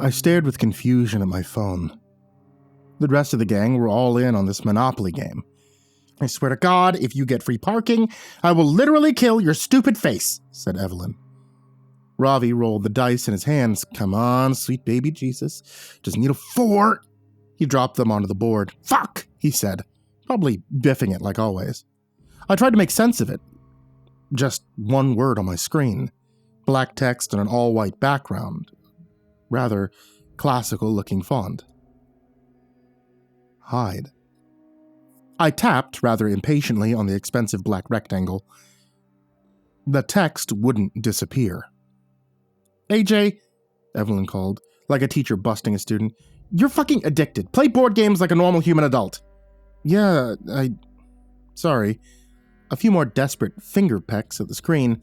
I stared with confusion at my phone. The rest of the gang were all in on this Monopoly game. "I swear to God, if you get free parking, I will literally kill your stupid face," said Evelyn. Ravi rolled the dice in his hands. "Come on, sweet baby Jesus. Just need a 4. He dropped them onto the board. "Fuck," he said, probably biffing it like always. I tried to make sense of it. Just one word on my screen. Black text on an all-white background. Rather classical-looking font. Hide. I tapped rather impatiently on the expensive black rectangle. The text wouldn't disappear. "AJ," Evelyn called, like a teacher busting a student, "you're fucking addicted. Play board games like a normal human adult." "Yeah, Sorry." A few more desperate finger pecks at the screen.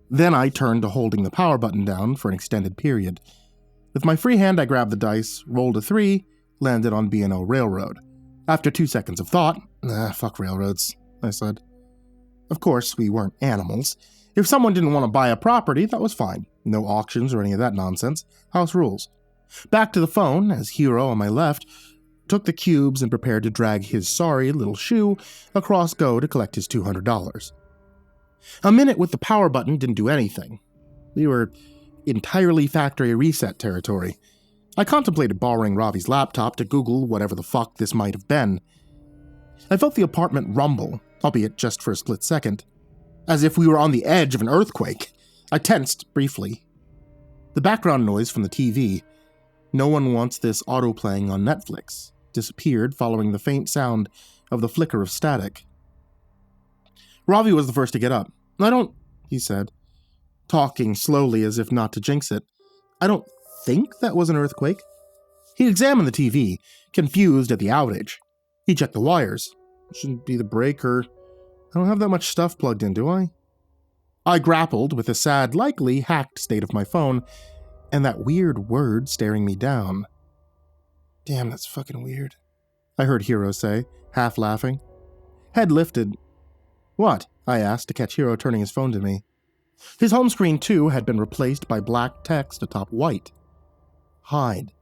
Then I turned to holding the power button down for an extended period. With my free hand, I grabbed the dice, rolled a 3, landed on B&O Railroad. After 2 seconds of thought, fuck railroads, I said. Of course, we weren't animals. If someone didn't want to buy a property, that was fine. No auctions or any of that nonsense. House rules. Back to the phone, as Hero on my left took the cubes and prepared to drag his sorry little shoe across Go to collect his $200. A minute with the power button didn't do anything. We were entirely factory reset territory. I contemplated borrowing Ravi's laptop to Google whatever the fuck this might have been. I felt the apartment rumble, albeit just for a split second, as if we were on the edge of an earthquake. I tensed briefly. The background noise from the TV, "No One Wants This" auto-playing on Netflix, disappeared following the faint sound of the flicker of static. Ravi was the first to get up. "I don't," he said, talking slowly as if not to jinx it. "I don't think that was an earthquake." He examined the TV, confused at the outage. He checked the wires. "Shouldn't be the breaker. I don't have that much stuff plugged in, do I?" I grappled with the sad, likely hacked state of my phone, and that weird word staring me down. "Damn, that's fucking weird," I heard Hero say, half laughing. Head lifted. "What?" I asked to catch Hero turning his phone to me. His home screen, too, had been replaced by black text atop white. Hide.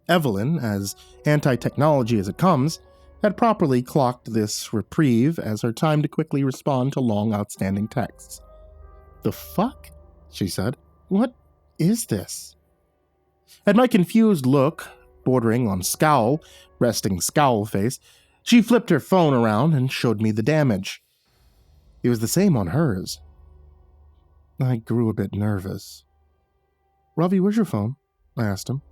Evelyn, as anti-technology as it comes, had properly clocked this reprieve as her time to quickly respond to long outstanding texts. "The fuck?" she said. "What is this?" At my confused look, bordering on scowl, resting scowl face, she flipped her phone around and showed me the damage. It was the same on hers. I grew a bit nervous. "Ravi, where's your phone?" I asked him.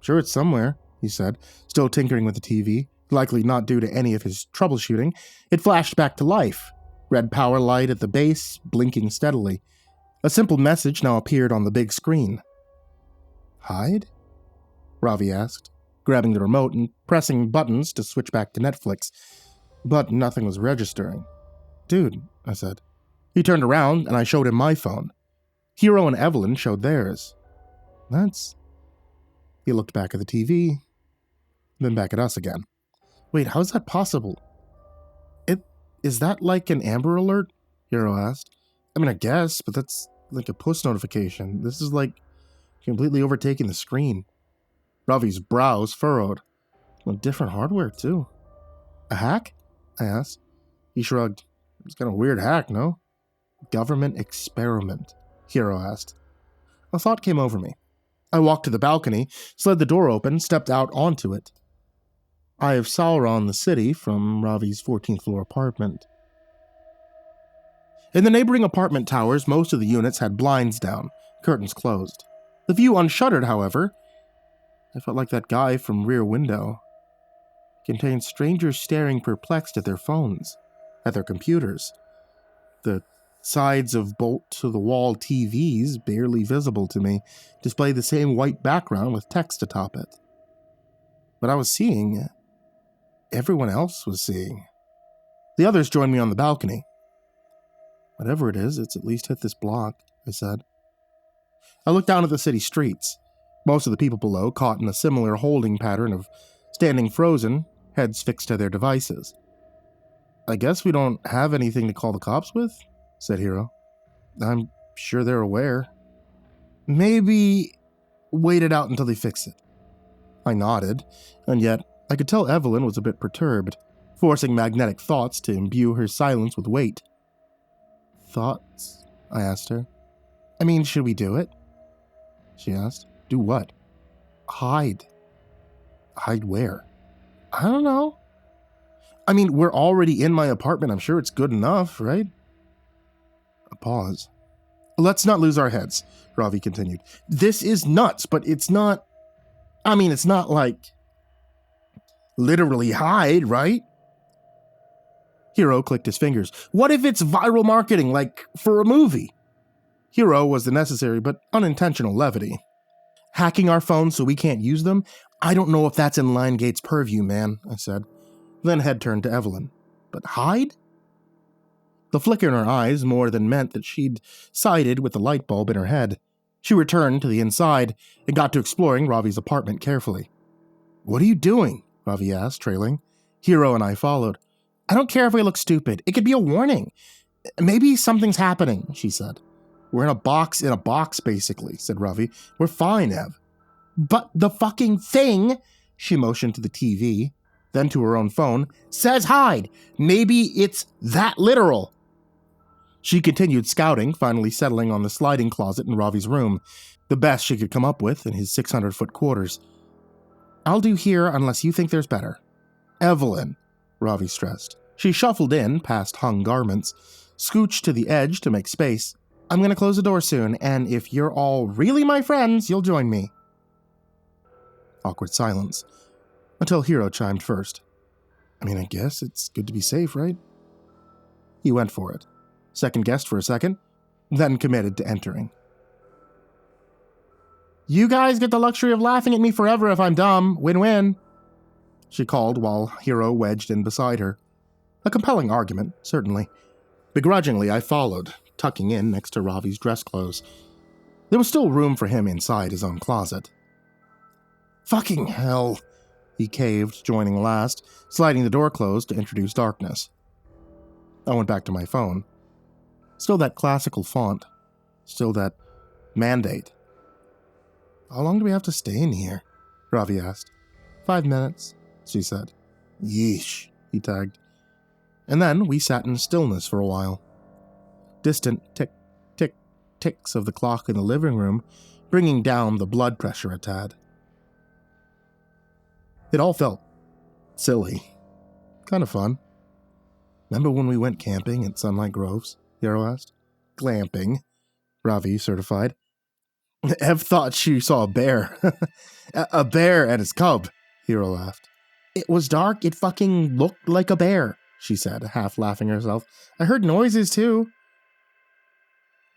"Sure, it's somewhere," he said, still tinkering with the TV, likely not due to any of his troubleshooting. It flashed back to life. Red power light at the base, blinking steadily. A simple message now appeared on the big screen. "Hide?" Ravi asked, grabbing the remote and pressing buttons to switch back to Netflix. But nothing was registering. "Dude," I said. He turned around and I showed him my phone. Hero and Evelyn showed theirs. "That's..." He looked back at the TV, then back at us again. "Wait, how's that possible?" Is that like an Amber Alert?" Hero asked. "I mean, I guess, but that's like a push notification. This is like completely overtaking the screen." Ravi's brows furrowed. "Well, different hardware, too." "A hack?" I asked. He shrugged. "It's kind of a weird hack, no?" "Government experiment?" Hero asked. A thought came over me. I walked to the balcony, slid the door open, stepped out onto it. Eye of Sauron the city from Ravi's 14th floor apartment. In the neighboring apartment towers, most of the units had blinds down, curtains closed. The view unshuttered, however, I felt like that guy from Rear Window. Contained strangers staring perplexed at their phones, at their computers. The sides of bolt-to-the-wall TVs, barely visible to me, displayed the same white background with text atop it. But I was seeing... everyone else was seeing. The others joined me on the balcony. "Whatever it is, it's at least hit this block," I said. I looked down at the city streets. Most of the people below caught in a similar holding pattern of standing frozen, heads fixed to their devices. "I guess we don't have anything to call the cops with," said Hero. "I'm sure they're aware." "Maybe..." wait it out until they fix it. I nodded, and yet I could tell Evelyn was a bit perturbed, forcing magnetic thoughts to imbue her silence with weight. Thoughts? I asked her. I mean, should we do it? She asked. Do what? Hide. Hide where? I don't know. I mean, we're already in my apartment. I'm sure it's good enough, right? A pause. Let's not lose our heads, Ravi continued. This is nuts, but it's not... I mean, it's not like... literally hide, right? Hiro clicked his fingers. What if it's viral marketing, like for a movie? Hiro was the necessary but unintentional levity. Hacking our phones so we can't use them? I don't know if that's in Linegate's purview, man, I said. Then head turned to Evelyn. But hide? The flicker in her eyes more than meant that she'd sided with the light bulb in her head. She returned to the inside and got to exploring Ravi's apartment carefully. What are you doing? Ravi asked, trailing. Hiro and I followed. I don't care if we look stupid. It could be a warning. Maybe something's happening, she said. We're in a box, basically, said Ravi. We're fine, Ev. But the fucking thing, she motioned to the TV, then to her own phone, says hide. Maybe it's that literal. She continued scouting, finally settling on the sliding closet in Ravi's room, the best she could come up with in his 600-foot quarters. I'll do here unless you think there's better. Evelyn, Ravi stressed. She shuffled in, past hung garments, scooched to the edge to make space. I'm going to close the door soon, and if you're all really my friends, you'll join me. Awkward silence, until Hiro chimed first. I mean, I guess it's good to be safe, right? He went for it, second-guessed for a second, then committed to entering. You guys get the luxury of laughing at me forever if I'm dumb. Win-win, she called while Hiro wedged in beside her. A compelling argument, certainly. Begrudgingly, I followed, tucking in next to Ravi's dress clothes. There was still room for him inside his own closet. Fucking hell, he caved, joining last, sliding the door closed to introduce darkness. I went back to my phone. Still that classical font. Still that mandate. How long do we have to stay in here? Ravi asked. 5 minutes, she said. Yeesh, he tagged. And then we sat in stillness for a while. Distant tick, tick, ticks of the clock in the living room, bringing down the blood pressure a tad. It all felt silly. Kind of fun. Remember when we went camping at Sunlight Groves? Hiro asked. Glamping, Ravi certified. Ev thought she saw a bear. A bear and his cub, Hiro laughed. It was dark, it fucking looked like a bear, she said, half laughing herself. I heard noises too.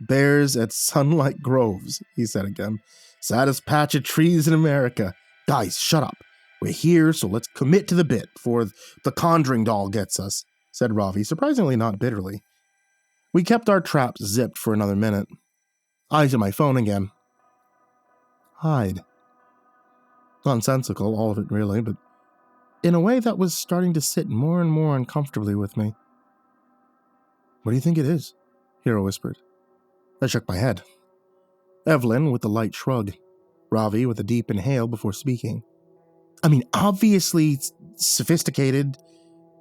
Bears at Sunlight Groves, he said again. Saddest patch of trees in America. Guys, shut up. We're here, so let's commit to the bit before the conjuring doll gets us, said Ravi, surprisingly not bitterly. We kept our traps zipped for another minute. Eyes at my phone again. Hide. Nonsensical, all of it really, but in a way that was starting to sit more and more uncomfortably with me. What do you think it is? Hiro whispered. I shook my head. Evelyn with a light shrug. Ravi with a deep inhale before speaking. I mean, obviously it's sophisticated,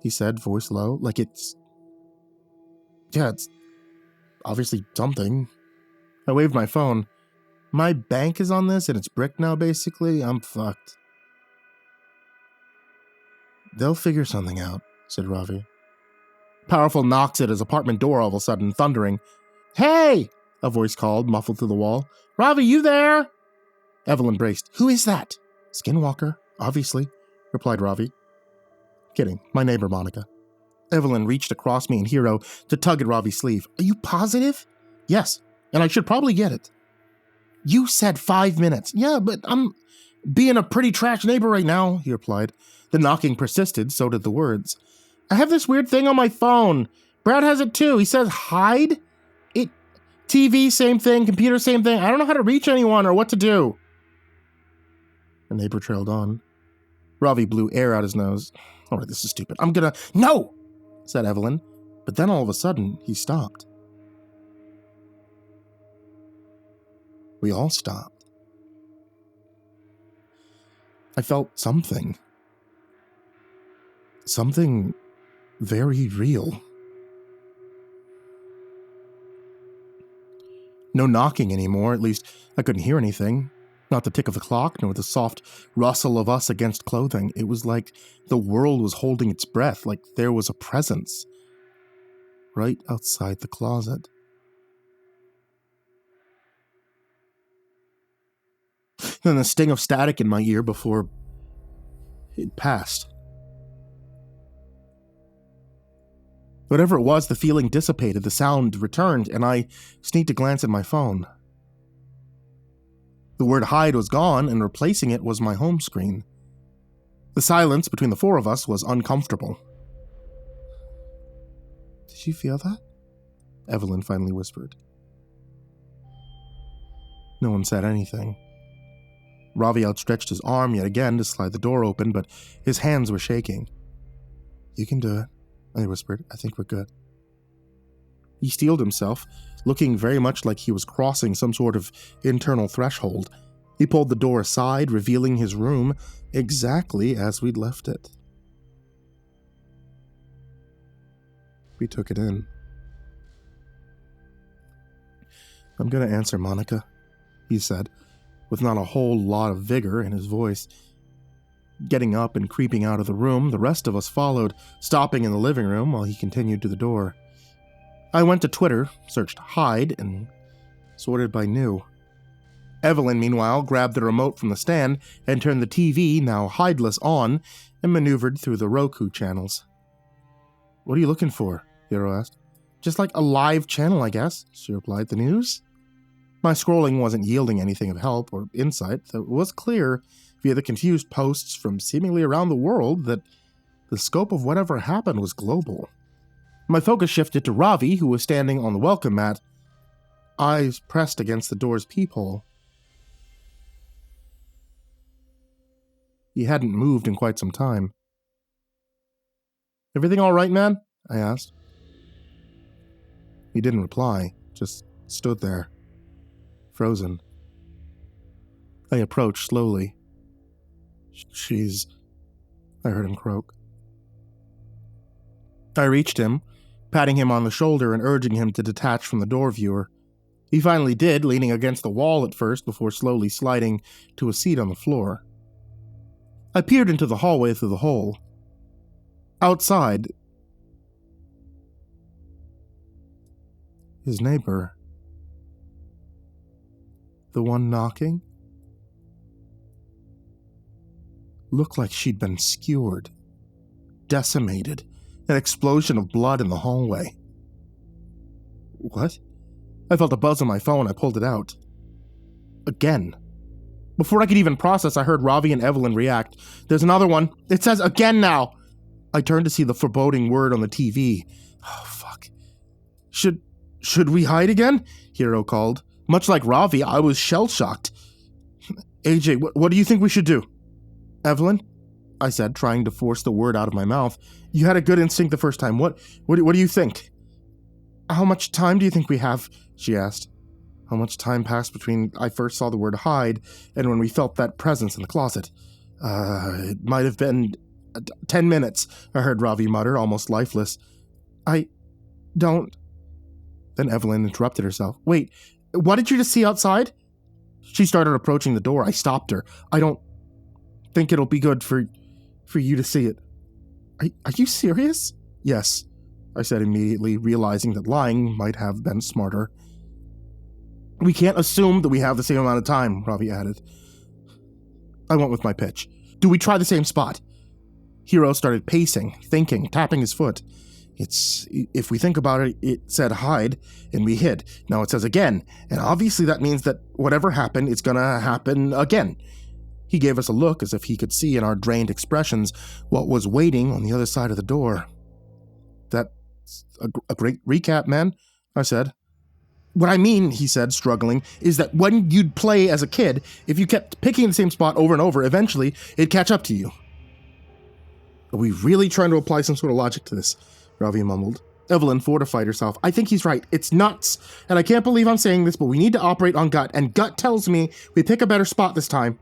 he said, voice low, like it's... Yeah, it's obviously something. I waved my phone. My bank is on this and it's brick now, basically. I'm fucked. They'll figure something out, said Ravi. Powerful knocks at his apartment door all of a sudden, thundering. Hey! A voice called, muffled through the wall. Ravi, you there? Evelyn braced. Who is that? Skinwalker, obviously, replied Ravi. Kidding, my neighbor Monica. Evelyn reached across me and Hiro to tug at Ravi's sleeve. Are you positive? Yes, and I should probably get it. You said 5 minutes. Yeah, but I'm being a pretty trash neighbor right now, he replied. The knocking persisted, so did the words. I have this weird thing on my phone. Brad has it too. He says hide. TV, same thing. Computer, same thing. I don't know how to reach anyone or what to do. The neighbor trailed on. Ravi blew air out his nose. All right, this is stupid. I'm gonna... No! Said Evelyn. But then all of a sudden, he stopped. We all stopped. I felt something. Something very real. No knocking anymore, at least I couldn't hear anything. Not the tick of the clock, nor the soft rustle of us against clothing. It was like the world was holding its breath, like there was a presence right outside the closet. Then the sting of static in my ear before it passed. Whatever it was, the feeling dissipated, the sound returned, and I sneaked a glance at my phone. The word hide was gone, and replacing it was my home screen. The silence between the four of us was uncomfortable. "Did you feel that?" Evelyn finally whispered. No one said anything. Ravi outstretched his arm yet again to slide the door open, but his hands were shaking. "You can do it," I whispered. "I think we're good." He steeled himself, looking very much like he was crossing some sort of internal threshold. He pulled the door aside, revealing his room exactly as we'd left it. We took it in. "I'm going to answer, Monica," he said, with not a whole lot of vigor in his voice. Getting up and creeping out of the room, the rest of us followed, stopping in the living room while he continued to the door. I went to Twitter, searched hide, and sorted by new. Evelyn, meanwhile, grabbed the remote from the stand and turned the TV, now hideless, on and maneuvered through the Roku channels. "What are you looking for?" Hiro asked. "Just like a live channel, I guess," she replied. "The news?" My scrolling wasn't yielding anything of help or insight, though it was clear, via the confused posts from seemingly around the world, that the scope of whatever happened was global. My focus shifted to Ravi, who was standing on the welcome mat, eyes pressed against the door's peephole. He hadn't moved in quite some time. "Everything all right, man?" I asked. He didn't reply, just stood there, frozen. I approached slowly. "She's..." I heard him croak. I reached him, patting him on the shoulder and urging him to detach from the door viewer. He finally did, leaning against the wall at first before slowly sliding to a seat on the floor. I peered into the hallway through the hole. Outside, his neighbor, the one knocking, looked like she'd been skewered, decimated, an explosion of blood in the hallway. What? I felt a buzz on my phone. I pulled it out. Again. Before I could even process, I heard Ravi and Evelyn react. "There's another one. It says again now." I turned to see the foreboding word on the TV. "Oh, fuck. Should we hide again?" Hiro called. Much like Ravi, I was shell-shocked. "AJ, what do you think we should do?" "Evelyn," I said, trying to force the word out of my mouth. "You had a good instinct the first time. What do you think?" "How much time do you think we have?" she asked. How much time passed between I first saw the word hide and when we felt that presence in the closet? It might have been 10 minutes, I heard Ravi mutter, almost lifeless. "I don't..." Then Evelyn interrupted herself. "Wait, what did you just see outside?" She started approaching the door. I stopped her. "I don't think it'll be good for you to see it." Are you serious?" "Yes," I said immediately, realizing that lying might have been smarter. "We can't assume that we have the same amount of time," Ravi added. I went with my pitch. "Do we try the same spot?" Hiro started pacing, thinking, tapping his foot. If we think about it, it said hide, and we hid. Now it says again, and obviously that means that whatever happened, it's gonna happen again. He gave us a look as if he could see in our drained expressions what was waiting on the other side of the door. "That's a great recap, man," I said. "What I mean," he said, struggling, "is that when you'd play as a kid, if you kept picking the same spot over and over, eventually it'd catch up to you." "Are we really trying to apply some sort of logic to this?" Ravi mumbled. Evelyn fortified herself. "I think he's right. It's nuts. And I can't believe I'm saying this, but we need to operate on gut. And gut tells me we pick a better spot this time."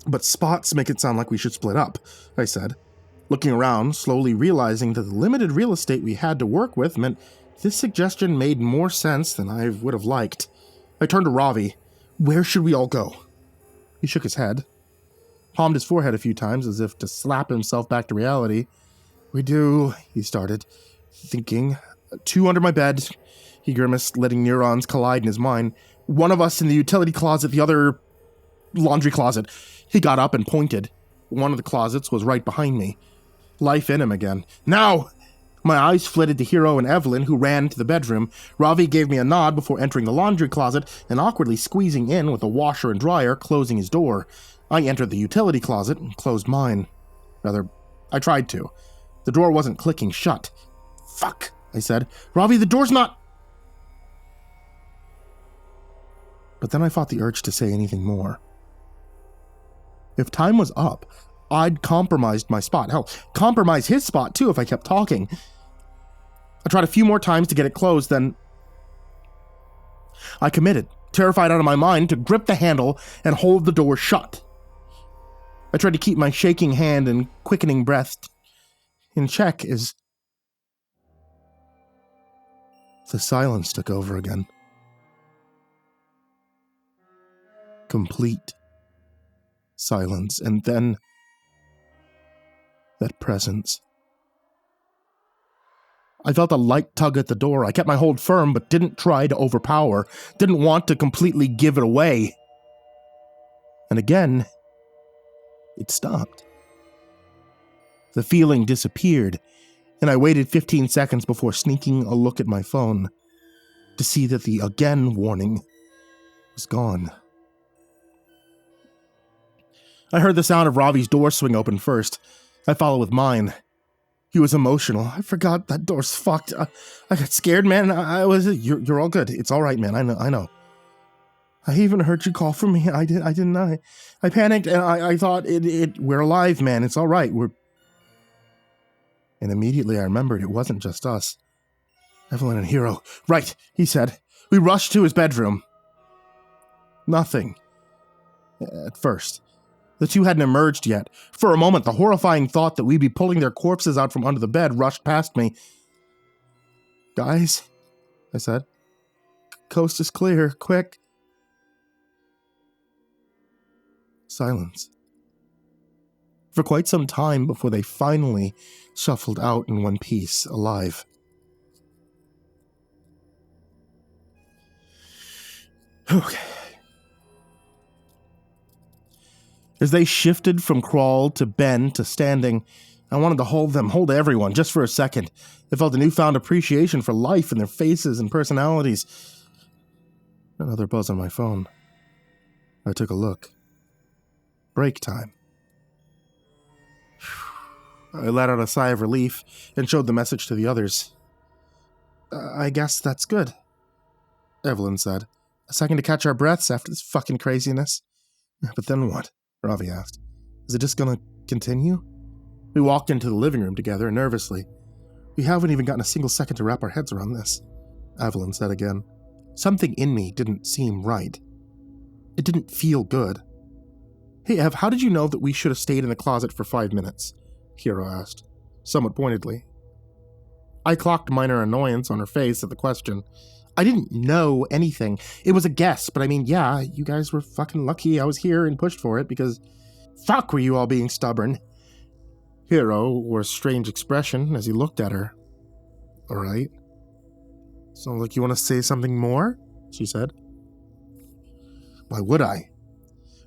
But spots make it sound like we should split up, I said, looking around, slowly realizing that the limited real estate we had to work with meant this suggestion made more sense than I would have liked. I turned to Ravi. Where should we all go? He shook his head, palmed his forehead a few times as if to slap himself back to reality. We do, he started, thinking. 2 under my bed, he grimaced, letting neurons collide in his mind. 1 of us in the utility closet, the other laundry closet. He got up and pointed. One of the closets was right behind me. Life in him again. Now! My eyes flitted to Hero and Evelyn, who ran to the bedroom. Ravi gave me a nod before entering the laundry closet and awkwardly squeezing in with a washer and dryer, closing his door. I entered the utility closet and closed mine. Rather, I tried to. The door wasn't clicking shut. Fuck, I said. Ravi, the door's not... But then I fought the urge to say anything more. If time was up, I'd compromised my spot. Hell, compromise his spot too if I kept talking. I tried a few more times to get it closed, then I committed, terrified out of my mind, to grip the handle and hold the door shut. I tried to keep my shaking hand and quickening breath in check as the silence took over again. Complete silence, and then that presence. I felt a light tug at the door. I kept my hold firm, but didn't try to overpower, didn't want to completely give it away. And again, it stopped. The feeling disappeared, and I waited 15 seconds before sneaking a look at my phone to see that the again warning was gone. I heard the sound of Ravi's door swing open first. I followed with mine. He was emotional. I forgot that door's fucked. I got scared, man. You're all good. It's all right, man. I know. I even heard you call for me. I didn't. I panicked and I thought we're alive, man. It's all right. And immediately I remembered it wasn't just us. Evelyn and Hero. Right, he said. We rushed to his bedroom. Nothing. At first. The 2 hadn't emerged yet. For a moment, the horrifying thought that we'd be pulling their corpses out from under the bed rushed past me. Guys, I said. Coast is clear, quick. Silence. For quite some time before they finally shuffled out in one piece, alive. Okay. As they shifted from crawl to bend to standing, I wanted to hold everyone, just for a second. I felt a newfound appreciation for life in their faces and personalities. Another buzz on my phone. I took a look. Break time. I let out a sigh of relief and showed the message to the others. I guess that's good, Evelyn said. A second to catch our breaths after this fucking craziness. But then what? Ravi asked. Is it just gonna continue? We walked into the living room together nervously. We haven't even gotten a single second to wrap our heads around this, Evelyn said again. Something in me didn't seem right. It didn't feel good. Hey, Ev, how did you know that we should have stayed in the closet for 5 minutes? Hero asked, somewhat pointedly. I clocked minor annoyance on her face at the question. I didn't know anything. It was a guess, but I mean, yeah, you guys were fucking lucky I was here and pushed for it because fuck were you all being stubborn. Hero wore a strange expression as he looked at her. All right. Sounds like you want to say something more? She said. Why would I?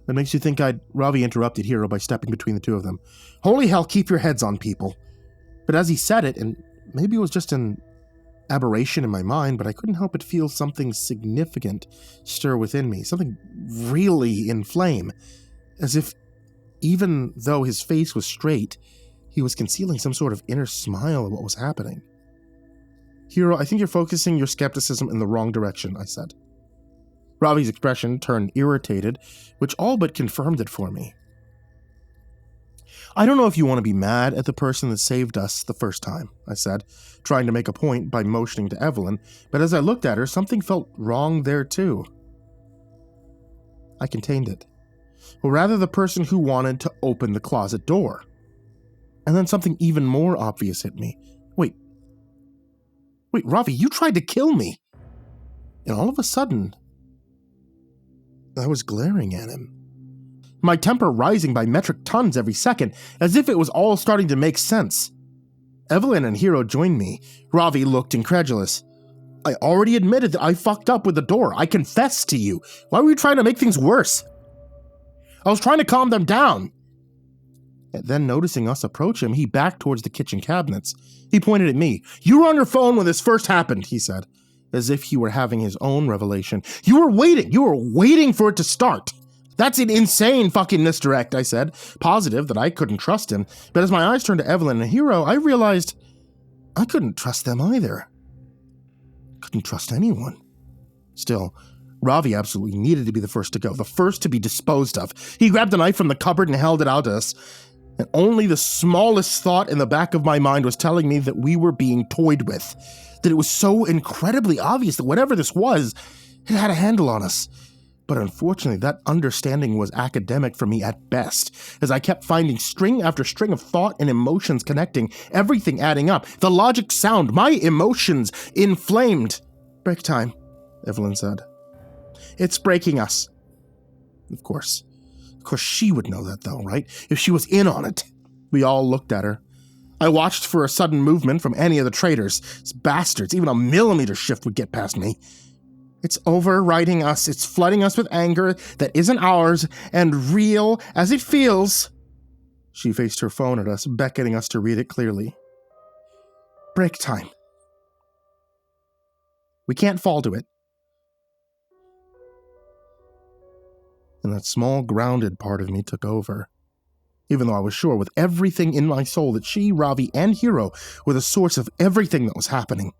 What makes you think I'd... Ravi interrupted Hero by stepping between the 2 of them. Holy hell, keep your heads on, people. But as he said it, and maybe it was just an aberration in my mind, but I couldn't help but feel something significant stir within me, something really inflame, as if even though his face was straight, he was concealing some sort of inner smile at what was happening. Hero, I think you're focusing your skepticism in the wrong direction, I said. Ravi's expression turned irritated, which all but confirmed it for me. I don't know if you want to be mad at the person that saved us the first time, I said, trying to make a point by motioning to Evelyn, but as I looked at her, something felt wrong there too. I contained it. or rather the person who wanted to open the closet door. And then something even more obvious hit me. Wait, Ravi, you tried to kill me. And all of a sudden, I was glaring at him. My temper rising by metric tons every second, as if it was all starting to make sense. Evelyn and Hiro joined me. Ravi looked incredulous. I already admitted that I fucked up with the door. I confessed to you. Why were you trying to make things worse? I was trying to calm them down. And then, noticing us approach him, he backed towards the kitchen cabinets. He pointed at me. You were on your phone when this first happened, he said, as if he were having his own revelation. You were waiting for it to start. That's an insane fucking misdirect, I said, positive that I couldn't trust him. But as my eyes turned to Evelyn and Hiro, I realized I couldn't trust them either. Couldn't trust anyone. Still, Ravi absolutely needed to be the first to go, the first to be disposed of. He grabbed a knife from the cupboard and held it out at us, and only the smallest thought in the back of my mind was telling me that we were being toyed with, that it was so incredibly obvious that whatever this was, it had a handle on us. But unfortunately, that understanding was academic for me at best, as I kept finding string after string of thought and emotions connecting, everything adding up, the logic sound, my emotions inflamed. Break time, Evelyn said. It's breaking us. Of course she would know that though, right? If she was in on it. We all looked at her. I watched for a sudden movement from any of the traitors. These bastards, even a millimeter shift would get past me. It's overriding us. It's flooding us with anger that isn't ours, and real as it feels. She faced her phone at us, beckoning us to read it clearly. Break time. We can't fall to it. And that small, grounded part of me took over. Even though I was sure with everything in my soul that she, Ravi, and Hiro were the source of everything that was happening.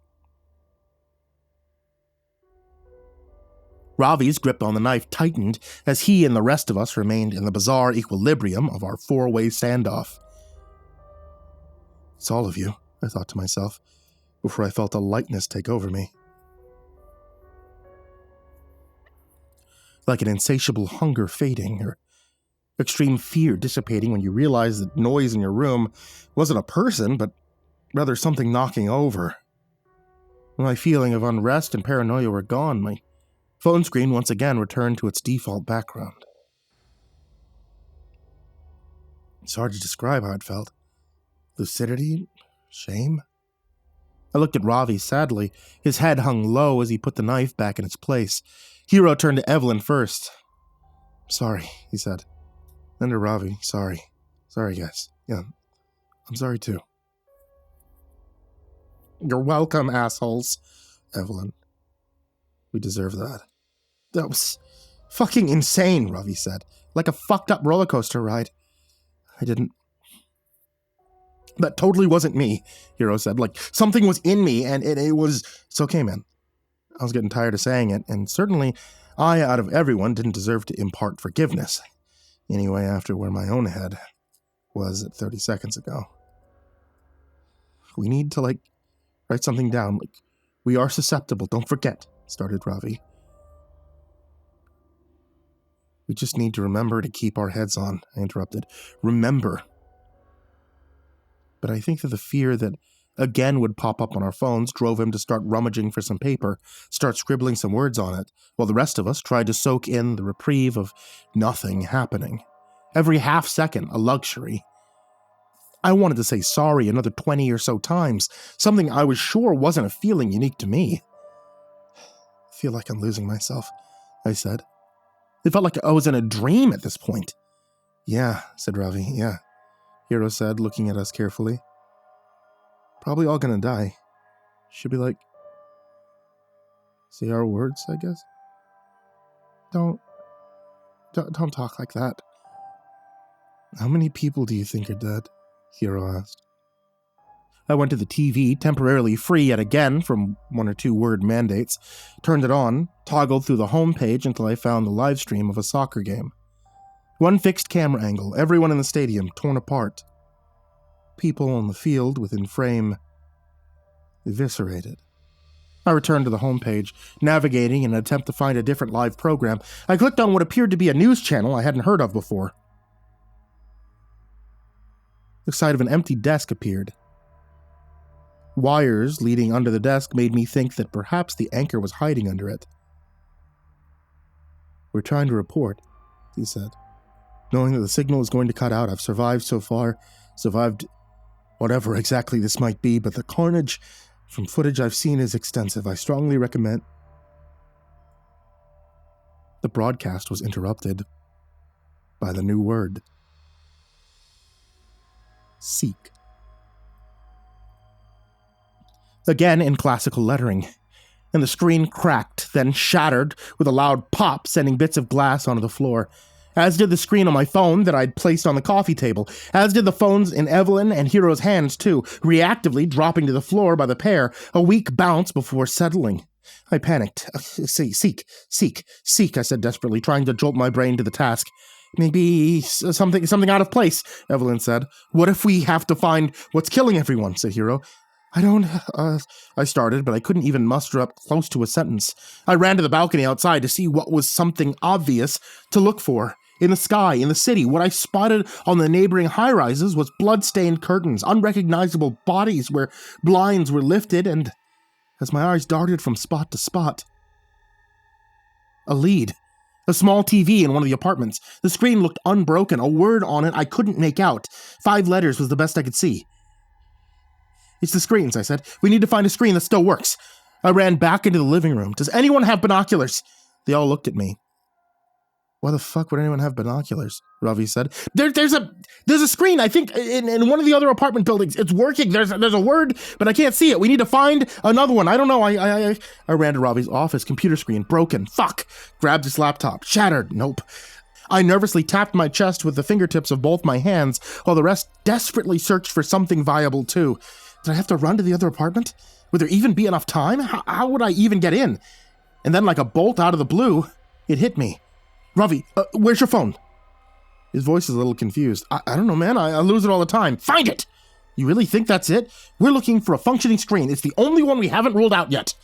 Ravi's grip on the knife tightened as he and the rest of us remained in the bizarre equilibrium of our four-way standoff. It's all of you, I thought to myself, before I felt a lightness take over me. Like an insatiable hunger fading, or extreme fear dissipating when you realize that noise in your room wasn't a person, but rather something knocking over. When my feeling of unrest and paranoia were gone, my phone screen once again returned to its default background. It's hard to describe how it felt. Lucidity? Shame? I looked at Ravi sadly. His head hung low as he put the knife back in its place. Hiro turned to Evelyn first. Sorry, he said. Then to Ravi, sorry. Sorry, guys. Yeah, I'm sorry too. You're welcome, assholes, Evelyn. We deserve that. That was fucking insane, Ravi said. Like a fucked up roller coaster ride. That totally wasn't me, Hiro said. Like, something was in me, and it was... It's okay, man. I was getting tired of saying it, and certainly I, out of everyone, didn't deserve to impart forgiveness. Anyway, after where my own head was at 30 seconds ago. We need to, write something down. We are susceptible, don't forget, started Ravi. We just need to remember to keep our heads on, I interrupted. Remember. But I think that the fear that again would pop up on our phones drove him to start rummaging for some paper, start scribbling some words on it, while the rest of us tried to soak in the reprieve of nothing happening. Every half second, a luxury. I wanted to say sorry another 20 or so times, something I was sure wasn't a feeling unique to me. I feel like I'm losing myself, I said. It felt like I was in a dream at this point. Yeah, said Ravi, yeah, Hiro said, looking at us carefully. Probably all gonna die. Should be say our words, I guess. Don't talk like that. How many people do you think are dead? Hiro asked. I went to the TV, temporarily free yet again from 1 or 2 word mandates, turned it on, toggled through the home page until I found the live stream of a soccer game. One fixed camera angle, everyone in the stadium torn apart. People on the field within frame, eviscerated. I returned to the homepage, navigating in an attempt to find a different live program. I clicked on what appeared to be a news channel I hadn't heard of before. The side of an empty desk appeared. Wires leading under the desk made me think that perhaps the anchor was hiding under it. "We're trying to report," he said. "Knowing that the signal is going to cut out, I've survived so far. Survived whatever exactly this might be, but the carnage from footage I've seen is extensive. I strongly recommend..." The broadcast was interrupted by the new word. Seek. Again in classical lettering, and the screen cracked, then shattered with a loud pop, sending bits of glass onto the floor. As did the screen on my phone that I'd placed on the coffee table, as did the phones in Evelyn and Hero's hands too, reactively dropping to the floor by the pair, a weak bounce before settling. I panicked. Seek, I said desperately, trying to jolt my brain to the task. "Maybe something out of place," Evelyn said. "What if we have to find what's killing everyone?" said Hero. I started, but I couldn't even muster up close to a sentence. I ran to the balcony outside to see what was something obvious to look for. In the sky, in the city, what I spotted on the neighboring high-rises was blood-stained curtains, unrecognizable bodies where blinds were lifted, and as my eyes darted from spot to spot, a lead. A small TV in one of the apartments. The screen looked unbroken, a word on it I couldn't make out. 5 letters was the best I could see. "It's the screens," I said. "We need to find a screen that still works." I ran back into the living room. "Does anyone have binoculars?" They all looked at me. "Why the fuck would anyone have binoculars?" Ravi said. There's a screen, I think, in one of the other apartment buildings. It's working. There's a word, but I can't see it. We need to find another one. I don't know. I ran to Ravi's office. Computer screen. Broken. Fuck. Grabbed his laptop. Shattered. Nope. I nervously tapped my chest with the fingertips of both my hands, while the rest desperately searched for something viable too. Did I have to run to the other apartment? Would there even be enough time? How would I even get in? And then, like a bolt out of the blue, it hit me. "Ravi, where's your phone?" His voice is a little confused. I don't know, man. I lose it all the time." "Find it!" "You really think that's it? We're looking for a functioning screen. It's the only one we haven't ruled out yet."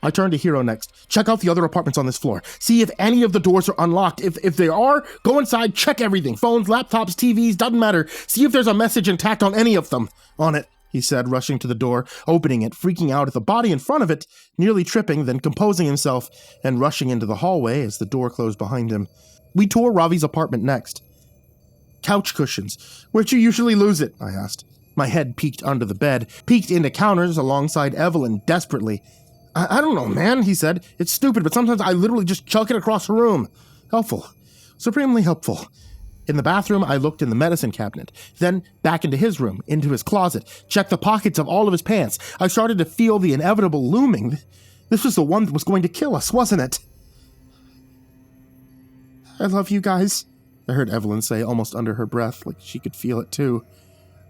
I turned to Hero next. "Check out the other apartments on this floor. See if any of the doors are unlocked. If they are, go inside, check everything. Phones, laptops, TVs, doesn't matter. See if there's a message intact on any of them." "On it," he said, rushing to the door, opening it, freaking out at the body in front of it, nearly tripping, then composing himself and rushing into the hallway as the door closed behind him. We tore Ravi's apartment next. "Couch cushions. Where'd you usually lose it?" I asked. My head peeked under the bed, peeked into counters alongside Evelyn desperately. I don't know, man," he said. "It's stupid, but sometimes I literally just chuck it across the room. Helpful. Supremely helpful." In the bathroom, I looked in the medicine cabinet, then back into his room, into his closet, checked the pockets of all of his pants. I started to feel the inevitable looming. This was the one that was going to kill us, wasn't it? "I love you guys," I heard Evelyn say almost under her breath, like she could feel it too.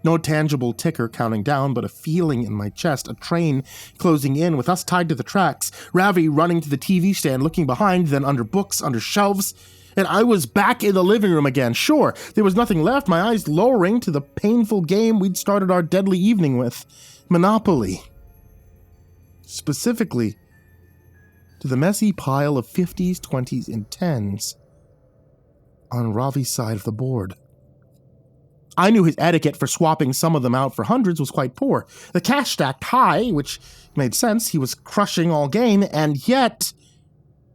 No tangible ticker counting down, but a feeling in my chest, a train closing in with us tied to the tracks, Ravi running to the TV stand, looking behind, then under books, under shelves, and I was back in the living room again. Sure, there was nothing left, my eyes lowering to the painful game we'd started our deadly evening with, Monopoly. Specifically, to the messy pile of 50s, 20s, and 10s on Ravi's side of the board. I knew his etiquette for swapping some of them out for hundreds was quite poor. The cash stacked high, which made sense. He was crushing all game, and yet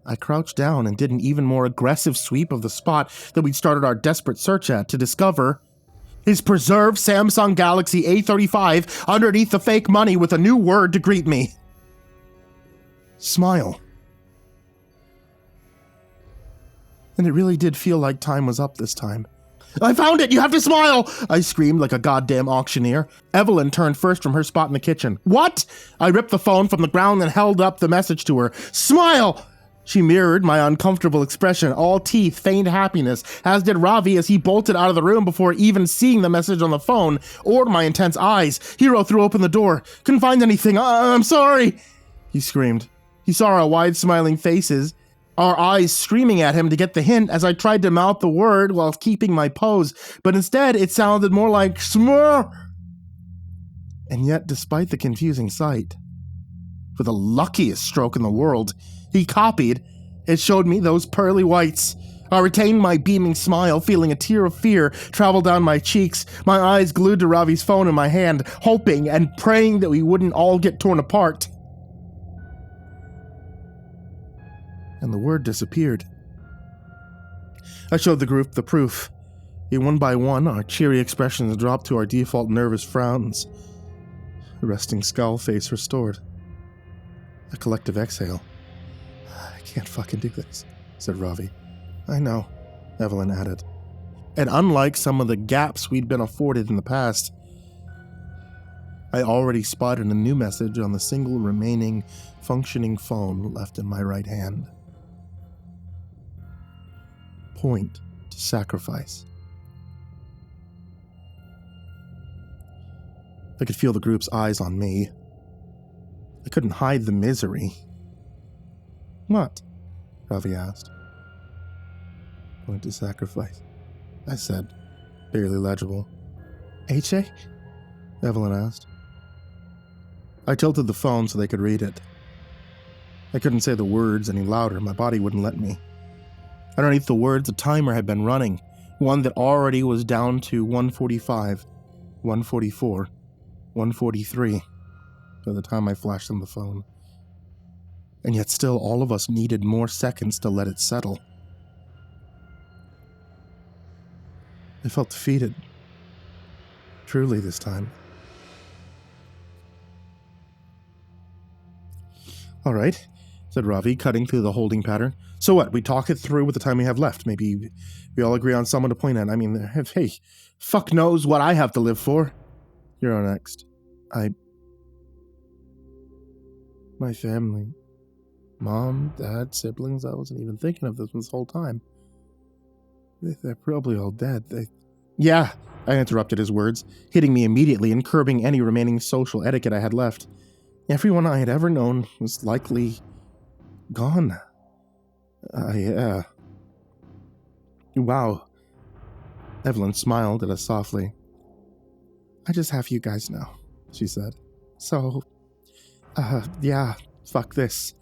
I crouched down and did an even more aggressive sweep of the spot that we'd started our desperate search at to discover his preserved Samsung Galaxy A35 underneath the fake money with a new word to greet me. Smile. And it really did feel like time was up this time. "I found it! You have to smile!" I screamed like a goddamn auctioneer. Evelyn turned first from her spot in the kitchen. "What?" I ripped the phone from the ground and held up the message to her. "Smile!" She mirrored my uncomfortable expression, all teeth, feigned happiness, as did Ravi as he bolted out of the room before even seeing the message on the phone, or my intense eyes. Hero threw open the door. "Couldn't find anything. I'm sorry," he screamed. He saw our wide smiling faces, our eyes screaming at him to get the hint as I tried to mouth the word while keeping my pose, but instead it sounded more like smur. And yet, despite the confusing sight, for the luckiest stroke in the world. He copied. It showed me those pearly whites. I retained my beaming smile, feeling a tear of fear travel down my cheeks, my eyes glued to Ravi's phone in my hand, hoping and praying that we wouldn't all get torn apart. And the word disappeared. I showed the group the proof. One by one, our cheery expressions dropped to our default nervous frowns. A resting skull face restored. A collective exhale. I can't fucking do this, said Ravi. I know, Evelyn added. And unlike some of the gaps we'd been afforded in the past, I already spotted a new message on the single remaining functioning phone left in my right hand. Point to sacrifice. I could feel the group's eyes on me. I couldn't hide the misery. What? Ravi asked. Point to sacrifice, I said, barely legible. HA? Evelyn asked. I tilted the phone so they could read it. I couldn't say the words any louder. My body wouldn't let me. Underneath the words, a timer had been running, one that already was down to 1:45, 1:44, 1:43 by the time I flashed them the phone. And yet still all of us needed more seconds to let it settle. I felt defeated. Truly this time. All right, said Ravi, cutting through the holding pattern. So what, we talk it through with the time we have left. Maybe we all agree on someone to point at. I mean, hey, fuck knows what I have to live for. You're on next. My family. Mom, Dad, siblings, I wasn't even thinking of this whole time. They're probably all dead. Yeah, I interrupted his words, hitting me immediately and curbing any remaining social etiquette I had left. Everyone I had ever known was likely gone. Yeah. Wow. Evelyn smiled at us softly. I just have you guys now, she said. So, yeah, fuck this,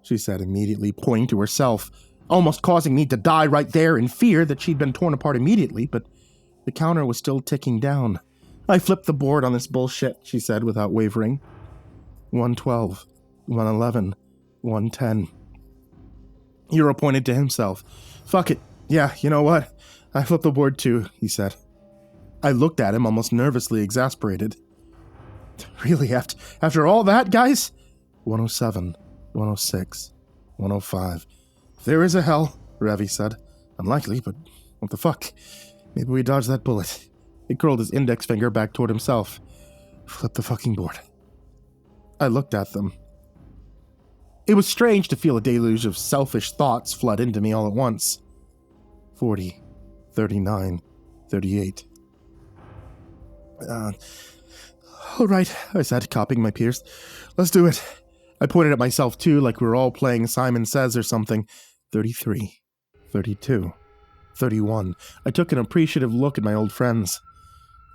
she said immediately, pointing to herself, almost causing me to die right there in fear that she'd been torn apart immediately, but the counter was still ticking down. I flipped the board on this bullshit, she said without wavering. 112, 111, 110. Hero pointed to himself. Fuck it. Yeah, you know what? I flipped the board too, he said. I looked at him, almost nervously exasperated. Really, after all that, guys? 107, 106, 105. There is a hell, Ravi said. Unlikely, but what the fuck? Maybe we dodged that bullet. He curled his index finger back toward himself. Flip the fucking board. I looked at them. It was strange to feel a deluge of selfish thoughts flood into me all at once. 40, 39, 38. All right, I said, copying my peers. Let's do it. I pointed at myself too, like we were all playing Simon Says or something. 33, 32, 31. I took an appreciative look at my old friends.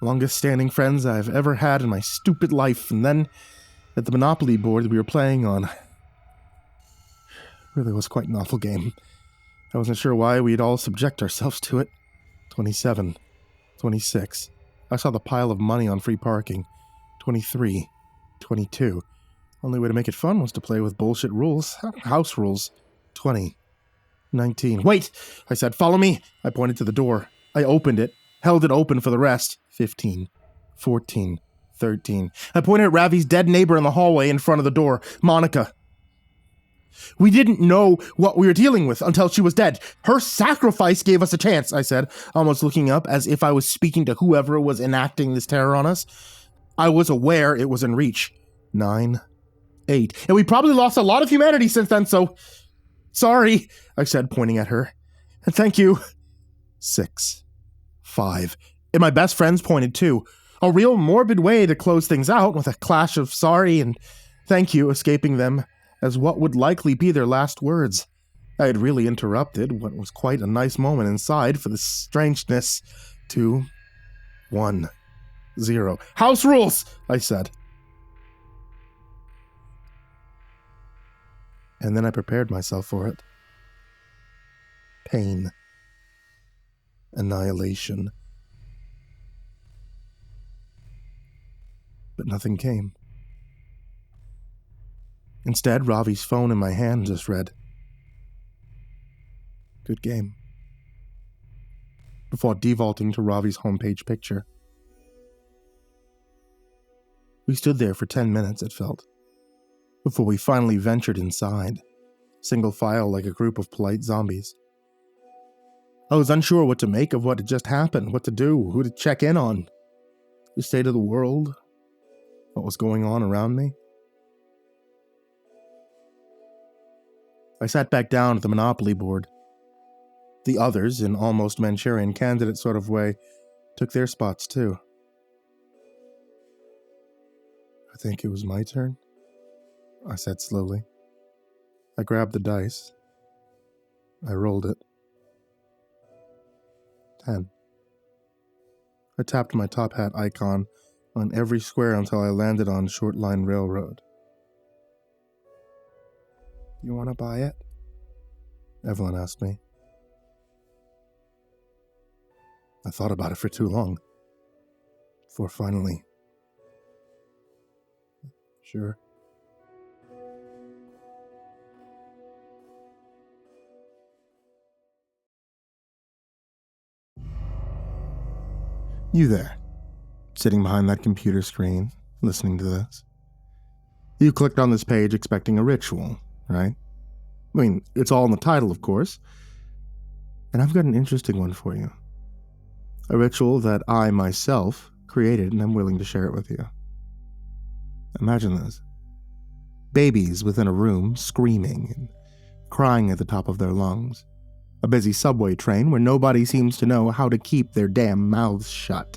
Longest standing friends I've ever had in my stupid life, and then at the Monopoly board we were playing on. Really was quite an awful game. I wasn't sure why we'd all subject ourselves to it. 27, 26. I saw the pile of money on free parking. 23, 22. Only way to make it fun was to play with bullshit rules. House rules. 20, 19. Wait, I said, follow me. I pointed to the door. I opened it, held it open for the rest. 15, 14, 13. I pointed at Ravi's dead neighbor in the hallway in front of the door, Monica. We didn't know what we were dealing with until she was dead. Her sacrifice gave us a chance, I said, almost looking up as if I was speaking to whoever was enacting this terror on us. I was aware it was in reach. 9, 8. And we probably lost a lot of humanity since then, so... Sorry, I said, pointing at her. And thank you. 6, 5. And my best friends pointed too. A real morbid way to close things out, with a clash of sorry and thank you escaping them as what would likely be their last words. I had really interrupted what was quite a nice moment inside for the strangeness. 2, 1, 0. House rules, I said. And then I prepared myself for it. Pain. Annihilation. But nothing came. Instead, Ravi's phone in my hand just read, "Good game," before defaulting to Ravi's homepage picture. We stood there for 10 minutes, it felt, before we finally ventured inside, single file like a group of polite zombies. I was unsure what to make of what had just happened, what to do, who to check in on, the state of the world, what was going on around me. I sat back down at the Monopoly board. The others, in almost Manchurian Candidate sort of way, took their spots too. "I think it was my turn," I said slowly. I grabbed the dice. I rolled it. 10. I tapped my top hat icon on every square until I landed on Short Line Railroad. "You want to buy it?" Evelyn asked me. I thought about it for too long, before finally. "Sure." You there, sitting behind that computer screen, listening to this. You clicked on this page expecting a ritual, right? I mean, it's all in the title, of course. And I've got an interesting one for you. A ritual that I, myself, created, and I'm willing to share it with you. Imagine this. Babies within a room screaming and crying at the top of their lungs. A busy subway train where nobody seems to know how to keep their damn mouths shut.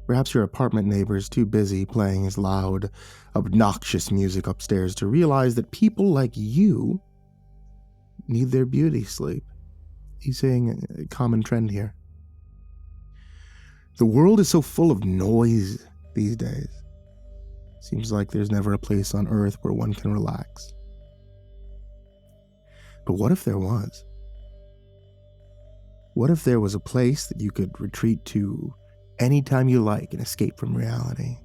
Perhaps your apartment neighbor is too busy playing his loud, obnoxious music upstairs to realize that people like you need their beauty sleep. He's saying a common trend here. The world is so full of noise these days. Seems like there's never a place on Earth where one can relax. But what if there was? What if there was a place that you could retreat to anytime you like and escape from reality?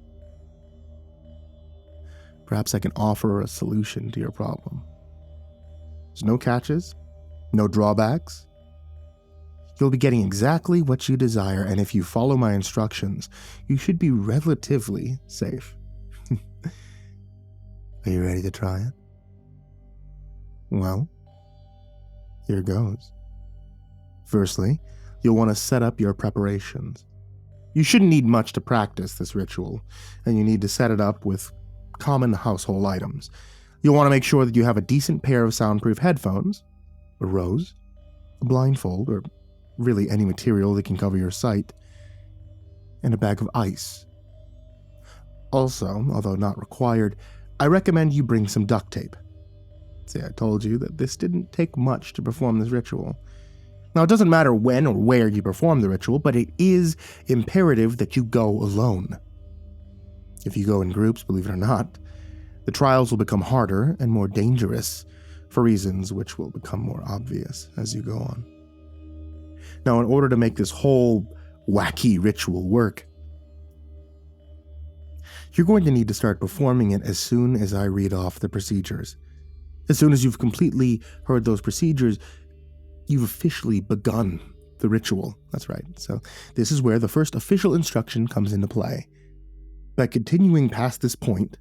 Perhaps I can offer a solution to your problem. There's no catches, no drawbacks. You'll be getting exactly what you desire, and if you follow my instructions, you should be relatively safe. Are you ready to try it? Well, here goes. Firstly, you'll want to set up your preparations. You shouldn't need much to practice this ritual, and you need to set it up with common household items. You'll want to make sure that you have a decent pair of soundproof headphones, a rose, a blindfold, or really any material that can cover your sight, and a bag of ice. Also, although not required, I recommend you bring some duct tape. See, I told you that this didn't take much to perform this ritual. Now, it doesn't matter when or where you perform the ritual, but it is imperative that you go alone. If you go in groups, believe it or not, the trials will become harder and more dangerous for reasons which will become more obvious as you go on. Now, in order to make this whole wacky ritual work, you're going to need to start performing it as soon as I read off the procedures. As soon as you've completely heard those procedures, you've officially begun the ritual. That's right. So this is where the first official instruction comes into play. By continuing past this point,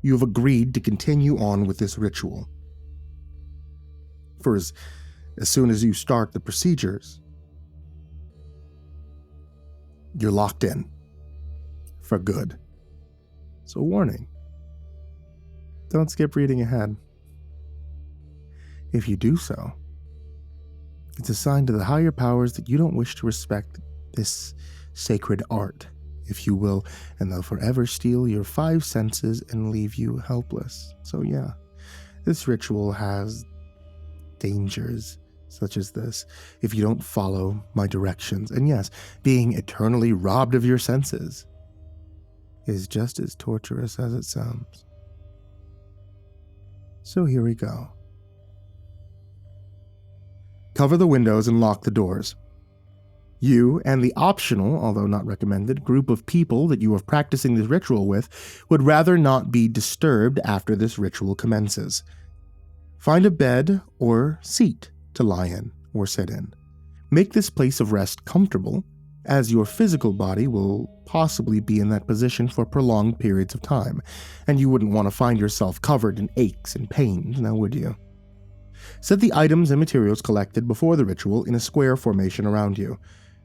you have agreed to continue on with this ritual. For as soon as you start the procedures, you're locked in. For good. So warning. Don't skip reading ahead. If you do so, it's a sign to the higher powers that you don't wish to respect this sacred art, if you will, and they'll forever steal your 5 senses and leave you helpless. So yeah, this ritual has dangers such as this if you don't follow my directions. And yes, being eternally robbed of your senses is just as torturous as it sounds. So here we go. Cover the windows and lock the doors. You and the optional, although not recommended, group of people that you are practicing this ritual with would rather not be disturbed after this ritual commences. Find a bed or seat to lie in or sit in. Make this place of rest comfortable, as your physical body will possibly be in that position for prolonged periods of time, and you wouldn't want to find yourself covered in aches and pains, now would you? Set the items and materials collected before the ritual in a square formation around you.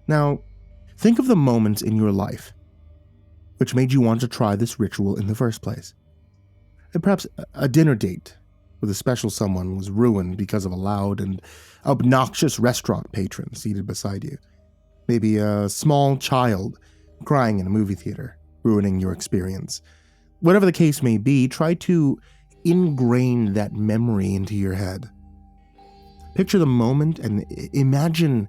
Now, think of the moments in your life which made you want to try this ritual in the first place. And perhaps a dinner date with a special someone was ruined because of a loud and obnoxious restaurant patron seated beside you. Maybe a small child crying in a movie theater, ruining your experience. Whatever the case may be, try to ingrain that memory into your head. Picture the moment and imagine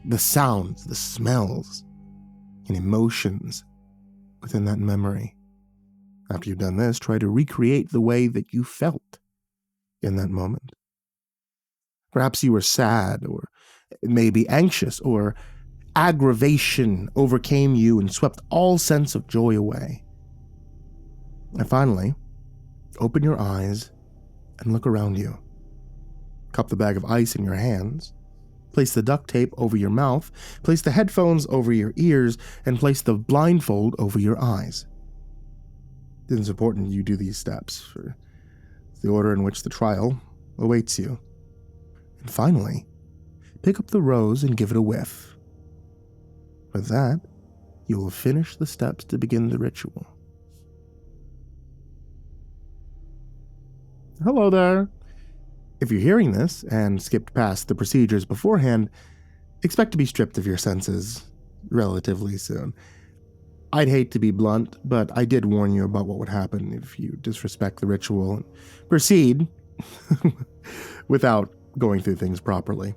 the sounds, the smells, and emotions within that memory. After you've done this, try to recreate the way that you felt in that moment. Perhaps you were sad, or maybe anxious, or aggravation overcame you and swept all sense of joy away. And finally, open your eyes and look around you. Cup the bag of ice in your hands. Place the duct tape over your mouth, place the headphones over your ears, and place the blindfold over your eyes. It is important you do these steps for the order in which the trial awaits you. And finally, pick up the rose and give it a whiff. With that, you will finish the steps to begin the ritual. Hello there. If you're hearing this and skipped past the procedures beforehand, expect to be stripped of your senses relatively soon. I'd hate to be blunt, but I did warn you about what would happen if you disrespect the ritual and proceed without going through things properly.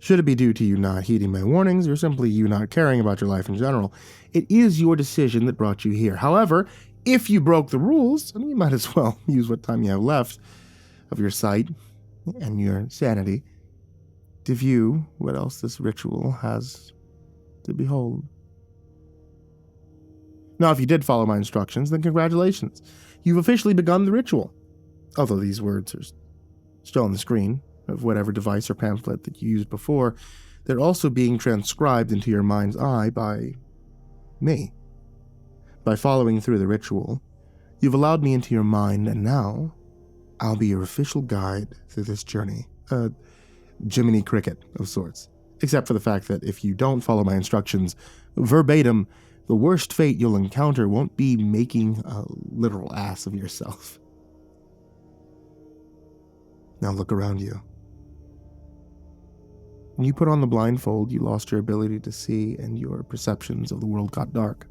Should it be due to you not heeding my warnings or simply you not caring about your life in general, it is your decision that brought you here. However, if you broke the rules, you might as well use what time you have left of your sight and your sanity to view what else this ritual has to behold. Now, if you did follow my instructions, then congratulations. You've officially begun the ritual. Although these words are still on the screen of whatever device or pamphlet that you used before, they're also being transcribed into your mind's eye by me. By following through the ritual, you've allowed me into your mind, and now I'll be your official guide through this journey. Jiminy Cricket of sorts. Except for the fact that if you don't follow my instructions verbatim, the worst fate you'll encounter won't be making a literal ass of yourself. Now look around you. When you put on the blindfold, you lost your ability to see and your perceptions of the world got dark.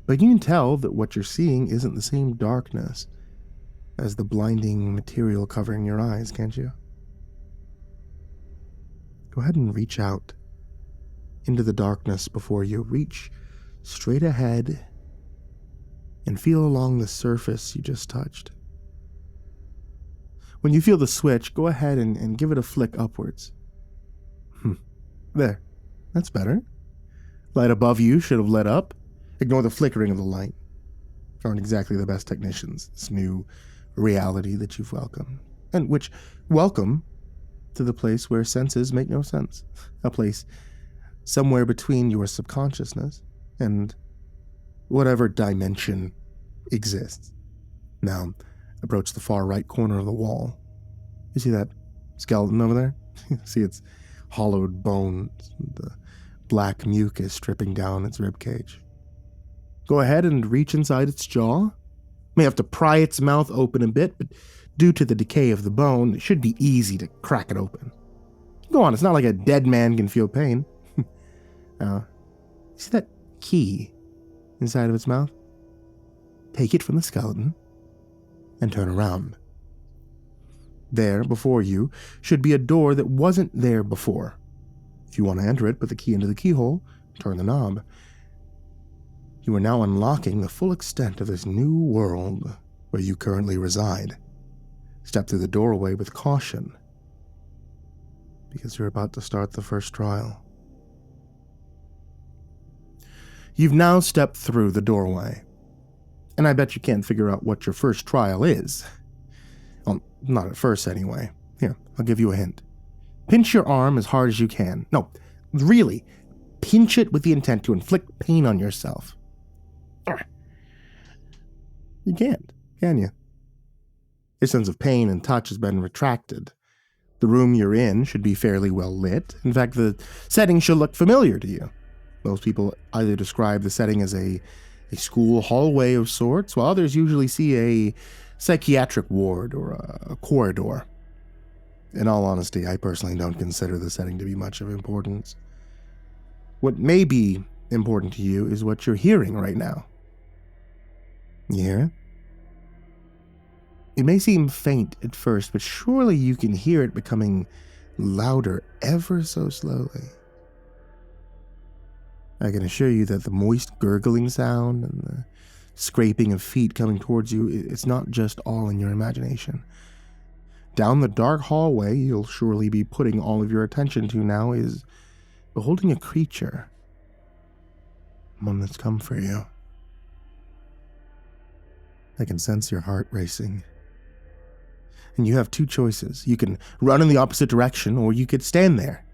But you can tell that what you're seeing isn't the same darkness as the blinding material covering your eyes, can't you? Go ahead and reach out into the darkness before you. Reach straight ahead and feel along the surface you just touched. When you feel the switch, go ahead and give it a flick upwards. There. That's better. Light above you should have lit up. Ignore the flickering of the light. Aren't exactly the best technicians. This new reality that you've welcomed. And which, welcome to the place where senses make no sense. A place somewhere between your subconsciousness and whatever dimension exists. Now, approach the far right corner of the wall. You see that skeleton over there? See its hollowed bones, the black mucus dripping down its ribcage. Go ahead and reach inside its jaw. May have to pry its mouth open a bit, but due to the decay of the bone, it should be easy to crack it open. Go on, it's not like a dead man can feel pain. See that key inside of its mouth? Take it from the skeleton and turn around. There, before you, should be a door that wasn't there before. If you want to enter it, put the key into the keyhole, turn the knob. You are now unlocking the full extent of this new world where you currently reside. Step through the doorway with caution, because you're about to start the first trial. You've now stepped through the doorway, and I bet you can't figure out what your first trial is. Well, not at first anyway. Here, I'll give you a hint. Pinch your arm as hard as you can. No, really, pinch it with the intent to inflict pain on yourself. You can't, can you? Your sense of pain and touch has been retracted. The room you're in should be fairly well lit. In fact, the setting should look familiar to you. Most people either describe the setting as a school hallway of sorts, while others usually see a psychiatric ward or a corridor. In all honesty, I personally don't consider the setting to be much of importance. What may be important to you is what you're hearing right now. You hear it? It may seem faint at first, but surely you can hear it becoming louder ever so slowly. I can assure you that the moist gurgling sound and the scraping of feet coming towards you, it's not just all in your imagination. Down the dark hallway you'll surely be putting all of your attention to now is beholding a creature. One that's come for you. I can sense your heart racing. And you have two choices. You can run in the opposite direction, or you could stand there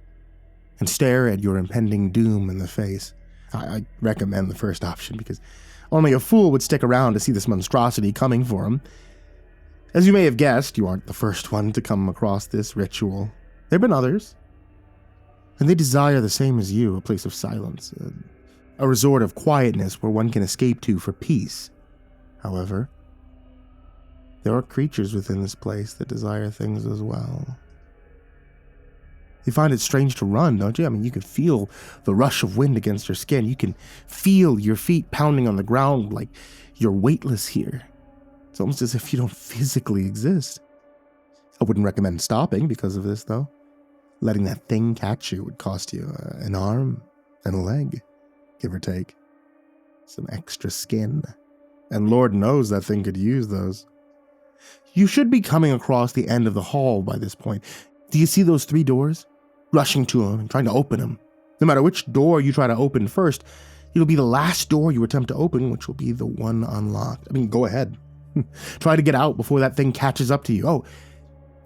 and stare at your impending doom in the face. I recommend the first option, because only a fool would stick around to see this monstrosity coming for him. As you may have guessed, you aren't the first one to come across this ritual. There have been others, and they desire the same as you, a place of silence, a resort of quietness where one can escape to for peace. However, there are creatures within this place that desire things as well. You find it strange to run, don't you? I mean, you can feel the rush of wind against your skin. You can feel your feet pounding on the ground like you're weightless here. It's almost as if you don't physically exist. I wouldn't recommend stopping because of this, though. Letting that thing catch you would cost you an arm and a leg, give or take. Some extra skin. And Lord knows that thing could use those. You should be coming across the end of the hall by this point. Do you see those 3 doors? Rushing to them and trying to open them. No matter which door you try to open first, it'll be the last door you attempt to open, which will be the one unlocked. I mean, go ahead. Try to get out before that thing catches up to you. Oh,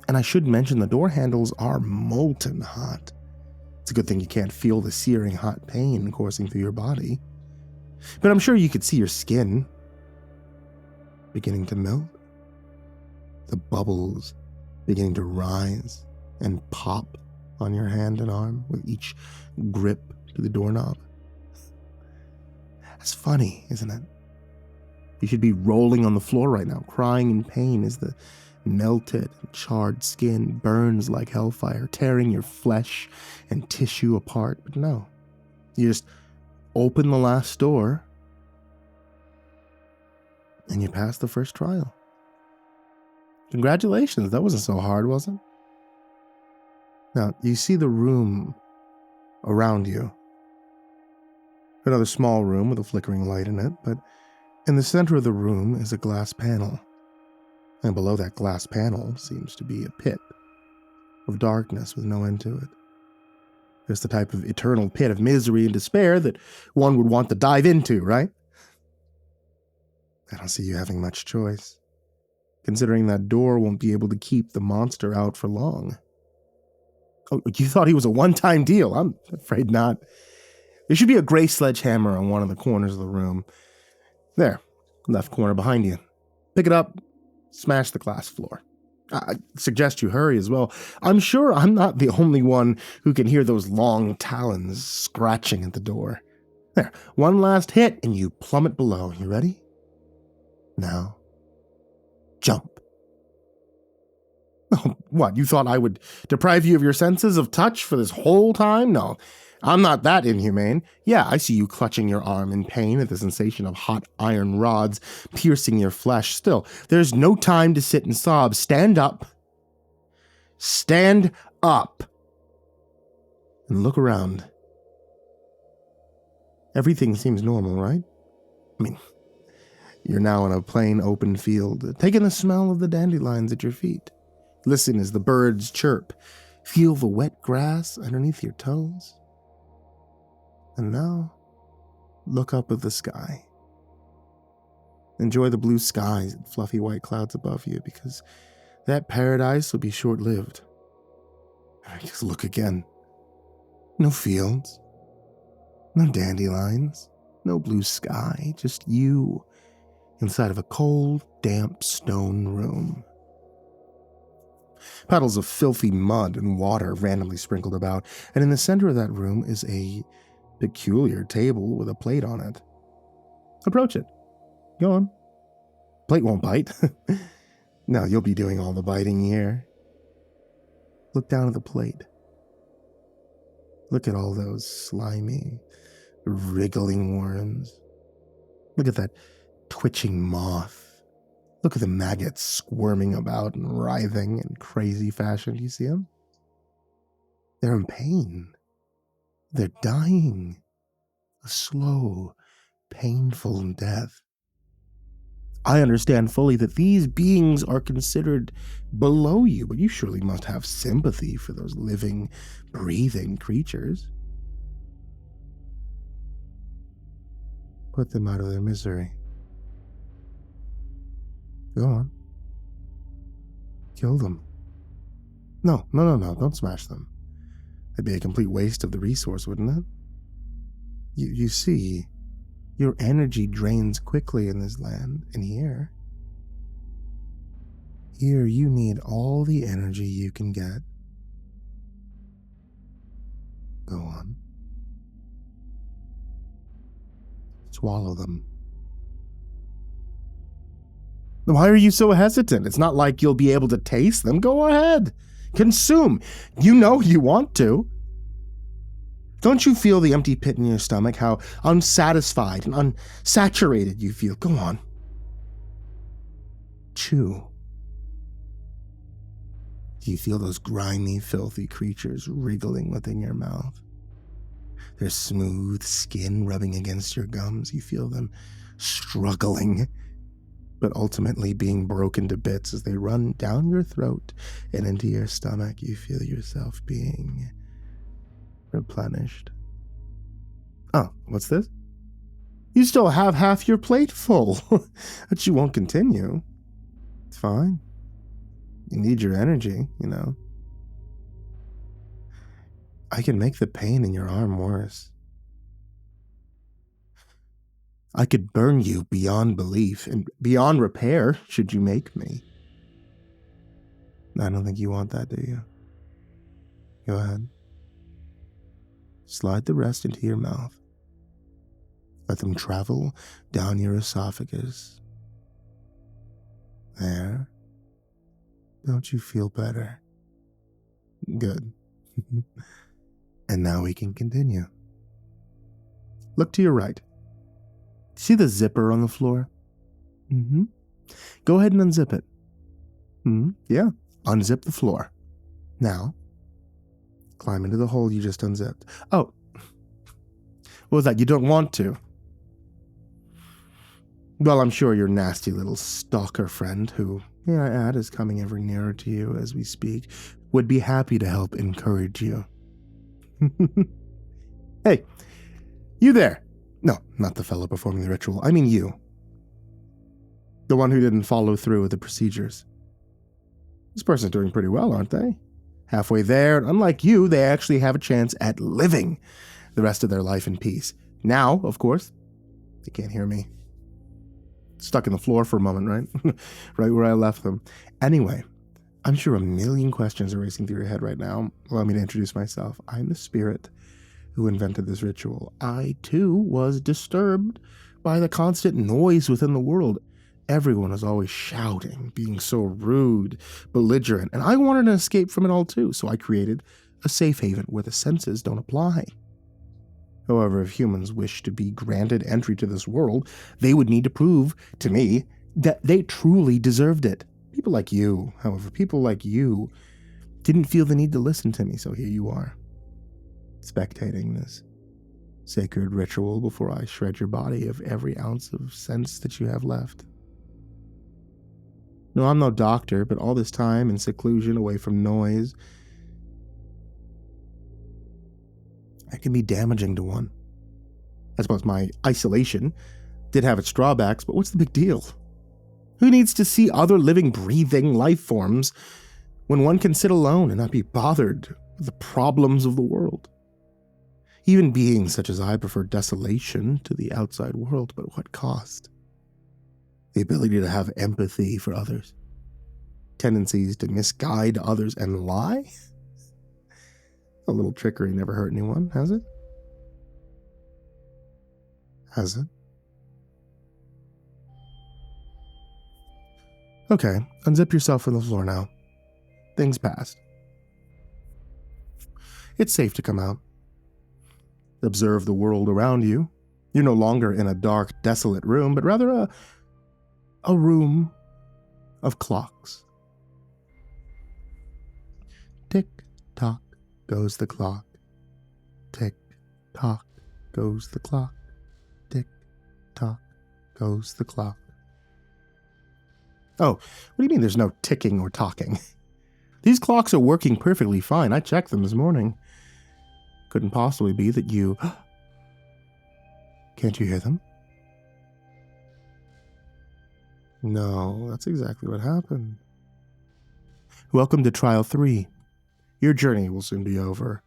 and I should mention the door handles are molten hot. It's a good thing you can't feel the searing hot pain coursing through your body. But I'm sure you could see your skin beginning to melt. The bubbles beginning to rise and pop on your hand and arm with each grip to the doorknob. That's funny, isn't it? You should be rolling on the floor right now, crying in pain as the melted and charred skin burns like hellfire, tearing your flesh and tissue apart. But no, you just open the last door and you pass the first trial. Congratulations, that wasn't so hard, was it? Now, you see the room around you. Another small room with a flickering light in it, but in the center of the room is a glass panel. And below that glass panel seems to be a pit of darkness with no end to it. There's the type of eternal pit of misery and despair that one would want to dive into, right? I don't see you having much choice, considering that door won't be able to keep the monster out for long. Oh, you thought he was a one-time deal? I'm afraid not. There should be a gray sledgehammer on one of the corners of the room. There, left corner behind you. Pick it up, smash the glass floor. I suggest you hurry as well. I'm sure I'm not the only one who can hear those long talons scratching at the door. There, one last hit and you plummet below. You ready? Now, jump. Oh, what, you thought I would deprive you of your senses of touch for this whole time? No, I'm not that inhumane. Yeah, I see you clutching your arm in pain at the sensation of hot iron rods piercing your flesh. Still, there's no time to sit and sob. Stand up. Stand up. And look around. Everything seems normal, right? I mean, you're now in a plain open field, taking the smell of the dandelions at your feet. Listen as the birds chirp. Feel the wet grass underneath your toes. And now, look up at the sky. Enjoy the blue skies and fluffy white clouds above you, because that paradise will be short-lived. Just look again. No fields. No dandelions. No blue sky. Just you inside of a cold, damp stone room. Puddles of filthy mud and water randomly sprinkled about, and in the center of that room is a peculiar table with a plate on it. Approach it. Go on. Plate won't bite. No, you'll be doing all the biting here. Look down at the plate. Look at all those slimy, wriggling worms. Look at that twitching moth. Look at the maggots squirming about and writhing in crazy fashion. Do you see them? They're in pain. They're dying. A slow, painful death. I understand fully that these beings are considered below you, but you surely must have sympathy for those living, breathing creatures. Put them out of their misery. Go on. Kill them. No, don't smash them. That'd be a complete waste of the resource, wouldn't it? You see, your energy drains quickly in this land, and here you need all the energy you can get. Go on. Swallow them. Why are you so hesitant? It's not like you'll be able to taste them. Go ahead. Consume. You know you want to. Don't you feel the empty pit in your stomach, how unsatisfied and unsaturated you feel? Go on. Chew. Do you feel those grimy, filthy creatures wriggling within your mouth? Their smooth skin rubbing against your gums. You feel them struggling, but ultimately being broken to bits as they run down your throat and into your stomach. You feel yourself being replenished. Oh, what's this? You still have half your plate full, but you won't continue. It's fine. You need your energy, you know. I can make the pain in your arm worse. I could burn you beyond belief and beyond repair should you make me. I don't think you want that, do you? Go ahead. Slide the rest into your mouth. Let them travel down your esophagus. There. Don't you feel better? Good. And now we can continue. Look to your right. See the zipper on the floor? Mm-hmm. Go ahead and unzip it. Yeah. Unzip the floor. Now, climb into the hole you just unzipped. Oh. What was that? You don't want to? Well, I'm sure your nasty little stalker friend, who, may I add, is coming ever nearer to you as we speak, would be happy to help encourage you. Hey, you there. No, not the fellow performing the ritual. I mean you. The one who didn't follow through with the procedures. This person's doing pretty well, aren't they? Halfway there, and unlike you, they actually have a chance at living the rest of their life in peace. Now, of course, they can't hear me. Stuck in the floor for a moment, right? Right where I left them. Anyway, I'm sure a million questions are racing through your head right now. Allow me to introduce myself. I'm the spirit who invented this ritual. I, too, was disturbed by the constant noise within the world. Everyone is always shouting, being so rude, belligerent, and I wanted to escape from it all too, so I created a safe haven where the senses don't apply. However, if humans wish to be granted entry to this world, they would need to prove to me that they truly deserved it. People like you, however, people like you didn't feel the need to listen to me, so here you are, spectating this sacred ritual before I shred your body of every ounce of sense that you have left. No, I'm no doctor, but all this time in seclusion away from noise, that can be damaging to one. I suppose my isolation did have its drawbacks, but what's the big deal? Who needs to see other living, breathing life forms when one can sit alone and not be bothered with the problems of the world? Even beings such as I prefer desolation to the outside world, but what cost? The ability to have empathy for others, tendencies to misguide others and lie? A little trickery never hurt anyone, has it? Has it? Okay, unzip yourself from the floor now. Things passed. It's safe to come out. Observe the world around you. You're no longer in a dark, desolate room, but rather a room of clocks. Tick-tock goes the clock. Tick-tock goes the clock. Tick-tock goes the clock. Oh, what do you mean there's no ticking or talking? These clocks are working perfectly fine. I checked them this morning. Couldn't possibly be that you... Can't you hear them? No, that's exactly what happened. Welcome to Trial 3. Your journey will soon be over.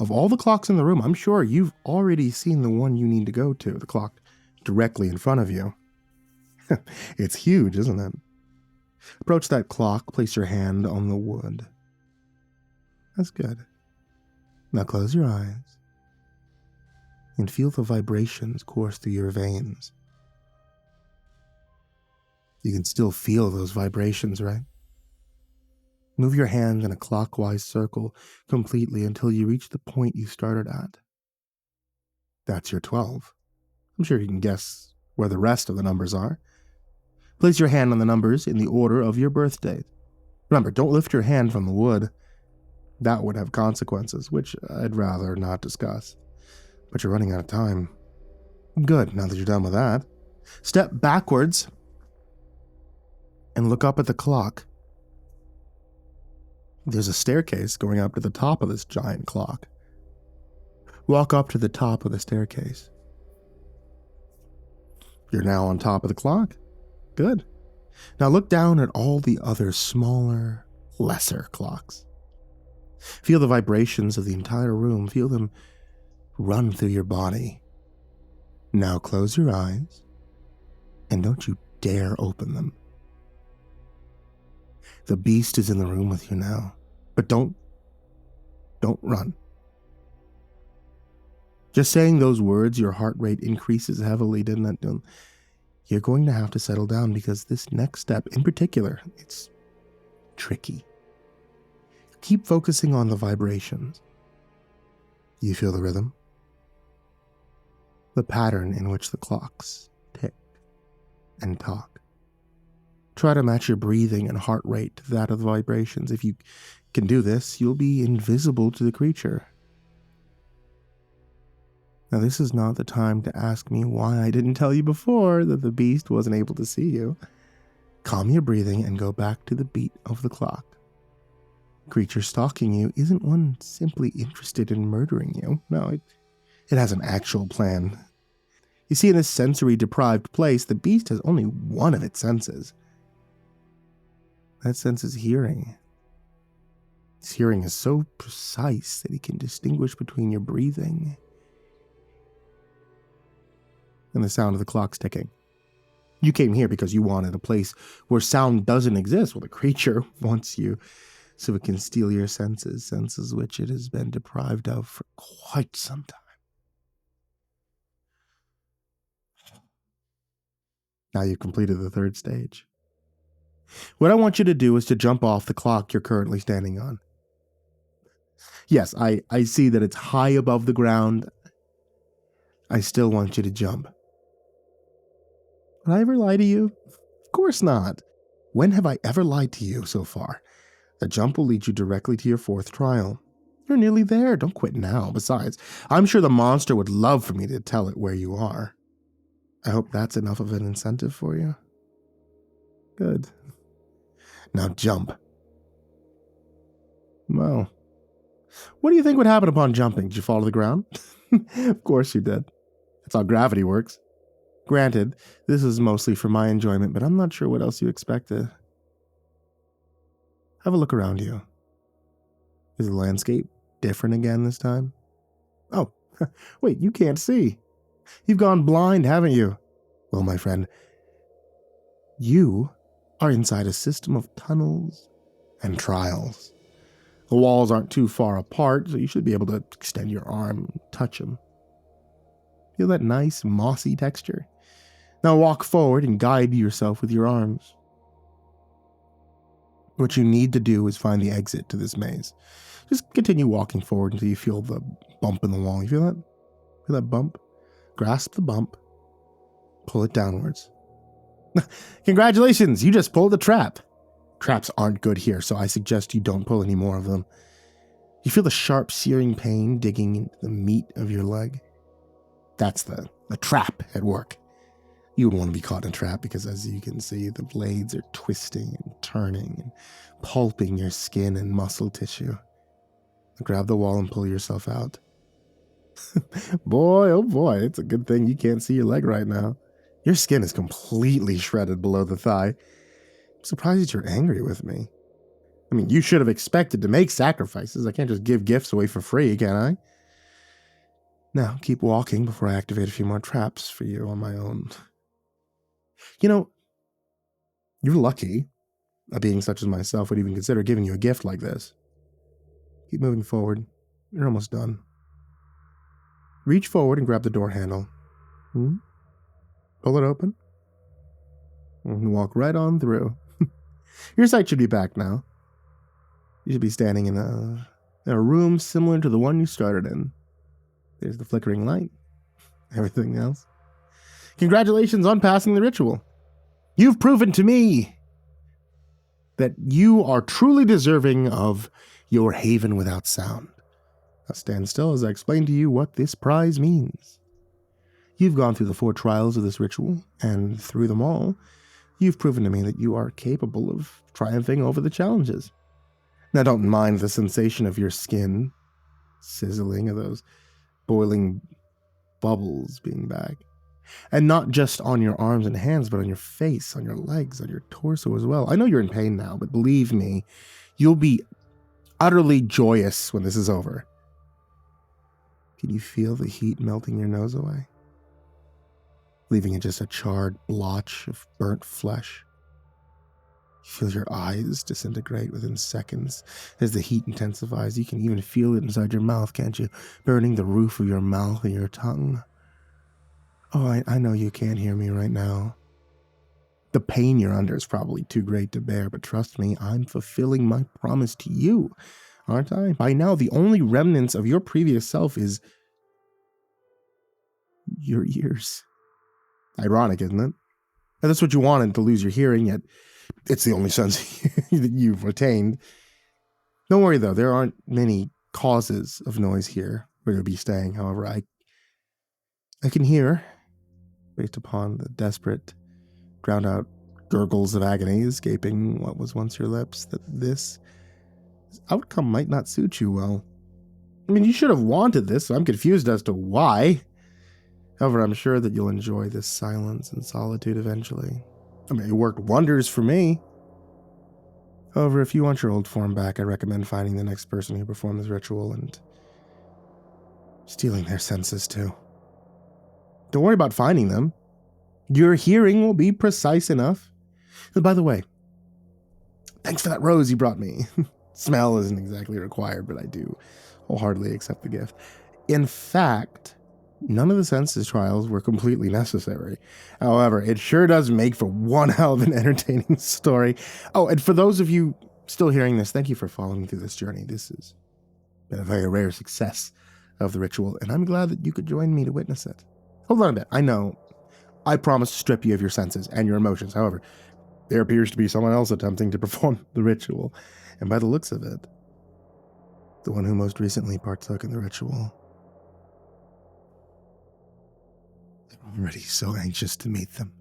Of all the clocks in the room, I'm sure you've already seen the one you need to go to, the clock directly in front of you. It's huge, isn't it? Approach that clock, place your hand on the wood. That's good. Now close your eyes and feel the vibrations course through your veins. You can still feel those vibrations, right? Move your hand in a clockwise circle completely until you reach the point you started at. That's your 12. I'm sure you can guess where the rest of the numbers are. Place your hand on the numbers in the order of your birth date. Remember, don't lift your hand from the wood. That would have consequences, which I'd rather not discuss. But you're running out of time. Good, now that you're done with that. Step backwards and look up at the clock. There's a staircase going up to the top of this giant clock. Walk up to the top of the staircase. You're now on top of the clock. Good. Now look down at all the other smaller, lesser clocks. Feel the vibrations of the entire room. Feel them run through your body. Now close your eyes and don't you dare open them. The beast is in the room with you now, but don't run. Just saying those words, your heart rate increases heavily, didn't it? You're going to have to settle down because this next step in particular, it's tricky. Keep focusing on the vibrations. You feel the rhythm? The pattern in which the clocks tick and talk. Try to match your breathing and heart rate to that of the vibrations. If you can do this, you'll be invisible to the creature. Now, this is not the time to ask me why I didn't tell you before that the beast wasn't able to see you. Calm your breathing and go back to the beat of the clock. The creature stalking you isn't one simply interested in murdering you. No, it has an actual plan. You see, in this sensory-deprived place, the beast has only one of its senses. That sense is hearing. His hearing is so precise that he can distinguish between your breathing and the sound of the clocks ticking. You came here because you wanted a place where sound doesn't exist. Well, the creature wants you so it can steal your senses which it has been deprived of for quite some time. Now you've completed the third stage. What I want you to do is to jump off the clock you're currently standing on. Yes, I see that it's high above the ground. I still want you to jump. Would I ever lie to you? Of course not. When have I ever lied to you so far? The jump will lead you directly to your fourth trial. You're nearly there. Don't quit now. Besides, I'm sure the monster would love for me to tell it where you are. I hope that's enough of an incentive for you. Good. Now jump. Well, what do you think would happen upon jumping? Did you fall to the ground? Of course you did. That's how gravity works. Granted, this is mostly for my enjoyment, but I'm not sure what else you expected. Have a look around you. Is the landscape different again this time? Oh, wait, you can't see. You've gone blind, haven't you? Well, my friend, you are inside a system of tunnels and trials. The walls aren't too far apart, so you should be able to extend your arm and touch them. Feel that nice, mossy texture? Now walk forward and guide yourself with your arms. What you need to do is find the exit to this maze. Just continue walking forward until you feel the bump in the wall. You feel that? Feel that bump? Grasp the bump. Pull it downwards. Congratulations, you just pulled a trap. Traps aren't good here, so I suggest you don't pull any more of them. You feel the sharp, searing pain digging into the meat of your leg. That's the trap at work. You would want to be caught in a trap because, as you can see, the blades are twisting and turning and pulping your skin and muscle tissue. Grab the wall and pull yourself out. Boy, oh boy, it's a good thing you can't see your leg right now. Your skin is completely shredded below the thigh. I'm surprised you're angry with me. I mean, you should have expected to make sacrifices. I can't just give gifts away for free, can I? Now, keep walking before I activate a few more traps for you on my own. You know, you're lucky a being such as myself would even consider giving you a gift like this. Keep moving forward. You're almost done. Reach forward and grab the door handle. Pull it open. And walk right on through. Your sight should be back now. You should be standing in a room similar to the one you started in. There's the flickering light. Everything else. Congratulations on passing the ritual. You've proven to me that you are truly deserving of your haven without sound. Now stand still as I explain to you what this prize means. You've gone through the 4 trials of this ritual, and through them all, you've proven to me that you are capable of triumphing over the challenges. Now don't mind the sensation of your skin sizzling, of those boiling bubbles being back. And not just on your arms and hands, but on your face, on your legs, on your torso as well. I know you're in pain now, but believe me, you'll be utterly joyous when this is over. Can you feel the heat melting your nose away? Leaving it just a charred blotch of burnt flesh. You feel your eyes disintegrate within seconds as the heat intensifies. You can even feel it inside your mouth, can't you? Burning the roof of your mouth and your tongue. Oh, I know you can't hear me right now. The pain you're under is probably too great to bear, but trust me, I'm fulfilling my promise to you, aren't I? By now, the only remnants of your previous self is your ears. Ironic, isn't it? And that's what you wanted, to lose your hearing, yet it's the only sense that you've attained. Don't worry, though. There aren't many causes of noise here where you'll be staying. However, I can hear, based upon the desperate, drowned-out gurgles of agony escaping what was once your lips, that this outcome might not suit you well. I mean, you should have wanted this, so I'm confused as to why. However, I'm sure that you'll enjoy this silence and solitude eventually. I mean, it worked wonders for me. However, if you want your old form back, I recommend finding the next person who performed this ritual and stealing their senses too. Don't worry about finding them. Your hearing will be precise enough. And by the way, thanks for that rose you brought me. Smell isn't exactly required, but I do wholeheartedly accept the gift. In fact, none of the senses trials were completely necessary. However, it sure does make for one hell of an entertaining story. Oh, and for those of you still hearing this, thank you for following me through this journey. This has been a very rare success of the ritual, and I'm glad that you could join me to witness it. Hold on a bit. I know I promised to strip you of your senses and your emotions. However, there appears to be someone else attempting to perform the ritual. And by the looks of it, the one who most recently partook in the ritual. I'm already so anxious to meet them.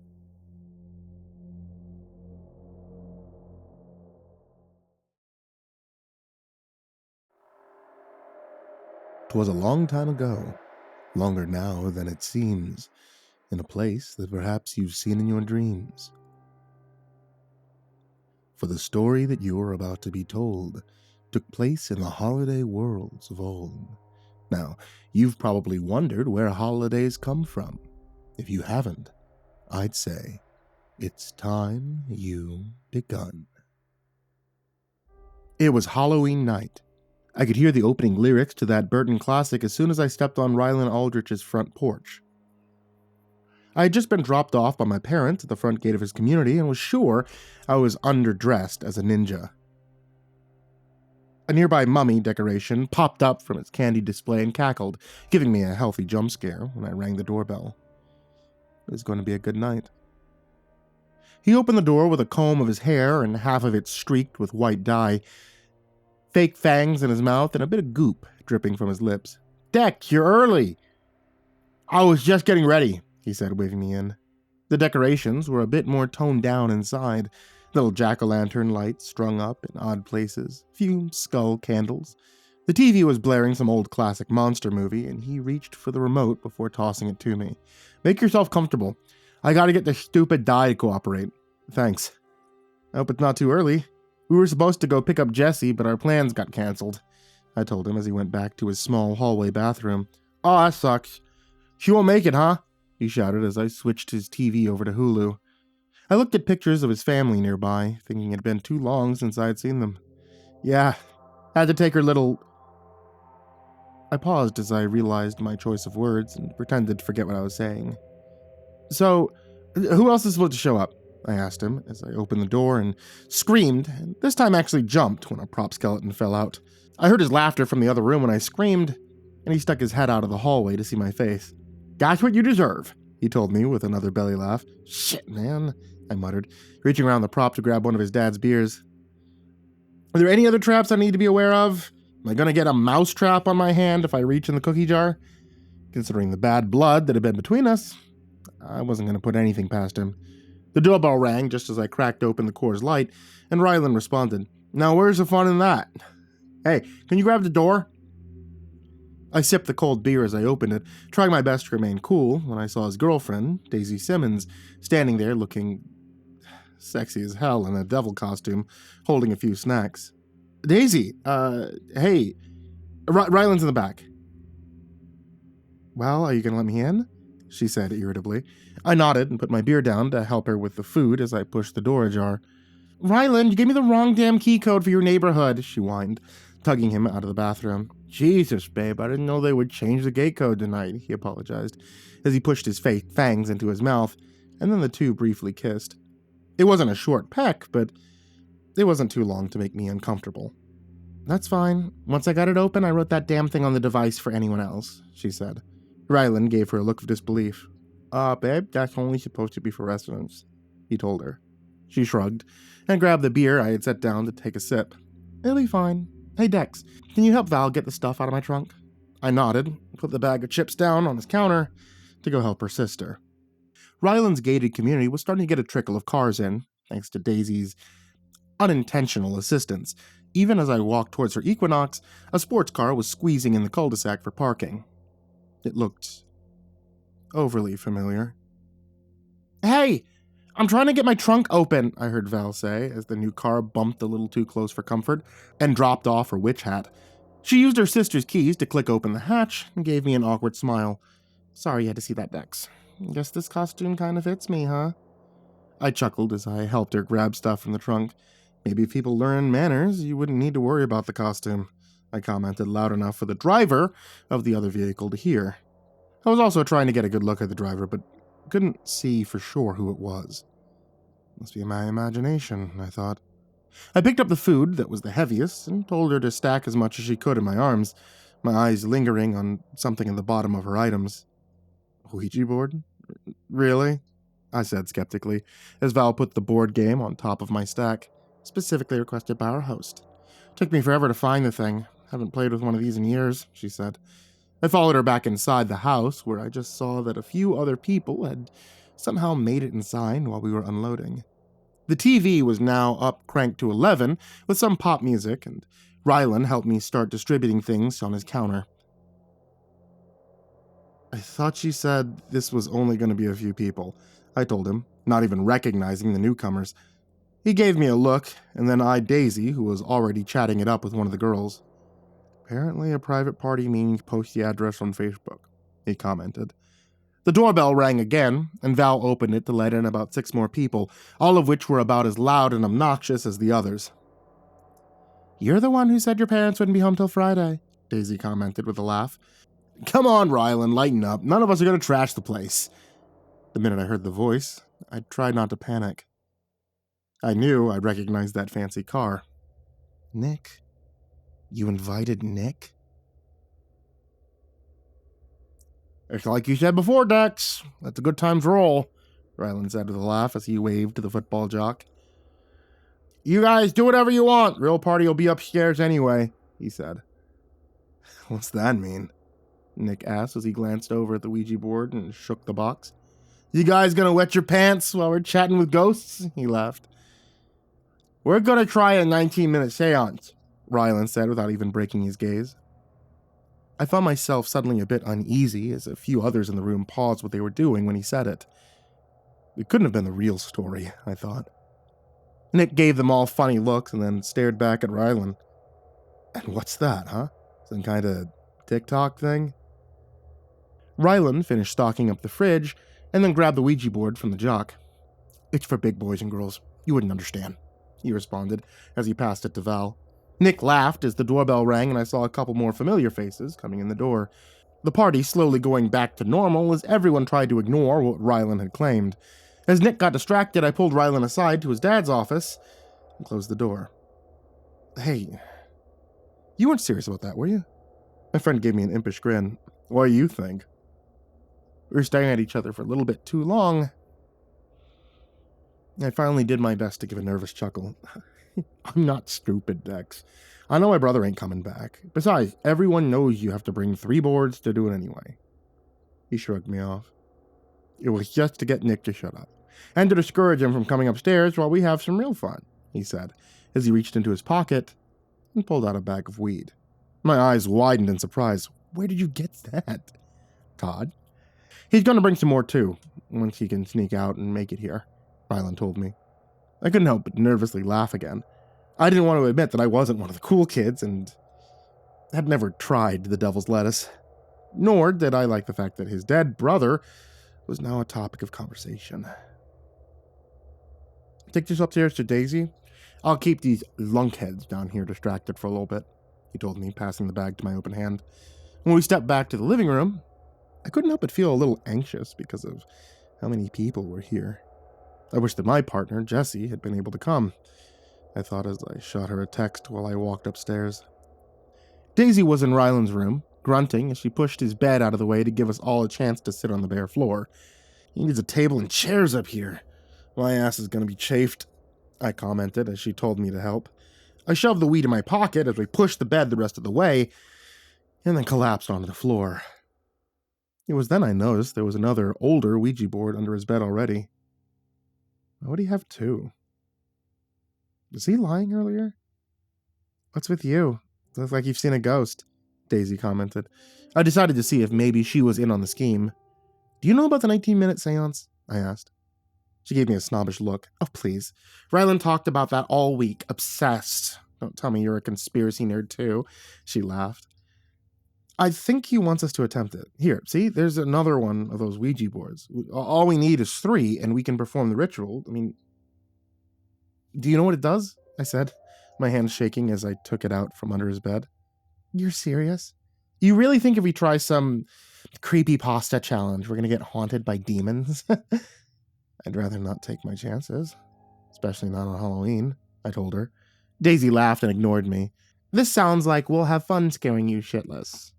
'Twas a long time ago, longer now than it seems, in a place that perhaps you've seen in your dreams. For the story that you are about to be told took place in the holiday worlds of old. Now, you've probably wondered where holidays come from. If you haven't, I'd say it's time you begun. It was Halloween night. I could hear the opening lyrics to that Burton classic as soon as I stepped on Rylan Aldrich's front porch. I had just been dropped off by my parents at the front gate of his community and was sure I was underdressed as a ninja. A nearby mummy decoration popped up from its candy display and cackled, giving me a healthy jump scare when I rang the doorbell. It was going to be a good night. He opened the door with a comb of his hair and half of it streaked with white dye, fake fangs in his mouth and a bit of goop dripping from his lips. "Dex, you're early!" "I was just getting ready," he said, waving me in. The decorations were a bit more toned down inside. Little jack-o'-lantern lights strung up in odd places, few skull candles. The TV was blaring some old classic monster movie, and he reached for the remote before tossing it to me. "Make yourself comfortable. I gotta get this stupid dye to cooperate." "Thanks. I hope it's not too early. We were supposed to go pick up Jessie, but our plans got cancelled," I told him as he went back to his small hallway bathroom. "Oh, that sucks. She won't make it, huh?" he shouted as I switched his TV over to Hulu. I looked at pictures of his family nearby, thinking it had been too long since I had seen them. "Yeah, had to take her little..." I paused as I realized my choice of words and pretended to forget what I was saying. "So, who else is supposed to show up?" I asked him as I opened the door and screamed, and this time actually jumped when a prop skeleton fell out. I heard his laughter from the other room when I screamed, and he stuck his head out of the hallway to see my face. "That's what you deserve," he told me with another belly laugh. "Shit, man," I muttered, reaching around the prop to grab one of his dad's beers. "Are there any other traps I need to be aware of? Am I going to get a mouse trap on my hand if I reach in the cookie jar?" Considering the bad blood that had been between us, I wasn't going to put anything past him. The doorbell rang just as I cracked open the Coors Light, and Rylan responded. "Now where's the fun in that? Hey, can you grab the door?" I sipped the cold beer as I opened it, trying my best to remain cool when I saw his girlfriend, Daisy Simmons, standing there looking sexy as hell in a devil costume, holding a few snacks. "Daisy, hey, Rylan's in the back." "Well, are you going to let me in?" she said irritably. I nodded and put my beer down to help her with the food as I pushed the door ajar. "Rylan, you gave me the wrong damn key code for your neighborhood," she whined, tugging him out of the bathroom. "Jesus, babe, I didn't know they would change the gate code tonight," he apologized, as he pushed his fake fangs into his mouth, and then the two briefly kissed. It wasn't a short peck, but it wasn't too long to make me uncomfortable. "That's fine. Once I got it open, I wrote that damn thing on the device for anyone else," she said. Rylan gave her a look of disbelief. Babe, that's only supposed to be for residents," he told her. She shrugged and grabbed the beer I had set down to take a sip. "It'll be fine. Hey, Dex, can you help Val get the stuff out of my trunk?" I nodded, put the bag of chips down on his counter to go help her sister. Rylan's gated community was starting to get a trickle of cars in, thanks to Daisy's unintentional assistance. Even as I walked towards her Equinox, a sports car was squeezing in the cul-de-sac for parking. It looked overly familiar. "Hey, I'm trying to get my trunk open," I heard Val say as the new car bumped a little too close for comfort and dropped off her witch hat. She used her sister's keys to click open the hatch and gave me an awkward smile. "Sorry you had to see that, Dex. Guess this costume kind of fits me, huh?" I chuckled as I helped her grab stuff from the trunk. "Maybe if people learn manners, you wouldn't need to worry about the costume," I commented loud enough for the driver of the other vehicle to hear. I was also trying to get a good look at the driver, but couldn't see for sure who it was. Must be my imagination, I thought. I picked up the food that was the heaviest and told her to stack as much as she could in my arms, my eyes lingering on something in the bottom of her items. "Ouija board? Really?" I said skeptically, as Val put the board game on top of my stack, specifically requested by our host. "Took me forever to find the thing. Haven't played with one of these in years," she said. I followed her back inside the house, where I just saw that a few other people had somehow made it inside while we were unloading. The TV was now up cranked to 11 with some pop music, and Rylan helped me start distributing things on his counter. I thought she said this was only going to be a few people, I told him, not even recognizing the newcomers. He gave me a look, and then eyed Daisy, who was already chatting it up with one of the girls. Apparently a private party meaning post the address on Facebook, he commented. The doorbell rang again, and Val opened it to let in about 6 more people, all of which were about as loud and obnoxious as the others. You're the one who said your parents wouldn't be home till Friday, Daisy commented with a laugh. Come on, Rylan, lighten up. None of us are going to trash the place. The minute I heard the voice, I tried not to panic. I knew I'd recognize that fancy car. Nick? You invited Nick? It's like you said before, Dex. That's a good time for all, Rylan said with a laugh as he waved to the football jock. You guys do whatever you want. Real party will be upstairs anyway, he said. What's that mean? Nick asked as he glanced over at the Ouija board and shook the box. You guys gonna wet your pants while we're chatting with ghosts? He laughed. We're gonna try a 19-minute seance, Rylan said without even breaking his gaze. I found myself suddenly a bit uneasy as a few others in the room paused what they were doing when he said it. It couldn't have been the real story, I thought. Nick gave them all funny looks and then stared back at Rylan. And what's that, huh? Some kind of TikTok thing? Rylan finished stocking up the fridge and then grabbed the Ouija board from the jock. It's for big boys and girls. You wouldn't understand, he responded as he passed it to Val. Nick laughed as the doorbell rang and I saw a couple more familiar faces coming in the door. The party slowly going back to normal as everyone tried to ignore what Rylan had claimed. As Nick got distracted, I pulled Rylan aside to his dad's office and closed the door. Hey, you weren't serious about that, were you? My friend gave me an impish grin. What do you think? We were staring at each other for a little bit too long. I finally did my best to give a nervous chuckle. I'm not stupid, Dex. I know my brother ain't coming back. Besides, everyone knows you have to bring 3 boards to do it anyway. He shrugged me off. It was just to get Nick to shut up, and to discourage him from coming upstairs while we have some real fun, he said, as he reached into his pocket and pulled out a bag of weed. My eyes widened in surprise. Where did you get that? Todd? He's going to bring some more too, once he can sneak out and make it here, Rylan told me. I couldn't help but nervously laugh again. I didn't want to admit that I wasn't one of the cool kids and had never tried the devil's lettuce. Nor did I like the fact that his dead brother was now a topic of conversation. Take this upstairs to Daisy. I'll keep these lunkheads down here distracted for a little bit, he told me, passing the bag to my open hand. When we stepped back to the living room, I couldn't help but feel a little anxious because of how many people were here. I wish that my partner, Jessie, had been able to come, I thought as I shot her a text while I walked upstairs. Daisy was in Rylan's room, grunting as she pushed his bed out of the way to give us all a chance to sit on the bare floor. He needs a table and chairs up here. My ass is going to be chafed, I commented as she told me to help. I shoved the weed in my pocket as we pushed the bed the rest of the way, and then collapsed onto the floor. It was then I noticed there was another, older Ouija board under his bed already. Why would he have 2? Was he lying earlier? What's with you? Looks like you've seen a ghost, Daisy commented. I decided to see if maybe she was in on the scheme. Do you know about the 19-minute seance? I asked. She gave me a snobbish look. Oh, please. Rylan talked about that all week. Obsessed. Don't tell me you're a conspiracy nerd, too. She laughed. I think he wants us to attempt it. Here, see? There's another one of those Ouija boards. All we need is 3, and we can perform the ritual. I mean, do you know what it does? I said, my hand shaking as I took it out from under his bed. You're serious? You really think if we try some Creepypasta challenge, we're going to get haunted by demons? I'd rather not take my chances. Especially not on Halloween, I told her. Daisy laughed and ignored me. This sounds like we'll have fun scaring you shitless.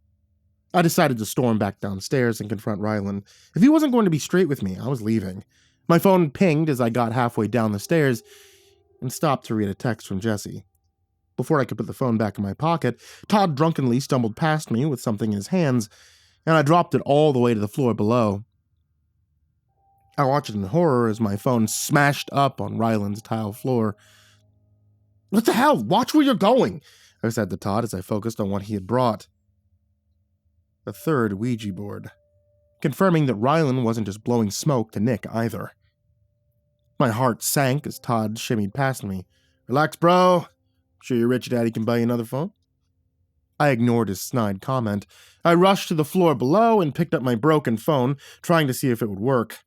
I decided to storm back downstairs and confront Rylan. If he wasn't going to be straight with me, I was leaving. My phone pinged as I got halfway down the stairs and stopped to read a text from Jessie. Before I could put the phone back in my pocket, Todd drunkenly stumbled past me with something in his hands, and I dropped it all the way to the floor below. I watched in horror as my phone smashed up on Rylan's tile floor. What the hell? Watch where you're going, I said to Todd as I focused on what he had brought. A third Ouija board. confirming that Rylan wasn't just blowing smoke to Nick either. My heart sank as Todd shimmied past me. "Relax, bro. Sure your rich daddy can buy you another phone?" I ignored his snide comment. I rushed to the floor below and picked up my broken phone, trying to see if it would work.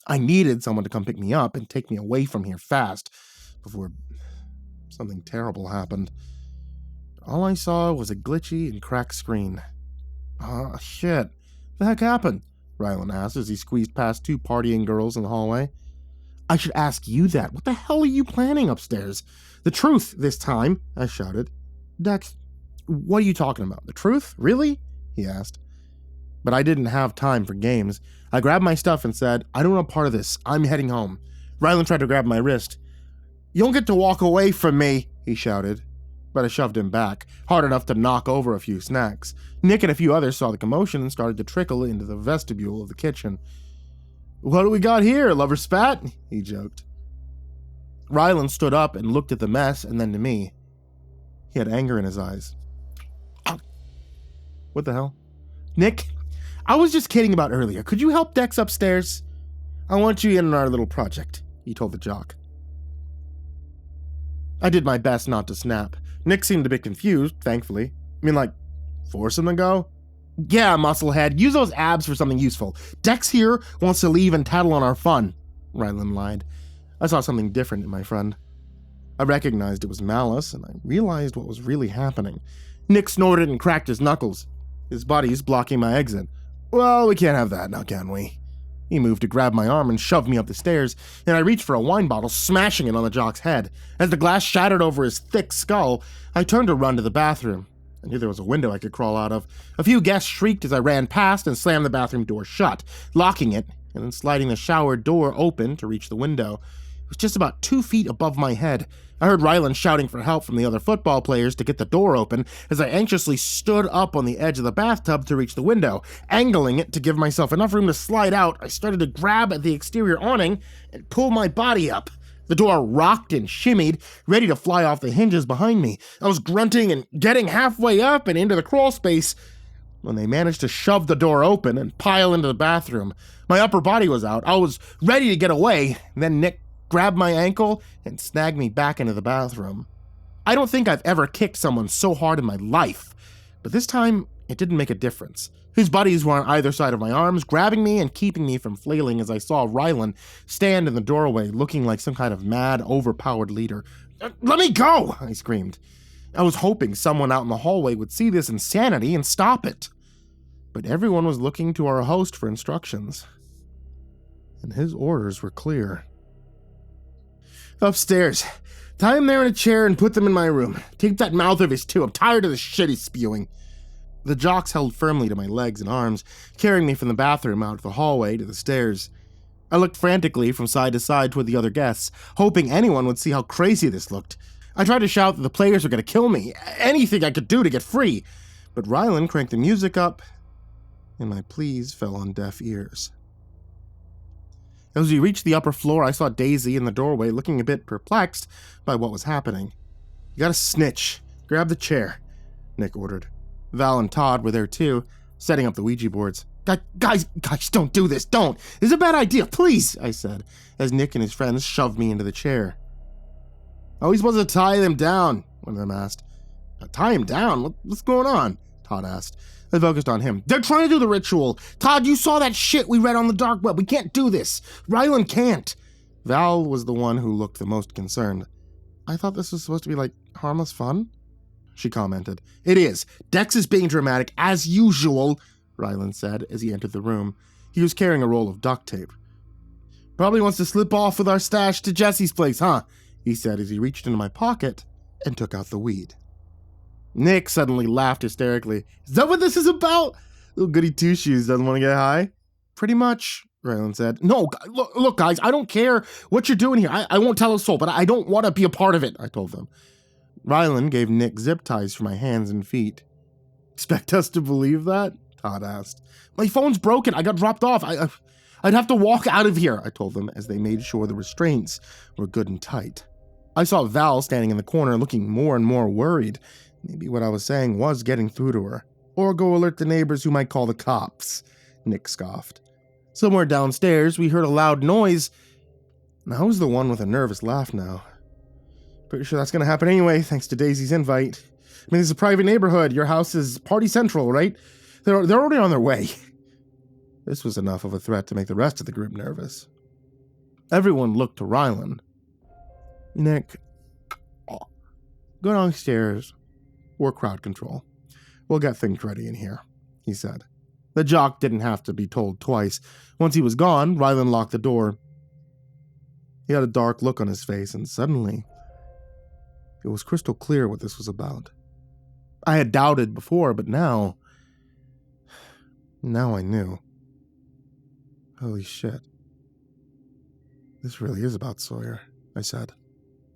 I needed someone to come pick me up and take me away from here fast, before something terrible happened. All I saw was a glitchy and cracked screen. Shit. The heck happened? Rylan asked as he squeezed past two partying girls in the hallway. "I should ask you that. What the hell are you planning upstairs? The truth this time," I shouted. "Dex, what are you talking about? The truth? Really?" he asked. But I didn't have time for games. I grabbed my stuff and said, "I don't want a part of this. I'm heading home." Rylan tried to grab my wrist. "You don't get to walk away from me," he shouted. But I shoved him back, hard enough to knock over a few snacks. Nick and a few others saw the commotion and started to trickle into the vestibule of the kitchen. "What do we got here, lover spat?" he joked. Rylan stood up and looked at the mess and then to me. He had anger in his eyes. "What the hell?" "Nick, I was just kidding about earlier. Could you help Dex upstairs? I want you in on our little project," he told the jock. I did my best not to snap. Nick seemed a bit confused, thankfully. I mean, like, force him to go? "Yeah, musclehead, use those abs for something useful. Dex here wants to leave and tattle on our fun," Rylan lied. I saw something different in my friend. I recognized it was malice, and I realized what was really happening. Nick snorted and cracked his knuckles. His buddy's blocking my exit. "Well, we can't have that now, can we?" He moved to grab my arm and shoved me up the stairs, and I reached for a wine bottle, smashing it on the jock's head. As the glass shattered over his thick skull, I turned to run to the bathroom. I knew there was a window I could crawl out of. A few guests shrieked as I ran past and slammed the bathroom door shut, locking it, and then sliding the shower door open to reach the window. It was just about 2 feet above my head. I heard Rylan shouting for help from the other football players to get the door open as I anxiously stood up on the edge of the bathtub to reach the window. Angling it to give myself enough room to slide out, I started to grab at the exterior awning and pull my body up. The door rocked and shimmied, ready to fly off the hinges behind me. I was grunting and getting halfway up and into the crawl space when they managed to shove the door open and pile into the bathroom. My upper body was out. I was ready to get away. Then Nick grabbed my ankle and snagged me back into the bathroom. I don't think I've ever kicked someone so hard in my life, but this time it didn't make a difference. His buddies were on either side of my arms, grabbing me and keeping me from flailing as I saw Rylan stand in the doorway looking like some kind of mad, overpowered leader. "Let me go!" I screamed. I was hoping someone out in the hallway would see this insanity and stop it. But everyone was looking to our host for instructions, and his orders were clear. "Upstairs. Tie him there in a chair and put them in my room. Tape that mouth of his too. I'm tired of the shit he's spewing." The jocks held firmly to my legs and arms, carrying me from the bathroom out of the hallway to the stairs. I looked frantically from side to side toward the other guests, hoping anyone would see how crazy this looked. I tried to shout that the players were going to kill me, anything I could do to get free, but Rylan cranked the music up, and my pleas fell on deaf ears. As we reached the upper floor, I saw Daisy in the doorway looking a bit perplexed by what was happening. "You gotta snitch. Grab the chair," Nick ordered. Val and Todd were there too, setting up the Ouija boards. Guys, don't do this, don't. This is a bad idea, please," I said, as Nick and his friends shoved me into the chair. "Are we supposed to tie them down?" one of them asked. "Tie him down? What's going on?" Todd asked. I focused on him. "They're trying to do the ritual. Todd, you saw that shit we read on the dark web. We can't do this. Rylan can't." Val was the one who looked the most concerned. "I thought this was supposed to be like harmless fun," she commented. "It is. Dex is being dramatic as usual," Rylan said as he entered the room. He was carrying a roll of duct tape. "Probably wants to slip off with our stash to Jesse's place, huh?" he said as he reached into my pocket and took out the weed. Nick suddenly laughed hysterically. "Is that what this is about? Little goody two-shoes doesn't want to get high?" "Pretty much," Rylan said. "No, look, guys, I don't care what you're doing here. I won't tell a soul, but I don't want to be a part of it," I told them. Rylan gave Nick zip ties for my hands and feet. "Expect us to believe that?" Todd asked. "My phone's broken. I got dropped off. I'd have to walk out of here," I told them as they made sure the restraints were good and tight. I saw Val standing in the corner looking more and more worried. Maybe what I was saying was getting through to her. "Or go alert the neighbors who might call the cops," Nick scoffed. Somewhere downstairs, we heard a loud noise. Now who's the one with a nervous laugh now? Pretty sure that's gonna happen anyway, thanks to Daisy's invite. I mean, this is a private neighborhood. Your house is party central, right? They're already on their way. This was enough of a threat to make the rest of the group nervous. Everyone looked to Rylan. Nick, go downstairs. We're crowd control. We'll get things ready in here, he said. The jock didn't have to be told twice. Once he was gone, Rylan locked the door. He had a dark look on his face, and suddenly, it was crystal clear what this was about. I had doubted before, but now I knew. Holy shit. This really is about Sawyer, I said,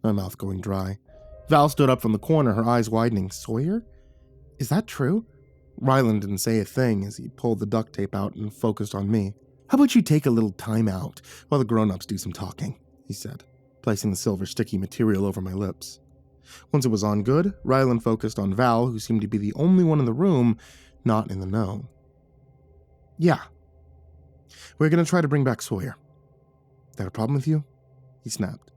my mouth going dry. Val stood up from the corner, her eyes widening. Sawyer? Is that true? Rylan didn't say a thing as he pulled the duct tape out and focused on me. How about you take a little time out while the grown-ups do some talking, he said, placing the silver sticky material over my lips. Once it was on good, Rylan focused on Val, who seemed to be the only one in the room not in the know. Yeah. We're going to try to bring back Sawyer. That a problem with you? He snapped.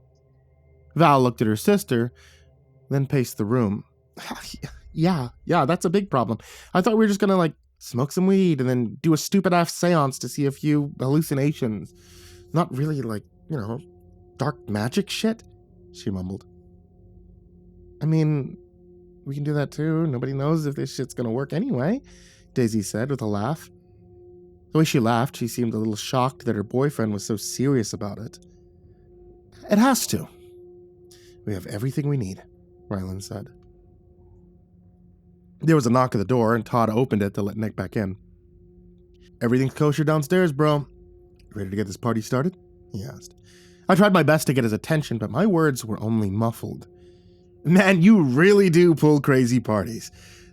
Val looked at her sister, then paced the room. Yeah, that's a big problem. I thought we were just gonna, smoke some weed and then do a stupid-ass seance to see a few hallucinations. Not really, dark magic shit, she mumbled. I mean, we can do that too. Nobody knows if this shit's gonna work anyway, Daisy said with a laugh. The way she laughed, she seemed a little shocked that her boyfriend was so serious about it. It has to. We have everything we need, Rylan said. There was a knock at the door, and Todd opened it to let Nick back in. Everything's kosher downstairs, bro. Ready to get this party started? He asked. I tried my best to get his attention, but my words were only muffled. Man, you really do pull crazy parties.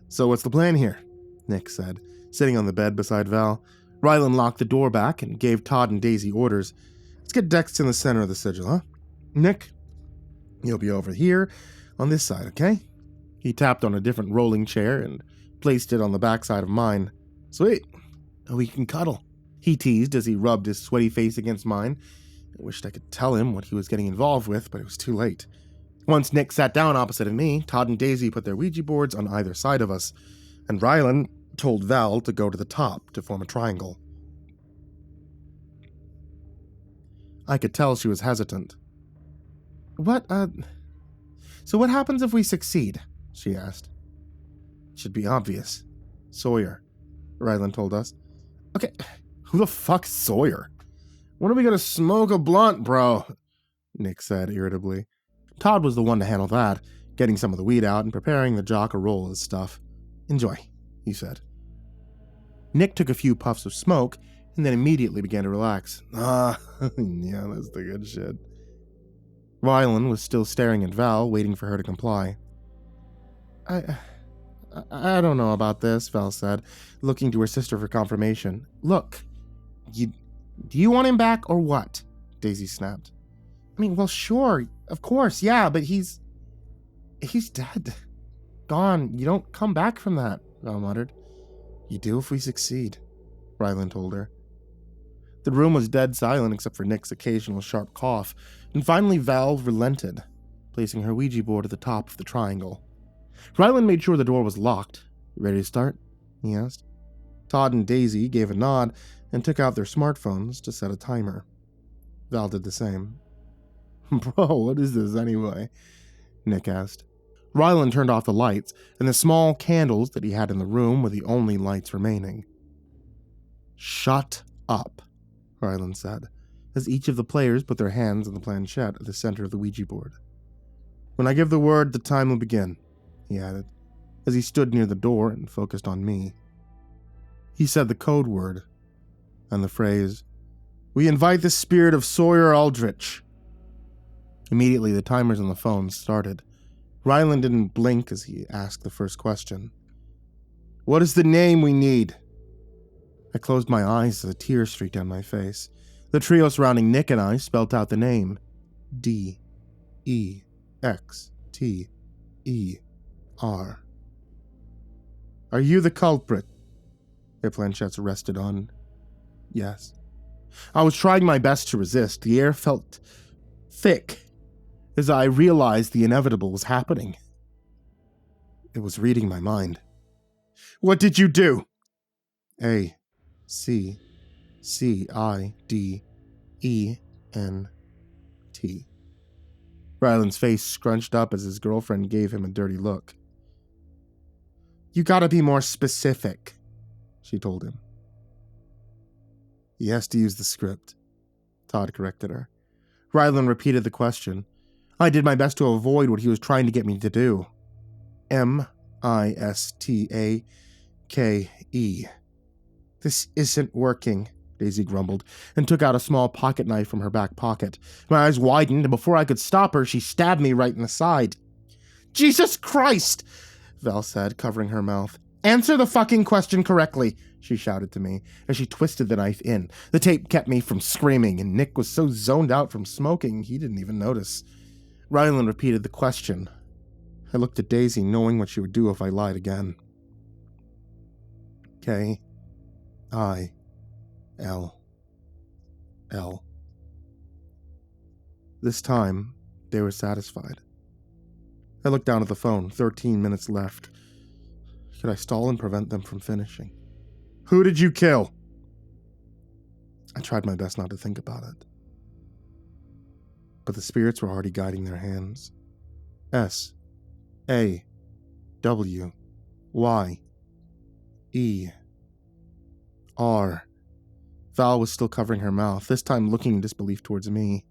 So what's the plan here? Nick said, sitting on the bed beside Val. Rylan locked the door back and gave Todd and Daisy orders. Let's get Dex in the center of the sigil, huh? Nick, you'll be over here on this side, okay? He tapped on a different rolling chair and placed it on the backside of mine. Sweet. We can cuddle, he teased as he rubbed his sweaty face against mine. I wished I could tell him what he was getting involved with, but it was too late. Once Nick sat down opposite of me, Todd and Daisy put their Ouija boards on either side of us, and Rylan told Val to go to the top to form a triangle. I could tell she was hesitant. So what happens if we succeed? She asked. Should be obvious. Sawyer, Rylan told us. Okay, who the fuck's Sawyer? When are we gonna smoke a blunt, bro? Nick said irritably. Todd was the one to handle that, getting some of the weed out and preparing the jock a roll of his stuff. Enjoy, he said. Nick took a few puffs of smoke and then immediately began to relax. Yeah, that's the good shit. Rylan was still staring at Val, waiting for her to comply. I don't know about this, Val said, looking to her sister for confirmation. Look, do you want him back or what? Daisy snapped. I mean, well, sure, of course, yeah, but he's dead. Gone. You don't come back from that, Val muttered. You do if we succeed, Rylan told her. The room was dead silent except for Nick's occasional sharp cough, and finally Val relented, placing her Ouija board at the top of the triangle. Rylan made sure the door was locked. You ready to start? He asked. Todd and Daisy gave a nod and took out their smartphones to set a timer. Val did the same. Bro, what is this anyway? Nick asked. Rylan turned off the lights, and the small candles that he had in the room were the only lights remaining. Shut up, Rylan said, as each of the players put their hands on the planchette at the center of the Ouija board. When I give the word, the time will begin, he added, as he stood near the door and focused on me. He said the code word, and the phrase, "We invite the spirit of Sawyer Aldrich." Immediately, the timers on the phone started. Rylan didn't blink as he asked the first question. What is the name we need? I closed my eyes as a tear streaked down my face. The trio surrounding Nick and I spelt out the name. D-E-X-T-E-R. Are you the culprit? Their planchettes rested on. Yes. I was trying my best to resist. The air felt thick as I realized the inevitable was happening. It was reading my mind. What did you do? AcidEnt. Ryland's face scrunched up as his girlfriend gave him a dirty look. You gotta be more specific, she told him. He has to use the script, Todd corrected her. Ryland repeated the question. I did my best to avoid what he was trying to get me to do. Mistake. This isn't working, Daisy grumbled, and took out a small pocket knife from her back pocket. My eyes widened, and before I could stop her, she stabbed me right in the side. Jesus Christ, Val said, covering her mouth. Answer the fucking question correctly, she shouted to me, as she twisted the knife in. The tape kept me from screaming, and Nick was so zoned out from smoking he didn't even notice. Ryland repeated the question. I looked at Daisy, knowing what she would do if I lied again. K-I-L-L. This time, they were satisfied. I looked down at the phone. 13 minutes left. Could I stall and prevent them from finishing? Who did you kill? I tried my best not to think about it. But the spirits were already guiding their hands. S-A-W-Y-E-R. Val was still covering her mouth, this time looking in disbelief towards me.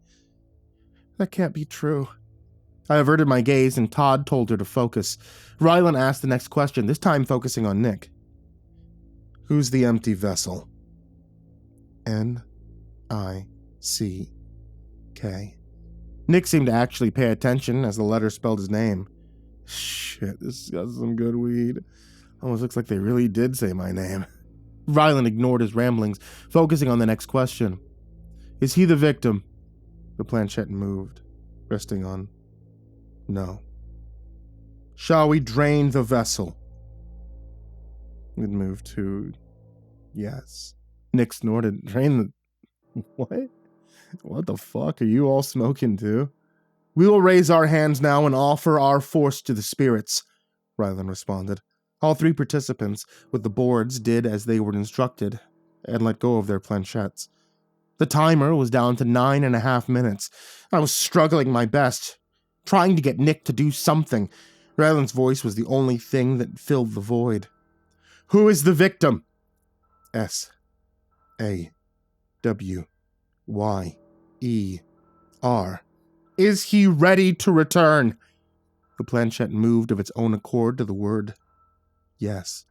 That can't be true. I averted my gaze, and Todd told her to focus. Ryland asked the next question, this time focusing on Nick. Who's the empty vessel? N-I-C-K. Nick seemed to actually pay attention as the letter spelled his name. Shit, this has got some good weed. Almost looks like they really did say my name. Ryland ignored his ramblings, focusing on the next question. Is he the victim? The planchette moved, resting on no. Shall we drain the vessel? It moved to yes. Nick snorted. Drain the... What? What the fuck? Are you all smoking too? We will raise our hands now and offer our force to the spirits, Ryland responded. All three participants with the boards did as they were instructed and let go of their planchettes. The timer was down to 9.5 minutes. I was struggling my best, trying to get Nick to do something. Ryland's voice was the only thing that filled the void. Who is the victim? S-A-W-Y-E-R. Is he ready to return? The planchette moved of its own accord to the word yes.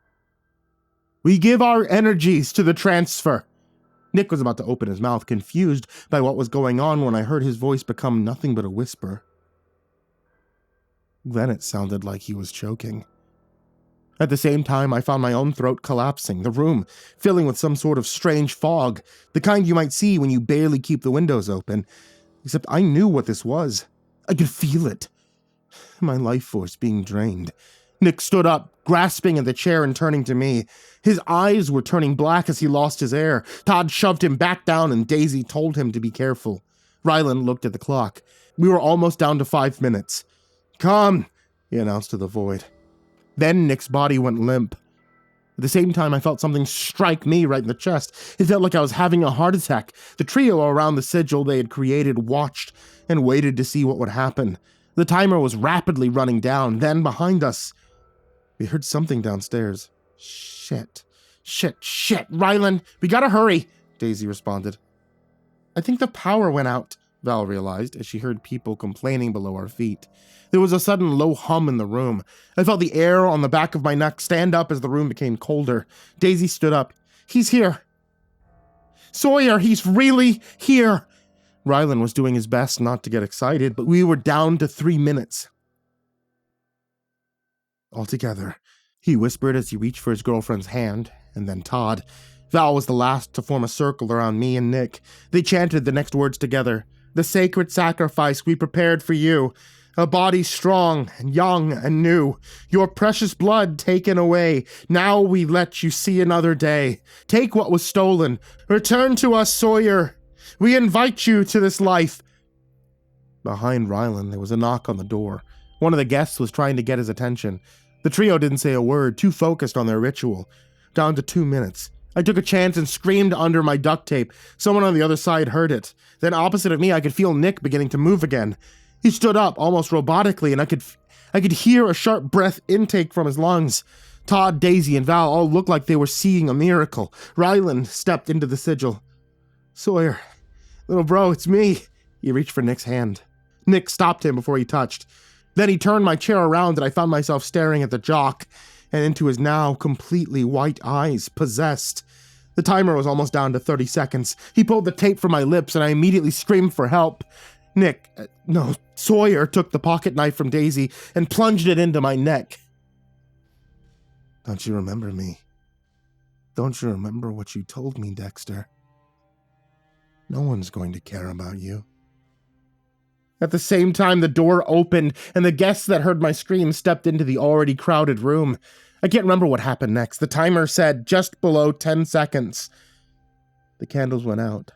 We give our energies to the transfer. Nick was about to open his mouth, confused by what was going on, when I heard his voice become nothing but a whisper. Then it sounded like he was choking. At the same time, I found my own throat collapsing, the room filling with some sort of strange fog, the kind you might see when you barely keep the windows open. Except I knew what this was. I could feel it. My life force being drained. Nick stood up, grasping at the chair and turning to me. His eyes were turning black as he lost his air. Todd shoved him back down, and Daisy told him to be careful. Ryland looked at the clock. We were almost down to 5 minutes. Come, he announced to the void. Then Nick's body went limp. At the same time, I felt something strike me right in the chest. It felt like I was having a heart attack. The trio around the sigil they had created watched and waited to see what would happen. The timer was rapidly running down. Then, behind us, we heard something downstairs. Shit. Ryland, we gotta hurry, Daisy responded. I think the power went out, Val realized as she heard people complaining below our feet. There was a sudden low hum in the room. I felt the air on the back of my neck stand up as the room became colder. Daisy stood up. He's here. Sawyer, he's really here. Ryland was doing his best not to get excited, but we were down to 3 minutes. All together, he whispered as he reached for his girlfriend's hand, and then Todd. Val was the last to form a circle around me and Nick. They chanted the next words together. The sacred sacrifice we prepared for you. A body strong and young and new, your precious blood taken away. Now we let you see another day. Take what was stolen. Return to us, Sawyer. We invite you to this life. Behind Rylan, there was a knock on the door. One of the guests was trying to get his attention. The trio didn't say a word, too focused on their ritual. Down to 2 minutes. I took a chance and screamed under my duct tape. Someone on the other side heard it. Then opposite of me, I could feel Nick beginning to move again. He stood up, almost robotically, and I could hear a sharp breath intake from his lungs. Todd, Daisy, and Val all looked like they were seeing a miracle. Rylan stepped into the sigil. Sawyer, little bro, it's me. He reached for Nick's hand. Nick stopped him before he touched. Then he turned my chair around and I found myself staring at the jock and into his now completely white eyes, possessed. The timer was almost down to 30 seconds. He pulled the tape from my lips and I immediately screamed for help. Sawyer took the pocket knife from Daisy and plunged it into my neck. Don't you remember me? Don't you remember what you told me, Dexter? No one's going to care about you. At the same time, the door opened, and the guests that heard my scream stepped into the already crowded room. I can't remember what happened next. The timer said just below 10 seconds. The candles went out.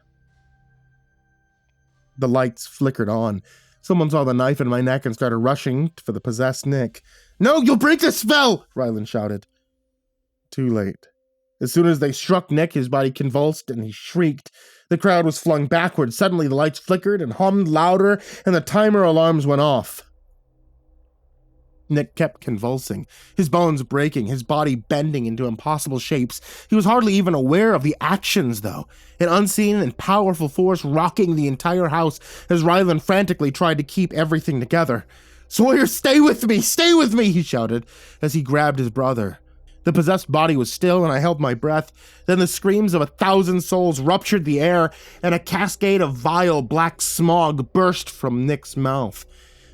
The lights flickered on. Someone saw the knife in my neck and started rushing for the possessed Nick. No, you'll break the spell! Rylan shouted. Too late. As soon as they struck Nick, his body convulsed and he shrieked. The crowd was flung backwards. Suddenly the lights flickered and hummed louder, and the timer alarms went off. Nick kept convulsing, his bones breaking, his body bending into impossible shapes. He was hardly even aware of the actions, though, an unseen and powerful force rocking the entire house as Rylan frantically tried to keep everything together. Sawyer, stay with me, he shouted as he grabbed his brother. The possessed body was still, and I held my breath. Then the screams of 1,000 souls ruptured the air, and a cascade of vile black smog burst from Nick's mouth.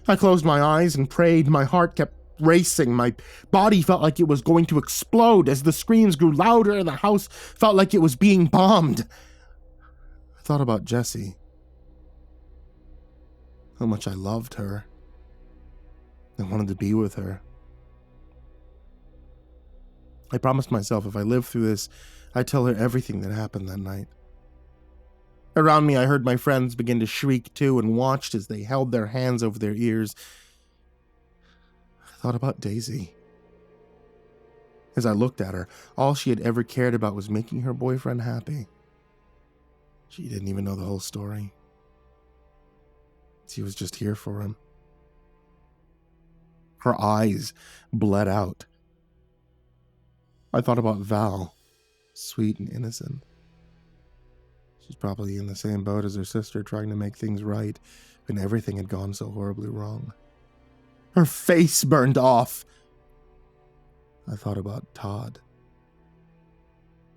I closed my eyes and prayed. My heart kept racing. My body felt like it was going to explode as the screams grew louder and the house felt like it was being bombed. I thought about Jessie. How much I loved her. I wanted to be with her. I promised myself if I lived through this, I'd tell her everything that happened that night. Around me, I heard my friends begin to shriek too and watched as they held their hands over their ears. I thought about Daisy. As I looked at her, all she had ever cared about was making her boyfriend happy. She didn't even know the whole story. She was just here for him. Her eyes bled out. I thought about Val, sweet and innocent. She's probably in the same boat as her sister, trying to make things right when everything had gone so horribly wrong. Her face burned off. I thought about Todd.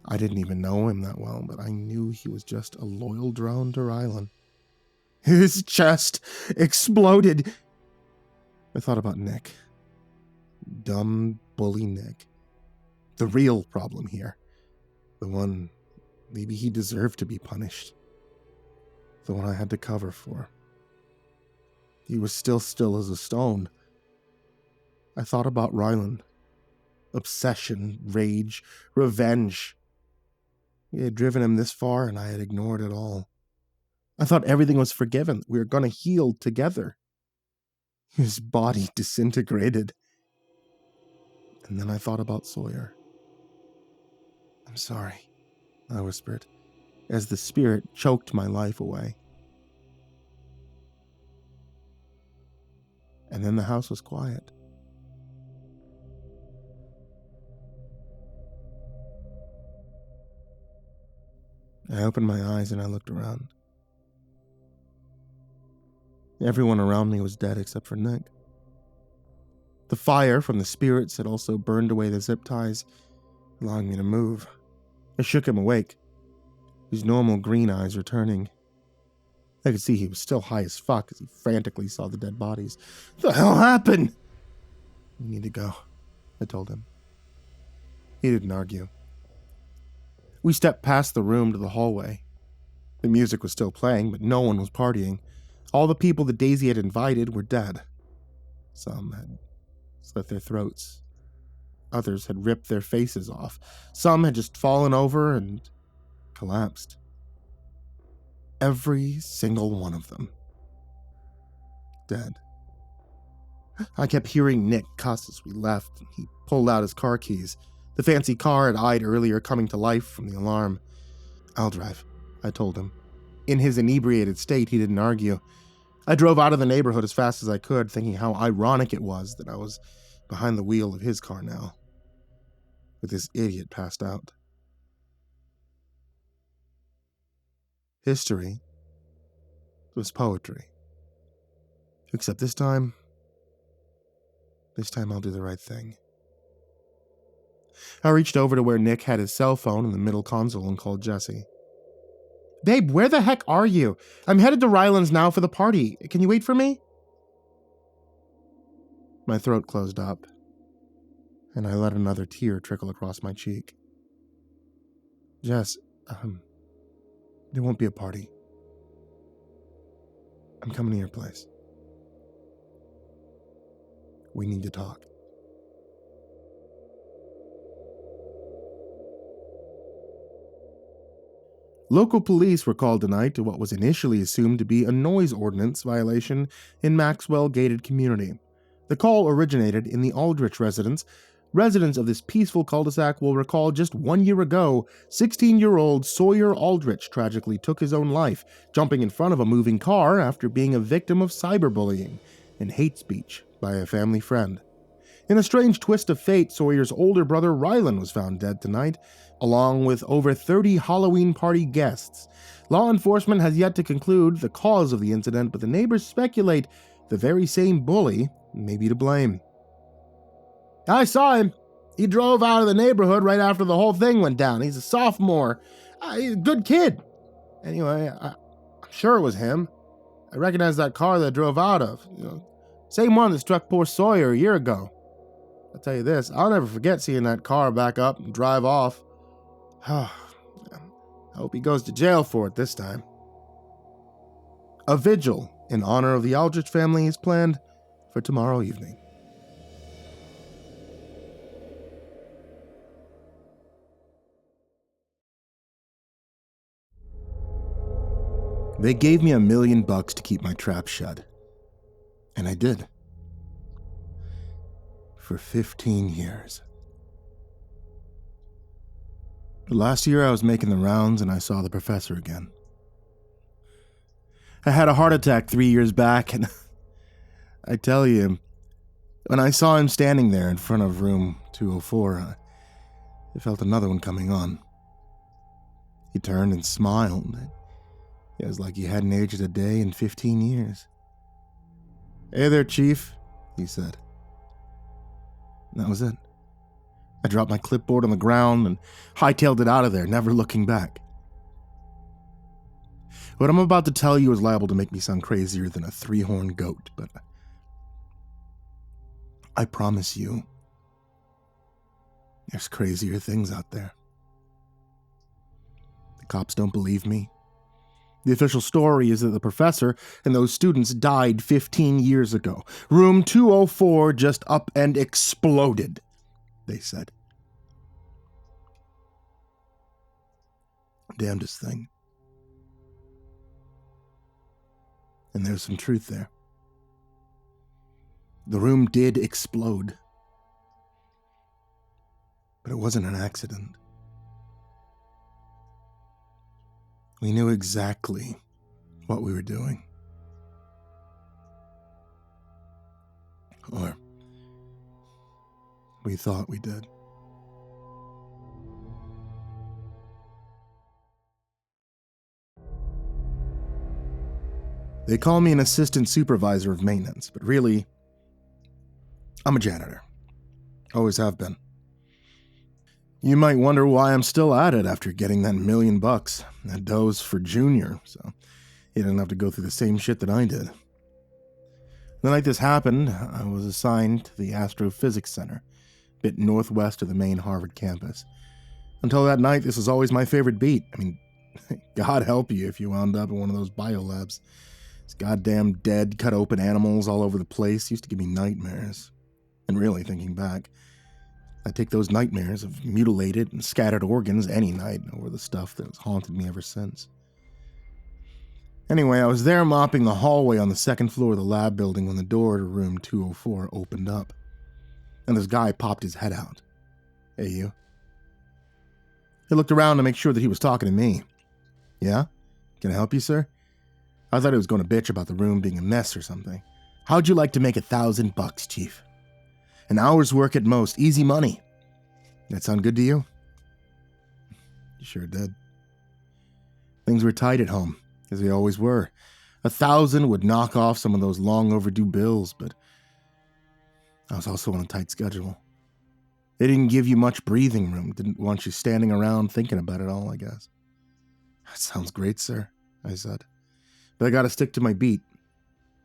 I didn't even know him that well, but I knew he was just a loyal drone to Rylan. His chest exploded. I thought about Nick. Dumb bully Nick. The real problem here. The one maybe he deserved to be punished. The one I had to cover for. He was still as a stone. I thought about Rylan. Obsession, rage, revenge. We had driven him this far and I had ignored it all. I thought everything was forgiven. We were going to heal together. His body disintegrated. And then I thought about Sawyer. I'm sorry, I whispered, as the spirit choked my life away. And then the house was quiet. I opened my eyes and I looked around. Everyone around me was dead except for Nick. The fire from the spirits had also burned away the zip ties, allowing me to move. I shook him awake, his normal green eyes returning. I could see he was still high as fuck as he frantically saw the dead bodies. What the hell happened? We need to go, I told him. He didn't argue. We stepped past the room to the hallway. The music was still playing, but no one was partying. All the people that Daisy had invited were dead. Some had slit their throats. Others had ripped their faces off. Some had just fallen over and collapsed. Every single one of them. Dead. I kept hearing Nick cuss as we left, and he pulled out his car keys. The fancy car I'd eyed earlier coming to life from the alarm. "I'll drive," I told him. In his inebriated state, he didn't argue. I drove out of the neighborhood as fast as I could, thinking how ironic it was that I was behind the wheel of his car now, with this idiot passed out. History was poetry. Except this time I'll do the right thing. I reached over to where Nick had his cell phone in the middle console and called Jesse. "Babe, where the heck are you? I'm headed to Ryland's now for the party. Can you wait for me?" My throat closed up, and I let another tear trickle across my cheek. "Jess, there won't be a party. I'm coming to your place. We need to talk." Local police were called tonight to what was initially assumed to be a noise ordinance violation in Maxwell Gated Community. The call originated in the Aldrich residence. Residents of this peaceful cul-de-sac will recall just 1 year ago, 16-year-old Sawyer Aldrich tragically took his own life, jumping in front of a moving car after being a victim of cyberbullying and hate speech by a family friend. In a strange twist of fate, Sawyer's older brother Ryland was found dead tonight, along with over 30 Halloween party guests. Law enforcement has yet to conclude the cause of the incident, but the neighbors speculate the very same bully may be to blame. "I saw him. He drove out of the neighborhood right after the whole thing went down. He's a sophomore. He's a good kid. Anyway, I'm sure it was him. I recognize that car that drove out of. Same one that struck poor Sawyer a year ago. I'll tell you this, I'll never forget seeing that car back up and drive off. I hope he goes to jail for it this time." A vigil in honor of the Aldrich family is planned for tomorrow evening. They gave me $1 million to keep my trap shut. And I did. For 15 years. Last year I was making the rounds and I saw the professor again. I had a heart attack 3 years back, and I tell you, when I saw him standing there in front of room 204, I felt another one coming on. He turned and smiled. It was like he hadn't aged a day in 15 years. "Hey there, Chief," he said. And that was it. I dropped my clipboard on the ground and hightailed it out of there, never looking back. What I'm about to tell you is liable to make me sound crazier than a three-horned goat, but I promise you, there's crazier things out there. The cops don't believe me. The official story is that the professor and those students died 15 years ago. Room 204 just up and exploded, they said. Damnedest thing. And there's some truth there. The room did explode. But it wasn't an accident. We knew exactly what we were doing. Or we thought we did. They call me an assistant supervisor of maintenance, but really, I'm a janitor. Always have been. You might wonder why I'm still at it after getting that $1 million. That dough's for Junior, so he didn't have to go through the same shit that I did. The night this happened, I was assigned to the Astrophysics Center, a bit northwest of the main Harvard campus. Until that night, this was always my favorite beat. I mean, God help you if you wound up in one of those biolabs. These goddamn dead, cut open animals all over the place used to give me nightmares. And really, thinking back, I take those nightmares of mutilated and scattered organs any night over the stuff that has haunted me ever since. Anyway, I was there mopping the hallway on the second floor of the lab building when the door to room 204 opened up. And this guy popped his head out. Hey, you. He looked around to make sure that he was talking to me. Yeah? Can I help you, sir? I thought he was going to bitch about the room being a mess or something. How'd you like to make $1,000, Chief? An hour's work at most, easy money. That sound good to you? You sure did. Things were tight at home, as they always were. 1,000 would knock off some of those long overdue bills, but I was also on a tight schedule. They didn't give you much breathing room, didn't want you standing around thinking about it all, I guess. That sounds great, sir, I said. But I gotta stick to my beat.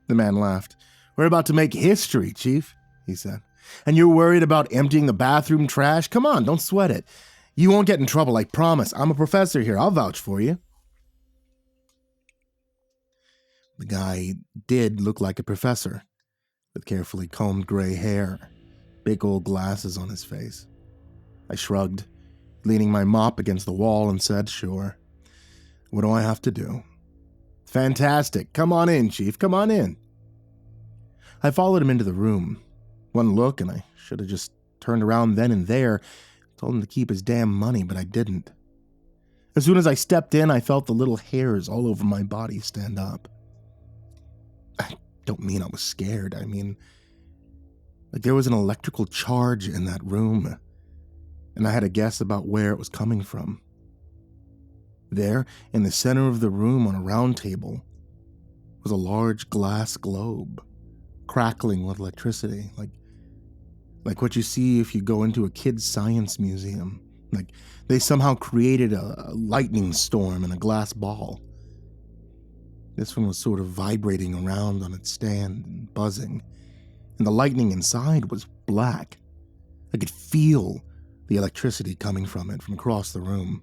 The man laughed. We're about to make history, Chief, he said. And you're worried about emptying the bathroom trash? Come on, don't sweat it. You won't get in trouble, I promise. I'm a professor here. I'll vouch for you. The guy did look like a professor, with carefully combed gray hair, big old glasses on his face. I shrugged, leaning my mop against the wall, and said, sure. What do I have to do? Fantastic. Come on in, Chief. Come on in. I followed him into the room. One look, and I should have just turned around then and there, told him to keep his damn money, but I didn't. As soon as I stepped in, I felt the little hairs all over my body stand up. I don't mean I was scared. I mean, like there was an electrical charge in that room, and I had a guess about where it was coming from. There, in the center of the room on a round table, was a large glass globe, crackling with electricity, like what you see if you go into a kid's science museum. Like they somehow created a lightning storm in a glass ball. This one was sort of vibrating around on its stand and buzzing, and the lightning inside was black. I could feel the electricity coming from it from across the room.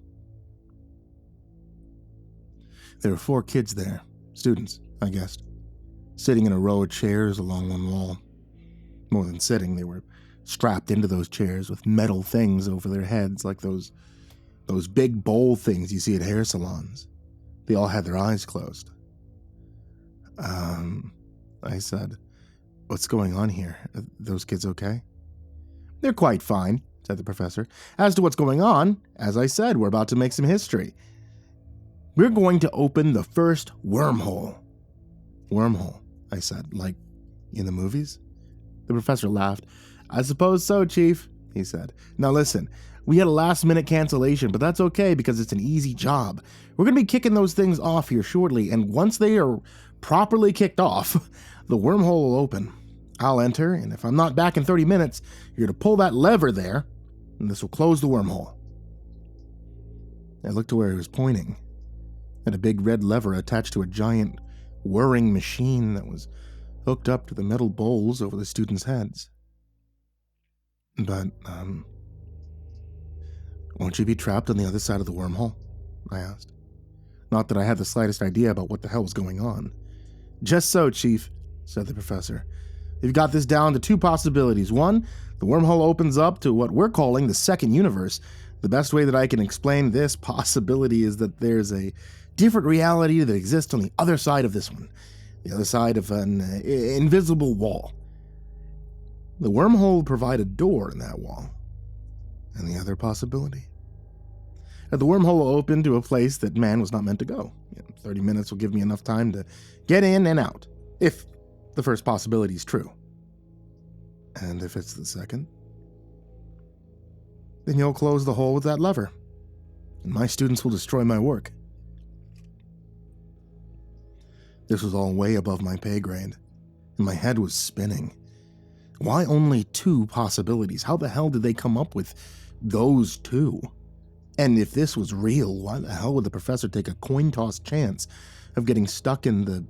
There were 4 kids there, students, I guessed, sitting in a row of chairs along one wall. More than sitting, they were strapped into those chairs with metal things over their heads, like those big bowl things you see at hair salons. They all had their eyes closed. I said, what's going on here? Are those kids okay? They're quite fine, said the professor. As to what's going on, as I said, we're about to make some history. We're going to open the first wormhole. Wormhole, I said, like in the movies? The professor laughed. I suppose so, Chief, he said. Now listen, we had a last-minute cancellation, but that's okay because it's an easy job. We're going to be kicking those things off here shortly, and once they are properly kicked off, the wormhole will open. I'll enter, and if I'm not back in 30 minutes, you're going to pull that lever there, and this will close the wormhole. I looked to where he was pointing, at a big red lever attached to a giant whirring machine that was hooked up to the metal bowls over the students' heads. But, won't you be trapped on the other side of the wormhole? I asked. Not that I had the slightest idea about what the hell was going on. Just so, Chief, said the professor. We've got this down to 2 possibilities. 1, the wormhole opens up to what we're calling the second universe. The best way that I can explain this possibility is that there's a different reality that exists on the other side of this one. The other side of an invisible wall. The wormhole will provide a door in that wall. And the other possibility. The wormhole will open to a place that man was not meant to go. 30 minutes will give me enough time to get in and out, if the first possibility is true. And if it's the second? Then you'll close the hole with that lever, and my students will destroy my work. This was all way above my pay grade, and my head was spinning. Why only 2 possibilities? How the hell did they come up with those 2? And if this was real, why the hell would the professor take a coin-toss chance of getting stuck in the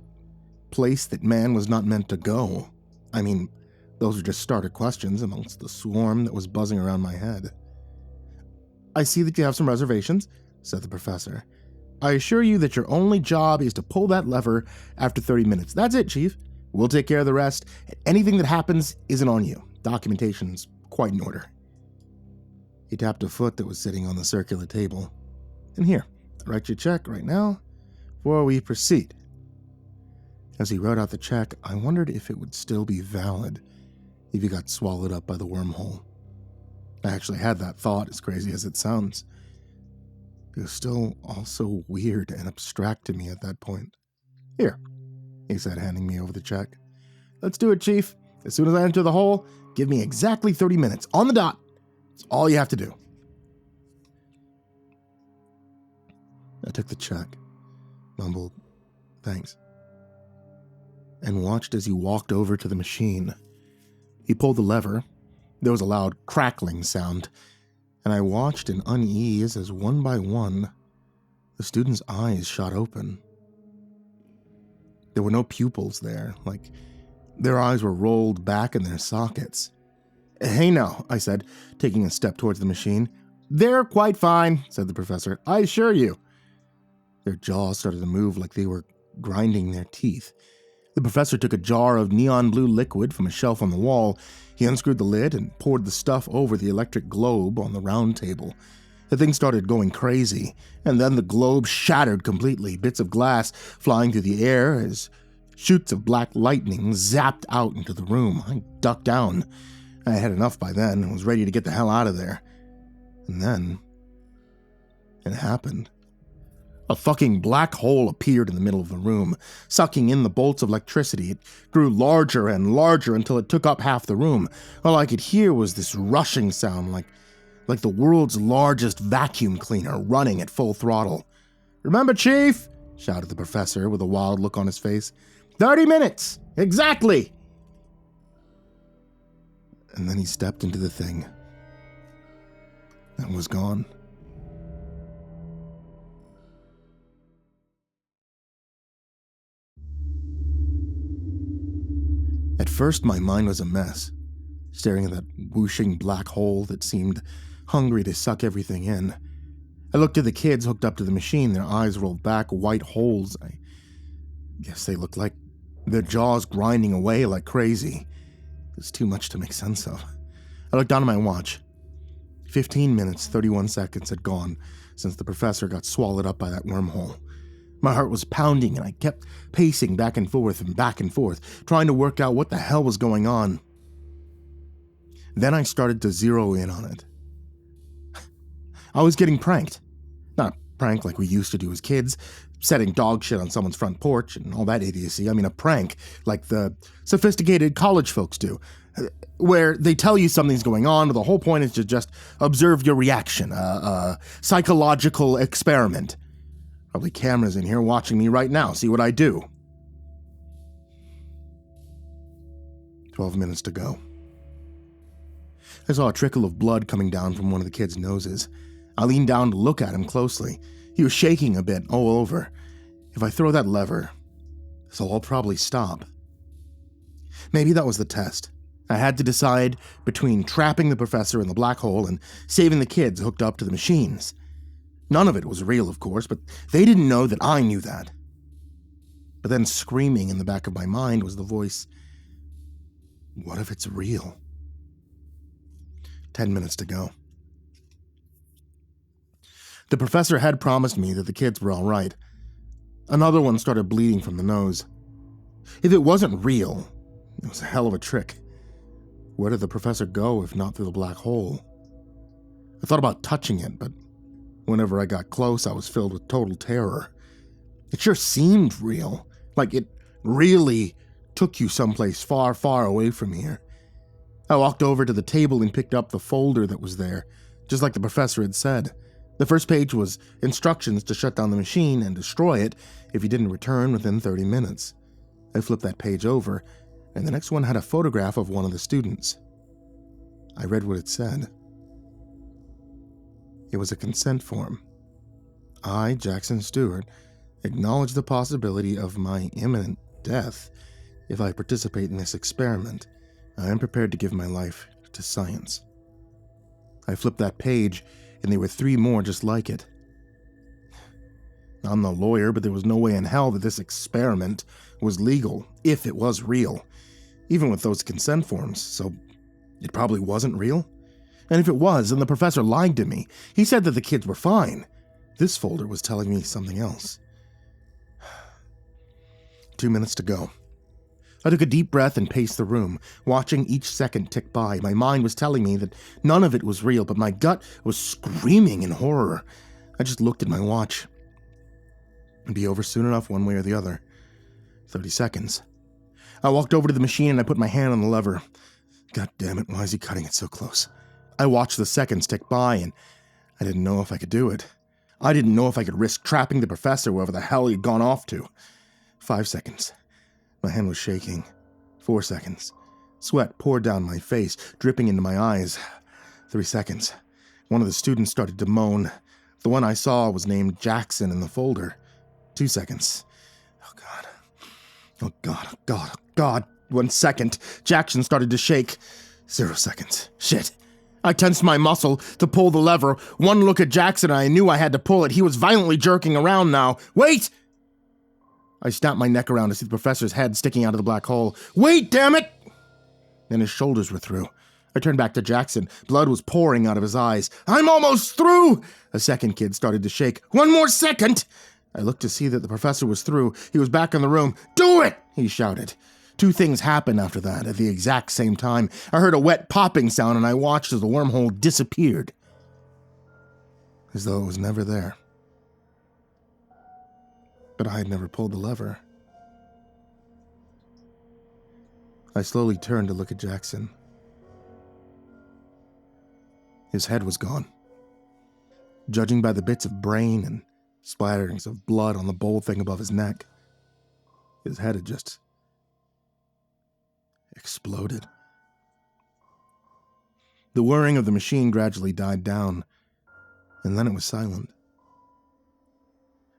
place that man was not meant to go? I mean, those were just starter questions amongst the swarm that was buzzing around my head. I see that you have some reservations, said the professor. I assure you that your only job is to pull that lever after 30 minutes. That's it, Chief. We'll take care of the rest. Anything that happens isn't on you. Documentation's quite in order. He tapped a foot that was sitting on the circular table. And here, write your check right now before we proceed. As he wrote out the check, I wondered if it would still be valid if he got swallowed up by the wormhole. I actually had that thought, as crazy as it sounds. It was still also weird and abstract to me at that point. Here, he said, handing me over the check. Let's do it, Chief. As soon as I enter the hole, give me exactly 30 minutes. On the dot. That's all you have to do. I took the check, mumbled, thanks, and watched as he walked over to the machine. He pulled the lever. There was a loud crackling sound, and I watched in unease as one by one, the students' eyes shot open. There were no pupils there, like their eyes were rolled back in their sockets. Hey now, I said, taking a step towards the machine. They're quite fine, said the professor, I assure you. Their jaws started to move like they were grinding their teeth. The professor took a jar of neon blue liquid from a shelf on the wall. He unscrewed the lid and poured the stuff over the electric globe on the round table. The thing started going crazy, and then the globe shattered completely, bits of glass flying through the air as shoots of black lightning zapped out into the room. I ducked down. I had enough by then and was ready to get the hell out of there. And then it happened. A fucking black hole appeared in the middle of the room, sucking in the bolts of electricity. It grew larger and larger until it took up half the room. All I could hear was this rushing sound, like the world's largest vacuum cleaner running at full throttle. Remember, Chief? Shouted the professor with a wild look on his face. 30 minutes! Exactly! And then he stepped into the thing and was gone. At first, my mind was a mess, staring at that whooshing black hole that seemed hungry to suck everything in. I looked at the kids hooked up to the machine, their eyes rolled back, white holes. I guess they looked like their jaws grinding away like crazy. It's too much to make sense of. I looked down at my watch. 15 minutes, 31 seconds had gone since the professor got swallowed up by that wormhole. My heart was pounding, and I kept pacing back and forth, trying to work out what the hell was going on. Then I started to zero in on it. I was getting pranked. Not a prank like we used to do as kids, setting dog shit on someone's front porch and all that idiocy. I mean a prank like the sophisticated college folks do, where they tell you something's going on, but the whole point is to just observe your reaction, a psychological experiment. Probably cameras in here watching me right now, see what I do. 12 minutes to go. I saw a trickle of blood coming down from one of the kids' noses. I leaned down to look at him closely. He was shaking a bit all over. If I throw that lever, this'll all probably stop. Maybe that was the test. I had to decide between trapping the professor in the black hole and saving the kids hooked up to the machines. None of it was real, of course, but they didn't know that I knew that. But then screaming in the back of my mind was the voice, what if it's real? 10 minutes to go. The professor had promised me that the kids were all right. Another one started bleeding from the nose. If it wasn't real, it was a hell of a trick. Where did the professor go if not through the black hole? I thought about touching it, but whenever I got close, I was filled with total terror. It sure seemed real, like it really took you someplace far, far away from here. I walked over to the table and picked up the folder that was there, just like the professor had said. The first page was instructions to shut down the machine and destroy it if he didn't return within 30 minutes. I flipped that page over, and the next one had a photograph of one of the students. I read what it said. It was a consent form. I, Jackson Stewart, acknowledge the possibility of my imminent death if I participate in this experiment. I am prepared to give my life to science. I flipped that page, and there were 3 more just like it. I'm no lawyer, but there was no way in hell that this experiment was legal, if it was real, even with those consent forms, so it probably wasn't real? And if it was, then the professor lied to me. He said that the kids were fine. This folder was telling me something else. 2 minutes to go. I took a deep breath and paced the room, watching each second tick by. My mind was telling me that none of it was real, but my gut was screaming in horror. I just looked at my watch. It'd be over soon enough one way or the other. 30 seconds. I walked over to the machine and I put my hand on the lever. God damn it, why is he cutting it so close? I watched the seconds tick by and I didn't know if I could do it. I didn't know if I could risk trapping the professor wherever the hell he'd gone off to. 5 seconds. My hand was shaking. 4 seconds. Sweat poured down my face, dripping into my eyes. 3 seconds. One of the students started to moan. The one I saw was named Jackson in the folder. 2 seconds. Oh God. Oh God, oh God, oh God. 1 second. Jackson started to shake. 0 seconds. Shit. I tensed my muscle to pull the lever. One look at Jackson and I knew I had to pull it. He was violently jerking around now. Wait! I snapped my neck around to see the professor's head sticking out of the black hole. Wait, damn it! Then his shoulders were through. I turned back to Jackson. Blood was pouring out of his eyes. I'm almost through! A second kid started to shake. 1 more second! I looked to see that the professor was through. He was back in the room. Do it! He shouted. 2 things happened after that at the exact same time. I heard a wet popping sound and I watched as the wormhole disappeared. As though it was never there. But I had never pulled the lever. I slowly turned to look at Jackson. His head was gone. Judging by the bits of brain and splatterings of blood on the bowl thing above his neck, his head had just exploded. The whirring of the machine gradually died down, and then it was silent.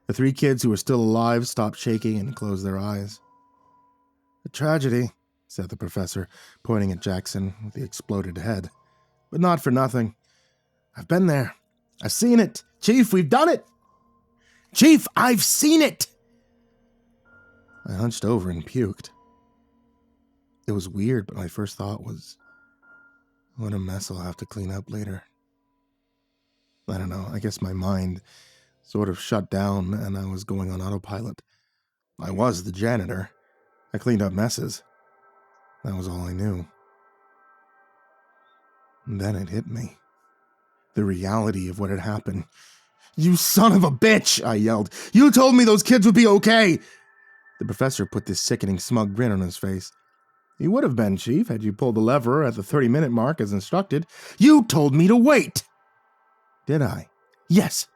The 3 kids who were still alive stopped shaking and closed their eyes. A tragedy, said the professor, pointing at Jackson with the exploded head. But not for nothing. I've been there. I've seen it. Chief, we've done it. Chief, I've seen it. I hunched over and puked. It was weird, but my first thought was, what a mess I'll have to clean up later. I don't know, I guess my mind sort of shut down and I was going on autopilot. I was the janitor. I cleaned up messes. That was all I knew. And then it hit me. The reality of what had happened. You son of a bitch, I yelled. You told me those kids would be okay. The professor put this sickening smug grin on his face. You would have been, Chief, had you pulled the lever at the 30-minute mark as instructed. You told me to wait. Did I? Yes.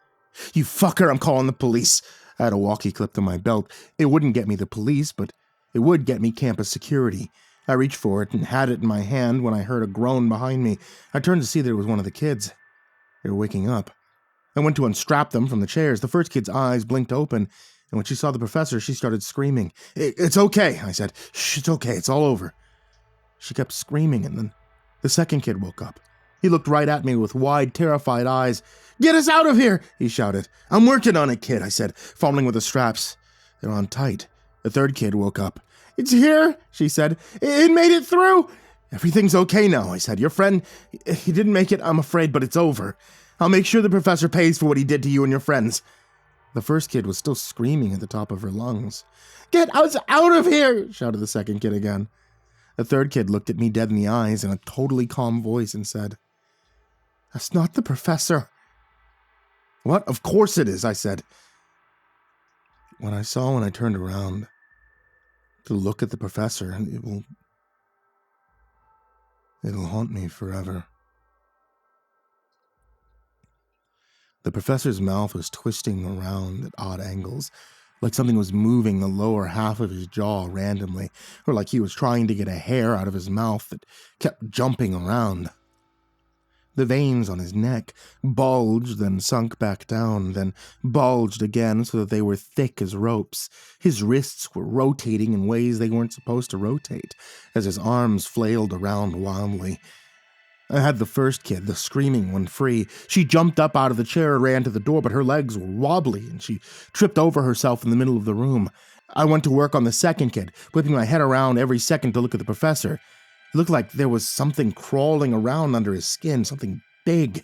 You fucker, I'm calling the police. I had a walkie clipped to my belt. It wouldn't get me the police, but it would get me campus security. I reached for it and had it in my hand when I heard a groan behind me. I turned to see that it was one of the kids. They were waking up. I went to unstrap them from the chairs. The first kid's eyes blinked open, and when she saw the professor, she started screaming. It's okay, I said. Shh, it's okay, it's all over. She kept screaming, and then the second kid woke up. He looked right at me with wide, terrified eyes. Get us out of here, he shouted. I'm working on it, kid, I said, fumbling with the straps. They're on tight. The third kid woke up. It's here, she said. It made it through. Everything's okay now, I said. Your friend, he didn't make it, I'm afraid, but it's over. I'll make sure the professor pays for what he did to you and your friends. The first kid was still screaming at the top of her lungs. Get us out of here, shouted the second kid again. The third kid looked at me dead in the eyes in a totally calm voice and said, That's not the professor. What? Of course it is, I said. What I saw when I turned around to look at the professor, it'll haunt me forever. The professor's mouth was twisting around at odd angles, like something was moving the lower half of his jaw randomly, or like he was trying to get a hair out of his mouth that kept jumping around. The veins on his neck bulged, then sunk back down, then bulged again so that they were thick as ropes. His wrists were rotating in ways they weren't supposed to rotate, as his arms flailed around wildly. I had the first kid, the screaming one, free. She jumped up out of the chair and ran to the door, but her legs were wobbly and she tripped over herself in the middle of the room. I went to work on the second kid, whipping my head around every second to look at the professor. It looked like there was something crawling around under his skin, something big.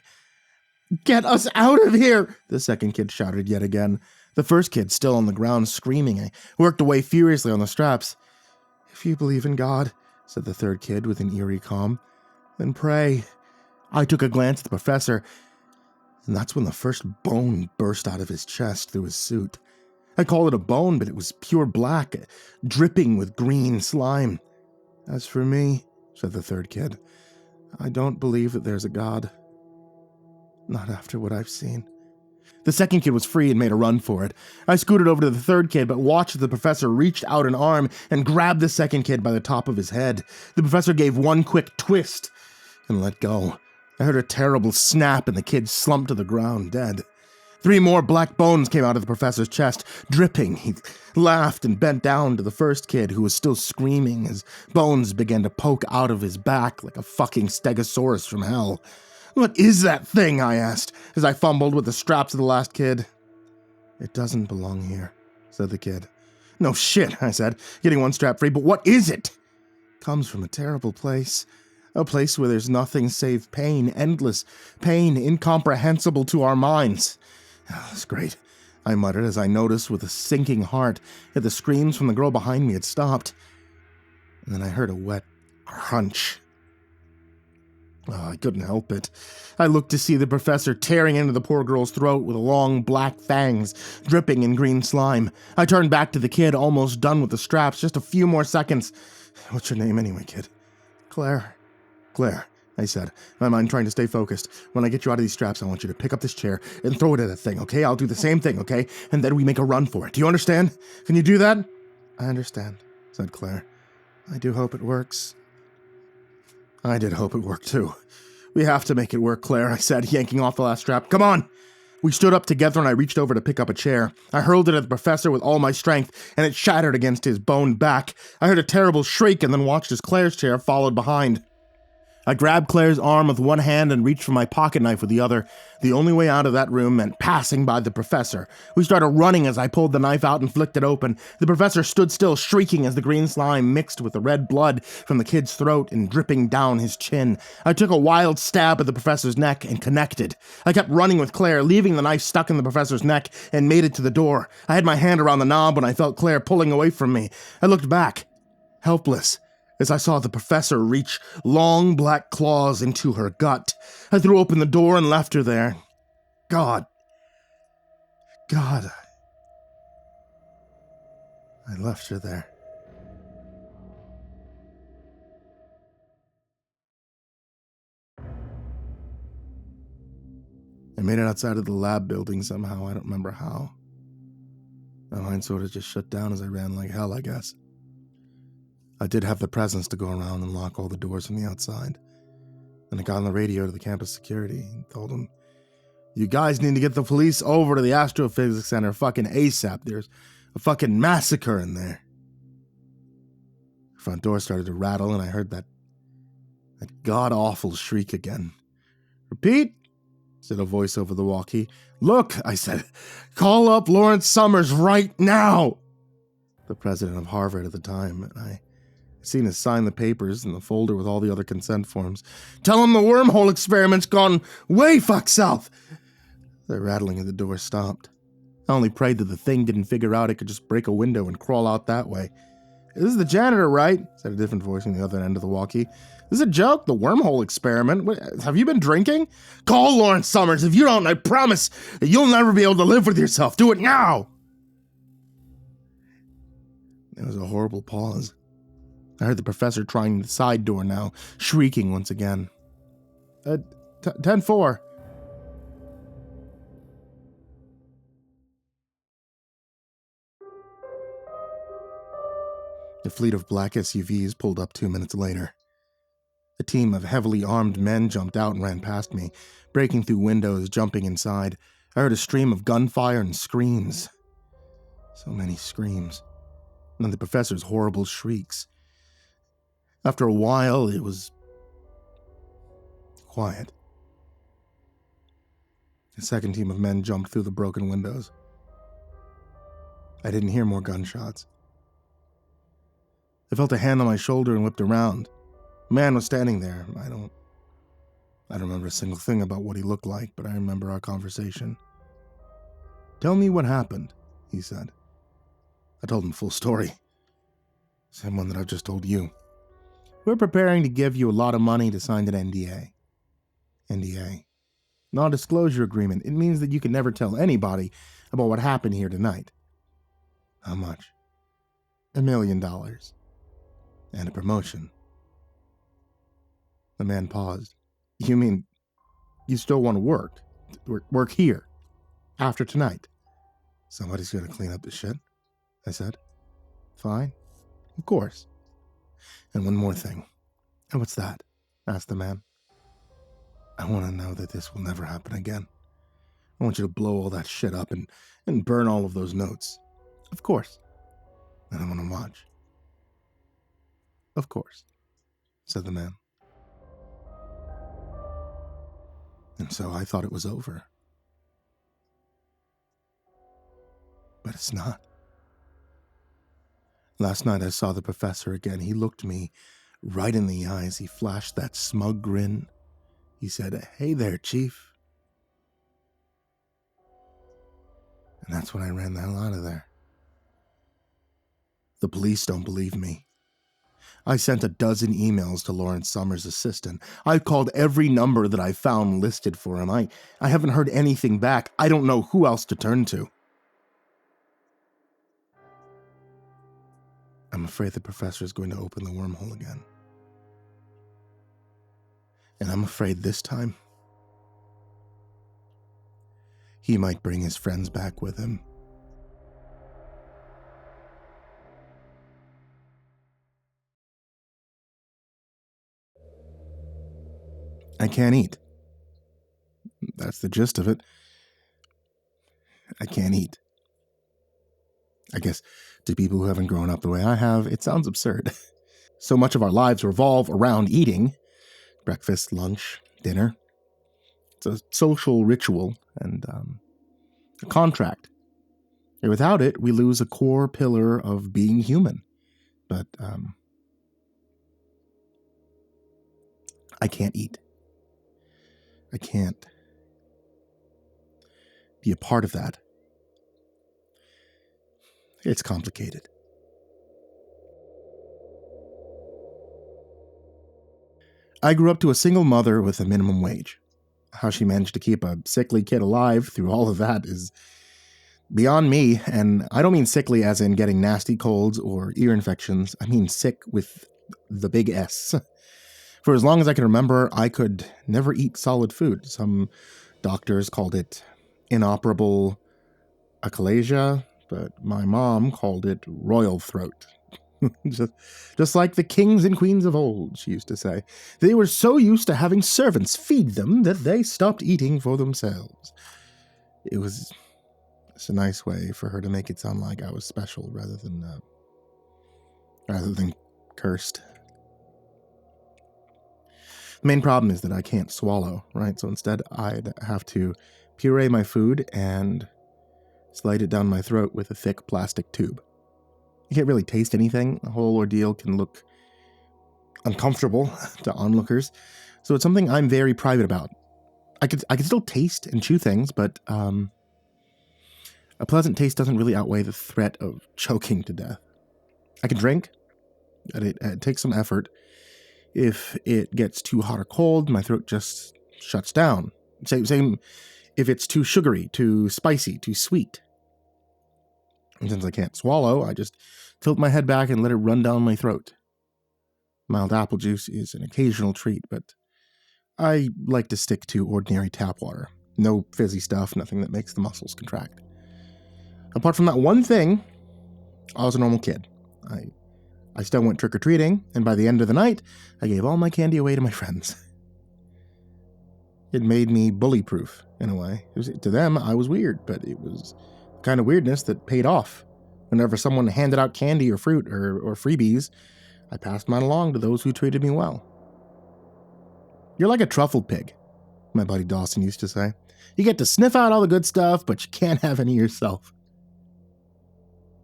"Get us out of here!" the second kid shouted yet again. The first kid, still on the ground screaming, I worked away furiously on the straps. "If you believe in God," said the third kid with an eerie calm, "then pray." I took a glance at the professor, and that's when the first bone burst out of his chest through his suit. I call it a bone, but it was pure black, dripping with green slime. "As for me," said the third kid, "I don't believe that there's a God. Not after what I've seen." The second kid was free and made a run for it. I scooted over to the third kid, but watched as the professor reached out an arm and grabbed the second kid by the top of his head. The professor gave one quick twist and let go. I heard a terrible snap and the kid slumped to the ground, dead. 3 more black bones came out of the professor's chest, dripping. He laughed and bent down to the first kid, who was still screaming. His bones began to poke out of his back like a fucking stegosaurus from hell. "What is that thing?" I asked, as I fumbled with the straps of the last kid. "It doesn't belong here," said the kid. "No shit," I said, getting one strap free, "but what is it?" "Comes from a terrible place. A place where there's nothing save pain, endless pain, incomprehensible to our minds." "Oh, that's great," I muttered as I noticed with a sinking heart that the screams from the girl behind me had stopped. And then I heard a wet crunch. Oh, I couldn't help it. I looked to see the professor tearing into the poor girl's throat with long black fangs, dripping in green slime. I turned back to the kid, almost done with the straps. "Just a few more seconds." "What's your name anyway, kid?" "Claire." "Claire," I said, my mind trying to stay focused. "When I get you out of these straps, I want you to pick up this chair and throw it at that thing, okay? I'll do the same thing, okay? And then we make a run for it. Do you understand? Can you do that?" "I understand," said Claire. "I do hope it works." I did hope it worked, too. "We have to make it work, Claire," I said, yanking off the last strap. "Come on!" We stood up together and I reached over to pick up a chair. I hurled it at the professor with all my strength, and it shattered against his boned back. I heard a terrible shriek and then watched as Claire's chair followed behind. I grabbed Claire's arm with one hand and reached for my pocket knife with the other. The only way out of that room meant passing by the professor. We started running as I pulled the knife out and flicked it open. The professor stood still, shrieking as the green slime mixed with the red blood from the kid's throat and dripping down his chin. I took a wild stab at the professor's neck and connected. I kept running with Claire, leaving the knife stuck in the professor's neck, and made it to the door. I had my hand around the knob when I felt Claire pulling away from me. I looked back, helpless, as I saw the professor reach long black claws into her gut. I threw open the door and left her there. God, I left her there. I made it outside of the lab building somehow, I don't remember how. My mind sort of just shut down as I ran like hell, I guess. I did have the presence to go around and lock all the doors from the outside. Then I got on the radio to the campus security and told them, "You guys need to get the police over to the Astrophysics Center fucking ASAP. There's a fucking massacre in there." The front door started to rattle and I heard that god-awful shriek again. "Repeat," said a voice over the walkie. "Look," I said, "call up Lawrence Summers right now." The president of Harvard at the time, and I seen us sign the papers in the folder with all the other consent forms. "Tell him the wormhole experiment's gone way fuck south." The rattling of the door stopped. I only prayed that the thing didn't figure out it could just break a window and crawl out that way. "This is the janitor, right?" said a different voice on the other end of the walkie. "This is a joke, the wormhole experiment. What, have you been drinking?" "Call Lawrence Summers. If you don't, I promise that you'll never be able to live with yourself. Do it now." There was a horrible pause. I heard the professor trying the side door now, shrieking once again. 10-4. The fleet of black SUVs pulled up 2 minutes later. A team of heavily armed men jumped out and ran past me, breaking through windows, jumping inside. I heard a stream of gunfire and screams. So many screams. And the professor's horrible shrieks. After a while, it was quiet. The second team of men jumped through the broken windows. I didn't hear more gunshots. I felt a hand on my shoulder and whipped around. A man was standing there. I don't remember a single thing about what he looked like, but I remember our conversation. "Tell me what happened," he said. I told him the full story. Same one that I've just told you. "We're preparing to give you a lot of money to sign an NDA. NDA. Non-disclosure agreement. It means that you can never tell anybody about what happened here tonight." "How much?" $1 million. And a promotion. The man paused. "You mean you still want to work? Work here? After tonight?" "Somebody's going to clean up the shit," I said. "Fine. Of course. And one more thing." "And what's that?" asked the man. "I want to know that this will never happen again. I want you to blow all that shit up and burn all of those notes." "Of course." "And I want to watch." "Of course," said the man. And so I thought it was over. But it's not. Last night I saw the professor again. He looked me right in the eyes. He flashed that smug grin. He said, "Hey there, Chief." And that's when I ran the hell out of there. The police don't believe me. I sent a dozen emails to Lawrence Summers' assistant. I called every number that I found listed for him. I haven't heard anything back. I don't know who else to turn to. I'm afraid the professor is going to open the wormhole again. And I'm afraid this time, he might bring his friends back with him. I can't eat. That's the gist of it. I can't eat. I guess to people who haven't grown up the way I have, it sounds absurd. So much of our lives revolve around eating. Breakfast, lunch, dinner. It's a social ritual and a contract. And without it, we lose a core pillar of being human. But I can't eat. I can't be a part of that. It's complicated. I grew up to a single mother with a minimum wage. How she managed to keep a sickly kid alive through all of that is beyond me, and I don't mean sickly as in getting nasty colds or ear infections. I mean sick with the big S. For as long as I can remember, I could never eat solid food. Some doctors called it inoperable achalasia, but my mom called it royal throat. just like the kings and queens of old, she used to say. They were so used to having servants feed them that they stopped eating for themselves. It was just a nice way for her to make it sound like I was special rather than cursed. The main problem is that I can't swallow, right? So instead, I'd have to puree my food and slide it down my throat with a thick plastic tube. You can't really taste anything. The whole ordeal can look uncomfortable to onlookers. So it's something I'm very private about. I could still taste and chew things, but a pleasant taste doesn't really outweigh the threat of choking to death. I can drink, but it takes some effort. If it gets too hot or cold, my throat just shuts down. Same if it's too sugary, too spicy, too sweet. And since I can't swallow, I just tilt my head back and let it run down my throat. Mild apple juice is an occasional treat, but I like to stick to ordinary tap water. No fizzy stuff, nothing that makes the muscles contract. Apart from that one thing, I was a normal kid. I still went trick-or-treating, and by the end of the night, I gave all my candy away to my friends. It made me bully-proof, in a way. To them, I was weird, but it was the kind of weirdness that paid off. Whenever someone handed out candy or fruit or freebies, I passed mine along to those who treated me well. You're like a truffle pig, my buddy Dawson used to say. You get to sniff out all the good stuff, but you can't have any yourself.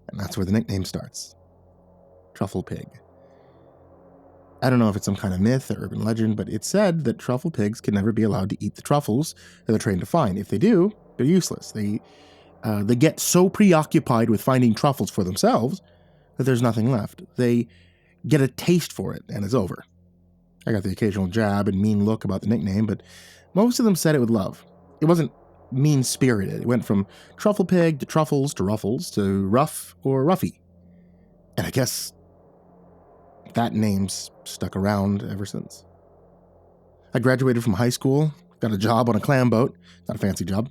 And that's where the nickname starts. Truffle pig. I don't know if it's some kind of myth or urban legend, but it's said that truffle pigs can never be allowed to eat the truffles that they're trained to find. If they do, they're useless. They get so preoccupied with finding truffles for themselves that there's nothing left. They get a taste for it, and it's over. I got the occasional jab and mean look about the nickname, but most of them said it with love. It wasn't mean-spirited. It went from truffle pig to truffles to ruffles to rough or ruffy. And I guess that name's stuck around ever since. I graduated from high school, got a job on a clam boat, not a fancy job,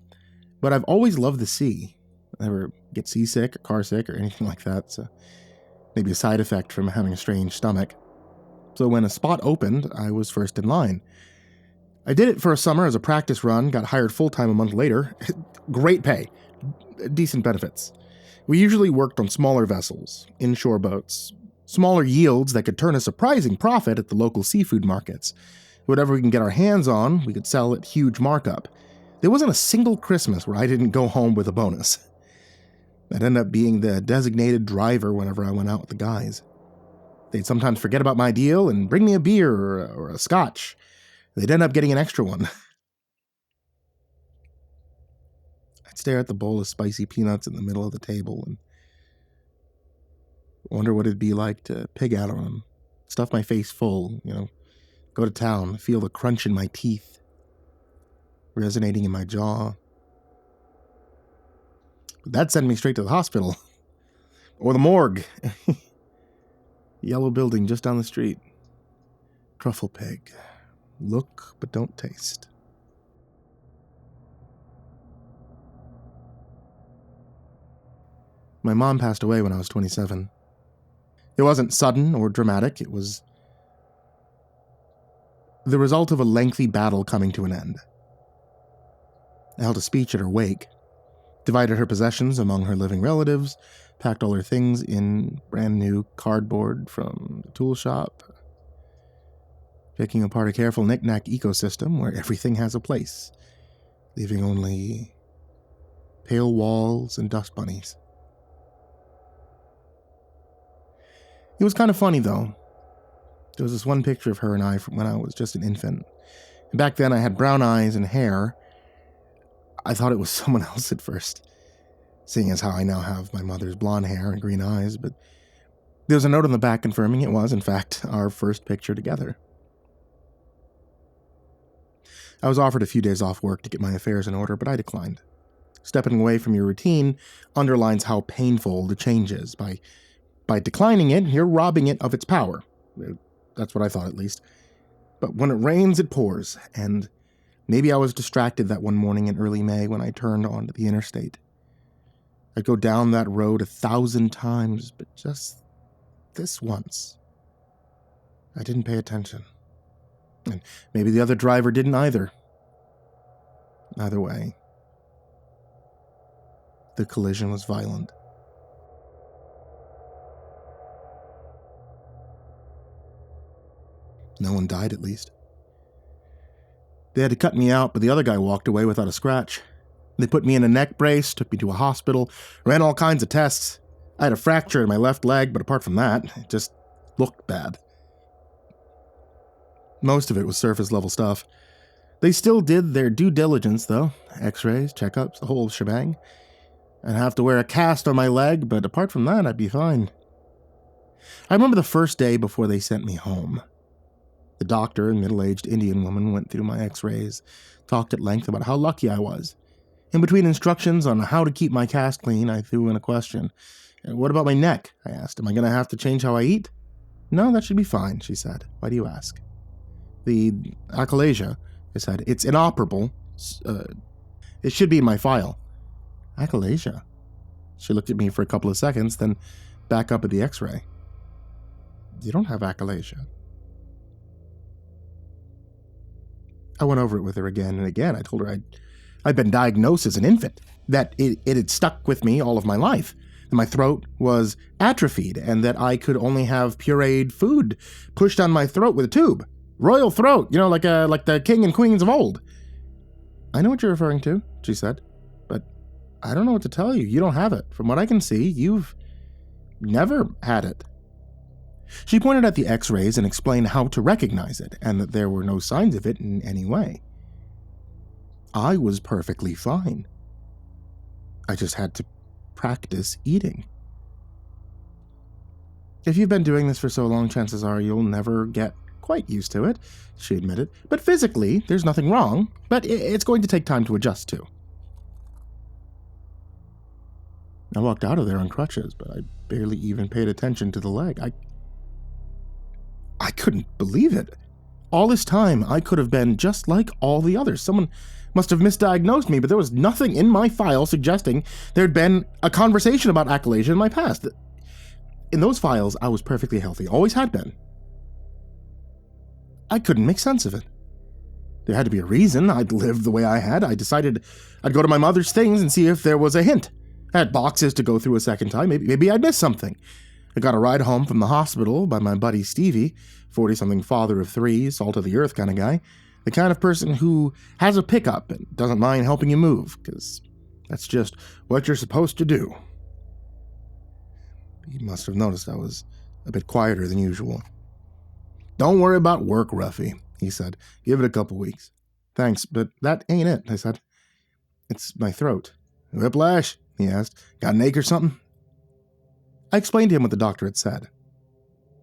but I've always loved the sea. I never get seasick or car sick or anything like that, so maybe a side effect from having a strange stomach. So when a spot opened, I was first in line. I did it for a summer as a practice run, got hired full-time a month later. Great pay, decent benefits. We usually worked on smaller vessels, inshore boats, smaller yields that could turn a surprising profit at the local seafood markets. Whatever we can get our hands on, we could sell at huge markup. There wasn't a single Christmas where I didn't go home with a bonus. I'd end up being the designated driver whenever I went out with the guys. They'd sometimes forget about my deal and bring me a beer or a scotch. They'd end up getting an extra one. I'd stare at the bowl of spicy peanuts in the middle of the table and wonder what it'd be like to pig out on them, stuff my face full, go to town, feel the crunch in my teeth, resonating in my jaw. But that'd send me straight to the hospital. Or the morgue. Yellow building just down the street. Truffle pig. Look, but don't taste. My mom passed away when I was 27. It wasn't sudden or dramatic. It was the result of a lengthy battle coming to an end. I held a speech at her wake, divided her possessions among her living relatives, packed all her things in brand new cardboard from the tool shop, picking apart a careful knick-knack ecosystem where everything has a place, leaving only pale walls and dust bunnies. It was kind of funny, though. There was this one picture of her and I from when I was just an infant. And back then I had brown eyes and hair. I thought it was someone else at first, seeing as how I now have my mother's blonde hair and green eyes, but there was a note on the back confirming it was, in fact, our first picture together. I was offered a few days off work to get my affairs in order, but I declined. Stepping away from your routine underlines how painful the change is. By declining it, you're robbing it of its power. That's what I thought, at least. But when it rains, it pours, and maybe I was distracted that one morning in early May when I turned onto the interstate. I'd go down that road 1,000 times, but just this once, I didn't pay attention. And maybe the other driver didn't either. Either way, the collision was violent. No one died, at least. They had to cut me out, but the other guy walked away without a scratch. They put me in a neck brace, took me to a hospital, ran all kinds of tests. I had a fracture in my left leg, but apart from that, it just looked bad. Most of it was surface-level stuff. They still did their due diligence, though. X-rays, checkups, the whole shebang. I'd have to wear a cast on my leg, but apart from that, I'd be fine. I remember the first day before they sent me home. The doctor, a middle-aged Indian woman, went through my x-rays, talked at length about how lucky I was. In between instructions on how to keep my cast clean, I threw in a question. What about my neck? I asked. Am I going to have to change how I eat? No, that should be fine, she said. Why do you ask? The achalasia, I said. It's inoperable. It should be in my file. Achalasia? She looked at me for a couple of seconds, then back up at the x-ray. You don't have achalasia. I went over it with her again and again. I told her I'd been diagnosed as an infant, that it had stuck with me all of my life, that my throat was atrophied, and that I could only have pureed food pushed down my throat with a tube. Royal throat, like the king and queens of old. I know what you're referring to, she said, but I don't know what to tell you. You don't have it. From what I can see, you've never had it. She pointed at the x-rays and explained how to recognize it, and that there were no signs of it in any way. I was perfectly fine. I just had to practice eating. If you've been doing this for so long, chances are you'll never get quite used to it, she admitted. But physically, there's nothing wrong, but it's going to take time to adjust to. I walked out of there on crutches, but I barely even paid attention to the leg. I couldn't believe it. All this time, I could have been just like all the others. Someone must have misdiagnosed me, but there was nothing in my file suggesting there'd been a conversation about achalasia in my past. In those files, I was perfectly healthy, always had been. I couldn't make sense of it. There had to be a reason. I'd lived the way I had. I decided I'd go to my mother's things and see if there was a hint. I had boxes to go through a second time. Maybe I'd missed something. I got a ride home from the hospital by my buddy Stevie, 40-something father of 3, salt of the earth kind of guy. The kind of person who has a pickup and doesn't mind helping you move, because that's just what you're supposed to do. He must have noticed I was a bit quieter than usual. Don't worry about work, Ruffy, he said. Give it a couple weeks. Thanks, but that ain't it, I said. It's my throat. Whiplash? He asked. Got an ache or something? I explained to him what the doctor had said.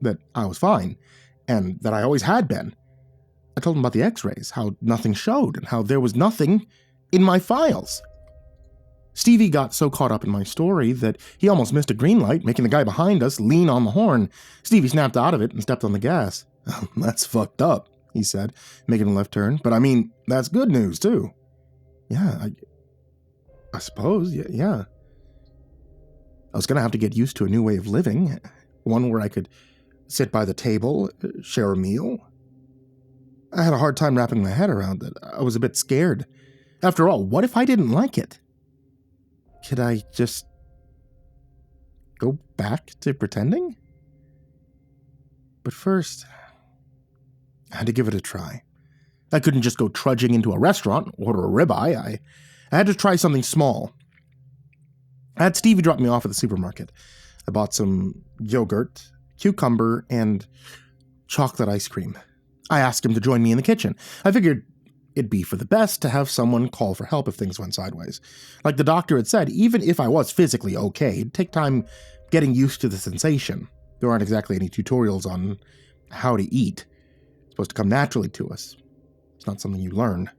That I was fine, and that I always had been. I told him about the x-rays, how nothing showed, and how there was nothing in my files. Stevie got so caught up in my story that he almost missed a green light, making the guy behind us lean on the horn. Stevie snapped out of it and stepped on the gas. That's fucked up, he said, making a left turn. But I mean, that's good news, too. Yeah, I suppose, yeah. I was going to have to get used to a new way of living, one where I could sit by the table, share a meal. I had a hard time wrapping my head around it. I was a bit scared. After all, what if I didn't like it? Could I just go back to pretending? But first, I had to give it a try. I couldn't just go trudging into a restaurant, order a ribeye. I had to try something small. I had Stevie drop me off at the supermarket. I bought some yogurt, cucumber, and chocolate ice cream. I asked him to join me in the kitchen. I figured it'd be for the best to have someone call for help if things went sideways. Like the doctor had said, even if I was physically okay, it'd take time getting used to the sensation. There aren't exactly any tutorials on how to eat. It's supposed to come naturally to us. It's not something you learn.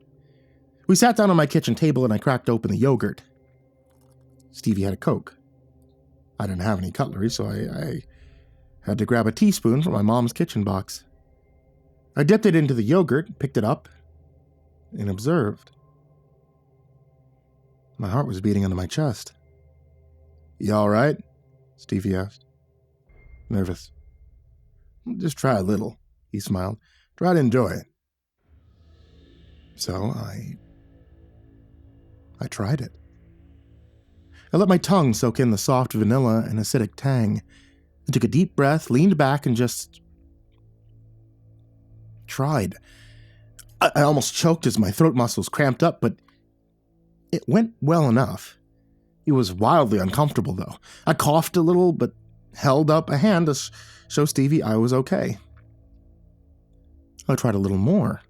We sat down on my kitchen table and I cracked open the yogurt. Stevie had a Coke. I didn't have any cutlery, so I had to grab a teaspoon from my mom's kitchen box. I dipped it into the yogurt, picked it up, and observed. My heart was beating under my chest. You all right? Stevie asked. Nervous. Just try a little, he smiled. Try to enjoy it. So I tried it. I let my tongue soak in the soft vanilla and acidic tang. I took a deep breath, leaned back, and just tried. I almost choked as my throat muscles cramped up, but it went well enough. It was wildly uncomfortable, though. I coughed a little, but held up a hand to show Stevie I was okay. I tried a little more.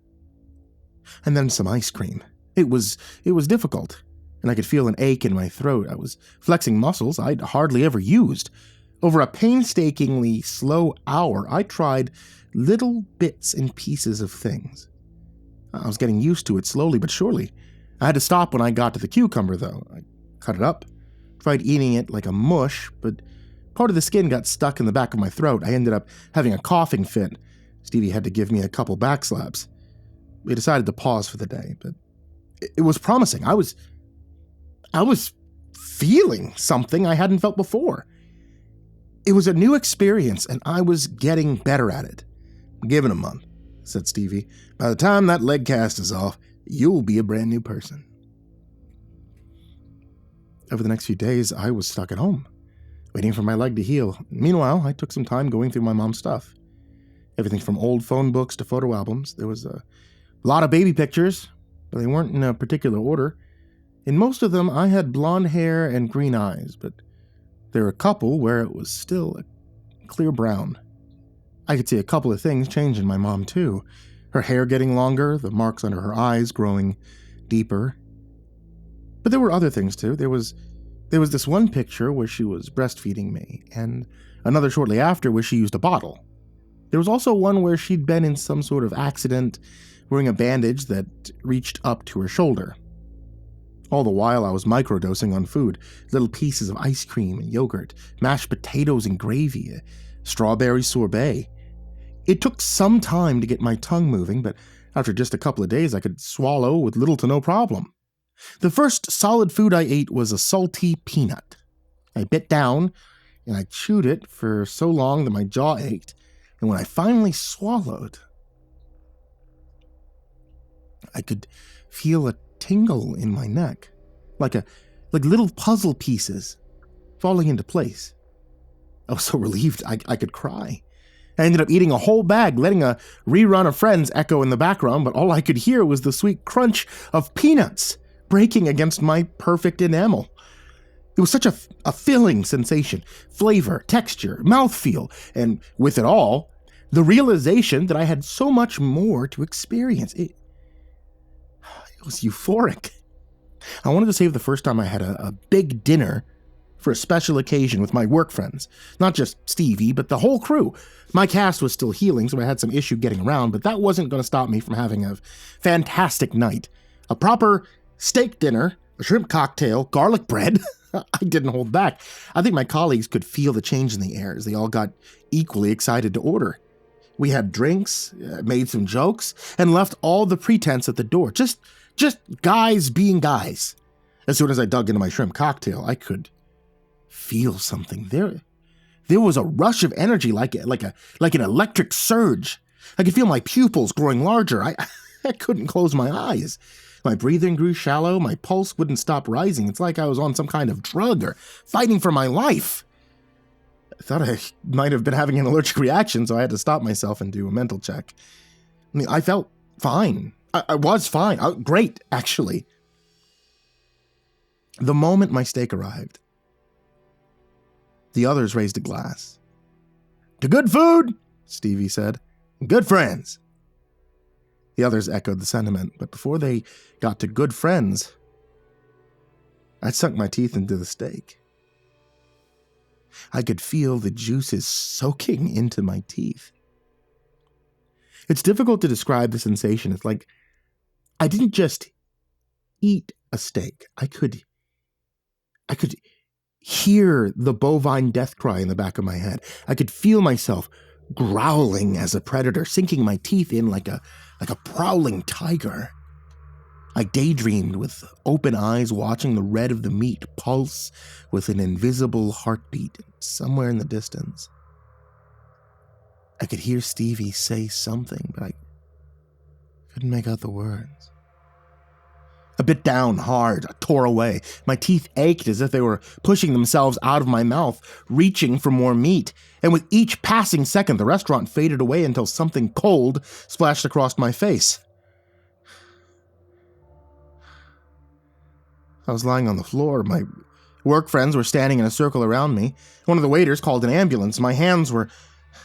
And then some ice cream. It was difficult, and I could feel an ache in my throat. I was flexing muscles I'd hardly ever used. Over a painstakingly slow hour, I tried little bits and pieces of things. I was getting used to it slowly but surely. I had to stop when I got to the cucumber, though. I cut it up, tried eating it like a mush, but part of the skin got stuck in the back of my throat. I ended up having a coughing fit. Stevie had to give me a couple back slaps. We decided to pause for the day, but it was promising. I was feeling something I hadn't felt before. It was a new experience, and I was getting better at it. Give it a month, said Stevie. By the time that leg cast is off, you'll be a brand new person. Over the next few days, I was stuck at home, waiting for my leg to heal. Meanwhile, I took some time going through my mom's stuff. Everything from old phone books to photo albums. There was a lot of baby pictures, but they weren't in a particular order. In most of them, I had blonde hair and green eyes, but there were a couple where it was still a clear brown. I could see a couple of things change in my mom, too. Her hair getting longer, the marks under her eyes growing deeper. But there were other things, too. There was this one picture where she was breastfeeding me, and another shortly after where she used a bottle. There was also one where she'd been in some sort of accident, wearing a bandage that reached up to her shoulder. All the while I was microdosing on food, little pieces of ice cream and yogurt, mashed potatoes and gravy, a strawberry sorbet. It took some time to get my tongue moving, but after just a couple of days I could swallow with little to no problem. The first solid food I ate was a salty peanut. I bit down, and I chewed it for so long that my jaw ached, and when I finally swallowed, I could feel a tingle in my neck, like little puzzle pieces falling into place. I was so relieved I could cry. I ended up eating a whole bag, letting a rerun of Friends echo in the background, but all I could hear was the sweet crunch of peanuts breaking against my perfect enamel. It was such a filling sensation, flavor, texture, mouthfeel, and with it all, the realization that I had so much more to experience. It was euphoric. I wanted to save the first time I had a big dinner for a special occasion with my work friends. Not just Stevie, but the whole crew. My cast was still healing, so I had some issue getting around, but that wasn't going to stop me from having a fantastic night. A proper steak dinner, a shrimp cocktail, garlic bread. I didn't hold back. I think my colleagues could feel the change in the air as they all got equally excited to order. We had drinks, made some jokes, and left all the pretense at the door. Just guys being guys. As soon as I dug into my shrimp cocktail, I could feel something. There was a rush of energy like an electric surge. I could feel my pupils growing larger. I couldn't close my eyes. My breathing grew shallow. My pulse wouldn't stop rising. It's like I was on some kind of drug or fighting for my life. I thought I might have been having an allergic reaction, so I had to stop myself and do a mental check. I mean, I felt fine. I was fine. Great, actually. The moment my steak arrived, the others raised a glass. "To good food," Stevie said. "Good friends." The others echoed the sentiment, but before they got to good friends, I sunk my teeth into the steak. I could feel the juices soaking into my teeth. It's difficult to describe the sensation. It's like I didn't just eat a steak. I could hear the bovine death cry in the back of my head. I could feel myself growling as a predator, sinking my teeth in like a prowling tiger. I daydreamed with open eyes, watching the red of the meat pulse with an invisible heartbeat somewhere in the distance. I could hear Stevie say something, but I couldn't make out the words. I bit down hard, I tore away. My teeth ached as if they were pushing themselves out of my mouth, reaching for more meat. And with each passing second, the restaurant faded away until something cold splashed across my face. I was lying on the floor. My work friends were standing in a circle around me. One of the waiters called an ambulance. My hands were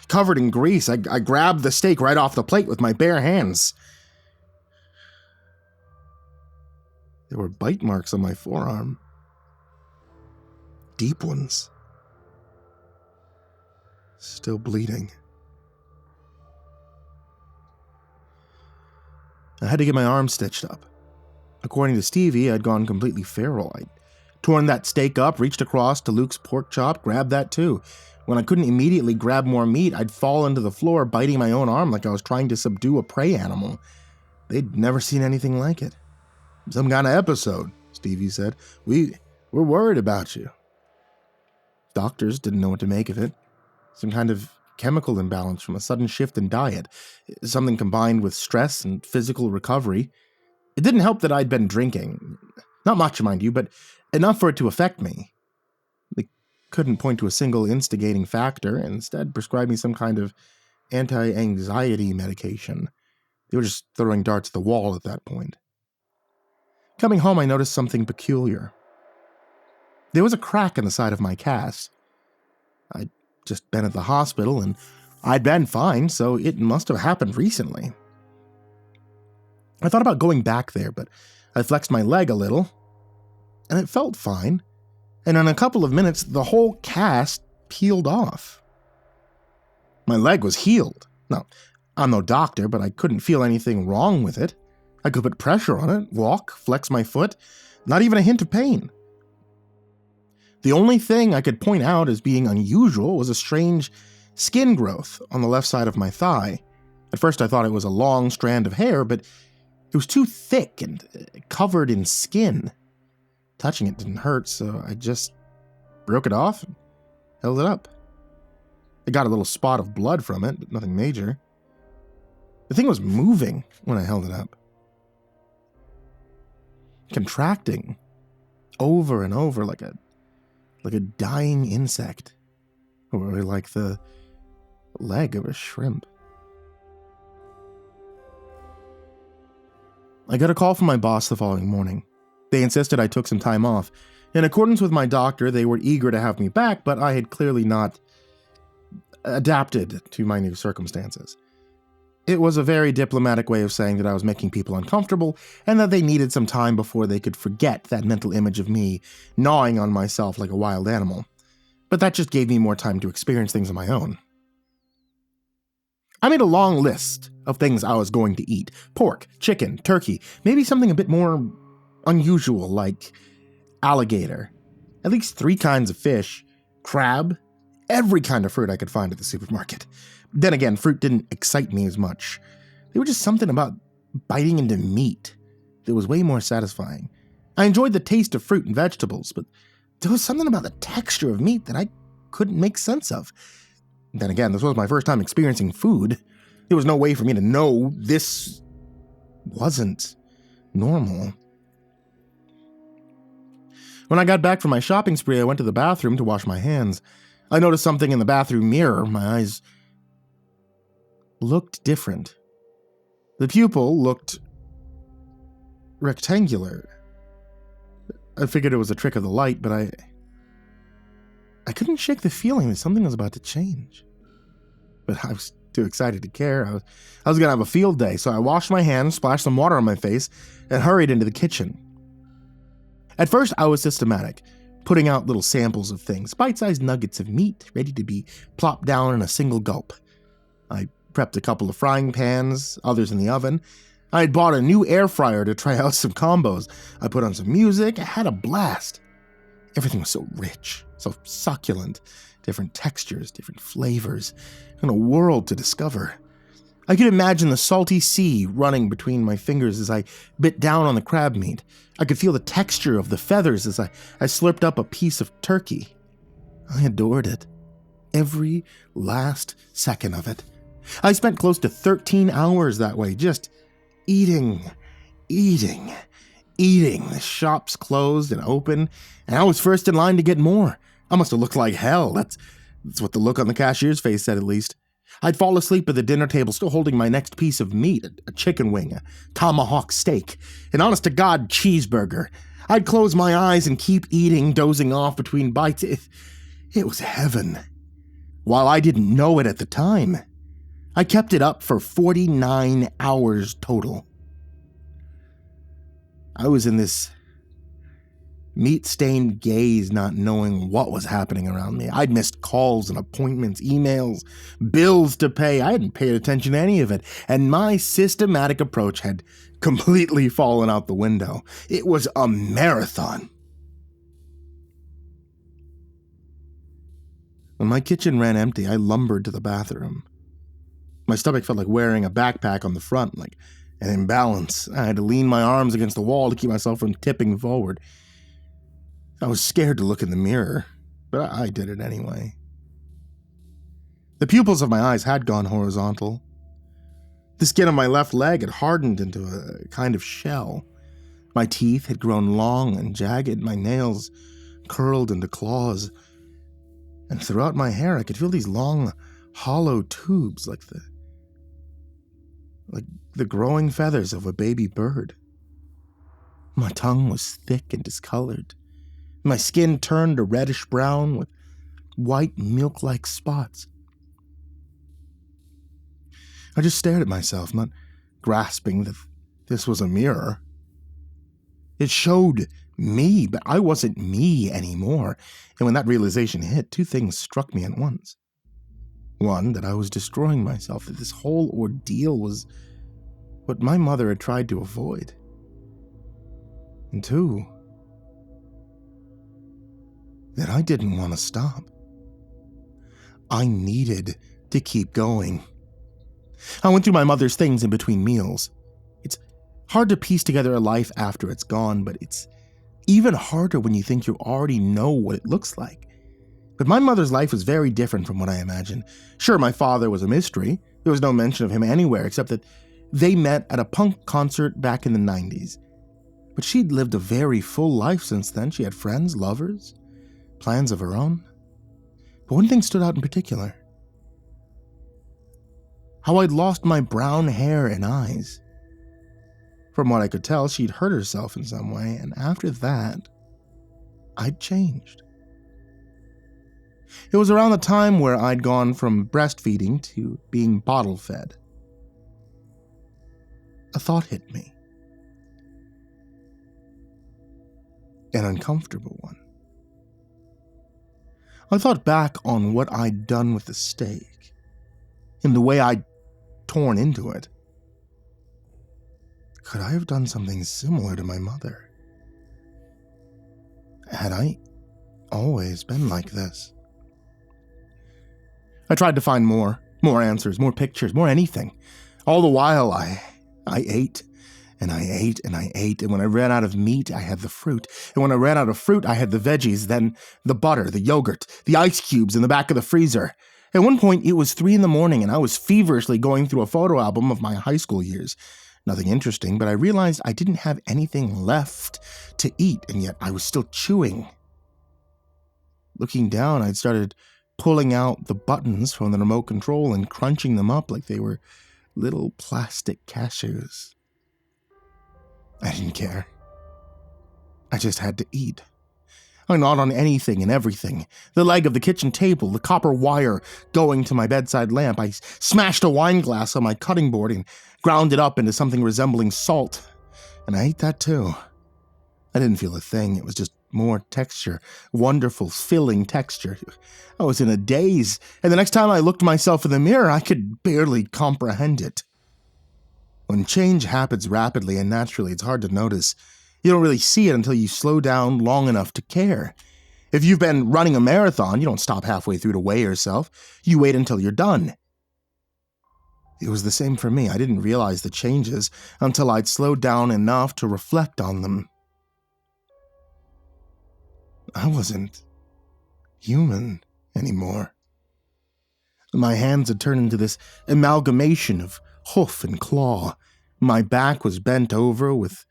covered in grease. I grabbed the steak right off the plate with my bare hands. There were bite marks on my forearm. Deep ones. Still bleeding. I had to get my arm stitched up. According to Stevie, I'd gone completely feral. I'd torn that steak up, reached across to Luke's pork chop, grabbed that too. When I couldn't immediately grab more meat, I'd fall into the floor, biting my own arm like I was trying to subdue a prey animal. They'd never seen anything like it. "Some kind of episode," Stevie said. We're worried about you." Doctors didn't know what to make of it. Some kind of chemical imbalance from a sudden shift in diet. Something combined with stress and physical recovery. It didn't help that I'd been drinking. Not much, mind you, but enough for it to affect me. They couldn't point to a single instigating factor and instead prescribed me some kind of anti-anxiety medication. They were just throwing darts at the wall at that point. Coming home, I noticed something peculiar. There was a crack in the side of my cast. I'd just been at the hospital, and I'd been fine, so it must have happened recently. I thought about going back there, but I flexed my leg a little, and it felt fine. And in a couple of minutes, the whole cast peeled off. My leg was healed. Now, I'm no doctor, but I couldn't feel anything wrong with it. I could put pressure on it, walk, flex my foot, not even a hint of pain. The only thing I could point out as being unusual was a strange skin growth on the left side of my thigh. At first I thought it was a long strand of hair, but it was too thick and covered in skin. Touching it didn't hurt, so I just broke it off and held it up. I got a little spot of blood from it, but nothing major. The thing was moving when I held it up. Contracting over and over like a dying insect, or like the leg of a shrimp. I got a call from my boss the following morning. They insisted I took some time off. In accordance with my doctor, they were eager to have me back, but I had clearly not adapted to my new circumstances. It was a very diplomatic way of saying that I was making people uncomfortable and that they needed some time before they could forget that mental image of me gnawing on myself like a wild animal. But that just gave me more time to experience things on my own. I made a long list of things I was going to eat. Pork, chicken, turkey, maybe something a bit more unusual like alligator, at least 3 kinds of fish, crab, every kind of fruit I could find at the supermarket. Then again, fruit didn't excite me as much. There was just something about biting into meat that was way more satisfying. I enjoyed the taste of fruit and vegetables, but there was something about the texture of meat that I couldn't make sense of. Then again, this was my first time experiencing food. There was no way for me to know this wasn't normal. When I got back from my shopping spree, I went to the bathroom to wash my hands. I noticed something in the bathroom mirror. My eyes looked different. The pupil looked rectangular. I figured it was a trick of the light, but I couldn't shake the feeling that something was about to change. But I was too excited to care. I was going to have a field day, so I washed my hands, splashed some water on my face, and hurried into the kitchen. At first, I was systematic, putting out little samples of things, bite-sized nuggets of meat ready to be plopped down in a single gulp. I prepped a couple of frying pans, others in the oven. I had bought a new air fryer to try out some combos. I put on some music. I had a blast. Everything was so rich, so succulent, different textures, different flavors, and a world to discover. I could imagine the salty sea running between my fingers as I bit down on the crab meat. I could feel the texture of the feathers as I slurped up a piece of turkey. I adored it. Every last second of it. I spent close to 13 hours that way, just eating. The shops closed and open, and I was first in line to get more. I must have looked like hell. That's what the look on the cashier's face said, at least. I'd fall asleep at the dinner table, still holding my next piece of meat, a chicken wing, a tomahawk steak, an honest-to-God cheeseburger. I'd close my eyes and keep eating, dozing off between bites. It was heaven. While I didn't know it at the time, I kept it up for 49 hours total. I was in this meat-stained gaze, not knowing what was happening around me. I'd missed calls and appointments, emails, bills to pay. I hadn't paid attention to any of it, and my systematic approach had completely fallen out the window. It was a marathon. When my kitchen ran empty, I lumbered to the bathroom. My stomach felt like wearing a backpack on the front, like an imbalance. I had to lean my arms against the wall to keep myself from tipping forward. I was scared to look in the mirror, but I did it anyway. The pupils of my eyes had gone horizontal. The skin of my left leg had hardened into a kind of shell. My teeth had grown long and jagged, my nails curled into claws. And throughout my hair, I could feel these long, hollow tubes like the growing feathers of a baby bird. My tongue was thick and discolored. My skin turned a reddish brown with white milk-like spots. I just stared at myself, not grasping that this was a mirror. It showed me, but I wasn't me anymore. And when that realization hit, two things struck me at once. One, that I was destroying myself, that this whole ordeal was what my mother had tried to avoid. And two, that I didn't want to stop. I needed to keep going. I went through my mother's things in between meals. It's hard to piece together a life after it's gone, but it's even harder when you think you already know what it looks like. But my mother's life was very different from what I imagined. Sure, my father was a mystery. There was no mention of him anywhere except that they met at a punk concert back in the 90s. But she'd lived a very full life since then. She had friends, lovers, plans of her own. But one thing stood out in particular. How I'd lost my brown hair and eyes. From what I could tell, she'd hurt herself in some way, and after that, I'd changed. It was around the time where I'd gone from breastfeeding to being bottle-fed. A thought hit me. An uncomfortable one. I thought back on what I'd done with the steak, and the way I'd torn into it. Could I have done something similar to my mother? Had I always been like this? I tried to find more answers, more pictures, more anything. All the while, I ate, and I ate, and I ate, and when I ran out of meat, I had the fruit, and when I ran out of fruit, I had the veggies, then the butter, the yogurt, the ice cubes in the back of the freezer. At one point, it was 3 a.m, and I was feverishly going through a photo album of my high school years. Nothing interesting, but I realized I didn't have anything left to eat, and yet I was still chewing. Looking down, I'd started pulling out the buttons from the remote control and crunching them up like they were little plastic cashews. I didn't care. I just had to eat. I gnawed on anything and everything. The leg of the kitchen table, the copper wire going to my bedside lamp. I smashed a wine glass on my cutting board and ground it up into something resembling salt. And I ate that too. I didn't feel a thing. It was just more texture. Wonderful, filling texture. I was in a daze, and the next time I looked myself in the mirror, I could barely comprehend it. When change happens rapidly and naturally, it's hard to notice. You don't really see it until you slow down long enough to care. If you've been running a marathon, you don't stop halfway through to weigh yourself. You wait until you're done. It was the same for me. I didn't realize the changes until I'd slowed down enough to reflect on them. I wasn't human anymore. My hands had turned into this amalgamation of hoof and claw. My back was bent over with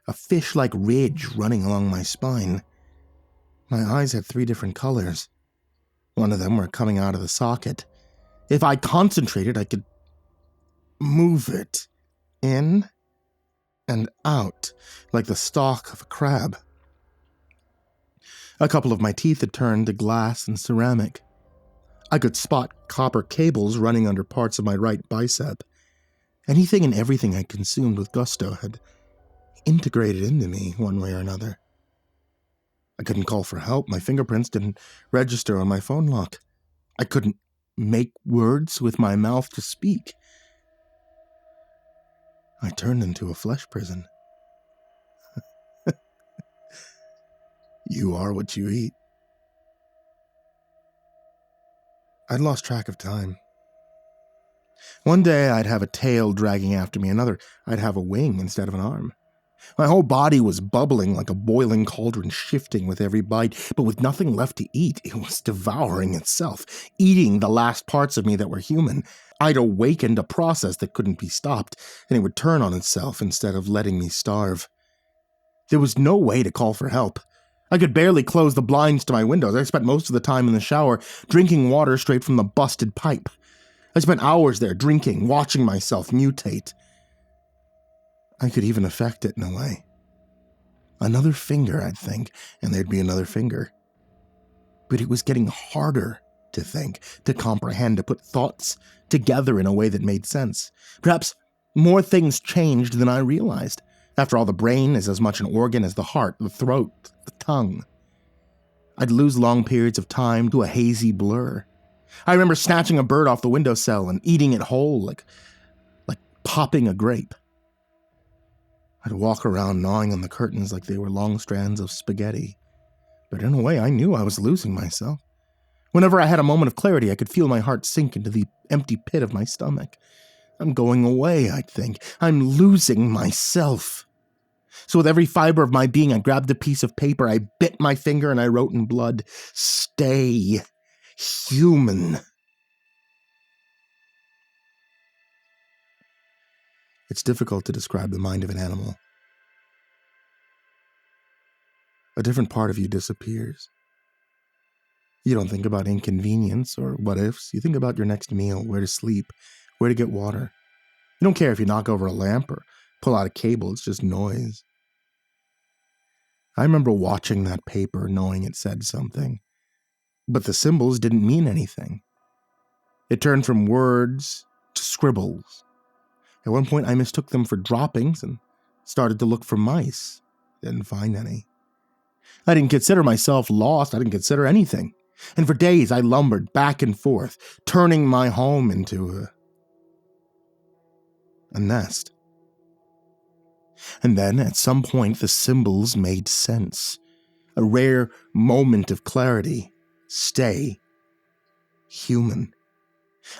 a fish-like ridge running along my spine. My eyes had 3 different colors. One of them were coming out of the socket. If I concentrated, I could move it in and out like the stalk of a crab. A couple of my teeth had turned to glass and ceramic. I could spot copper cables running under parts of my right bicep. Anything and everything I consumed with gusto had integrated into me one way or another. I couldn't call for help. My fingerprints didn't register on my phone lock. I couldn't make words with my mouth to speak. I turned into a flesh prison. You are what you eat. I'd lost track of time. One day I'd have a tail dragging after me, another I'd have a wing instead of an arm. My whole body was bubbling like a boiling cauldron, shifting with every bite, but with nothing left to eat, it was devouring itself, eating the last parts of me that were human. I'd awakened a process that couldn't be stopped, and it would turn on itself instead of letting me starve. There was no way to call for help. I could barely close the blinds to my windows. I spent most of the time in the shower, drinking water straight from the busted pipe. I spent hours there drinking, watching myself mutate. I could even affect it in a way. Another finger, I'd think, and there'd be another finger. But it was getting harder to think, to comprehend, to put thoughts together in a way that made sense. Perhaps more things changed than I realized. After all, the brain is as much an organ as the heart, the throat, the tongue. I'd lose long periods of time to a hazy blur. I remember snatching a bird off the windowsill and eating it whole, like popping a grape. I'd walk around gnawing on the curtains like they were long strands of spaghetti. But in a way, I knew I was losing myself. Whenever I had a moment of clarity, I could feel my heart sink into the empty pit of my stomach. I'm going away, I'd think. I'm losing myself. So with every fiber of my being, I grabbed a piece of paper, I bit my finger, and I wrote in blood, "Stay human." It's difficult to describe the mind of an animal. A different part of you disappears. You don't think about inconvenience or what-ifs. You think about your next meal, where to sleep, where to get water. You don't care if you knock over a lamp or pull out a cable. It's just noise. I remember watching that paper, knowing it said something. But the symbols didn't mean anything. It turned from words to scribbles. At one point, I mistook them for droppings and started to look for mice. Didn't find any. I didn't consider myself lost. I didn't consider anything. And for days, I lumbered back and forth, turning my home into a nest. And then, at some point, the symbols made sense. A rare moment of clarity. Stay human.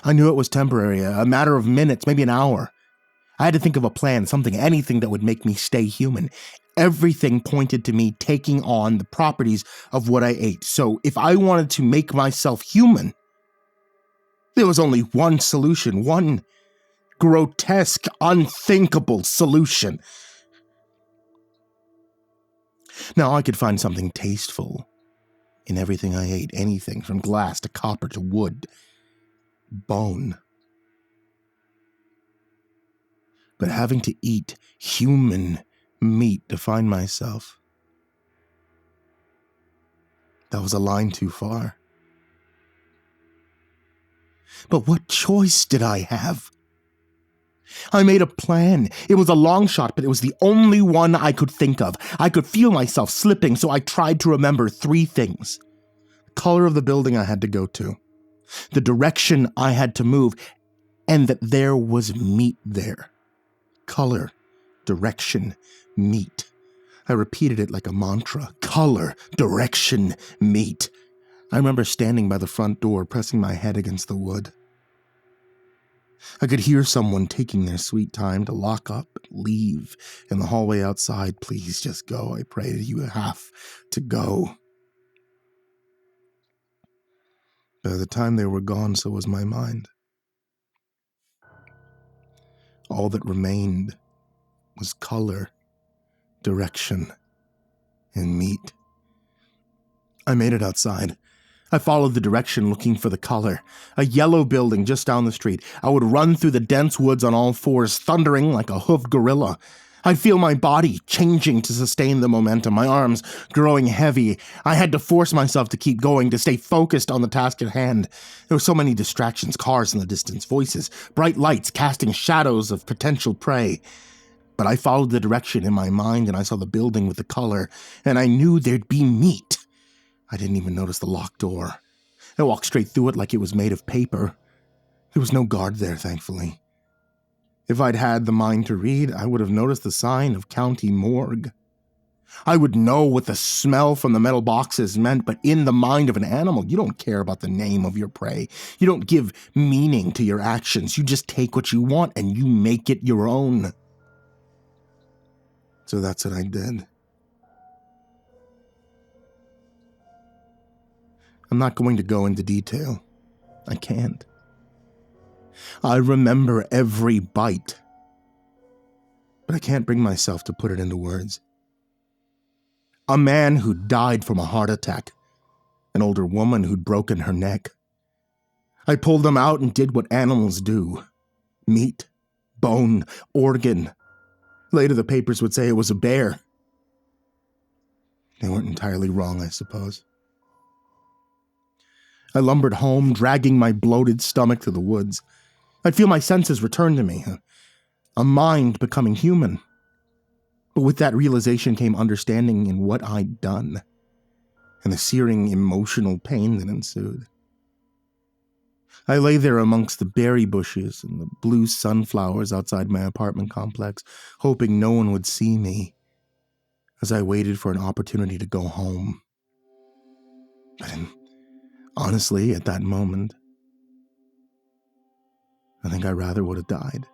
I knew it was temporary, a matter of minutes, maybe an hour. I had to think of a plan, something, anything that would make me stay human. Everything pointed to me taking on the properties of what I ate. So if I wanted to make myself human, there was only one solution, one grotesque, unthinkable solution. Now I could find something tasteful in everything I ate, anything from glass to copper to wood, bone. But having to eat human meat to find myself, that was a line too far. But what choice did I have? I made a plan. It was a long shot, but it was the only one I could think of. I could feel myself slipping, so I tried to remember 3 things. The color of the building I had to go to, the direction I had to move, and that there was meat there. Color, direction, meat. I repeated it like a mantra. Color, direction, meat. I remember standing by the front door, pressing my head against the wood. I could hear someone taking their sweet time to lock up, leave, in the hallway outside. Please just go, I prayed. You have to go. By the time they were gone, so was my mind. All that remained was color, direction, and meat. I made it outside. I followed the direction looking for the color. A yellow building just down the street. I would run through the dense woods on all fours, thundering like a hoofed gorilla. I'd feel my body changing to sustain the momentum, my arms growing heavy. I had to force myself to keep going, to stay focused on the task at hand. There were so many distractions, cars in the distance, voices, bright lights casting shadows of potential prey. But I followed the direction in my mind, and I saw the building with the color, and I knew there'd be meat. I didn't even notice the locked door. I walked straight through it like it was made of paper. There was no guard there, thankfully. If I'd had the mind to read, I would have noticed the sign of County Morgue. I would know what the smell from the metal boxes meant, but in the mind of an animal, you don't care about the name of your prey. You don't give meaning to your actions. You just take what you want and you make it your own. So that's what I did. I'm not going to go into detail. I can't. I remember every bite, but I can't bring myself to put it into words. A man who died from a heart attack, an older woman who'd broken her neck, I pulled them out and did what animals do. Meat, bone, organ. Later the papers would say it was a bear. They weren't entirely wrong, I suppose. I lumbered home, dragging my bloated stomach to the woods. I'd feel my senses return to me, a mind becoming human. But with that realization came understanding in what I'd done, and the searing emotional pain that ensued. I lay there amongst the berry bushes and the blue sunflowers outside my apartment complex, hoping no one would see me, as I waited for an opportunity to go home. But honestly, at that moment, I think I rather would have died.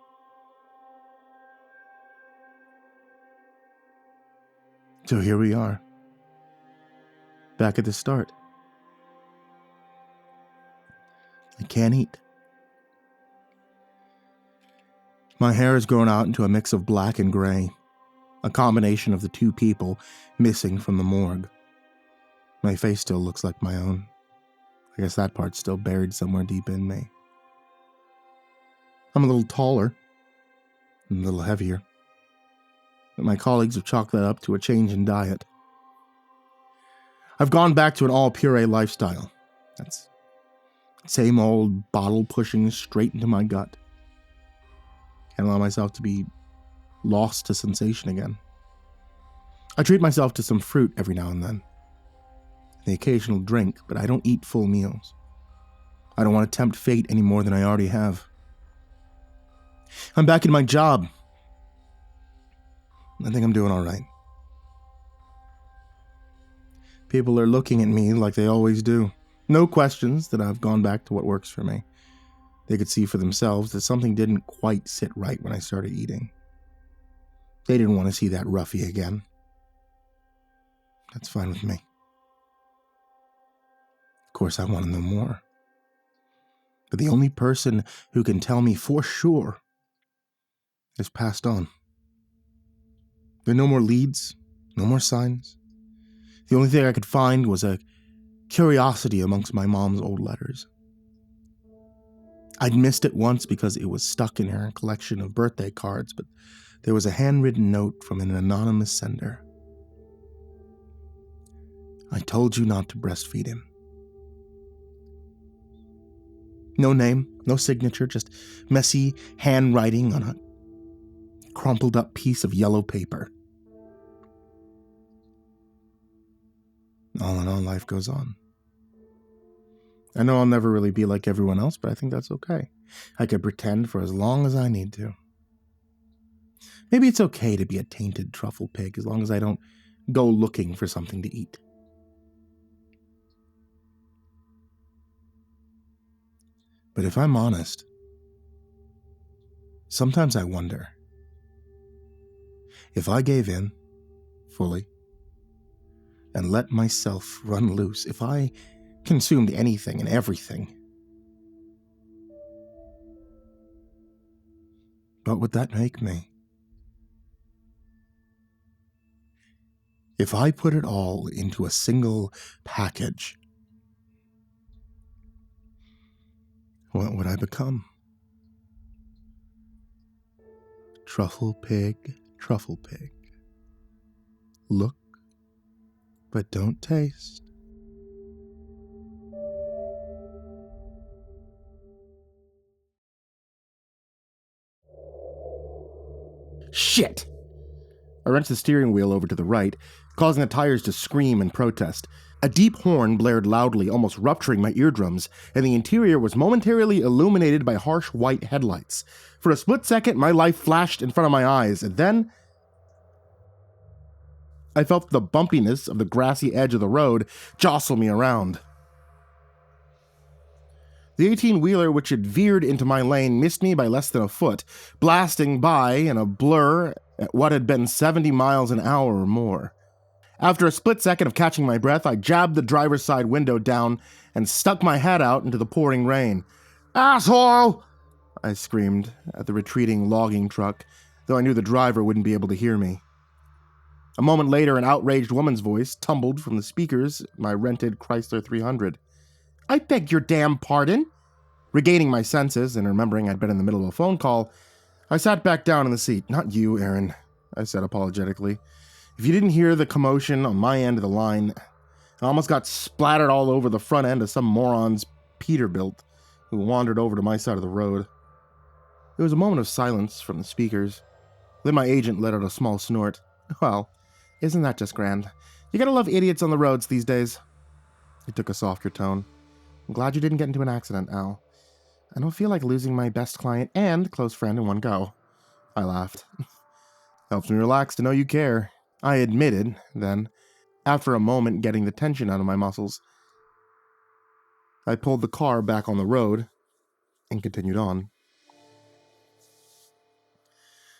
So here we are, back at the start. I can't eat. My hair has grown out into a mix of black and gray, a combination of the two people missing from the morgue. My face still looks like my own. I guess that part's still buried somewhere deep in me. I'm a little taller, and a little heavier, but my colleagues have chalked that up to a change in diet. I've gone back to an all-puree lifestyle. That's same old bottle pushing straight into my gut. Can't allow myself to be lost to sensation again. I treat myself to some fruit every now and then. The occasional drink, but I don't eat full meals. I don't want to tempt fate any more than I already have. I'm back in my job. I think I'm doing all right. People are looking at me like they always do. No questions that I've gone back to what works for me. They could see for themselves that something didn't quite sit right when I started eating. They didn't want to see that roughie again. That's fine with me. Of course, I want to know more. But the only person who can tell me for sure is passed on. There are no more leads, no more signs. The only thing I could find was a curiosity amongst my mom's old letters. I'd missed it once because it was stuck in her collection of birthday cards, but there was a handwritten note from an anonymous sender. I told you not to breastfeed him. No name, no signature, just messy handwriting on a crumpled up piece of yellow paper. All in all, life goes on. I know I'll never really be like everyone else, but I think that's okay. I could pretend for as long as I need to. Maybe it's okay to be a tainted truffle pig as long as I don't go looking for something to eat. But if I'm honest, sometimes I wonder if I gave in fully and let myself run loose, if I consumed anything and everything, what would that make me? If I put it all into a single package, what would I become? Truffle pig, truffle pig. Look, but don't taste. Shit! I wrenched the steering wheel over to the right, causing the tires to scream in protest. A deep horn blared loudly, almost rupturing my eardrums, and the interior was momentarily illuminated by harsh white headlights. For a split second, my life flashed in front of my eyes, and then I felt the bumpiness of the grassy edge of the road jostle me around. The 18-wheeler which had veered into my lane missed me by less than a foot, blasting by in a blur at what had been 70 miles an hour or more. After a split second of catching my breath, I jabbed the driver's side window down and stuck my head out into the pouring rain. "Asshole!" I screamed at the retreating logging truck, though I knew the driver wouldn't be able to hear me. A moment later, an outraged woman's voice tumbled from the speakers at my rented Chrysler 300. "I beg your damn pardon," Regaining my senses and remembering I'd been in the middle of a phone call, I sat back down in the seat. "Not you, Aaron," I said apologetically. "If you didn't hear the commotion on my end of the line, I almost got splattered all over the front end of some moron's Peterbilt who wandered over to my side of the road." There was a moment of silence from the speakers. Then my agent let out a small snort. "Well, isn't that just grand? You gotta love idiots on the roads these days." He took a softer tone. "I'm glad you didn't get into an accident, Al. I don't feel like losing my best client and close friend in one go." I laughed. "Helps me relax to know you care," I admitted, then, after a moment getting the tension out of my muscles, I pulled the car back on the road and continued on.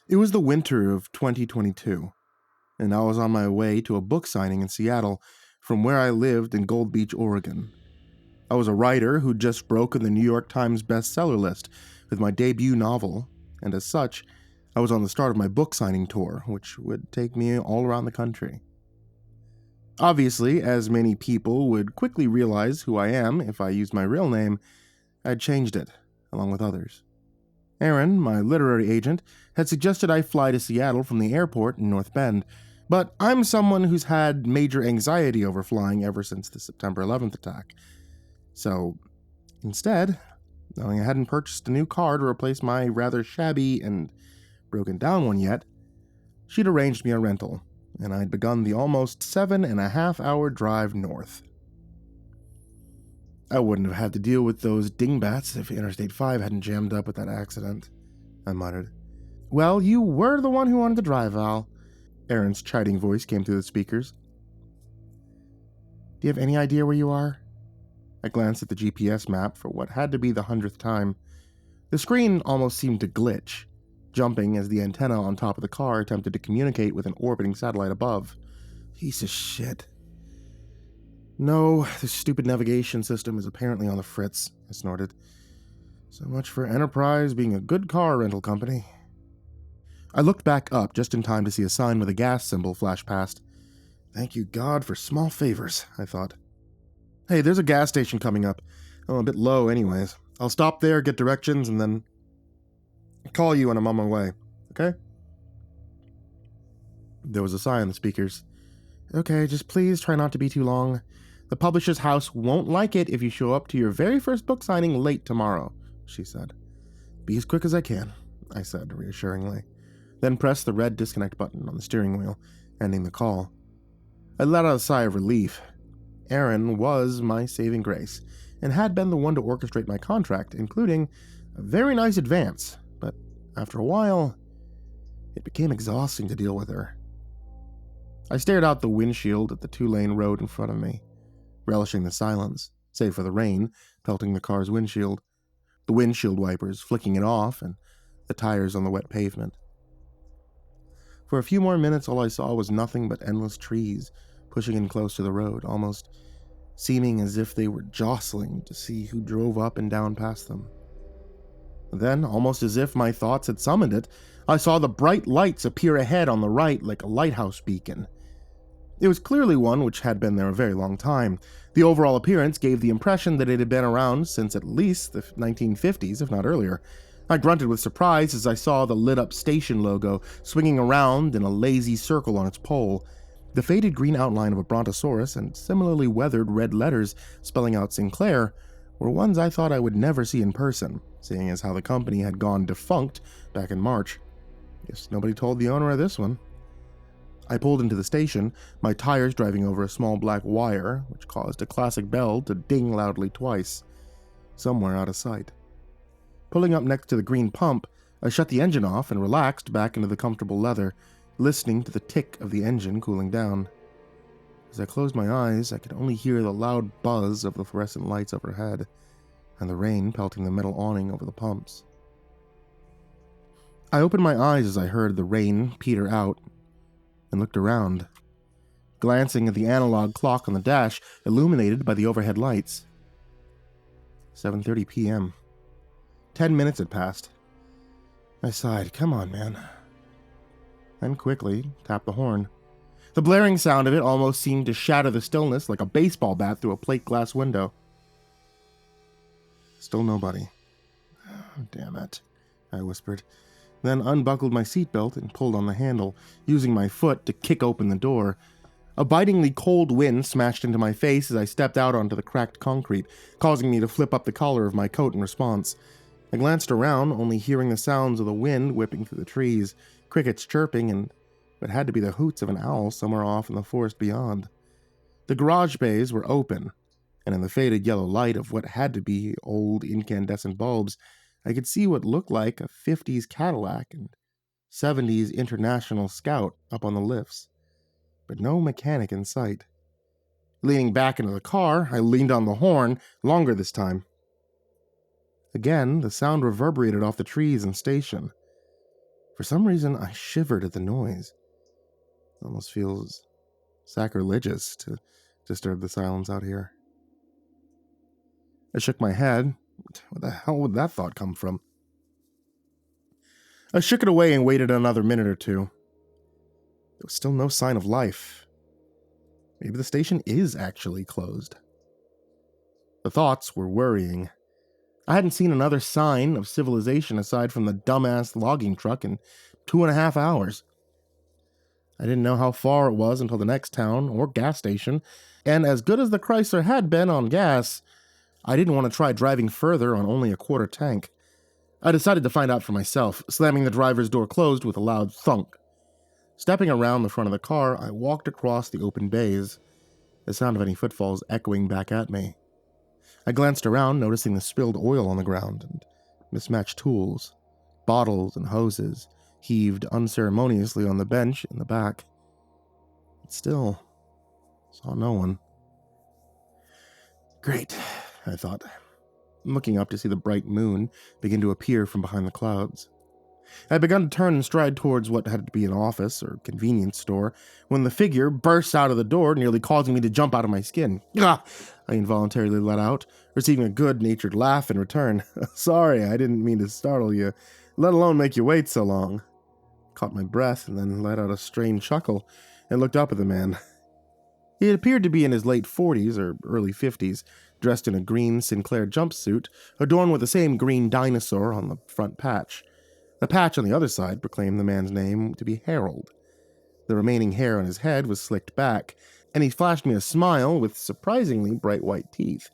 It was the winter of 2022, and I was on my way to a book signing in Seattle from where I lived in Gold Beach, Oregon. I was a writer who'd just broken the New York Times bestseller list with my debut novel, and as such, I was on the start of my book signing tour, which would take me all around the country. Obviously, as many people would quickly realize who I am if I used my real name, I'd changed it, along with others. Aaron, my literary agent, had suggested I fly to Seattle from the airport in North Bend, but I'm someone who's had major anxiety over flying ever since the September 11th attack. So, instead, knowing I hadn't purchased a new car to replace my rather shabby and broken down one yet, she'd arranged me a rental, and I'd begun the almost 7.5-hour drive north. I wouldn't have had to deal with those dingbats if Interstate 5 hadn't jammed up with that accident, I muttered. "Well, you were the one who wanted to drive, Al." Aaron's chiding voice came through the speakers. "Do you have any idea where you are?" I glanced at the GPS map for what had to be the 100th time. The screen almost seemed to glitch, jumping as the antenna on top of the car attempted to communicate with an orbiting satellite above. Piece of shit. "No, this stupid navigation system is apparently on the fritz," I snorted. "So much for Enterprise being a good car rental company." I looked back up just in time to see a sign with a gas symbol flash past. Thank you, God, for small favors, I thought. "Hey, there's a gas station coming up. I'm a bit low anyways. I'll stop there, get directions, and then call you when I'm on my way, okay?" There was a sigh on the speakers. "Okay, just please try not to be too long. The publisher's house won't like it if you show up to your very first book signing late tomorrow," she said. "Be as quick as I can," I said reassuringly, then pressed the red disconnect button on the steering wheel, ending the call. I let out a sigh of relief. Aaron was my saving grace, and had been the one to orchestrate my contract, including a very nice advance, but after a while, it became exhausting to deal with her. I stared out the windshield at the 2-lane road in front of me, relishing the silence, save for the rain pelting the car's windshield, the windshield wipers flicking it off, and the tires on the wet pavement. For a few more minutes, all I saw was nothing but endless trees pushing in close to the road, almost seeming as if they were jostling to see who drove up and down past them. Then, almost as if my thoughts had summoned it, I saw the bright lights appear ahead on the right like a lighthouse beacon. It was clearly one which had been there a very long time. The overall appearance gave the impression that it had been around since at least the 1950s, if not earlier. I grunted with surprise as I saw the lit-up station logo swinging around in a lazy circle on its pole. The faded green outline of a brontosaurus and similarly weathered red letters spelling out Sinclair were ones I thought I would never see in person, seeing as how the company had gone defunct back in March. Guess nobody told the owner of this one. I pulled into the station, my tires driving over a small black wire, which caused a classic bell to ding loudly twice, somewhere out of sight. Pulling up next to the green pump, I shut the engine off and relaxed back into the comfortable leather, listening to the tick of the engine cooling down. As I closed my eyes, I could only hear the loud buzz of the fluorescent lights overhead, and the rain pelting the metal awning over the pumps. I opened my eyes as I heard the rain peter out, and looked around, glancing at the analog clock on the dash illuminated by the overhead lights. 7:30 p.m. 10 minutes had passed. I sighed, "Come on, man." Then quickly tapped the horn. The blaring sound of it almost seemed to shatter the stillness like a baseball bat through a plate glass window. Still nobody. Damn it, I whispered, then unbuckled my seatbelt and pulled on the handle, using my foot to kick open the door. A bitingly cold wind smashed into my face as I stepped out onto the cracked concrete, causing me to flip up the collar of my coat in response. I glanced around, only hearing the sounds of the wind whipping through the trees, crickets chirping, and what had to be the hoots of an owl somewhere off in the forest beyond. The garage bays were open, and in the faded yellow light of what had to be old incandescent bulbs, I could see what looked like a 50s Cadillac and 70s International Scout up on the lifts, but no mechanic in sight. Leaning back into the car, I leaned on the horn, longer this time. Again, the sound reverberated off the trees and station. For some reason, I shivered at the noise. It almost feels sacrilegious to disturb the silence out here. I shook my head. Where the hell would that thought come from? I shook it away and waited another minute or two. There was still no sign of life. Maybe the station is actually closed. The thoughts were worrying. I hadn't seen another sign of civilization aside from the dumbass logging truck in 2.5 hours. I didn't know how far it was until the next town or gas station, and as good as the Chrysler had been on gas, I didn't want to try driving further on only a quarter tank. I decided to find out for myself, slamming the driver's door closed with a loud thunk. Stepping around the front of the car, I walked across the open bays, the sound of any footfalls echoing back at me. I glanced around, noticing the spilled oil on the ground and mismatched tools, bottles and hoses, heaved unceremoniously on the bench in the back. But still, saw no one. Great, I thought, looking up to see the bright moon begin to appear from behind the clouds. I had begun to turn and stride towards what had to be an office or convenience store when the figure burst out of the door, nearly causing me to jump out of my skin. "Ah!" I involuntarily let out, receiving a good-natured laugh in return. "Sorry, I didn't mean to startle you, let alone make you wait so long." Caught my breath and then let out a strained chuckle and looked up at the man. He appeared to be in his late 40s or early 50s, dressed in a green Sinclair jumpsuit, adorned with the same green dinosaur on the front patch. The patch on the other side proclaimed the man's name to be Harold. The remaining hair on his head was slicked back, and he flashed me a smile with surprisingly bright white teeth.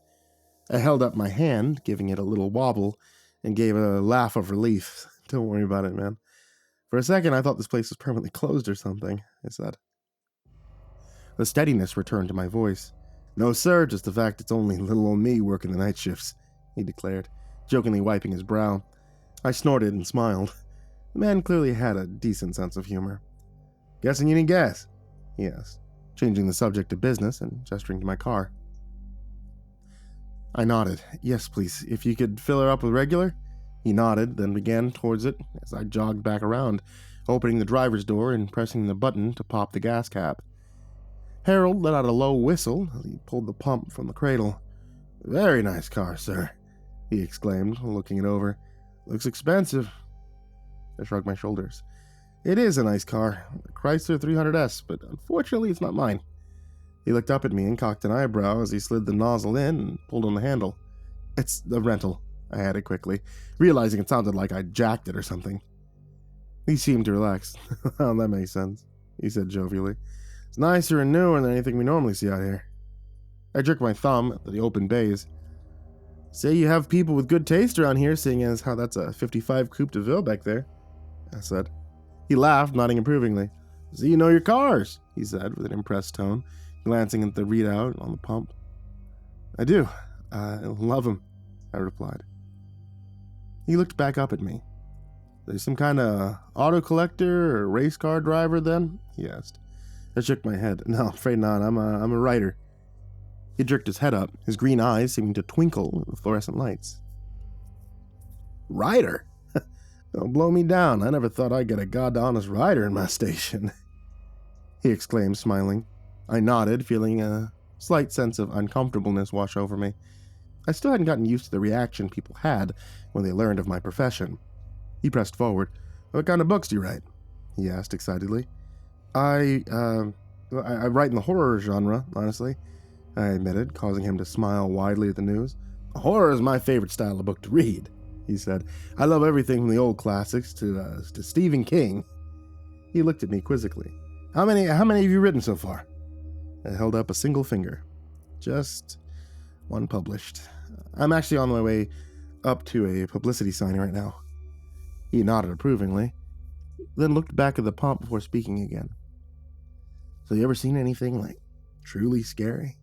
I held up my hand, giving it a little wobble, and gave a laugh of relief. "Don't worry about it, man. For a second, I thought this place was permanently closed or something," I said. The steadiness returned to my voice. "No, sir, just the fact it's only little old me working the night shifts," he declared, jokingly wiping his brow. I snorted and smiled. The man clearly had a decent sense of humor. "Guessing you need gas?" he asked, changing the subject to business and gesturing to my car. I nodded. "Yes, please. If you could fill her up with regular?" He nodded, then began towards it as I jogged back around, opening the driver's door and pressing the button to pop the gas cap. Harold let out a low whistle as he pulled the pump from the cradle. "Very nice car, sir," he exclaimed, looking it over. "Looks expensive." I shrugged my shoulders. "It is a nice car, a Chrysler 300S, but unfortunately it's not mine." He looked up at me and cocked an eyebrow as he slid the nozzle in and pulled on the handle. "It's the rental," I added quickly, realizing it sounded like I'd jacked it or something. He seemed to relax. "Oh, that makes sense," he said jovially. "It's nicer and newer than anything we normally see out here." I jerked my thumb at the open bays. "Say you have people with good taste around here, seeing as how that's a 55 Coupe de Ville back there," I said. He laughed, nodding approvingly. "So you know your cars," he said with an impressed tone, glancing at the readout on the pump. "I do. I love them," I replied. He looked back up at me. "There's some kind of auto collector or race car driver then?" he asked. I shook my head. "No, I'm afraid not. I'm a writer." He jerked his head up, his green eyes seeming to twinkle with fluorescent lights. "Writer? Don't blow me down. I never thought I'd get a god-honest writer in my station," he exclaimed, smiling. I nodded, feeling a slight sense of uncomfortableness wash over me. I still hadn't gotten used to the reaction people had when they learned of my profession. He pressed forward. "What kind of books do you write?" he asked excitedly. I write in the horror genre, honestly," I admitted, causing him to smile widely at the news. "Horror is my favorite style of book to read," he said. "I love everything from the old classics to Stephen King." He looked at me quizzically. How many have you written so far?" I held up a single finger. "Just one published. I'm actually on my way up to a publicity signing right now." He nodded approvingly, then looked back at the pump before speaking again. "So you ever seen anything, like, truly scary?"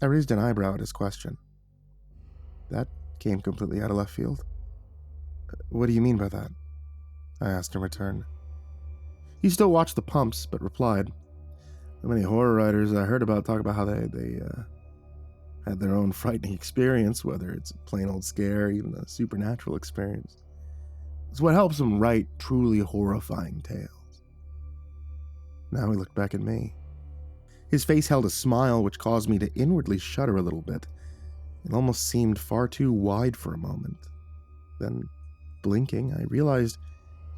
I raised an eyebrow at his question. That came completely out of left field. "What do you mean by that?" I asked in return. He still watched the pumps, but replied, "So many horror writers I heard about talk about how they had their own frightening experience, whether it's a plain old scare, even a supernatural experience. It's what helps them write truly horrifying tales." Now he looked back at me. His face held a smile which caused me to inwardly shudder a little bit. It almost seemed far too wide for a moment. Then, blinking, I realized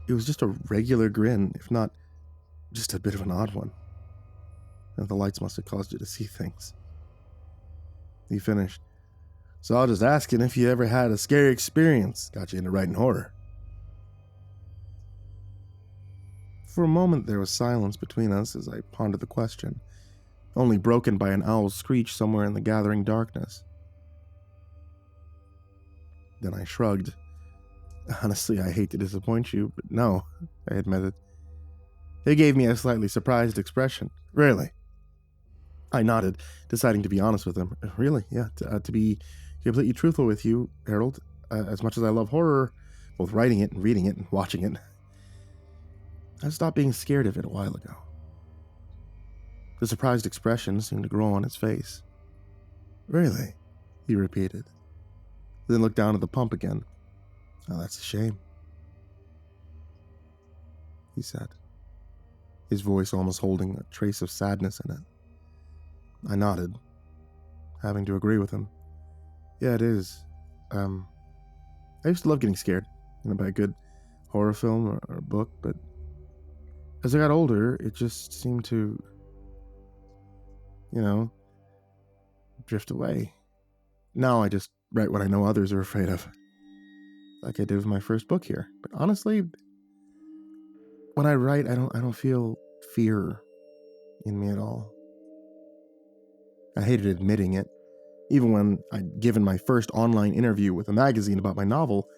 it was just a regular grin, if not just a bit of an odd one. And the lights must have caused you to see things. He finished. "So I was just asking if you ever had a scary experience got you into writing horror." For a moment there was silence between us as I pondered the question, only broken by an owl's screech somewhere in the gathering darkness. Then I shrugged. "Honestly, I hate to disappoint you, but no," I admitted. He gave me a slightly surprised expression. "Really?" I nodded, deciding to be honest with him. "Really, yeah. To be completely truthful with you, Harold, as much as I love horror, both writing it and reading it and watching it, I stopped being scared of it a while ago." The surprised expression seemed to grow on his face. "Really?" he repeated, then looked down at the pump again. "Oh, that's a shame," he said, his voice almost holding a trace of sadness in it. I nodded, having to agree with him. "Yeah, it is. I used to love getting scared, by a good horror film or a book, but as I got older, it just seemed to, drift away. Now I just write what I know others are afraid of, like I did with my first book here. But honestly, when I write, I don't feel fear in me at all." I hated admitting it. Even when I'd given my first online interview with a magazine about my novel,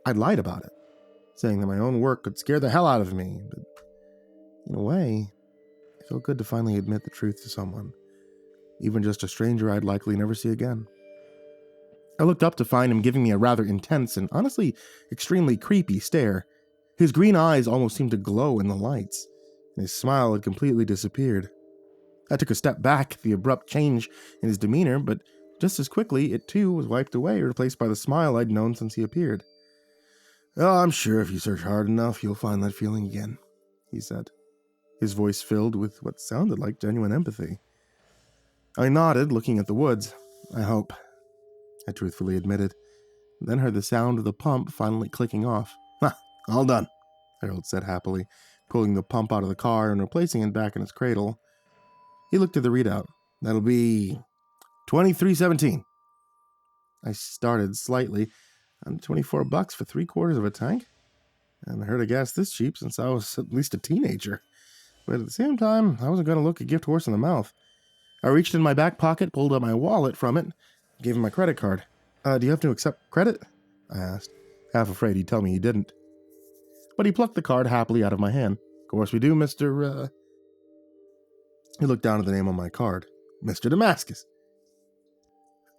I'd lied about it, saying that my own work could scare the hell out of me. But in a way, it felt good to finally admit the truth to someone, even just a stranger I'd likely never see again. I looked up to find him giving me a rather intense and honestly extremely creepy stare. His green eyes almost seemed to glow in the lights, and his smile had completely disappeared. I took a step back at the abrupt change in his demeanor, but just as quickly, it too was wiped away, replaced by the smile I'd known since he appeared. "Oh, I'm sure if you search hard enough, you'll find that feeling again," he said, his voice filled with what sounded like genuine empathy. I nodded, looking at the woods. "I hope," I truthfully admitted, then heard the sound of the pump finally clicking off. "Ha, all done," Harold said happily, pulling the pump out of the car and replacing it back in its cradle. He looked at the readout. "That'll be 2317. I started slightly. $24 for 3/4 of a tank? I haven't heard of gas this cheap since I was at least a teenager. But at the same time, I wasn't going to look a gift horse in the mouth. I reached in my back pocket, pulled out my wallet from it, gave him my credit card. Do you have to accept credit?" I asked, half afraid he'd tell me he didn't. But he plucked the card happily out of my hand. "Of course we do, Mr. He looked down at the name on my card. "Mr. Damascus."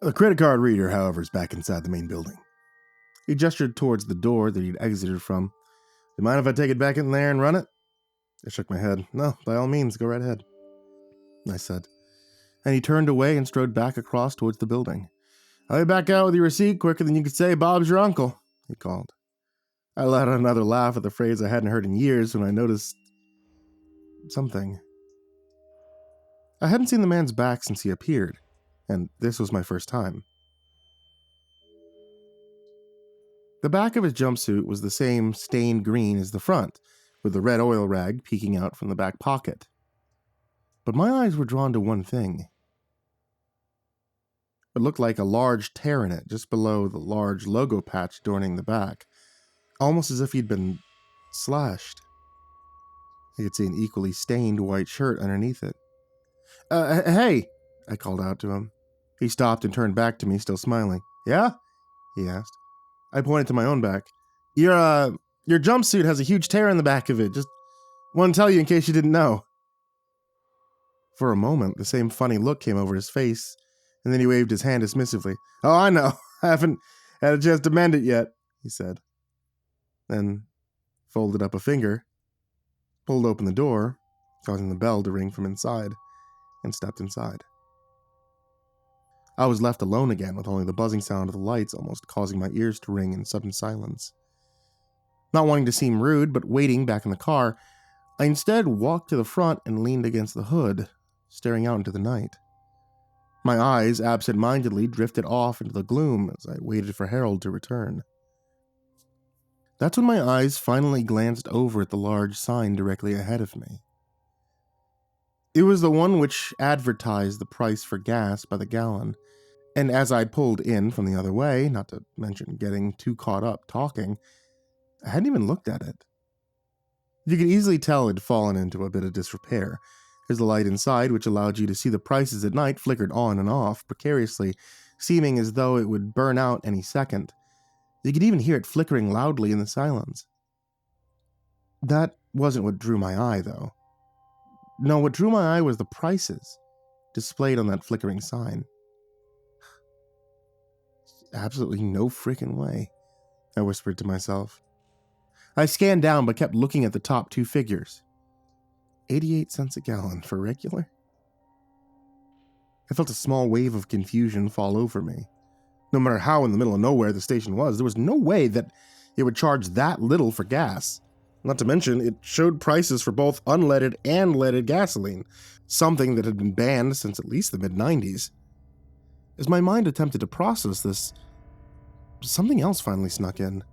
"The credit card reader, however, is back inside the main building." He gestured towards the door that he'd exited from. "Do you mind if I take it back in there and run it?" I shook my head. "No, by all means, go right ahead," I said. And he turned away and strode back across towards the building. "I'll be back out with your receipt quicker than you could say Bob's your uncle," he called. I let out another laugh at the phrase I hadn't heard in years when I noticed something. I hadn't seen the man's back since he appeared, and this was my first time. The back of his jumpsuit was the same stained green as the front, with the red oil rag peeking out from the back pocket. But my eyes were drawn to one thing. It looked like a large tear in it, just below the large logo patch adorning the back, almost as if he'd been slashed. I could see an equally stained white shirt underneath it. Hey, I called out to him. He stopped and turned back to me, still smiling. Yeah? He asked. I pointed to my own back. Your jumpsuit has a huge tear in the back of it. Just want to tell you in case you didn't know. For a moment, the same funny look came over his face, and then he waved his hand dismissively. Oh, I know. I haven't had a chance to mend it yet, he said. Then folded up a finger, pulled open the door, causing the bell to ring from inside, and stepped inside. I was left alone again with only the buzzing sound of the lights almost causing my ears to ring in sudden silence. Not wanting to seem rude, but waiting back in the car, I instead walked to the front and leaned against the hood, staring out into the night. My eyes absent-mindedly drifted off into the gloom as I waited for Harold to return. That's when my eyes finally glanced over at the large sign directly ahead of me. It was the one which advertised the price for gas by the gallon, and as I pulled in from the other way, not to mention getting too caught up talking, I hadn't even looked at it. You could easily tell it had fallen into a bit of disrepair, as the light inside, which allowed you to see the prices at night, flickered on and off precariously, seeming as though it would burn out any second. You could even hear it flickering loudly in the silence. That wasn't what drew my eye, though. No, what drew my eye was the prices displayed on that flickering sign. Absolutely no freaking way, I whispered to myself. I scanned down but kept looking at the top two figures. 88 cents a gallon for regular? I felt a small wave of confusion fall over me. No matter how in the middle of nowhere the station was, there was no way that it would charge that little for gas. Not to mention, it showed prices for both unleaded and leaded gasoline, something that had been banned since at least the mid-90s. As my mind attempted to process this, something else finally snuck in.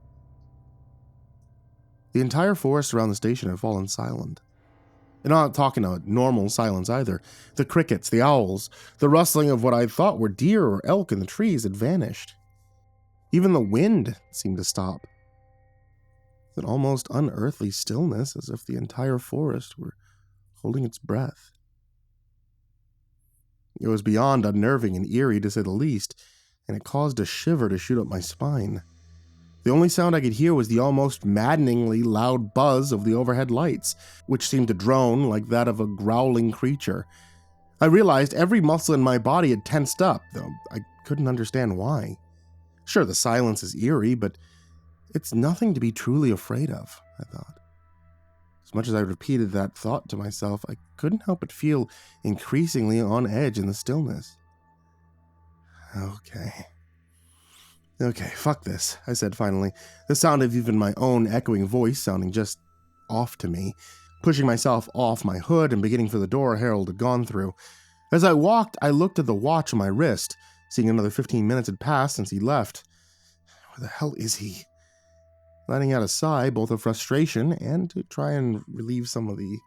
The entire forest around the station had fallen silent. And I'm not talking a normal silence either. The crickets, the owls, the rustling of what I thought were deer or elk in the trees had vanished. Even the wind seemed to stop. An almost unearthly stillness, as if the entire forest were holding its breath. It was beyond unnerving and eerie, to say the least, and it caused a shiver to shoot up my spine. The only sound I could hear was the almost maddeningly loud buzz of the overhead lights, which seemed to drone like that of a growling creature. I realized every muscle in my body had tensed up, though I couldn't understand why. Sure, the silence is eerie, but it's nothing to be truly afraid of, I thought. As much as I repeated that thought to myself, I couldn't help but feel increasingly on edge in the stillness. Okay, fuck this, I said finally, the sound of even my own echoing voice sounding just off to me, pushing myself off my hood and beginning for the door Harold had gone through. As I walked, I looked at the watch on my wrist, seeing another 15 minutes had passed since he left. Where the hell is he? Letting out a sigh, both of frustration and to try and relieve some of the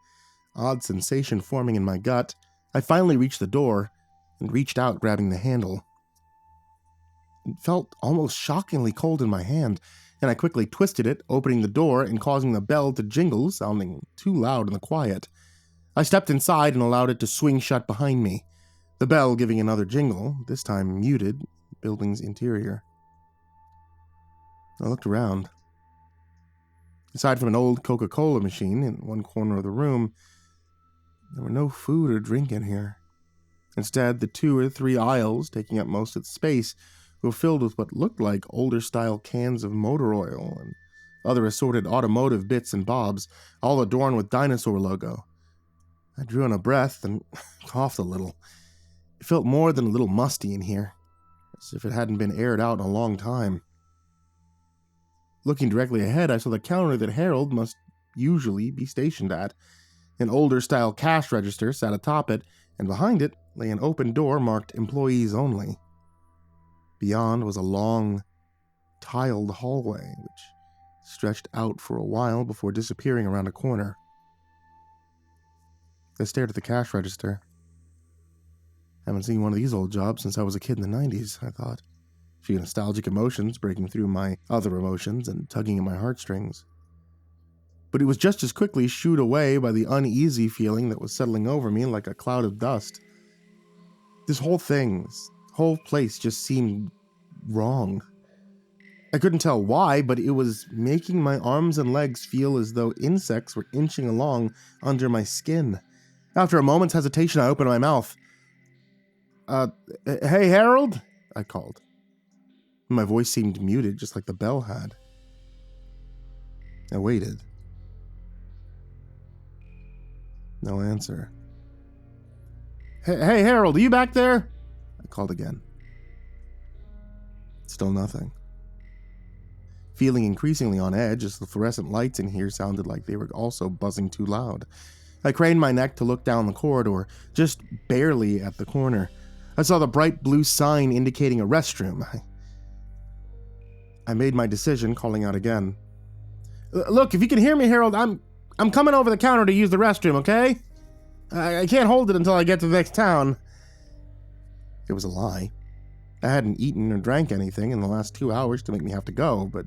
odd sensation forming in my gut, I finally reached the door and reached out, grabbing the handle. It felt almost shockingly cold in my hand, and I quickly twisted it, opening the door and causing the bell to jingle, sounding too loud in the quiet. I stepped inside and allowed it to swing shut behind me, the bell giving another jingle, this time muted, in the building's interior. I looked around. Aside from an old Coca-Cola machine in one corner of the room, there were no food or drink in here. Instead, the 2 or 3 aisles taking up most of the space were filled with what looked like older-style cans of motor oil and other assorted automotive bits and bobs, all adorned with dinosaur logo. I drew in a breath and coughed a little. It felt more than a little musty in here, as if it hadn't been aired out in a long time. Looking directly ahead, I saw the counter that Harold must usually be stationed at. An older-style cash register sat atop it, and behind it lay an open door marked Employees Only. Beyond was a long, tiled hallway, which stretched out for a while before disappearing around a corner. I stared at the cash register. Haven't seen one of these old jobs since I was a kid in the 90s, I thought. A few nostalgic emotions breaking through my other emotions and tugging at my heartstrings. But it was just as quickly shooed away by the uneasy feeling that was settling over me like a cloud of dust. This whole place just seemed wrong. I couldn't tell why, but it was making my arms and legs feel as though insects were inching along under my skin. After a moment's hesitation, I opened my mouth. Hey, Harold? I called. My voice seemed muted, just like the bell had. I waited. No answer. Hey, Harold, are you back there? I called again. Still nothing. Feeling increasingly on edge as the fluorescent lights in here sounded like they were also buzzing too loud. I craned my neck to look down the corridor, just barely at the corner. I saw the bright blue sign indicating a restroom. I made my decision, calling out again. Look, if you can hear me, Harold, I'm coming over the counter to use the restroom, okay? I can't hold it until I get to the next town. It was a lie. I hadn't eaten or drank anything in the last 2 hours to make me have to go, but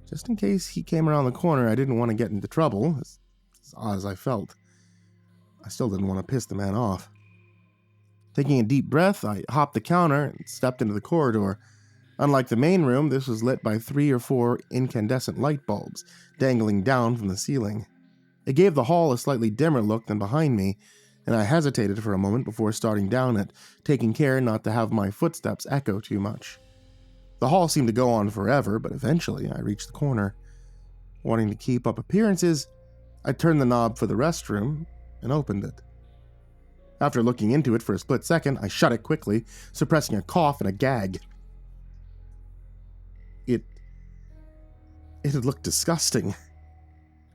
just in case he came around the corner, I didn't want to get into trouble, as odd as I felt. I still didn't want to piss the man off. Taking a deep breath, I hopped the counter and stepped into the corridor. Unlike the main room, this was lit by 3 or 4 incandescent light bulbs dangling down from the ceiling. It gave the hall a slightly dimmer look than behind me, and I hesitated for a moment before starting down it, taking care not to have my footsteps echo too much. The hall seemed to go on forever, but eventually I reached the corner. Wanting to keep up appearances, I turned the knob for the restroom and opened it. After looking into it for a split second, I shut it quickly, suppressing a cough and a gag. It had looked disgusting,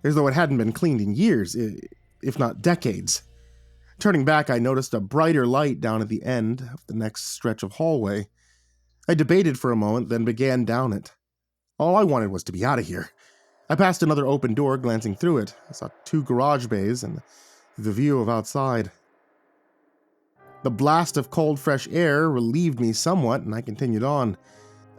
as though it hadn't been cleaned in years, if not decades. Turning back, I noticed a brighter light down at the end of the next stretch of hallway. I debated for a moment, then began down it. All I wanted was to be out of here. I passed another open door, glancing through it. I saw 2 garage bays and the view of outside. The blast of cold, fresh air relieved me somewhat, and I continued on.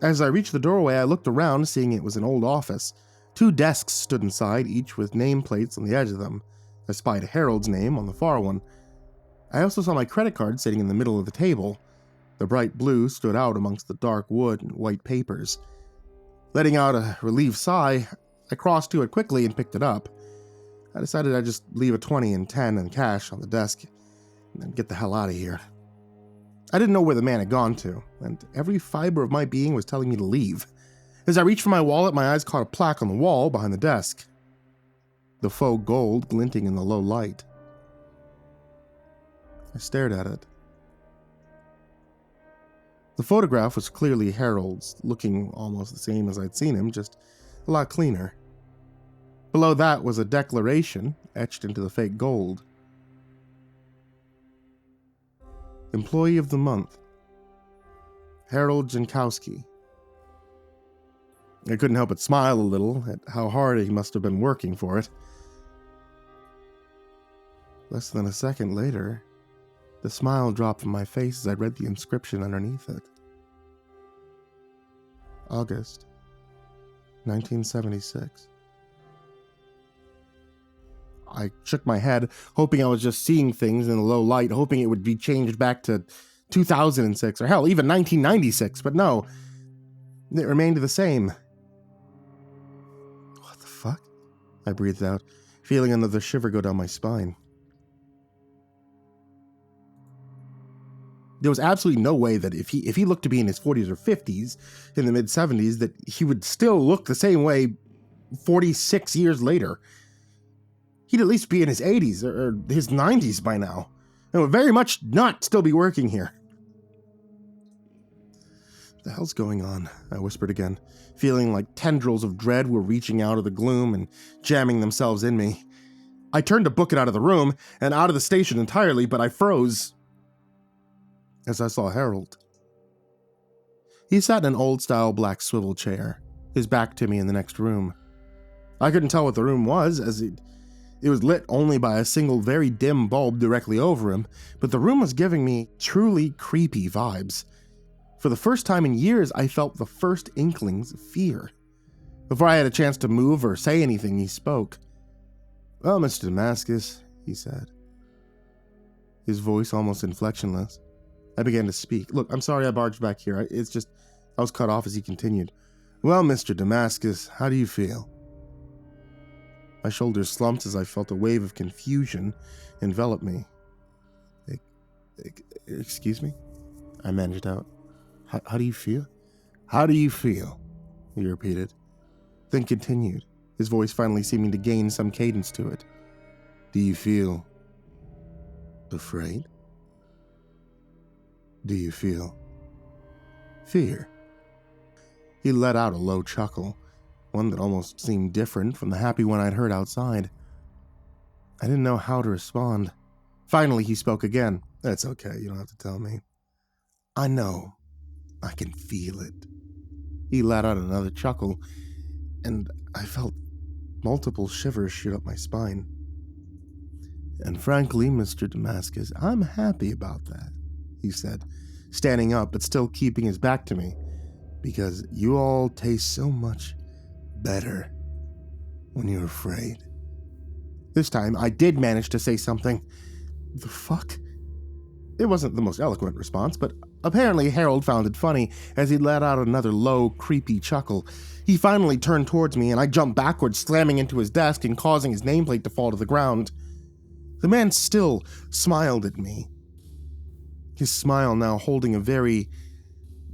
As I reached the doorway, I looked around, seeing it was an old office. 2 desks stood inside, each with nameplates on the edge of them. I spied Harold's name on the far one. I also saw my credit card sitting in the middle of the table. The bright blue stood out amongst the dark wood and white papers. Letting out a relieved sigh, I crossed to it quickly and picked it up. I decided I'd just leave a 20 and 10 in cash on the desk and then get the hell out of here. I didn't know where the man had gone to, and every fiber of my being was telling me to leave. As I reached for my wallet, my eyes caught a plaque on the wall behind the desk. The faux gold glinting in the low light. I stared at it. The photograph was clearly Harold's, looking almost the same as I'd seen him, just a lot cleaner. Below that was a declaration etched into the fake gold. Employee of the Month, Harold Jankowski. I couldn't help but smile a little at how hard he must have been working for it. Less than a second later, the smile dropped from my face as I read the inscription underneath it. August, 1976. I shook my head, hoping I was just seeing things in the low light, hoping it would be changed back to 2006, or hell, even 1996, but no. It remained the same. What the fuck? I breathed out, feeling another shiver go down my spine. There was absolutely no way that if he looked to be in his 40s or 50s, in the mid-70s, that he would still look the same way 46 years later. He'd at least be in his 80s or his 90s by now, and would very much not still be working here. What the hell's going on? I whispered again, feeling like tendrils of dread were reaching out of the gloom and jamming themselves in me. I turned to book it out of the room and out of the station entirely, but I froze as I saw Harold. He sat in an old-style black swivel chair, his back to me in the next room. I couldn't tell what the room was, as it It was lit only by a single very dim bulb directly over him, but the room was giving me truly creepy vibes. For the first time in years, I felt the first inklings of fear. Before I had a chance to move or say anything, he spoke. "Well, Mr. Damascus," he said, his voice almost inflectionless. I began to speak. "Look, I'm sorry I barged back here. I was cut off as he continued. Well, Mr. Damascus, how do you feel?" My shoulders slumped as I felt a wave of confusion envelop me. Excuse me?" I managed out. How do you feel?" "How do you feel?" he repeated, then continued, his voice finally seeming to gain some cadence to it. "Do you feel afraid? Do you feel fear?" He let out a low chuckle, one that almost seemed different from the happy one I'd heard outside. I didn't know how to respond. Finally, he spoke again. "That's okay, you don't have to tell me. I know. I can feel it." He let out another chuckle, and I felt multiple shivers shoot up my spine. "And frankly, Mr. Damascus, I'm happy about that," he said, standing up but still keeping his back to me, "because you all taste so much better when you're afraid." This time, I did manage to say something. The fuck? It wasn't the most eloquent response, but apparently Harold found it funny as he let out another low, creepy chuckle. He finally turned towards me, and I jumped backwards, slamming into his desk and causing his nameplate to fall to the ground. The man still smiled at me, his smile now holding a very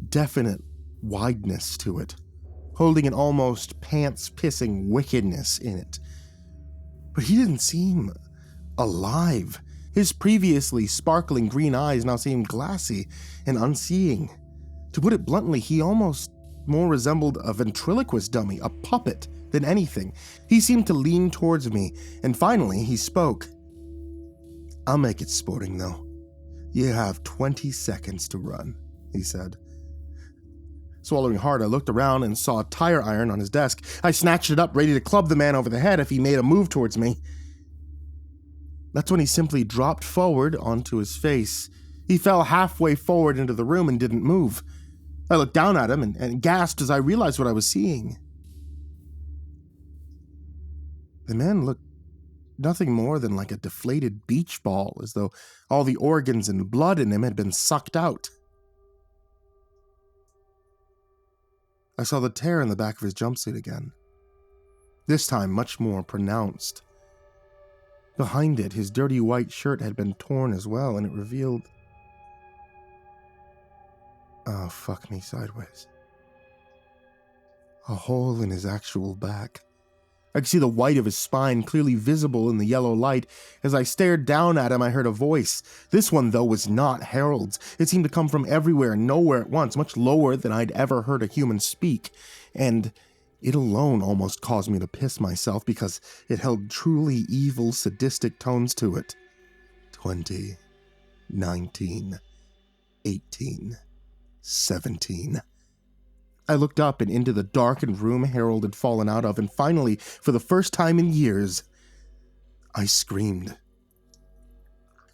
definite wideness to it, holding an almost pants-pissing wickedness in it. But he didn't seem alive. His previously sparkling green eyes now seemed glassy and unseeing. To put it bluntly, he almost more resembled a ventriloquist dummy, a puppet, than anything. He seemed to lean towards me, and finally he spoke. "I'll make it sporting, though. You have 20 seconds to run," he said. Swallowing hard, I looked around and saw a tire iron on his desk. I snatched it up, ready to club the man over the head if he made a move towards me. That's when he simply dropped forward onto his face. He fell halfway forward into the room and didn't move. I looked down at him and gasped as I realized what I was seeing. The man looked nothing more than like a deflated beach ball, as though all the organs and blood in him had been sucked out. I saw the tear in the back of his jumpsuit again, this time much more pronounced. Behind it, his dirty white shirt had been torn as well, and it revealed... Oh, fuck me sideways. A hole in his actual back. I could see the white of his spine clearly visible in the yellow light. As I stared down at him, I heard a voice. This one, though, was not Harold's. It seemed to come from everywhere and nowhere at once, much lower than I'd ever heard a human speak. And it alone almost caused me to piss myself because it held truly evil, sadistic tones to it. 20, 19, 18, 17... I looked up and into the darkened room Harold had fallen out of, and finally, for the first time in years, I screamed.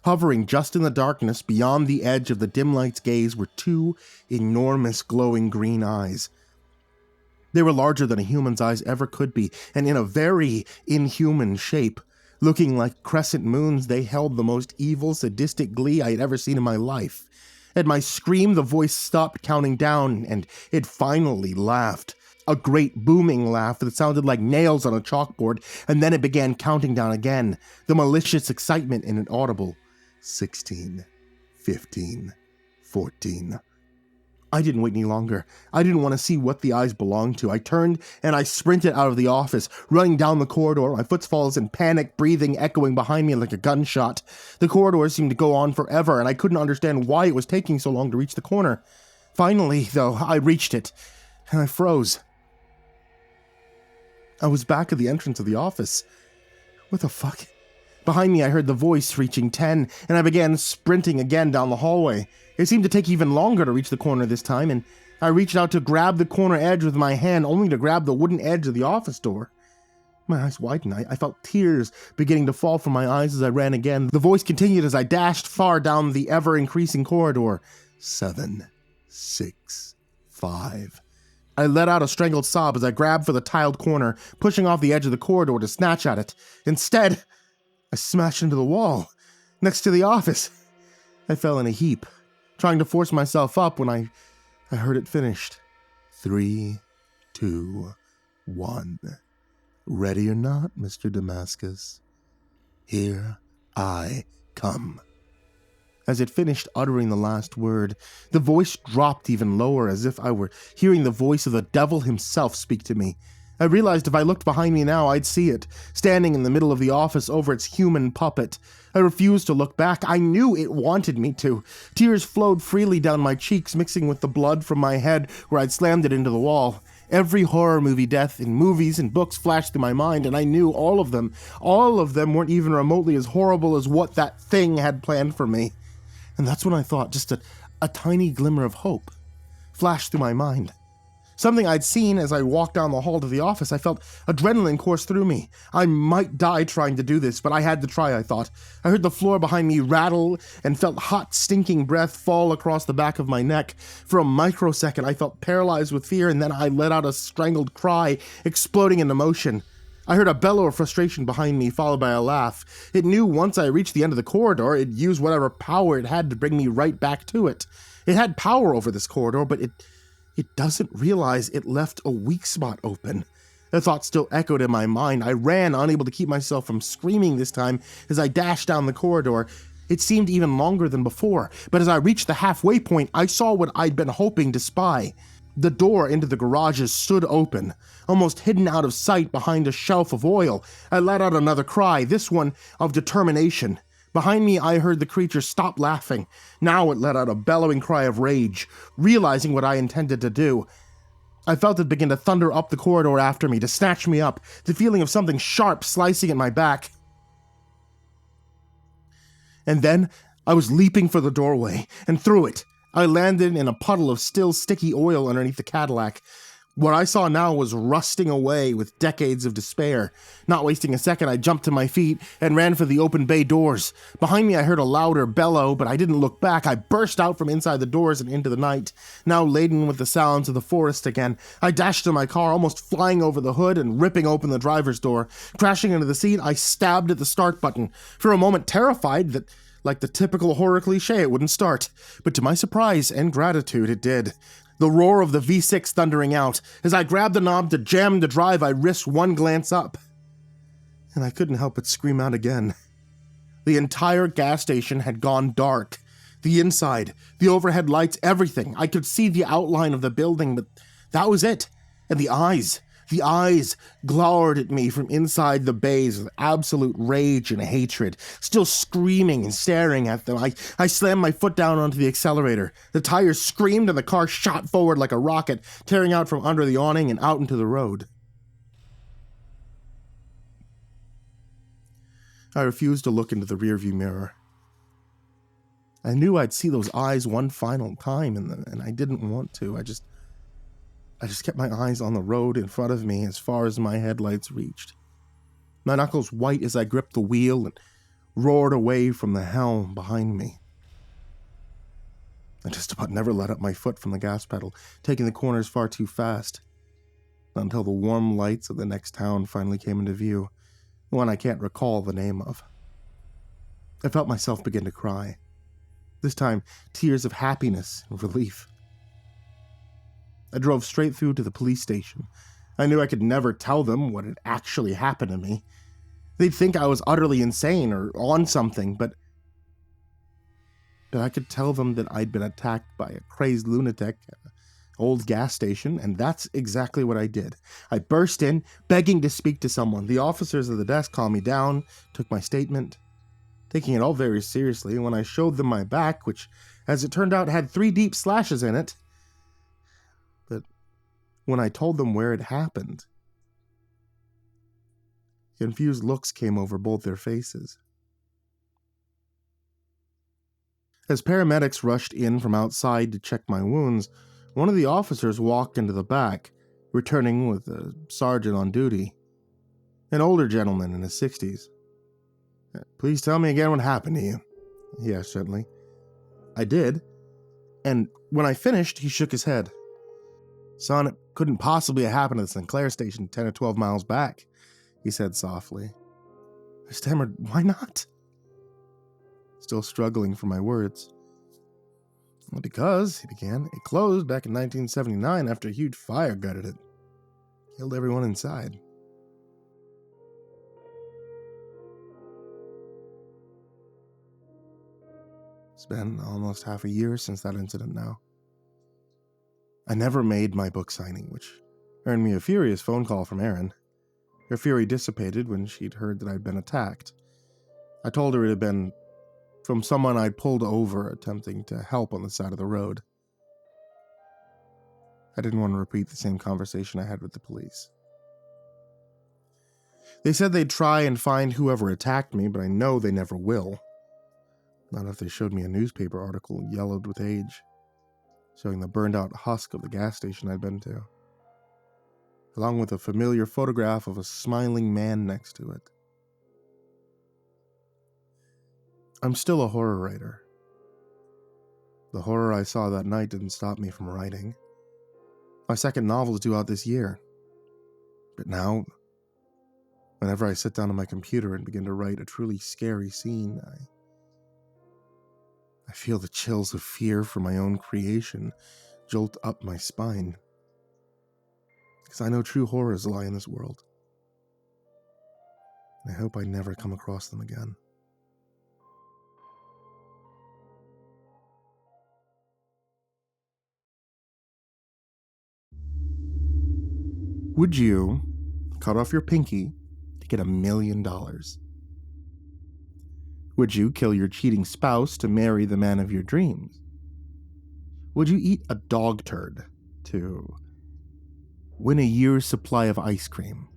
Hovering just in the darkness beyond the edge of the dim light's gaze were two enormous glowing green eyes. They were larger than a human's eyes ever could be, and in a very inhuman shape. Looking like crescent moons, they held the most evil, sadistic glee I had ever seen in my life. At my scream, the voice stopped counting down, and it finally laughed. A great booming laugh that sounded like nails on a chalkboard, and then it began counting down again, the malicious excitement in it audible. 16, 15, 14... I didn't wait any longer. I didn't want to see what the eyes belonged to. I turned and I sprinted out of the office, running down the corridor, my footfalls and panic breathing echoing behind me like a gunshot. The corridor seemed to go on forever, and I couldn't understand why it was taking so long to reach the corner. Finally, though, I reached it, and I froze. I was back at the entrance of the office. What the fuck? Behind me, I heard the voice reaching 10, and I began sprinting again down the hallway. It seemed to take even longer to reach the corner this time, and I reached out to grab the corner edge with my hand, only to grab the wooden edge of the office door. My eyes widened. I felt tears beginning to fall from my eyes as I ran again. The voice continued as I dashed far down the ever-increasing corridor. 7, 6, 5. I let out a strangled sob as I grabbed for the tiled corner, pushing off the edge of the corridor to snatch at it. Instead, I smashed into the wall, next to the office. I fell in a heap, trying to force myself up when I heard it finished. 3, 2, 1. Ready or not, Mr. Damascus, here I come. As it finished uttering the last word, the voice dropped even lower, as if I were hearing the voice of the devil himself speak to me. I realized if I looked behind me now, I'd see it, standing in the middle of the office over its human puppet. I refused to look back. I knew it wanted me to. Tears flowed freely down my cheeks, mixing with the blood from my head where I'd slammed it into the wall. Every horror movie death in movies and books flashed through my mind, and I knew all of them weren't even remotely as horrible as what that thing had planned for me. And that's when I thought just a tiny glimmer of hope flashed through my mind. Something I'd seen as I walked down the hall to the office. I felt adrenaline course through me. I might die trying to do this, but I had to try, I thought. I heard the floor behind me rattle and felt hot, stinking breath fall across the back of my neck. For a microsecond, I felt paralyzed with fear, and then I let out a strangled cry, exploding into motion. I heard a bellow of frustration behind me, followed by a laugh. It knew once I reached the end of the corridor, it'd use whatever power it had to bring me right back to it. It had power over this corridor, but it doesn't realize it left a weak spot open. The thought still echoed in my mind. I ran, unable to keep myself from screaming this time as I dashed down the corridor. It seemed even longer than before, but as I reached the halfway point, I saw what I'd been hoping to spy. The door into the garages stood open, almost hidden out of sight behind a shelf of oil. I let out another cry, this one of determination. Behind me, I heard the creature stop laughing. Now it let out a bellowing cry of rage, realizing what I intended to do. I felt it begin to thunder up the corridor after me, to snatch me up, the feeling of something sharp slicing at my back. And then I was leaping for the doorway, and through it. I landed in a puddle of still sticky oil underneath the Cadillac. What I saw now was rusting away with decades of despair. Not wasting a second, I jumped to my feet and ran for the open bay doors. Behind me, I heard a louder bellow, but I didn't look back. I burst out from inside the doors and into the night, now laden with the sounds of the forest again. I dashed to my car, almost flying over the hood and ripping open the driver's door. Crashing into the seat, I stabbed at the start button. For a moment, terrified that, like the typical horror cliche, it wouldn't start. But to my surprise and gratitude, it did. The roar of the V6 thundering out. As I grabbed the knob to jam the drive, I risked one glance up. And I couldn't help but scream out again. The entire gas station had gone dark. The inside, the overhead lights, everything. I could see the outline of the building, but that was it. And the eyes glowered at me from inside the bays with absolute rage and hatred, still screaming and staring at them. I slammed my foot down onto the accelerator. The tires screamed and the car shot forward like a rocket, tearing out from under the awning and out into the road. I refused to look into the rearview mirror. I knew I'd see those eyes one final time, and I didn't want to. I just kept my eyes on the road in front of me as far as my headlights reached. My knuckles white as I gripped the wheel and roared away from the helm behind me. I just about never let up my foot from the gas pedal, taking the corners far too fast, until the warm lights of the next town finally came into view, one I can't recall the name of. I felt myself begin to cry, this time tears of happiness and relief. I drove straight through to the police station. I knew I could never tell them what had actually happened to me. They'd think I was utterly insane or on something, but I could tell them that I'd been attacked by a crazed lunatic at an old gas station, and that's exactly what I did. I burst in, begging to speak to someone. The officers at the desk calmed me down, took my statement, taking it all very seriously, and when I showed them my back, which, as it turned out, had 3 deep slashes in it, but when I told them where it happened, confused looks came over both their faces. As paramedics rushed in from outside to check my wounds, one of the officers walked into the back, returning with a sergeant on duty. An older gentleman in his 60s. "Please tell me again what happened to you," he asked gently. I did, and when I finished, he shook his head. "Son, it couldn't possibly have happened at the Sinclair station 10 or 12 miles back," he said softly. I stammered, "Why not?" Still struggling for my words. "Well, because," he began, "it closed back in 1979 after a huge fire gutted it. Killed everyone inside." It's been almost half a year since that incident now. I never made my book signing, which earned me a furious phone call from Erin. Her fury dissipated when she'd heard that I'd been attacked. I told her it had been from someone I'd pulled over attempting to help on the side of the road. I didn't want to repeat the same conversation I had with the police. They said they'd try and find whoever attacked me, but I know they never will. Not if they showed me a newspaper article yellowed with age, showing the burned-out husk of the gas station I'd been to, along with a familiar photograph of a smiling man next to it. I'm still a horror writer. The horror I saw that night didn't stop me from writing. My second novel is due out this year. But now, whenever I sit down on my computer and begin to write a truly scary scene, I feel the chills of fear for my own creation jolt up my spine. Because I know true horrors lie in this world. And I hope I never come across them again. Would you cut off your pinky to get $1 million? Would you kill your cheating spouse to marry the man of your dreams? Would you eat a dog turd to win a year's supply of ice cream?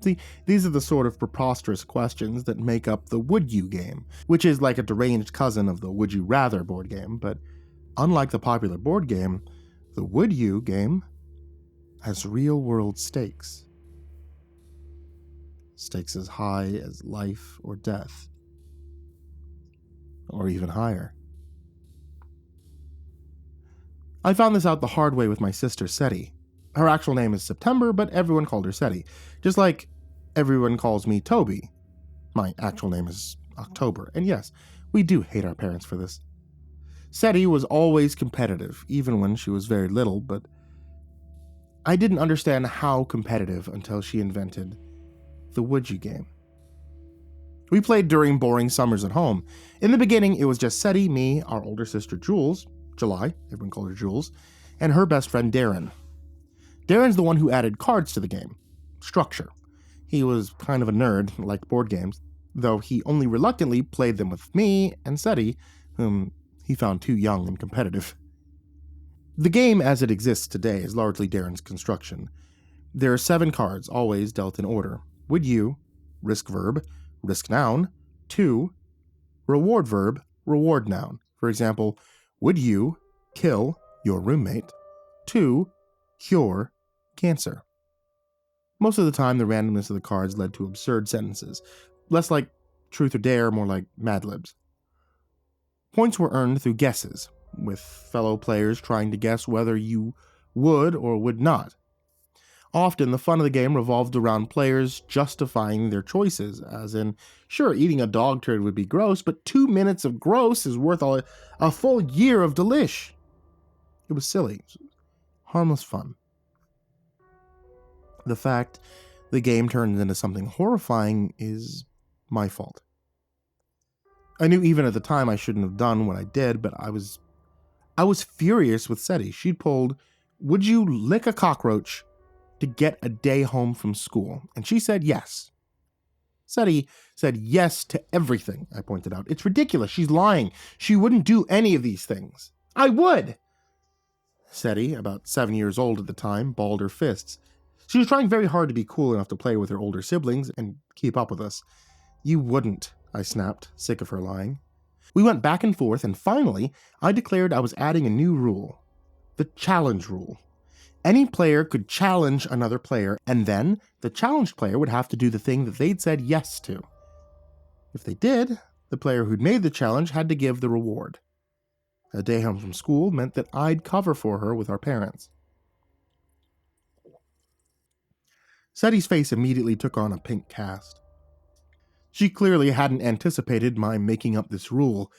See, these are the sort of preposterous questions that make up the Would You game, which is like a deranged cousin of the Would You Rather board game, but unlike the popular board game, the Would You game has real-world stakes. Stakes as high as life or death. Or even higher. I found this out the hard way with my sister, Seti. Her actual name is September, but everyone called her Seti. Just like everyone calls me Toby. My actual name is October. And yes, we do hate our parents for this. Seti was always competitive, even when she was very little, but I didn't understand how competitive until she invented the Would You game. We played during boring summers at home. In the beginning, it was just Seti, me, our older sister July, everyone called her Jules, and her best friend Darren. Darren's the one who added cards to the game. Structure. He was kind of a nerd, liked board games, though he only reluctantly played them with me and Seti, whom he found too young and competitive. The game as it exists today is largely Darren's construction. There are 7 cards, always dealt in order. Would you, risk verb, risk noun, 2, reward verb, reward noun. For example, would you kill your roommate? 2, cure cancer. Most of the time, the randomness of the cards led to absurd sentences, less like truth or dare, more like Mad Libs. Points were earned through guesses, with fellow players trying to guess whether you would or would not. Often, the fun of the game revolved around players justifying their choices, as in, sure, eating a dog turd would be gross, but 2 minutes of gross is worth a full year of delish. It was silly. Harmless fun. The fact the game turns into something horrifying is my fault. I knew even at the time I shouldn't have done what I did, but I was furious with Seti. She'd pulled, would you lick a cockroach to get a day home from school? And she said yes. Seti said yes to everything, I pointed out. It's ridiculous. She's lying. She wouldn't do any of these things. I would! Seti, about 7 years old at the time, balled her fists. She was trying very hard to be cool enough to play with her older siblings and keep up with us. You wouldn't, I snapped, sick of her lying. We went back and forth, and finally, I declared I was adding a new rule. The challenge rule. Any player could challenge another player, and then the challenged player would have to do the thing that they'd said yes to. If they did, the player who'd made the challenge had to give the reward. A day home from school meant that I'd cover for her with our parents. Seti's face immediately took on a pink cast. She clearly hadn't anticipated my making up this rule.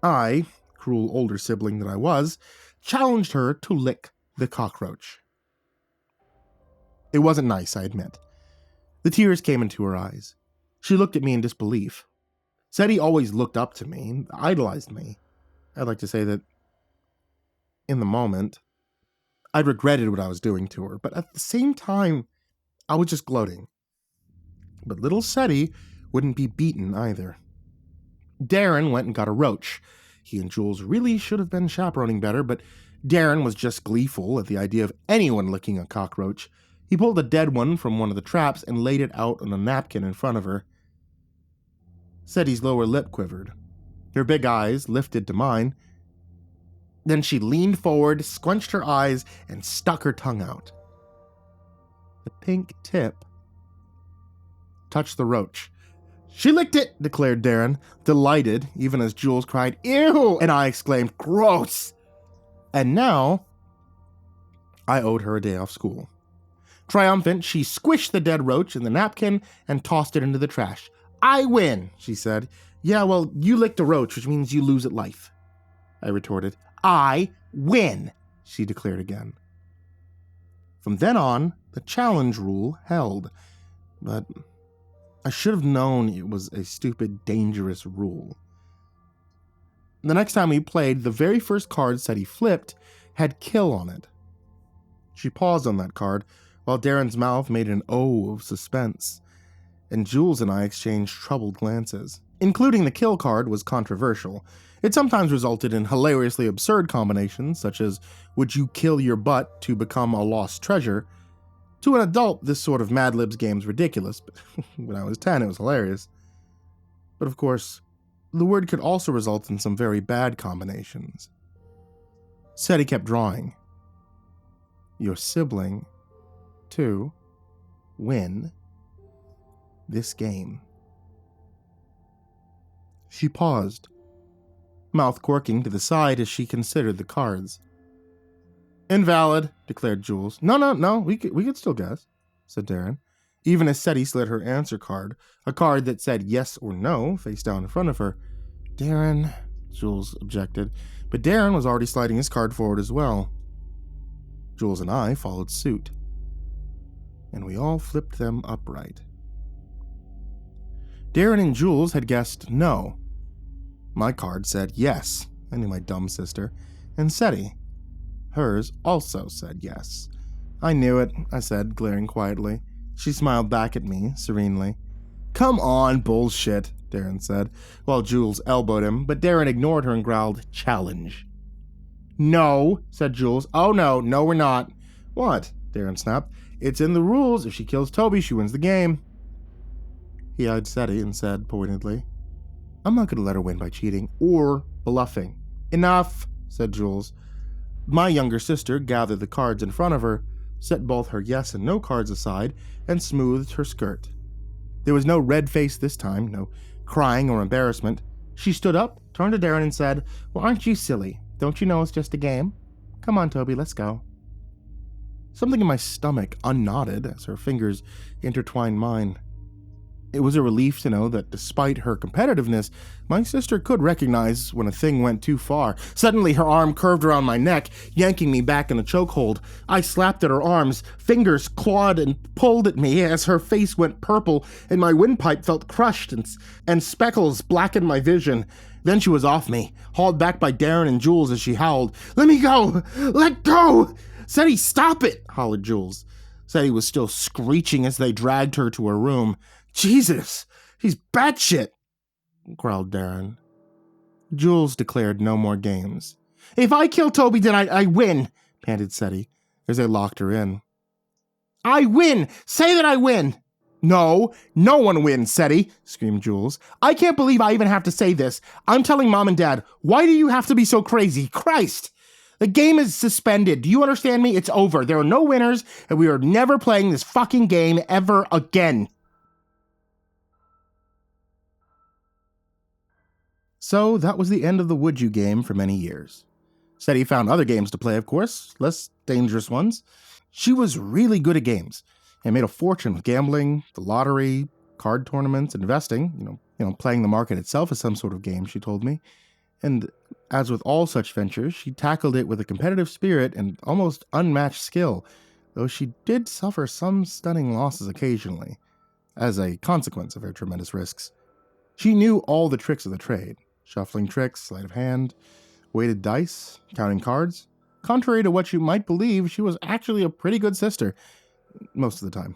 I, cruel older sibling that I was, challenged her to lick the cockroach. It wasn't nice, I admit. The tears came into her eyes. She looked at me in disbelief. Seti always looked up to me, idolized me. I'd like to say that, in the moment, I regretted what I was doing to her, but at the same time, I was just gloating. But little Seti wouldn't be beaten either. Darren went and got a roach. He and Jules really should have been chaperoning better, but Darren was just gleeful at the idea of anyone licking a cockroach. He pulled a dead one from one of the traps and laid it out on a napkin in front of her. Seti's lower lip quivered. Her big eyes lifted to mine. Then she leaned forward, squunched her eyes, and stuck her tongue out. The pink tip touched the roach. "She licked it," declared Darren, delighted, even as Jules cried, "Ew!" and I exclaimed, "Gross!" And now, I owed her a day off school. Triumphant, she squished the dead roach in the napkin and tossed it into the trash. "I win," she said. "Yeah, well, you licked a roach, which means you lose at life," I retorted. "I win," she declared again. From then on, the challenge rule held, but I should have known it was a stupid, dangerous rule. The next time we played, the very first card Seti flipped had kill on it. She paused on that card, while Darren's mouth made an O of suspense, and Jules and I exchanged troubled glances. Including the kill card was controversial. It sometimes resulted in hilariously absurd combinations, such as, would you kill your butt to become a lost treasure? To an adult, this sort of Mad Libs game's ridiculous, but when I was 10, it was hilarious. But of course, the word could also result in some very bad combinations. Seti kept drawing. Your sibling to win this game. She paused, mouth quirking to the side as she considered the cards. "Invalid," declared Jules. No, we could still guess," said Darren, even as Seti slid her answer card, a card that said yes or no, face down in front of her. "Darren," Jules objected, but Darren was already sliding his card forward as well. Jules and I followed suit, and we all flipped them upright. Darren and Jules had guessed no. My card said yes. I knew my dumb sister. And Seti, hers also said yes. "I knew it," I said, glaring quietly. She smiled back at me, serenely. "Come on, bullshit," Darren said, while Jules elbowed him, but Darren ignored her and growled, "Challenge." "No," said Jules. "Oh no, we're not." "What?" Darren snapped. "It's in the rules. If she kills Toby, she wins the game." He eyed Seti and said, pointedly, "I'm not going to let her win by cheating or bluffing." "Enough," said Jules. My younger sister gathered the cards in front of her, set both her yes and no cards aside, and smoothed her skirt. There was no red face this time, no crying or embarrassment. She stood up, turned to Darren and said, "Well, aren't you silly? Don't you know it's just a game? Come on, Toby, let's go." Something in my stomach unknotted as her fingers intertwined mine. It was a relief to know that despite her competitiveness, my sister could recognize when a thing went too far. Suddenly, her arm curved around my neck, yanking me back in a chokehold. I slapped at her arms, fingers clawed and pulled at me as her face went purple and my windpipe felt crushed and speckles blackened my vision. Then she was off me, hauled back by Darren and Jules as she howled, "Let me go! Let go!" "Seti, stop it!" hollered Jules. Seti was still screeching as they dragged her to her room. "Jesus, he's batshit," growled Darren. Jules declared no more games. "If I kill Toby, then I win," panted Seti as they locked her in. "I win! Say that I win!" "No, no one wins, Seti," screamed Jules. "I can't believe I even have to say this. I'm telling Mom and Dad. Why do you have to be so crazy? Christ!" The game is suspended. Do you understand me? It's over. There are no winners, and we are never playing this fucking game ever again. So that was the end of the Would You game for many years. Said he found other games to play, of course, less dangerous ones. She was really good at games and made a fortune with gambling, the lottery, card tournaments, investing, playing the market itself as some sort of game, she told me. And as with all such ventures, she tackled it with a competitive spirit and almost unmatched skill, though she did suffer some stunning losses occasionally, as a consequence of her tremendous risks. She knew all the tricks of the trade: shuffling tricks, sleight of hand, weighted dice, counting cards. Contrary to what you might believe, she was actually a pretty good sister, most of the time.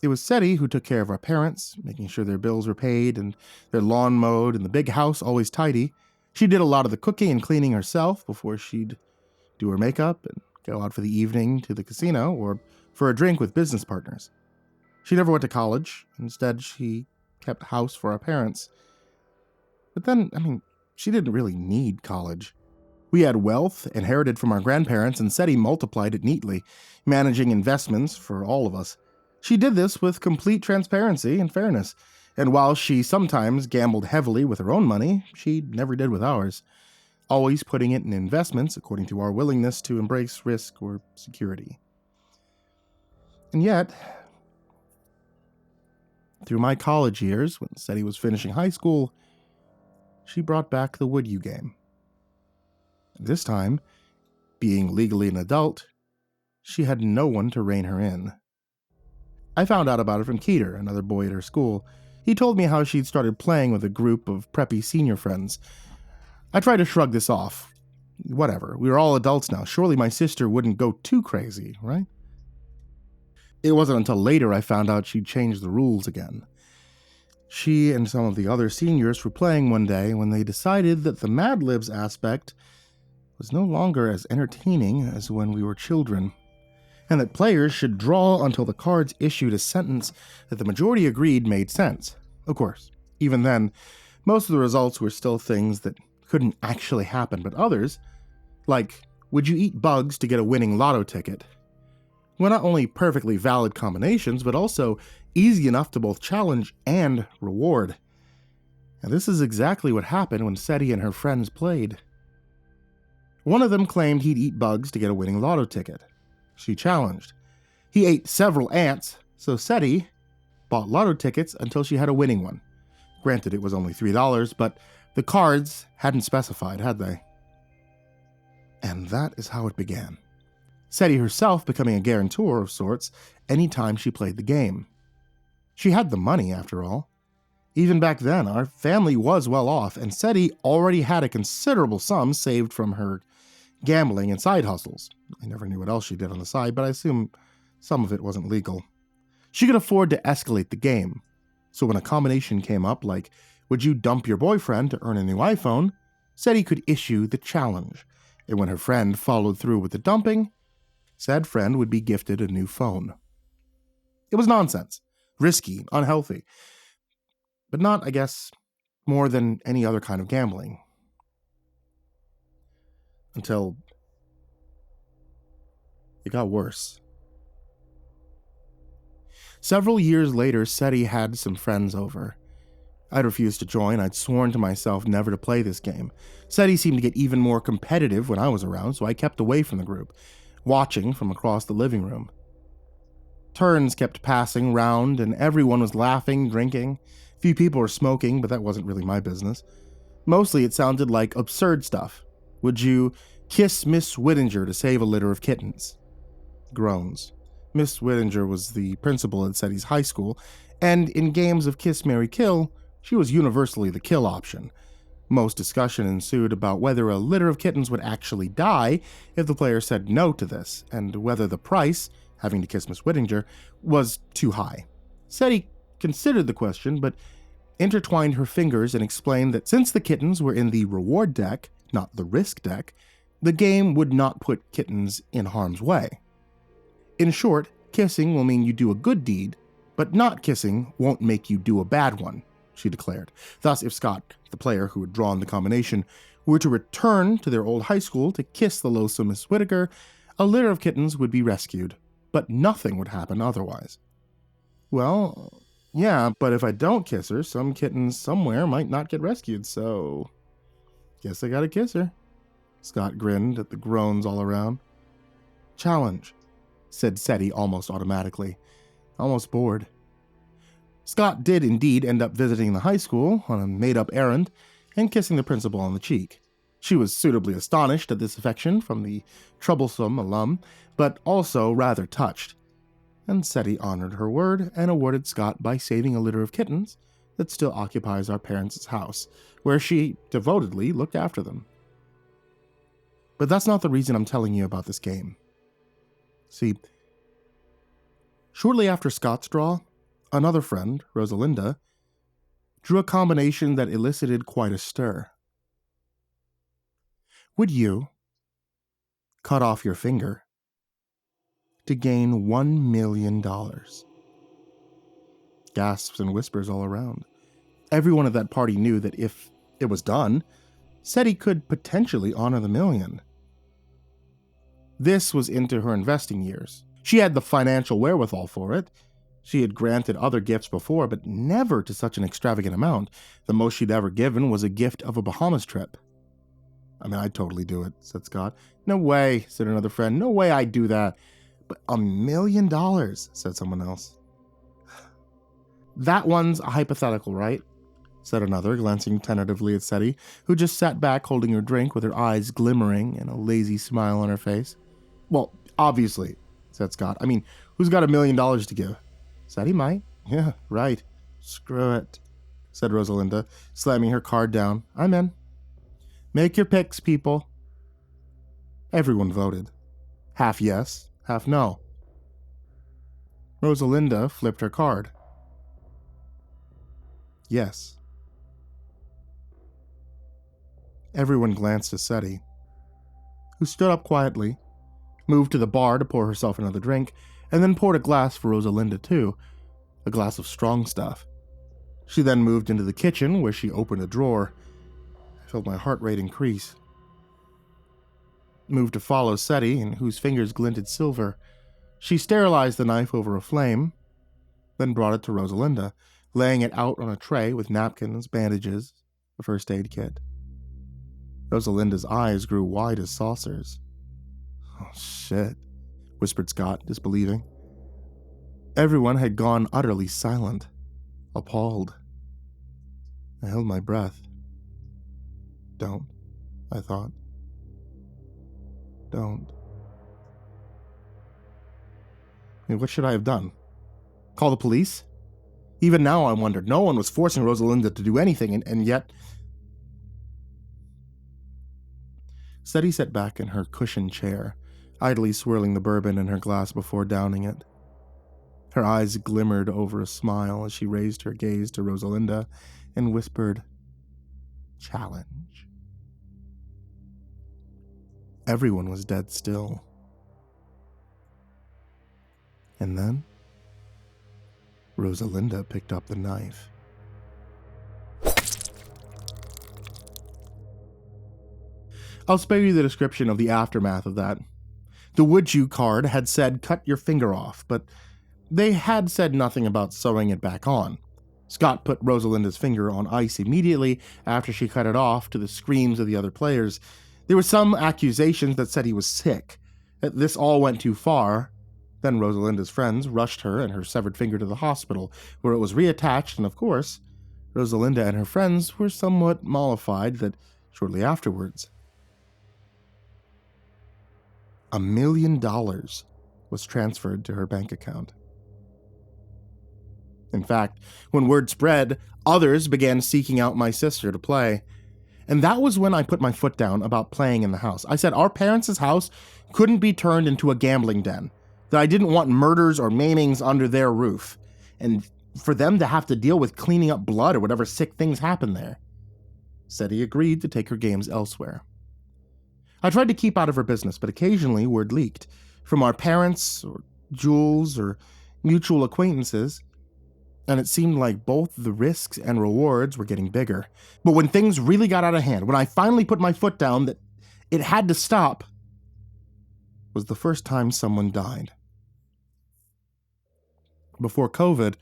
It was Seti who took care of our parents, making sure their bills were paid and their lawn mowed and the big house always tidy. She did a lot of the cooking and cleaning herself before she'd do her makeup and go out for the evening to the casino or for a drink with business partners. She never went to college. Instead, she kept house for our parents. But then, she didn't really need college. We had wealth inherited from our grandparents, and Seti multiplied it neatly, managing investments for all of us. She did this with complete transparency and fairness, and while she sometimes gambled heavily with her own money, she never did with ours, always putting it in investments according to our willingness to embrace risk or security. And yet, through my college years, when Seti was finishing high school, she brought back the Would You game. This time, being legally an adult, she had no one to rein her in. I found out about it from Keeter, another boy at her school. He told me how she'd started playing with a group of preppy senior friends. I tried to shrug this off. Whatever, we were all adults now. Surely my sister wouldn't go too crazy, right? It wasn't until later I found out she'd changed the rules again. She and some of the other seniors were playing one day when they decided that the Mad Libs aspect was no longer as entertaining as when we were children, and that players should draw until the cards issued a sentence that the majority agreed made sense. Of course, even then, most of the results were still things that couldn't actually happen, but others, like, would you eat bugs to get a winning lotto ticket, were not only perfectly valid combinations, but also easy enough to both challenge and reward. And this is exactly what happened when Seti and her friends played. One of them claimed he'd eat bugs to get a winning lotto ticket. She challenged. He ate several ants, so Seti bought lotto tickets until she had a winning one. Granted, it was only $3, but the cards hadn't specified, had they? And that is how it began. Seti herself becoming a guarantor of sorts any time she played the game. She had the money, after all. Even back then, our family was well off, and Seti already had a considerable sum saved from her gambling and side hustles. I never knew what else she did on the side, but I assume some of it wasn't legal. She could afford to escalate the game. So when a combination came up like, would you dump your boyfriend to earn a new iPhone, Seti could issue the challenge. And when her friend followed through with the dumping, said friend would be gifted a new phone. It was nonsense, risky, unhealthy, but not, I guess, more than any other kind of gambling. Until it got worse. Several years later, Seti had some friends over. I'd refused to join. I'd sworn to myself never to play this game. Seti seemed to get even more competitive when I was around, so I kept away from the group, watching from across the living room. Turns kept passing round, and everyone was laughing, drinking. Few people were smoking, but that wasn't really my business. Mostly it sounded like absurd stuff. Would you kiss Miss Whittinger to save a litter of kittens? Groans. Miss Whittinger was the principal at Seti's high school, and in games of Kiss, Marry, Kill, she was universally the kill option. Most discussion ensued about whether a litter of kittens would actually die if the player said no to this, and whether the price, having to kiss Miss Whittinger, was too high. Seti considered the question, but intertwined her fingers and explained that since the kittens were in the reward deck, not the risk deck, the game would not put kittens in harm's way. In short, kissing will mean you do a good deed, but not kissing won't make you do a bad one, she declared. Thus, if Scott, the player who had drawn the combination, were to return to their old high school to kiss the loathsome Miss Whittaker, a litter of kittens would be rescued, but nothing would happen otherwise. Well, yeah, but if I don't kiss her, some kittens somewhere might not get rescued, so guess I gotta kiss her. Scott grinned at the groans all around. Challenge, said Seti almost automatically, almost bored. Scott did indeed end up visiting the high school on a made-up errand and kissing the principal on the cheek. She was suitably astonished at this affection from the troublesome alum, but also rather touched. And Seti honored her word and awarded Scott by saving a litter of kittens that still occupies our parents' house, where she devotedly looked after them. But that's not the reason I'm telling you about this game. See, shortly after Scott's draw, another friend, Rosalinda, drew a combination that elicited quite a stir. Would you cut off your finger to gain $1 million? Gasps and whispers all around. Everyone at that party knew that if it was done, Seti could potentially honor the million. This was into her investing years. She had the financial wherewithal for it. She had granted other gifts before, but never to such an extravagant amount. The most she'd ever given was a gift of a Bahamas trip. I mean, I'd totally do it, said Scott. No way, said another friend. No way I'd do that. But $1 million, said someone else. That one's a hypothetical, right? Said another, glancing tentatively at Seti, who just sat back holding her drink with her eyes glimmering and a lazy smile on her face. Well, obviously, said Scott. I mean, who's got $1 million to give? Seti might. Yeah, right. Screw it, said Rosalinda, slamming her card down. I'm in. Make your picks, people. Everyone voted. Half yes, half no. Rosalinda flipped her card. Yes. Everyone glanced at Seti, who stood up quietly, moved to the bar to pour herself another drink, and then poured a glass for Rosalinda too, a glass of strong stuff. She then moved into the kitchen, where she opened a drawer. I felt my heart rate increase. Moved to follow Seti, in whose fingers glinted silver. She sterilized the knife over a flame, then brought it to Rosalinda, laying it out on a tray with napkins, bandages, a first aid kit. Rosalinda's eyes grew wide as saucers. Oh, shit, whispered Scott, disbelieving. Everyone had gone utterly silent, appalled. I held my breath. Don't, I thought. Don't. I mean, what should I have done? Call the police? Even now I wondered. No one was forcing Rosalinda to do anything, and yet... Seti sat back in her cushioned chair, idly swirling the bourbon in her glass before downing it. Her eyes glimmered over a smile as she raised her gaze to Rosalinda and whispered, "Challenge." Everyone was dead still. And then, Rosalinda picked up the knife. I'll spare you the description of the aftermath of that. The would you card had said cut your finger off, but they had said nothing about sewing it back on. Scott put Rosalinda's finger on ice immediately after she cut it off, to the screams of the other players. There were some accusations that said he was sick. This all went too far. Then Rosalinda's friends rushed her and her severed finger to the hospital, where it was reattached, and of course, Rosalinda and her friends were somewhat mollified that shortly afterwards, $1 million was transferred to her bank account. In fact, when word spread, others began seeking out my sister to play. And that was when I put my foot down about playing in the house. I said our parents' house couldn't be turned into a gambling den, that I didn't want murders or maimings under their roof, and for them to have to deal with cleaning up blood or whatever sick things happened there. Seti agreed to take her games elsewhere. I tried to keep out of her business, but occasionally word leaked from our parents or Jules or mutual acquaintances. and it seemed like both the risks and rewards were getting bigger. But when things really got out of hand, when I finally put my foot down that it had to stop, was the first time someone died. Before COVID,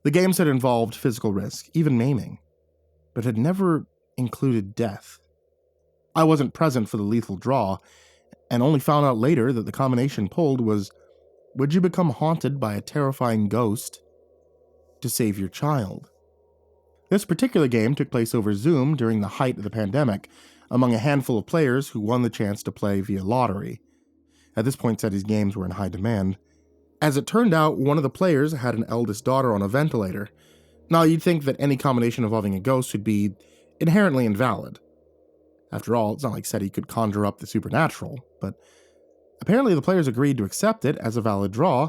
the games had involved physical risk, even maiming, but had never included death. I wasn't present for the lethal draw, and only found out later that the combination pulled was, would you become haunted by a terrifying ghost to save your child? This particular game took place over Zoom during the height of the pandemic, among a handful of players who won the chance to play via lottery. At this point, Seti's games were in high demand. As it turned out, one of the players had an eldest daughter on a ventilator. Now, you'd think that any combination involving a ghost would be inherently invalid. After all, it's not like Seti could conjure up the supernatural, but apparently the players agreed to accept it as a valid draw,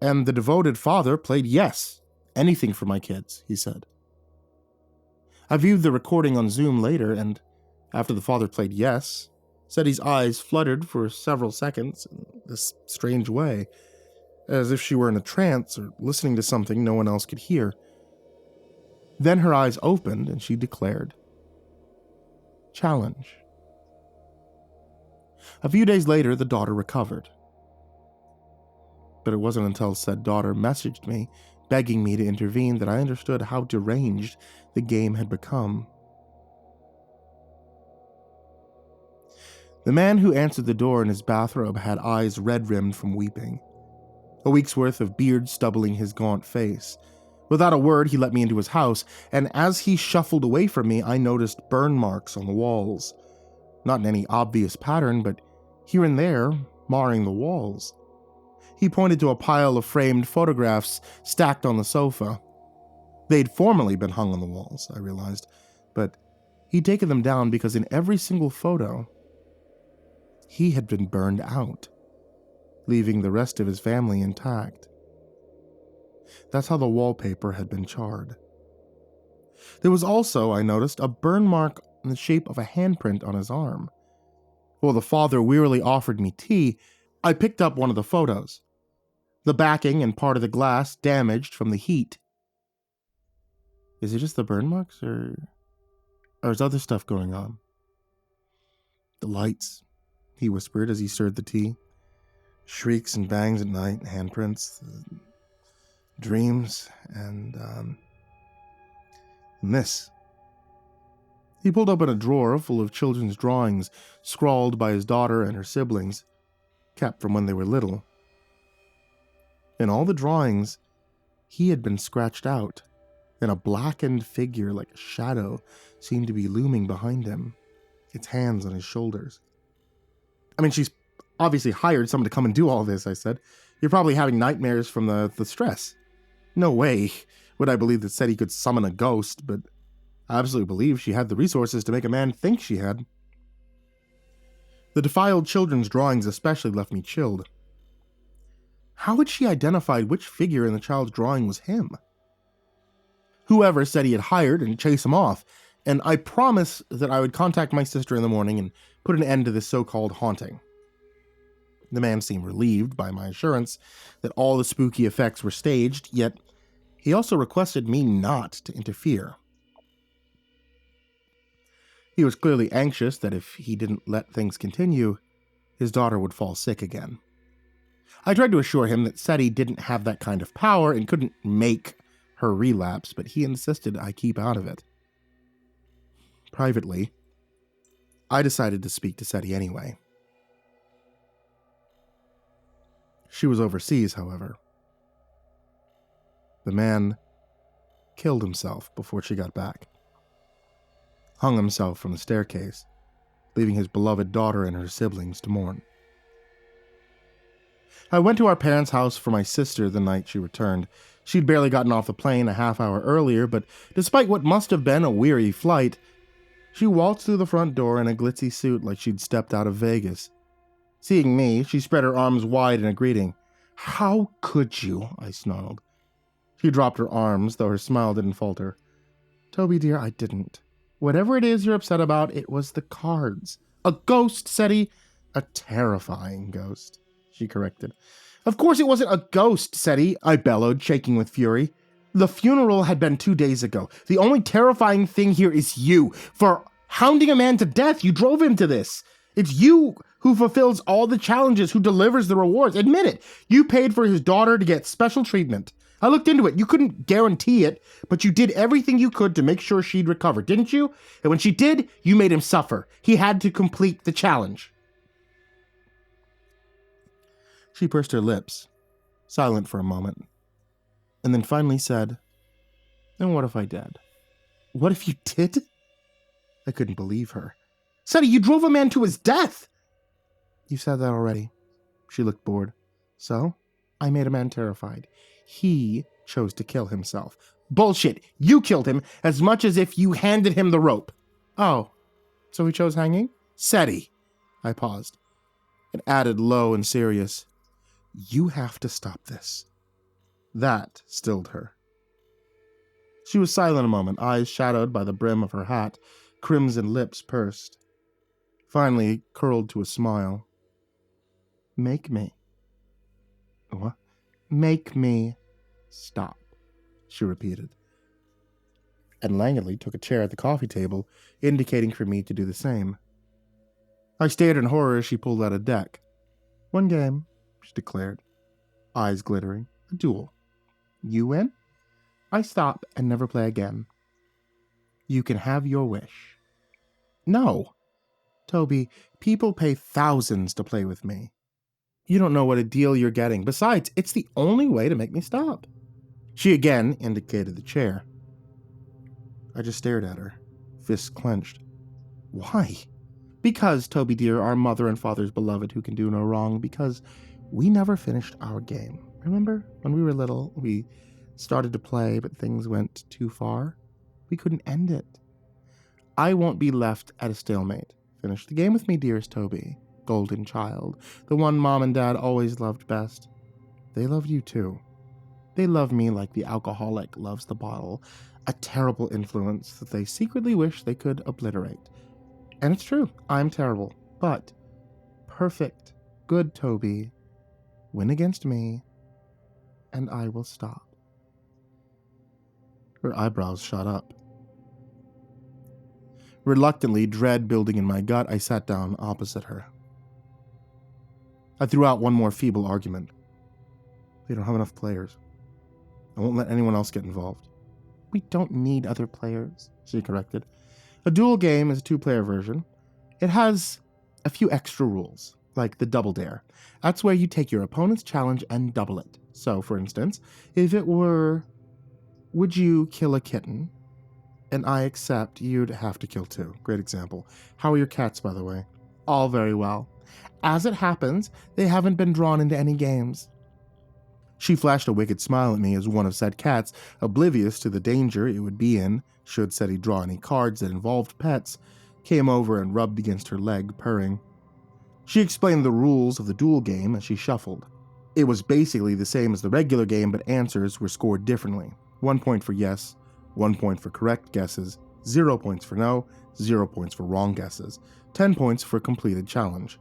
and the devoted father played yes. Anything for my kids, he said. I viewed the recording on Zoom later, and after the father played yes, Seti's eyes fluttered for several seconds in this strange way, as if she were in a trance or listening to something no one else could hear. Then her eyes opened and she declared, "Challenge." A few days later, the daughter recovered. But it wasn't until said daughter messaged me, begging me to intervene, that I understood how deranged the game had become. The man who answered the door in his bathrobe had eyes red-rimmed from weeping, a week's worth of beard stubbling his gaunt face. Without a word, he let me into his house, and as he shuffled away from me, I noticed burn marks on the walls. Not in any obvious pattern, but here and there, marring the walls. He pointed to a pile of framed photographs stacked on the sofa. They'd formerly been hung on the walls, I realized, but he'd taken them down because in every single photo, he had been burned out, leaving the rest of his family intact. That's how the wallpaper had been charred. There was also, I noticed, a burn mark in the shape of a handprint on his arm. While the father wearily offered me tea, I picked up one of the photos. The backing and part of the glass damaged from the heat. Is it just the burn marks, or is other stuff going on? The lights, he whispered as he stirred the tea. Shrieks and bangs at night, handprints, dreams, and this. He pulled open a drawer full of children's drawings scrawled by his daughter and her siblings, kept from when they were little. In all the drawings, he had been scratched out, and a blackened figure like a shadow seemed to be looming behind him, its hands on his shoulders. I mean, she's obviously hired someone to come and do all this, I said. You're probably having nightmares from the stress. No way would I believe that Seti could summon a ghost, but I absolutely believe she had the resources to make a man think she had. The defiled children's drawings especially left me chilled. How had she identified which figure in the child's drawing was him? Whoever Seti had hired and chase him off, and I promised that I would contact my sister in the morning and put an end to this so-called haunting. The man seemed relieved by my assurance that all the spooky effects were staged, yet he also requested me not to interfere. He was clearly anxious that if he didn't let things continue, his daughter would fall sick again. I tried to assure him that Seti didn't have that kind of power and couldn't make her relapse, but he insisted I keep out of it. Privately, I decided to speak to Seti anyway. She was overseas, however. The man killed himself before she got back. Hung himself from the staircase, leaving his beloved daughter and her siblings to mourn. I went to our parents' house for my sister the night she returned. She'd barely gotten off the plane a half hour earlier, but despite what must have been a weary flight, she waltzed through the front door in a glitzy suit like she'd stepped out of Vegas. Seeing me, she spread her arms wide in a greeting. "How could you?" I snarled. She dropped her arms, though her smile didn't falter. "Toby, dear, I didn't. Whatever it is you're upset about, it was the cards. A ghost, Seti. A terrifying ghost," she corrected. "Of course it wasn't a ghost, Seti," I bellowed, shaking with fury. The funeral had been 2 days ago. The only terrifying thing here is you. For hounding a man to death, you drove him to this. It's you who fulfills all the challenges, who delivers the rewards. Admit it. You paid for his daughter to get special treatment. I looked into it. You couldn't guarantee it, but you did everything you could to make sure she'd recover, didn't you? And when she did, you made him suffer. He had to complete the challenge. She pursed her lips, silent for a moment, and then finally said, "And what if I did?" "What if you did?" I couldn't believe her. "Seti, you drove a man to his death!" "You said that already." She looked bored. "So, I made a man terrified. He chose to kill himself." "Bullshit! You killed him as much as if you handed him the rope." "Oh, so he chose hanging?" "Seti." I paused and added low and serious, "You have to stop this." That stilled her. She was silent a moment, eyes shadowed by the brim of her hat, crimson lips pursed. Finally curled to a smile. "Make me." "What?" "Make me stop," she repeated, and languidly took a chair at the coffee table, indicating for me to do the same. I stared in horror as she pulled out a deck. "One game," she declared, eyes glittering. "A duel. You win, I stop and never play again. You can have your wish." "No." "Toby, people pay thousands to play with me. You don't know what a deal you're getting. Besides, it's the only way to make me stop." She again indicated the chair. I just stared at her, fists clenched. "Why?" "Because, Toby dear, our mother and father's beloved who can do no wrong, because we never finished our game. Remember, when we were little, we started to play, but things went too far. We couldn't end it. I won't be left at a stalemate. Finish the game with me, dearest Toby, golden child, the one Mom and Dad always loved best. They loved you too. They love me like the alcoholic loves the bottle, a terrible influence that they secretly wish they could obliterate. And it's true, I'm terrible, but perfect, good Toby. Win against me, and I will stop." Her eyebrows shot up. Reluctantly, dread building in my gut, I sat down opposite her. I threw out one more feeble argument. "They don't have enough players. I won't let anyone else get involved." "We don't need other players," she corrected. "A duel game is a 2-player version. It has a few extra rules, like the double dare. That's where you take your opponent's challenge and double it. So, for instance, if it were, would you kill a kitten? And I accept, you'd have to kill 2. Great example. How are your cats, by the way?" "All very well. As it happens, they haven't been drawn into any games." She flashed a wicked smile at me as one of said cats, oblivious to the danger it would be in should Seti draw any cards that involved pets, came over and rubbed against her leg, purring. She explained the rules of the duel game as she shuffled. It was basically the same as the regular game, but answers were scored differently. 1 point for yes, 1 point for correct guesses, 0 points for no, 0 points for wrong guesses, 10 points for completed challenge.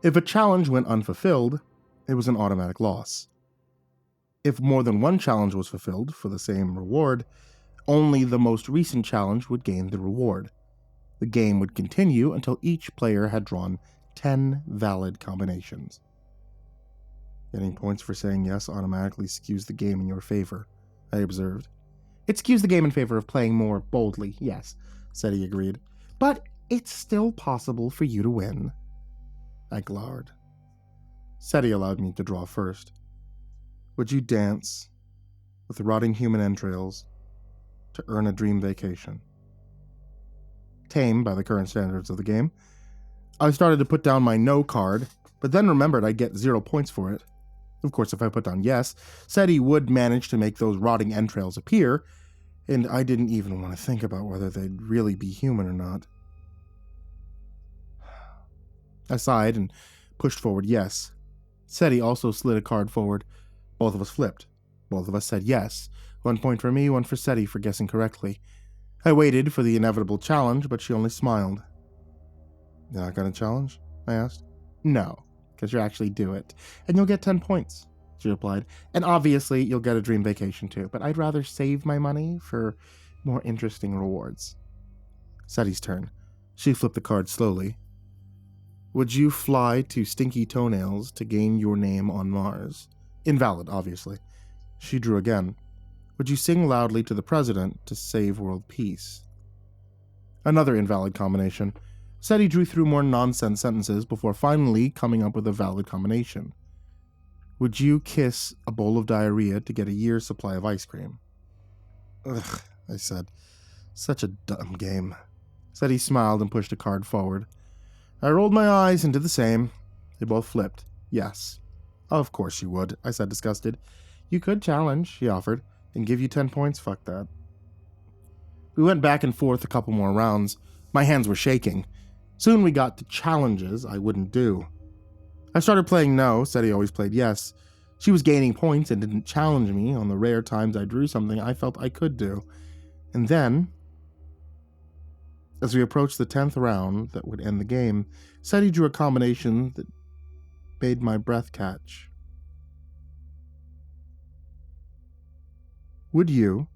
If a challenge went unfulfilled, it was an automatic loss. If more than one challenge was fulfilled for the same reward, only the most recent challenge would gain the reward. The game would continue until each player had drawn 10 valid combinations. "Getting points for saying yes automatically skews the game in your favor," I observed. "It skews the game in favor of playing more boldly, yes," Seti agreed. "But it's still possible for you to win." I glowered. Seti allowed me to draw first. "Would you dance with rotting human entrails to earn a dream vacation?" Tame by the current standards of the game. I started to put down my no card, but then remembered I'd get 0 points for it. Of course, if I put down yes, Seti would manage to make those rotting entrails appear, and I didn't even want to think about whether they'd really be human or not. I sighed and pushed forward yes. Seti also slid a card forward. Both of us flipped. Both of us said yes. 1 point for me, 1 for Seti for guessing correctly. I waited for the inevitable challenge, but she only smiled. "You're not going to challenge?" I asked. "No, because you actually do it, and you'll get 10 points. she replied. And obviously, you'll get a dream vacation too, but I'd rather save my money for more interesting rewards. Seti's turn. She flipped the card slowly. Would you fly to Stinky Toenails to gain your name on Mars? Invalid, obviously. She drew again. Would you sing loudly to the president to save world peace? Another invalid combination. Seti drew through more nonsense sentences before finally coming up with a valid combination. Would you kiss a bowl of diarrhea to get a year's supply of ice cream? Ugh, I said. Such a dumb game. Seti smiled and pushed a card forward. I rolled my eyes and did the same. They both flipped. Yes. Of course you would, I said, disgusted. You could challenge, he offered, and give you 10 points. Fuck that. We went back and forth a couple more rounds. My hands were shaking. Soon we got to challenges I wouldn't do. I started playing no. Seti always played yes. She was gaining points and didn't challenge me on the rare times I drew something I felt I could do. And then, as we approached the 10th round that would end the game, Seti drew a combination that made my breath catch. Would you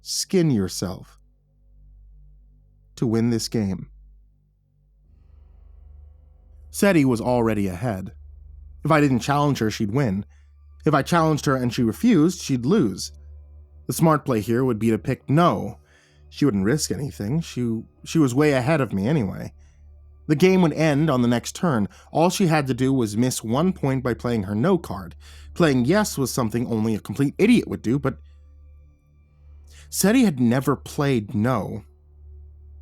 skin yourself to win this game? Seti was already ahead. If I didn't challenge her, she'd win. If I challenged her and she refused, she'd lose. The smart play here would be to pick no. She wouldn't risk anything. She was way ahead of me anyway. The game would end on the next turn. All she had to do was miss 1 point by playing her no card. Playing yes was something only a complete idiot would do, but Seti had never played no.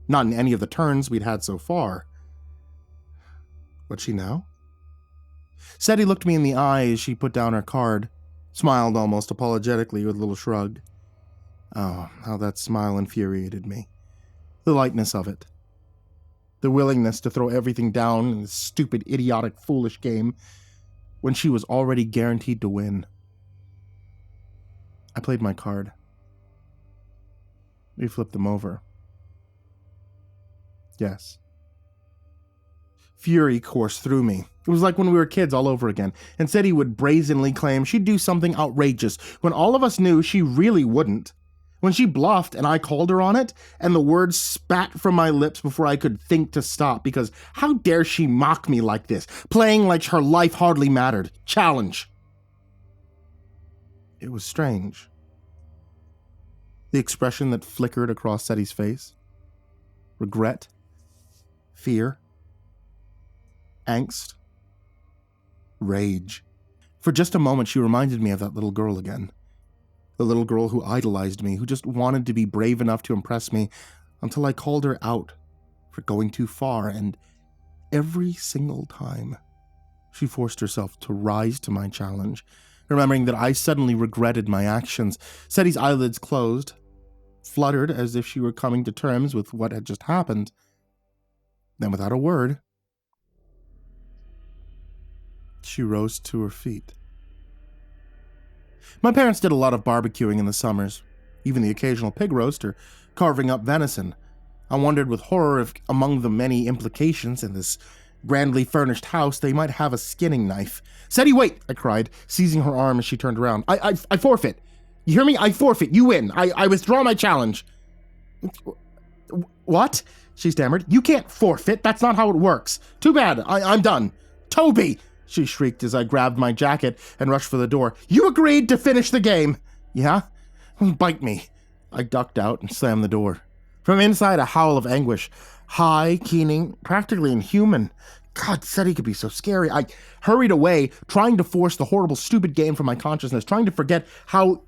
Not in any of the turns we'd had so far. Would she now? Seti looked me in the eye as she put down her card, smiled almost apologetically with a little shrug. Oh, how that smile infuriated me. The lightness of it. The willingness to throw everything down in this stupid, idiotic, foolish game when she was already guaranteed to win. I played my card. We flipped them over. Yes. Fury coursed through me. It was like when we were kids all over again, and Seti would brazenly claim she'd do something outrageous when all of us knew she really wouldn't. When she bluffed and I called her on it, and the words spat from my lips before I could think to stop, because how dare she mock me like this, playing like her life hardly mattered. Challenge. It was strange. The expression that flickered across Seti's face. Regret. Fear. Angst. Rage. For just a moment she reminded me of that little girl again. The little girl who idolized me, who just wanted to be brave enough to impress me until I called her out for going too far, and every single time she forced herself to rise to my challenge, remembering that I suddenly regretted my actions. Seti's eyelids closed, fluttered as if she were coming to terms with what had just happened. Then without a word, she rose to her feet. My parents did a lot of barbecuing in the summers, even the occasional pig roast or carving up venison. I wondered with horror if, among the many implications in this grandly furnished house, they might have a skinning knife. Seti, wait! I cried, seizing her arm as she turned around. I forfeit. You hear me? I forfeit. You win. I withdraw my challenge. What? She stammered. You can't forfeit. That's not how it works. Too bad. I'm done. Toby! She shrieked as I grabbed my jacket and rushed for the door. You agreed to finish the game. Yeah? Bite me. I ducked out and slammed the door. From inside, a howl of anguish. High, keening, practically inhuman. God, Seti could be so scary. I hurried away, trying to force the horrible, stupid game from my consciousness, trying to forget how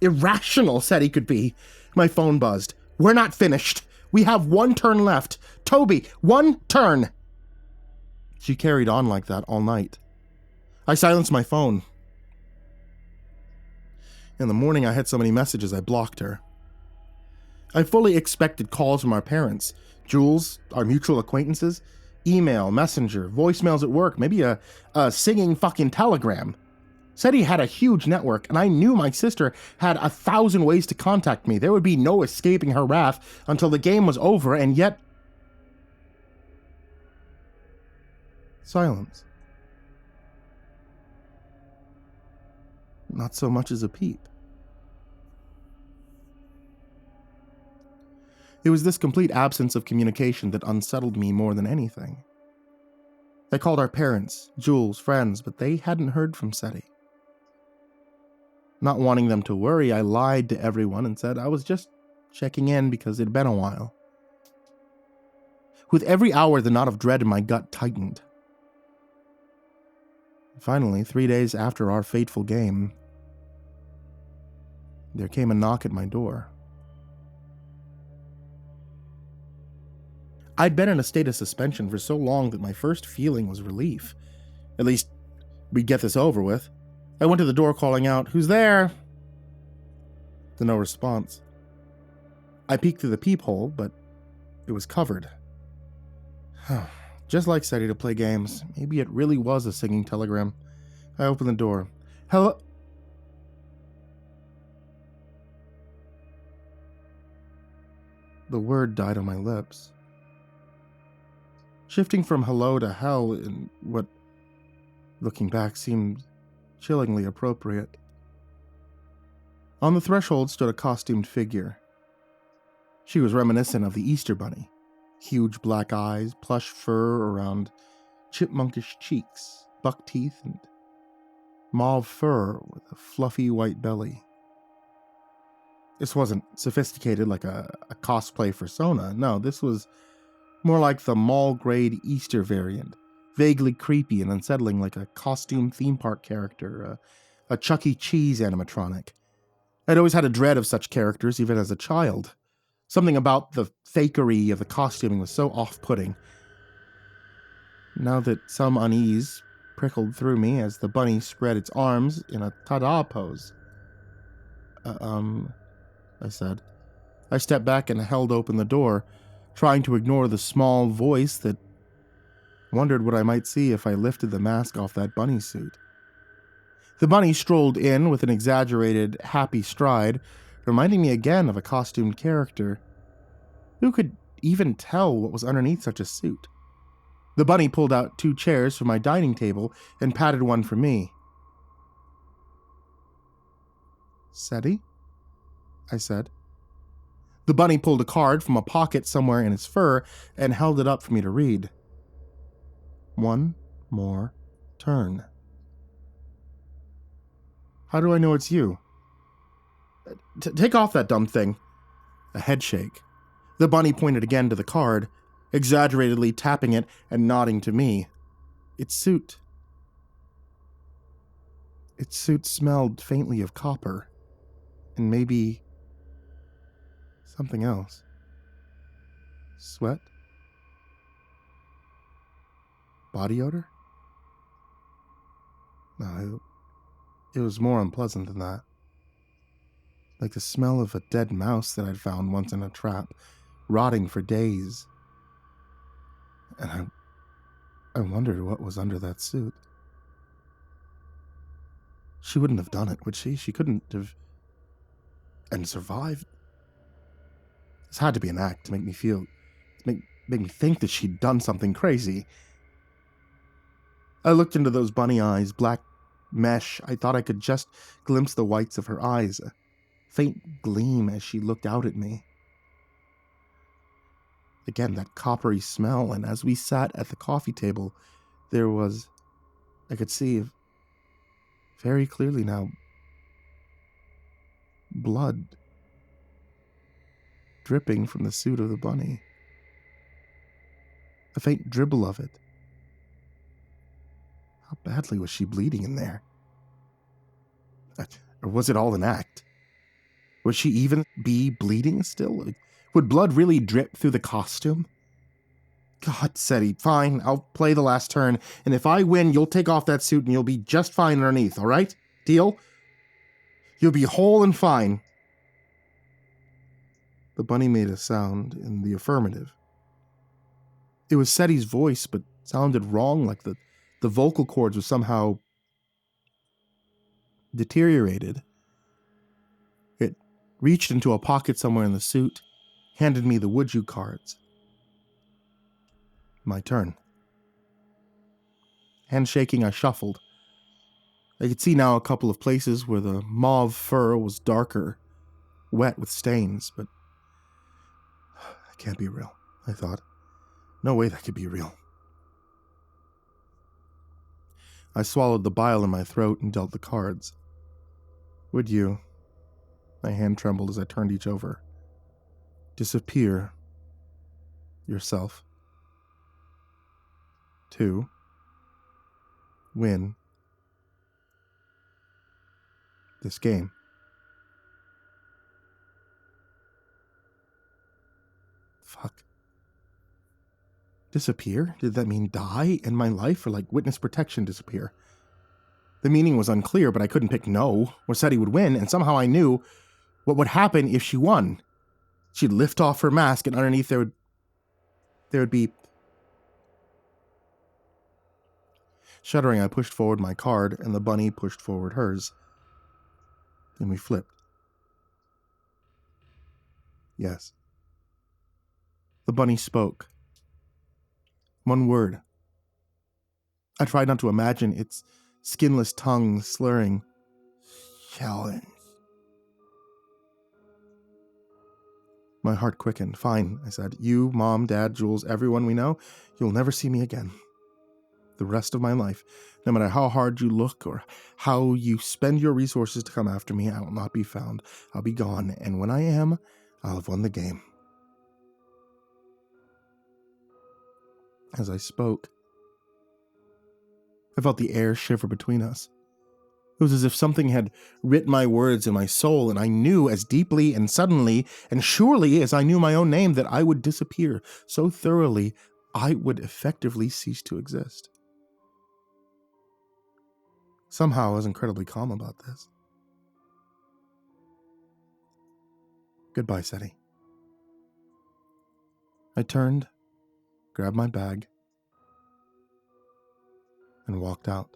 irrational Seti could be. My phone buzzed. We're not finished. We have one turn left. Toby, one turn. She carried on like that all night. I silenced my phone. In the morning, I had so many messages I blocked her. I fully expected calls from our parents, Jules, our mutual acquaintances, email, messenger, voicemails at work, maybe a singing fucking telegram. Seti had a huge network, and I knew my sister had 1,000 ways to contact me. There would be no escaping her wrath until the game was over, and yet... silence. Not so much as a peep. It was this complete absence of communication that unsettled me more than anything. I called our parents, Jules, friends, but they hadn't heard from Seti. Not wanting them to worry, I lied to everyone and said I was just checking in because it had been a while. With every hour, the knot of dread in my gut tightened. Finally, 3 days after our fateful game, there came a knock at my door. I'd been in a state of suspension for so long that my first feeling was relief. At least, we'd get this over with. I went to the door calling out, "Who's there?" To no response. I peeked through the peephole, but it was covered. Just like Seti to play games. Maybe it really was a singing telegram. I opened the door. "Hello?" The word died on my lips. Shifting from hello to hell in what, looking back, seemed chillingly appropriate. On the threshold stood a costumed figure. She was reminiscent of the Easter Bunny. Huge black eyes, plush fur around chipmunkish cheeks, buck teeth, and mauve fur with a fluffy white belly. This wasn't sophisticated like a cosplay persona. No, this was more like the mall-grade Easter variant, vaguely creepy and unsettling like a costume theme park character, a Chuck E. Cheese animatronic. I'd always had a dread of such characters, even as a child. Something about the fakery of the costuming was so off-putting. Now that some unease prickled through me as the bunny spread its arms in a ta-da pose. I said. I stepped back and held open the door, trying to ignore the small voice that wondered what I might see if I lifted the mask off that bunny suit. The bunny strolled in with an exaggerated, happy stride, reminding me again of a costumed character. Who could even tell what was underneath such a suit? The bunny pulled out 2 chairs from my dining table and patted one for me. "Seti?" I said. The bunny pulled a card from a pocket somewhere in its fur and held it up for me to read. "One more turn." "How do I know it's you?" Take off that dumb thing." A head shake. The bunny pointed again to the card, exaggeratedly tapping it and nodding to me. Its suit smelled faintly of copper, and maybe something else. Sweat? Body odor? No, it was more unpleasant than that. Like the smell of a dead mouse that I'd found once in a trap, rotting for days. And I wondered what was under that suit. She wouldn't have done it, would she? She couldn't have... and survived? This had to be an act to make me feel... make me think that she'd done something crazy. I looked into those bunny eyes, black mesh. I thought I could just glimpse the whites of her eyes, a faint gleam as she looked out at me. Again, that coppery smell, and as we sat at the coffee table, there was... I could see very clearly now, blood dripping from the suit of the bunny. A faint dribble of it. How badly was she bleeding in there? Or was it all an act? Would she even be bleeding still? Would blood really drip through the costume? God, Seti, fine, I'll play the last turn, and if I win, you'll take off that suit and you'll be just fine underneath, all right? Deal? You'll be whole and fine. The bunny made a sound in the affirmative. It was Seti's voice, but sounded wrong, like the vocal cords were somehow deteriorated. It reached into a pocket somewhere in the suit, handed me the would you cards. My turn. Handshaking, I shuffled. I could see now a couple of places where the mauve fur was darker, wet with stains, but that can't be real, I thought. No way that could be real. I swallowed the bile in my throat and dealt the cards. Would you, my hand trembled as I turned each over, disappear yourself to win this game? Fuck. Disappear? Did that mean die in my life, or like witness protection disappear? The meaning was unclear, but I couldn't pick no, or said he would win, and somehow I knew what would happen if she won. She'd lift off her mask, and underneath there would be... Shuddering, I pushed forward my card, and the bunny pushed forward hers. Then we flipped. Yes. The bunny spoke. One word. I tried not to imagine its skinless tongue slurring. Challenge. My heart quickened. Fine, I said. You, Mom, Dad, Jules, everyone we know, you'll never see me again. The rest of my life, no matter how hard you look or how you spend your resources to come after me, I will not be found. I'll be gone, and when I am, I'll have won the game. As I spoke, I felt the air shiver between us. It was as if something had writ my words in my soul, and I knew as deeply and suddenly and surely as I knew my own name that I would disappear so thoroughly I would effectively cease to exist. Somehow I was incredibly calm about this. Goodbye, Seti. I turned, grabbed my bag, and walked out.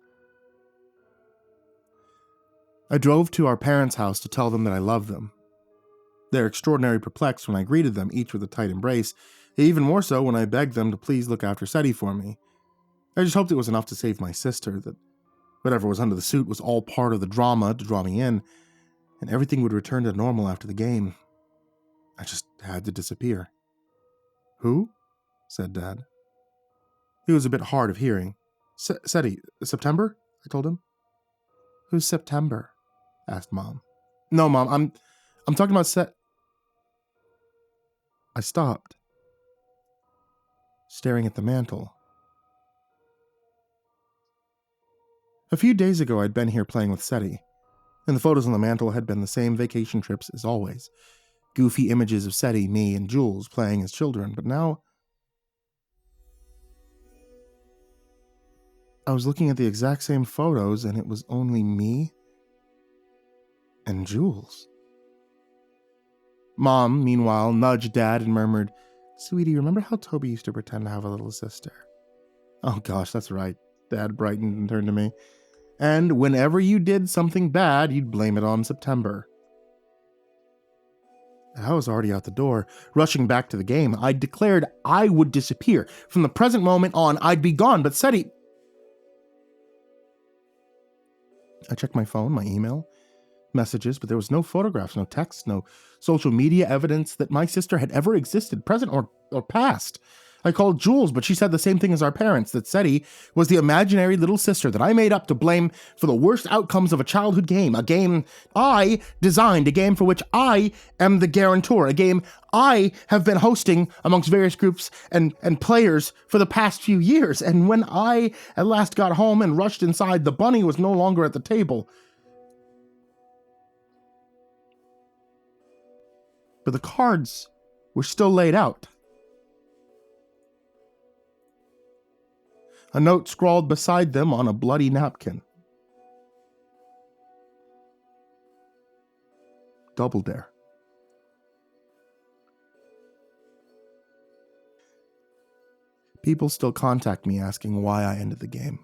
I drove to our parents' house to tell them that I loved them. They were extraordinarily perplexed when I greeted them, each with a tight embrace, even more so when I begged them to please look after Seti for me. I just hoped it was enough to save my sister, that whatever was under the suit was all part of the drama to draw me in, and everything would return to normal after the game. I just had to disappear. Who? Said Dad. He was a bit hard of hearing. Seti, September? I told him. Who's September? Asked Mom. No, Mom, I'm talking about I stopped, staring at the mantle. A few days ago, I'd been here playing with Seti, and the photos on the mantle had been the same vacation trips as always. Goofy images of Seti, me, and Jules playing as children, but now I was looking at the exact same photos, and it was only me and Jules. Mom, meanwhile, nudged Dad and murmured, Sweetie, remember how Toby used to pretend to have a little sister? Oh gosh, that's right. Dad brightened and turned to me. And whenever you did something bad, you'd blame it on September. I was already out the door, rushing back to the game. I declared I would disappear. From the present moment on, I'd be gone, but Seti... I checked my phone, my email, messages, but there was no photographs, no text, no social media evidence that my sister had ever existed, present or past. I called Jules, but she said the same thing as our parents, that Seti was the imaginary little sister that I made up to blame for the worst outcomes of a childhood game, a game I designed, a game for which I am the guarantor, a game I have been hosting amongst various groups and players for the past few years. And when I at last got home and rushed inside, the bunny was no longer at the table. But the cards were still laid out. A note scrawled beside them on a bloody napkin. Double dare. People still contact me asking why I ended the game.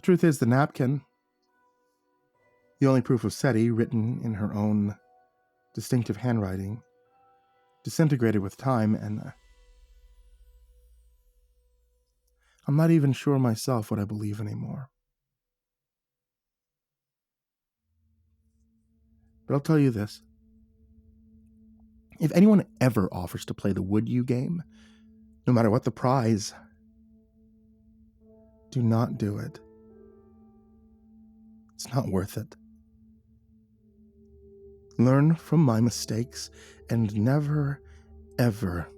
Truth is, the napkin, the only proof of Seti, written in her own distinctive handwriting, disintegrated with time, and I'm not even sure myself what I believe anymore. But I'll tell you this. If anyone ever offers to play the Would You game, no matter what the prize, do not do it. It's not worth it. Learn from my mistakes and never, ever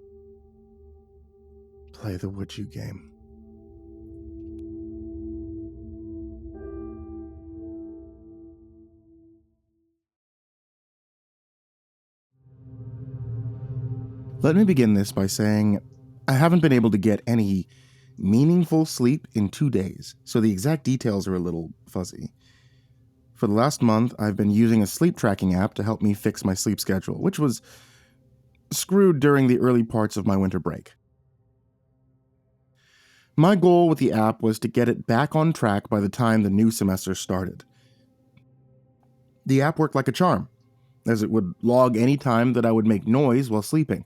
play the Would You game. Let me begin this by saying I haven't been able to get any meaningful sleep in 2 days, so the exact details are a little fuzzy. For the last month, I've been using a sleep tracking app to help me fix my sleep schedule, which was screwed during the early parts of my winter break. My goal with the app was to get it back on track by the time the new semester started. The app worked like a charm, as it would log any time that I would make noise while sleeping.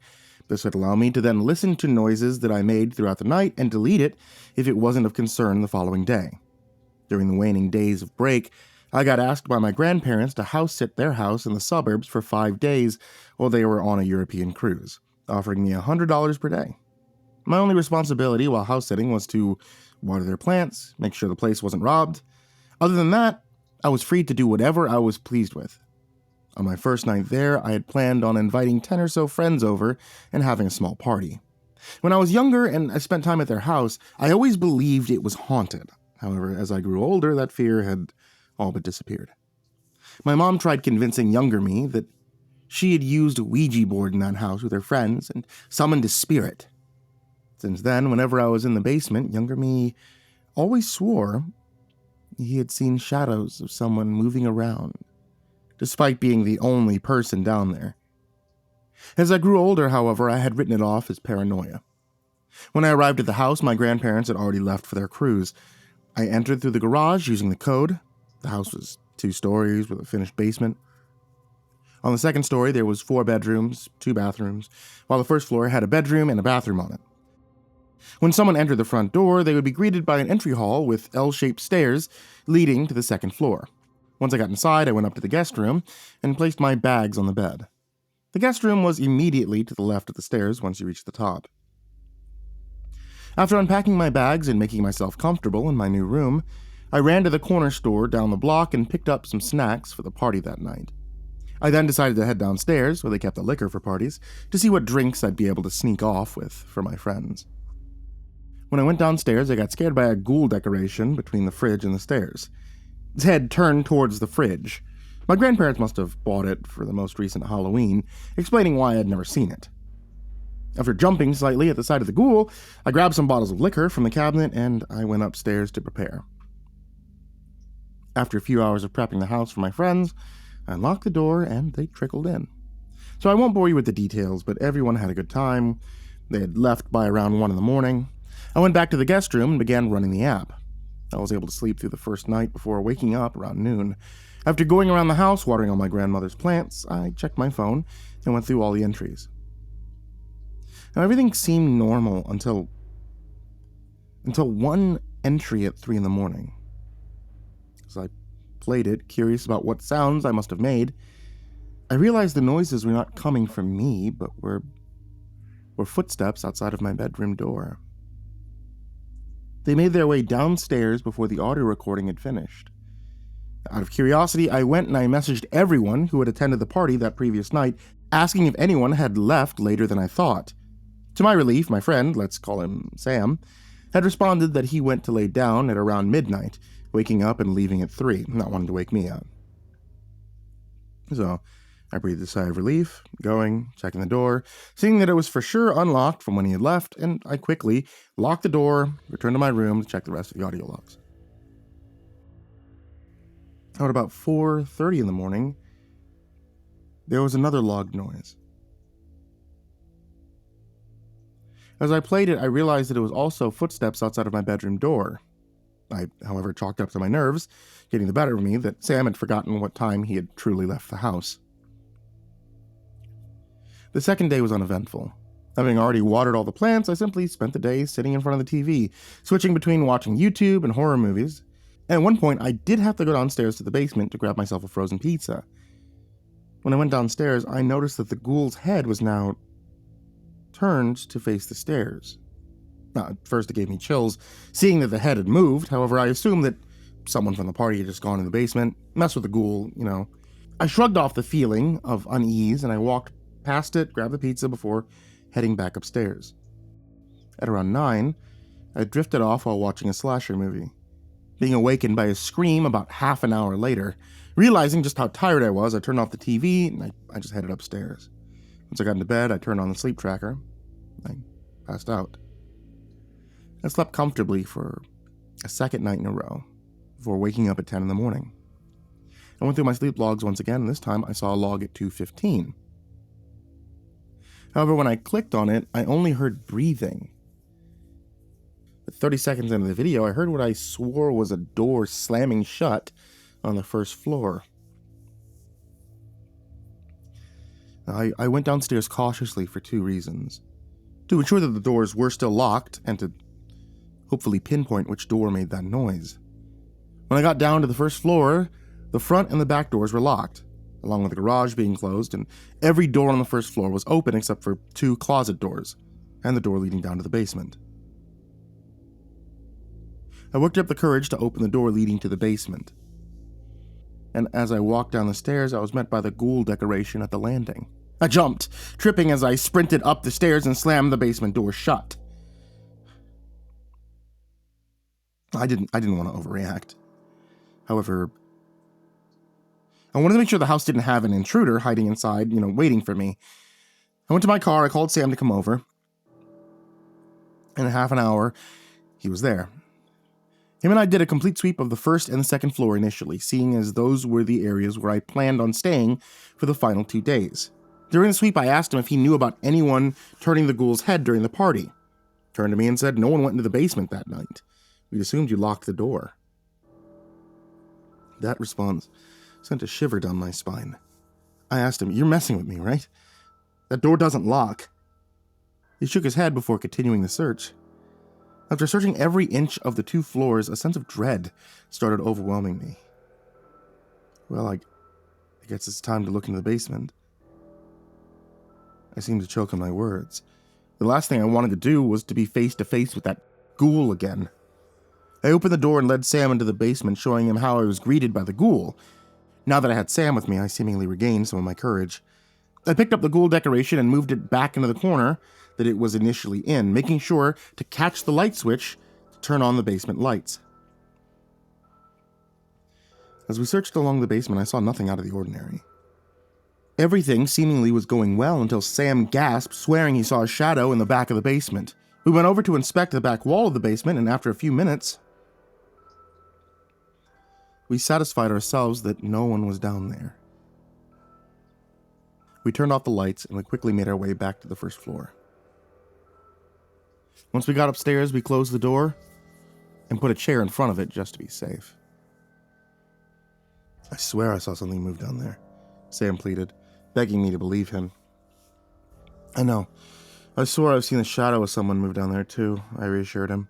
This would allow me to then listen to noises that I made throughout the night and delete it if it wasn't of concern the following day. During the waning days of break, I got asked by my grandparents to house-sit their house in the suburbs for 5 days while they were on a European cruise, offering me $100 per day. My only responsibility while house-sitting was to water their plants, make sure the place wasn't robbed. Other than that, I was free to do whatever I was pleased with. On my first night there, I had planned on inviting 10 or so friends over and having a small party. When I was younger and I spent time at their house, I always believed it was haunted. However, as I grew older, that fear had all but disappeared. My mom tried convincing younger me that she had used a Ouija board in that house with her friends and summoned a spirit. Since then, whenever I was in the basement, younger me always swore he had seen shadows of someone moving around, despite being the only person down there. As I grew older, however, I had written it off as paranoia. When I arrived at the house, my grandparents had already left for their cruise. I entered through the garage using the code. The house was 2 stories with a finished basement. On the second story, there was 4 bedrooms, 2 bathrooms, while the first floor had a bedroom and a bathroom on it. When someone entered the front door, they would be greeted by an entry hall with L-shaped stairs leading to the second floor. Once I got inside, I went up to the guest room and placed my bags on the bed. The guest room was immediately to the left of the stairs once you reached the top. After unpacking my bags and making myself comfortable in my new room, I ran to the corner store down the block and picked up some snacks for the party that night. I then decided to head downstairs, where they kept the liquor for parties, to see what drinks I'd be able to sneak off with for my friends. When I went downstairs, I got scared by a ghoul decoration between the fridge and the stairs. Its head turned towards the fridge. My grandparents must have bought it for the most recent Halloween, explaining why I'd never seen it. After jumping slightly at the sight of the ghoul, I grabbed some bottles of liquor from the cabinet and I went upstairs to prepare. After a few hours of prepping the house for my friends, I unlocked the door and they trickled in. So I won't bore you with the details, but everyone had a good time. They had left by around 1 a.m. I went back to the guest room and began running the app. I was able to sleep through the first night before waking up around noon. After going around the house watering all my grandmother's plants, I checked my phone and went through all the entries. Now, everything seemed normal until one entry at 3 a.m. As I played it, curious about what sounds I must have made, I realized the noises were not coming from me, but were footsteps outside of my bedroom door. They made their way downstairs before the audio recording had finished. Out of curiosity, I went and I messaged everyone who had attended the party that previous night, asking if anyone had left later than I thought. To my relief, my friend, let's call him Sam, had responded that he went to lay down at around midnight, waking up and leaving at 3, not wanting to wake me up. So I breathed a sigh of relief, going, checking the door, seeing that it was for sure unlocked from when he had left, and I quickly locked the door, returned to my room to check the rest of the audio logs. At about 4:30 in the morning, there was another logged noise. As I played it, I realized that it was also footsteps outside of my bedroom door. I, however, chalked up to my nerves, getting the better of me, that Sam had forgotten what time he had truly left the house. The second day was uneventful. Having already watered all the plants, I simply spent the day sitting in front of the TV, switching between watching YouTube and horror movies. And at one point, I did have to go downstairs to the basement to grab myself a frozen pizza. When I went downstairs, I noticed that the ghoul's head was now turned to face the stairs. Now, at first it gave me chills, seeing that the head had moved. However, I assumed that someone from the party had just gone in the basement, messed with the ghoul, I shrugged off the feeling of unease, and I walked past it, grabbed the pizza before heading back upstairs. At around 9, I drifted off while watching a slasher movie, being awakened by a scream about half an hour later. Realizing just how tired I was, I turned off the TV, and I just headed upstairs. Once I got into bed, I turned on the sleep tracker. I passed out. I slept comfortably for a second night in a row, before waking up at 10 in the morning. I went through my sleep logs once again, and this time I saw a log at 2:15. However, when I clicked on it, I only heard breathing. But 30 seconds into the video, I heard what I swore was a door slamming shut on the first floor. I went downstairs cautiously for 2 reasons. To ensure that the doors were still locked, and to hopefully pinpoint which door made that noise. When I got down to the first floor, the front and the back doors were locked, along with the garage being closed, and every door on the first floor was open except for 2 closet doors, and the door leading down to the basement. I worked up the courage to open the door leading to the basement. And as I walked down the stairs, I was met by the ghoul decoration at the landing. I jumped, tripping as I sprinted up the stairs and slammed the basement door shut. I didn't want to overreact. However, I wanted to make sure the house didn't have an intruder hiding inside, waiting for me. I went to my car, I called Sam to come over. In a half an hour, he was there. Him and I did a complete sweep of the first and the second floor initially, seeing as those were the areas where I planned on staying for the final 2 days. During the sweep, I asked him if he knew about anyone turning the ghoul's head during the party. He turned to me and said no one went into the basement that night. We'd assumed you locked the door. That response sent a shiver down my spine. I asked him, "You're messing with me, right? That door doesn't lock." He shook his head before continuing the search. After searching every inch of the 2 floors, a sense of dread started overwhelming me. Well, I guess it's time to look into the basement. I seemed to choke on my words. The last thing I wanted to do was to be face to face with that ghoul again. I opened the door and led Sam into the basement, showing him how I was greeted by the ghoul. Now that I had Sam with me, I seemingly regained some of my courage. I picked up the ghoul decoration and moved it back into the corner that it was initially in, making sure to catch the light switch to turn on the basement lights. As we searched along the basement, I saw nothing out of the ordinary. Everything seemingly was going well until Sam gasped, swearing he saw a shadow in the back of the basement. We went over to inspect the back wall of the basement, and after a few minutes, we satisfied ourselves that no one was down there. We turned off the lights, and we quickly made our way back to the first floor. Once we got upstairs, we closed the door and put a chair in front of it just to be safe. "I swear I saw something move down there," Sam pleaded, begging me to believe him. "I know. I swore I've seen the shadow of someone move down there too," I reassured him.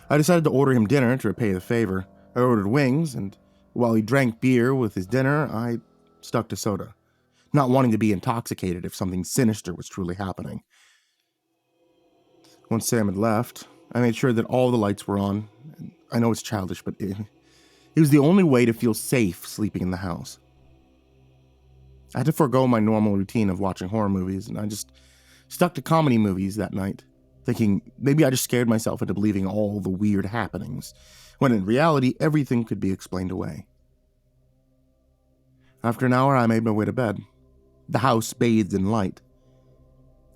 I decided to order him dinner to repay the favor. I ordered wings, and while he drank beer with his dinner, I stuck to soda, not wanting to be intoxicated if something sinister was truly happening. Once Sam had left, I made sure that all the lights were on. I know it's childish, but it was the only way to feel safe sleeping in the house. I had to forego my normal routine of watching horror movies, and I just stuck to comedy movies that night, thinking maybe I just scared myself into believing all the weird happenings, when in reality, everything could be explained away. After an hour, I made my way to bed, the house bathed in light.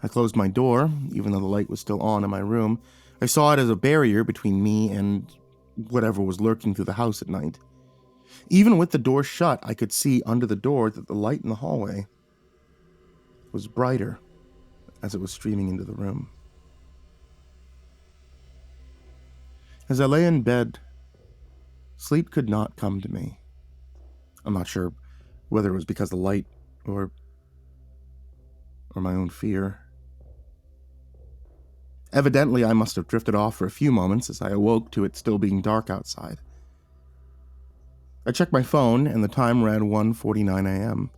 I closed my door, even though the light was still on in my room. I saw it as a barrier between me and whatever was lurking through the house at night. Even with the door shut, I could see under the door that the light in the hallway was brighter as it was streaming into the room. As I lay in bed, sleep could not come to me. I'm not sure whether it was because of the light or my own fear. Evidently, I must have drifted off for a few moments as I awoke to it still being dark outside. I checked my phone, and the time read 1:49 a.m.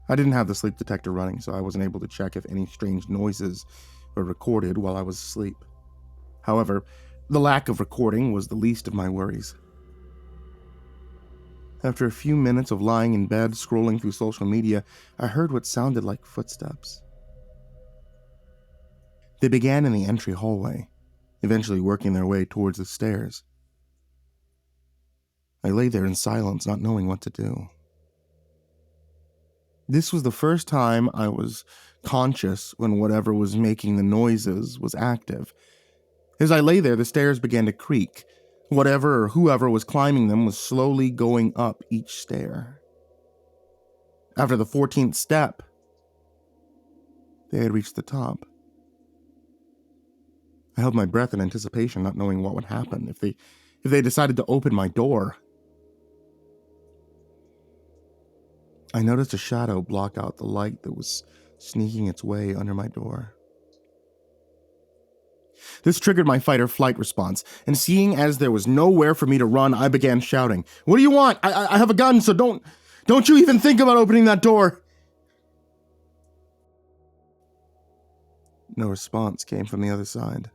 I didn't have the sleep detector running, so I wasn't able to check if any strange noises were recorded while I was asleep. However, the lack of recording was the least of my worries. After a few minutes of lying in bed scrolling through social media, I heard what sounded like footsteps. They began in the entry hallway, eventually working their way towards the stairs. I lay there in silence, not knowing what to do. This was the first time I was conscious when whatever was making the noises was active. As I lay there, the stairs began to creak. Whatever or whoever was climbing them was slowly going up each stair. After the 14th step, they had reached the top. I held my breath in anticipation, not knowing what would happen if they decided to open my door. I noticed a shadow block out the light that was sneaking its way under my door. This triggered my fight or flight response, and seeing as there was nowhere for me to run, I began shouting, "What do you want? I have a gun, so don't you even think about opening that door!" No response came from the other side.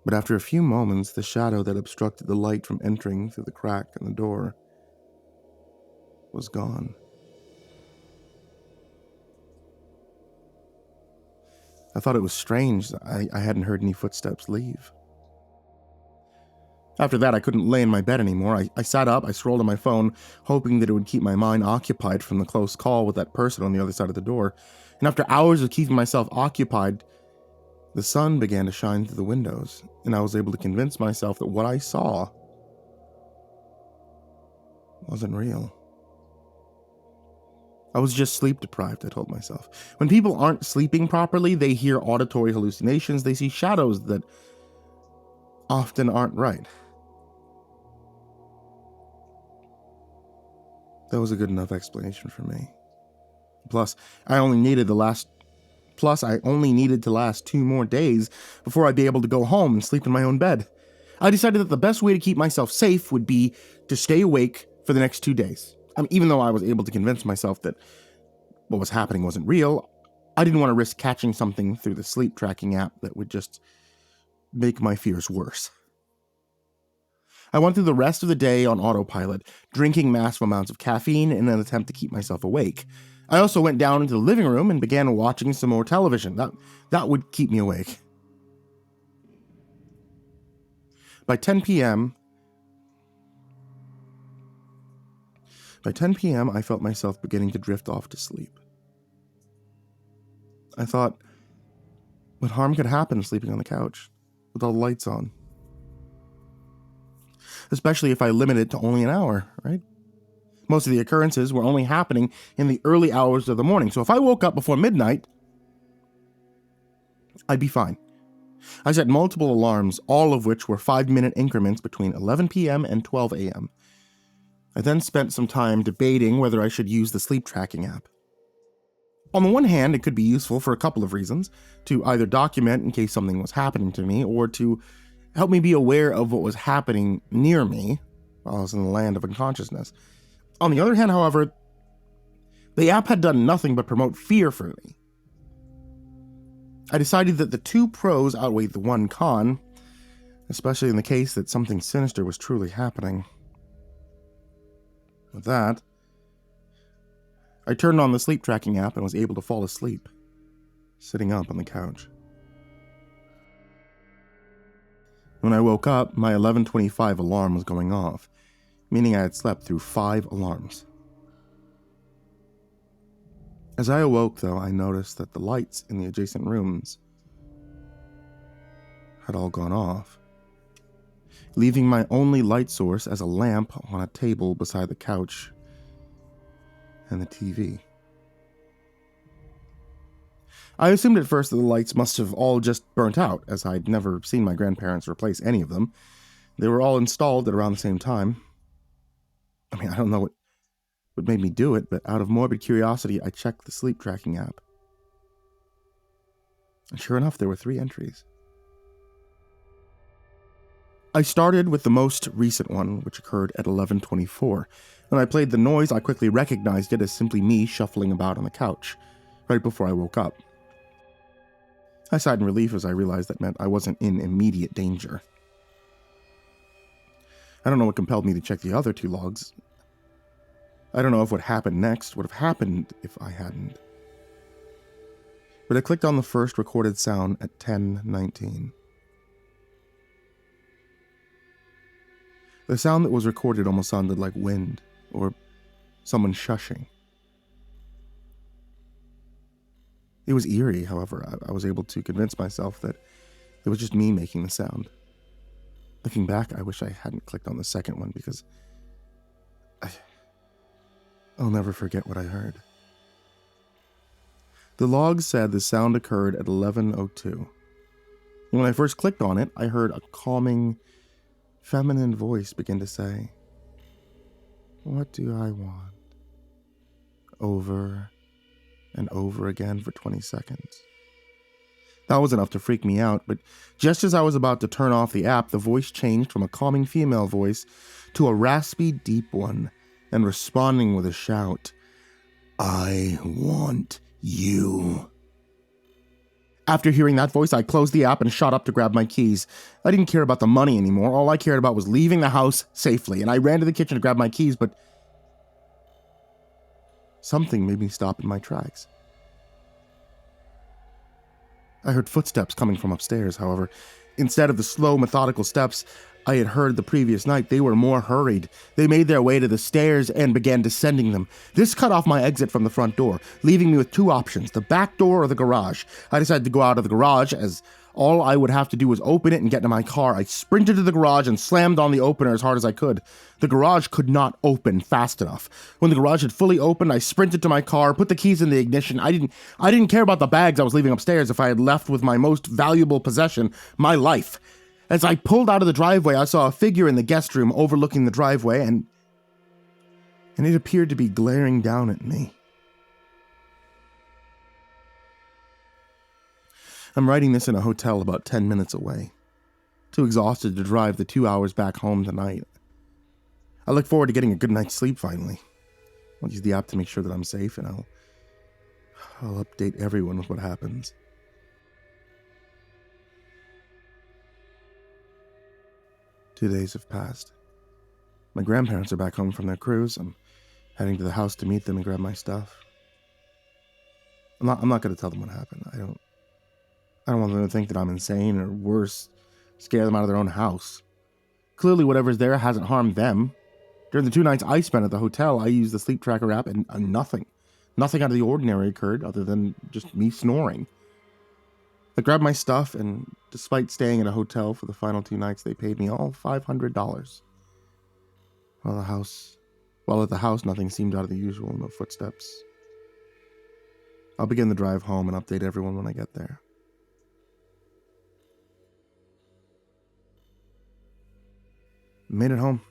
But after a few moments, the shadow that obstructed the light from entering through the crack in the door was gone. I thought it was strange that I hadn't heard any footsteps leave. After that, I couldn't lay in my bed anymore. I sat up, I scrolled on my phone, hoping that it would keep my mind occupied from the close call with that person on the other side of the door. And after hours of keeping myself occupied, the sun began to shine through the windows, and I was able to convince myself that what I saw wasn't real. I was just sleep deprived, I told myself. When people aren't sleeping properly, they hear auditory hallucinations, they see shadows that often aren't right. That was a good enough explanation for me. Plus, I only needed to last 2 more days before I'd be able to go home and sleep in my own bed. I decided that the best way to keep myself safe would be to stay awake for the next 2 days. Even though I was able to convince myself that what was happening wasn't real, I didn't want to risk catching something through the sleep tracking app that would just make my fears worse. I went through the rest of the day on autopilot, drinking massive amounts of caffeine in an attempt to keep myself awake. I also went down into the living room and began watching some more television. That would keep me awake. By 10 p.m., I felt myself beginning to drift off to sleep. I thought, what harm could happen sleeping on the couch with all the lights on? Especially if I limit it to only an hour, right? Most of the occurrences were only happening in the early hours of the morning, so if I woke up before midnight, I'd be fine. I set multiple alarms, all of which were 5-minute increments between 11 p.m. and 12 a.m. I then spent some time debating whether I should use the sleep tracking app. On the one hand, it could be useful for a couple of reasons, to either document in case something was happening to me, or to help me be aware of what was happening near me while I was in the land of unconsciousness. On the other hand, however, the app had done nothing but promote fear for me. I decided that the 2 pros outweighed the 1 con, especially in the case that something sinister was truly happening. With that, I turned on the sleep tracking app and was able to fall asleep, sitting up on the couch. When I woke up, my 11:25 alarm was going off, meaning I had slept through 5 alarms. As I awoke, though, I noticed that the lights in the adjacent rooms had all gone off, leaving my only light source as a lamp on a table beside the couch and the TV. I assumed at first that the lights must have all just burnt out, as I'd never seen my grandparents replace any of them. They were all installed at around the same time. I don't know what made me do it, but out of morbid curiosity, I checked the sleep tracking app. And sure enough, there were 3 entries. I started with the most recent one, which occurred at 11:24. When I played the noise, I quickly recognized it as simply me shuffling about on the couch, right before I woke up. I sighed in relief as I realized that meant I wasn't in immediate danger. I don't know what compelled me to check the other 2 logs. I don't know if what happened next would have happened if I hadn't. But I clicked on the first recorded sound at 10:19. The sound that was recorded almost sounded like wind, or someone shushing. It was eerie, however. I was able to convince myself that it was just me making the sound. Looking back, I wish I hadn't clicked on the second one because I'll never forget what I heard. The log said the sound occurred at 11:02. And when I first clicked on it, I heard a calming, feminine voice begin to say, "What do I want?" over and over again for 20 seconds. That was enough to freak me out, but just as I was about to turn off the app, the voice changed from a calming female voice to a raspy, deep one, and responding with a shout, "I want you." After hearing that voice, I closed the app and shot up to grab my keys. I didn't care about the money anymore. All I cared about was leaving the house safely, and I ran to the kitchen to grab my keys, but something made me stop in my tracks. I heard footsteps coming from upstairs, however. Instead of the slow, methodical steps I had heard the previous night, they were more hurried. They made their way to the stairs and began descending them. This cut off my exit from the front door, leaving me with 2 options, the back door or the garage. I decided to go out of the garage, as all I would have to do was open it and get into my car. I sprinted to the garage and slammed on the opener as hard as I could. The garage could not open fast enough. When the garage had fully opened, I sprinted to my car, put the keys in the ignition. I didn't care about the bags I was leaving upstairs if I had left with my most valuable possession, my life. As I pulled out of the driveway, I saw a figure in the guest room overlooking the driveway, and it appeared to be glaring down at me. I'm writing this in a hotel about 10 minutes away, too exhausted to drive the 2 hours back home tonight. I look forward to getting a good night's sleep finally. I'll use the app to make sure that I'm safe, and I'll update everyone with what happens. Two days have passed. My grandparents are back home from their cruise. I'm heading to the house to meet them and grab my stuff. I'm not going to tell them what happened. I don't want them to think that I'm insane, or worse, scare them out of their own house. Clearly whatever's there hasn't harmed them. During the 2 nights I spent at the hotel, I used the sleep tracker app and nothing out of the ordinary occurred other than just me snoring. I grabbed my stuff, and despite staying in a hotel for the final 2 nights, they paid me all $500. While at the house, nothing seemed out of the usual, no footsteps. I'll begin the drive home and update everyone when I get there. Made it home.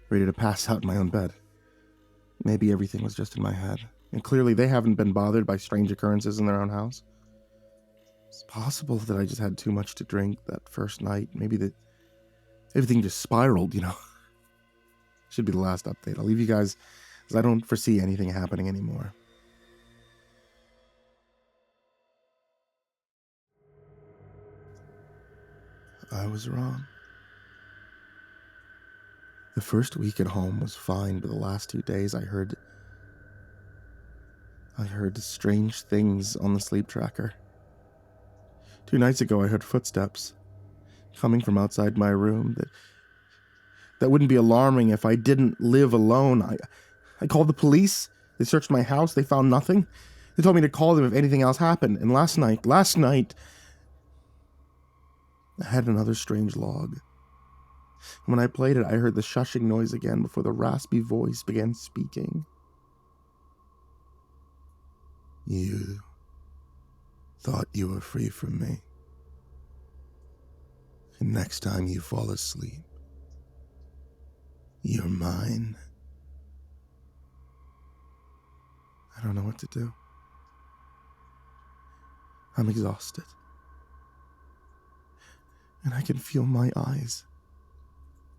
Ready to pass out in my own bed. Maybe everything was just in my head, and clearly they haven't been bothered by strange occurrences in their own house. It's possible that I just had too much to drink that first night. Maybe that everything just spiraled, Should be the last update. I'll leave you guys, as I don't foresee anything happening anymore. I was wrong. The first week at home was fine, but the last 2 days I heard strange things on the sleep tracker. 2 nights ago I heard footsteps coming from outside my room that wouldn't be alarming if I didn't live alone. I called the police. They searched my house. They found nothing. They told me to call them if anything else happened. And last night, I had another strange log. When I played it, I heard the shushing noise again before the raspy voice began speaking. You thought you were free from me. And next time you fall asleep, you're mine. I don't know what to do. I'm exhausted. And I can feel my eyes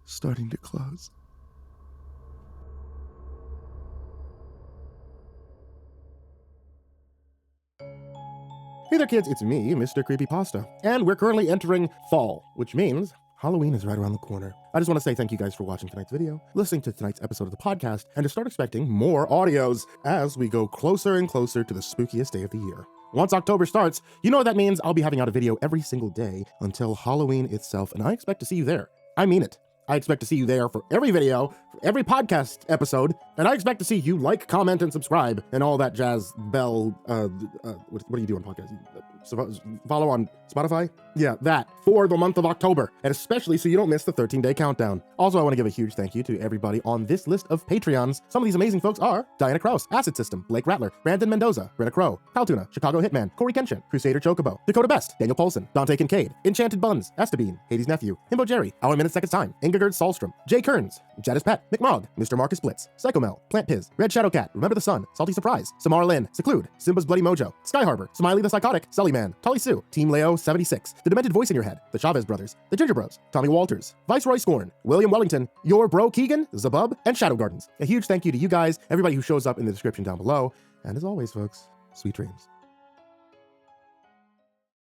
starting to close. Hey there kids, it's me, MrCreepyPasta, and we're currently entering fall, which means Halloween is right around the corner. I just want to say thank you guys for watching tonight's video, listening to tonight's episode of the podcast, and to start expecting more audios as we go closer and closer to the spookiest day of the year. Once October starts, you know what that means. I'll be having out a video every single day until Halloween itself, and I expect to see you there. I mean it. I expect to see you there for every video, for every podcast episode, and I expect to see you like, comment, and subscribe, and all that jazz bell, what do you do on podcasts? Follow on Spotify? Yeah, that, for the month of October, and especially so you don't miss the 13-day countdown. Also, I want to give a huge thank you to everybody on this list of Patreons. Some of these amazing folks are Diana Kraus, AcidSystem, Blake Rattler, Brandon Mendoza, Brenna, Caltuna, ChicagoHitman, CoryxKenshin, CrusaderChocobo, Dakota Best, Daniel Poulsen, Dante Kinkade, Enchanted Buns, Estebean, Hades' Nephew, Himbo Jerry, Our Minute Seconds Time, Ingegerd Solstrom, Jay Kearns, Jadis Pet, McMog, Mr. Marcus Blitz, Psychomel, Plant Piz, Red Shadow Cat, Remember the Sun, Salty Surprise, Samara Lynn, Seclude, Simba's Bloody Mojo, Sky Harbor, Smiley the Psychotic, Sully Man, Tully Sue, Team Leo 76, The Demented Voice in Your Head, The Chavez Brothers, The Ginger Bros, Tommy Walters, Viceroy Scorn, William Wellington, Your Bro Keegan, Zabub, and Shadow Gardens. A huge thank you to you guys, everybody who shows up in the description down below, and as always, folks, sweet dreams.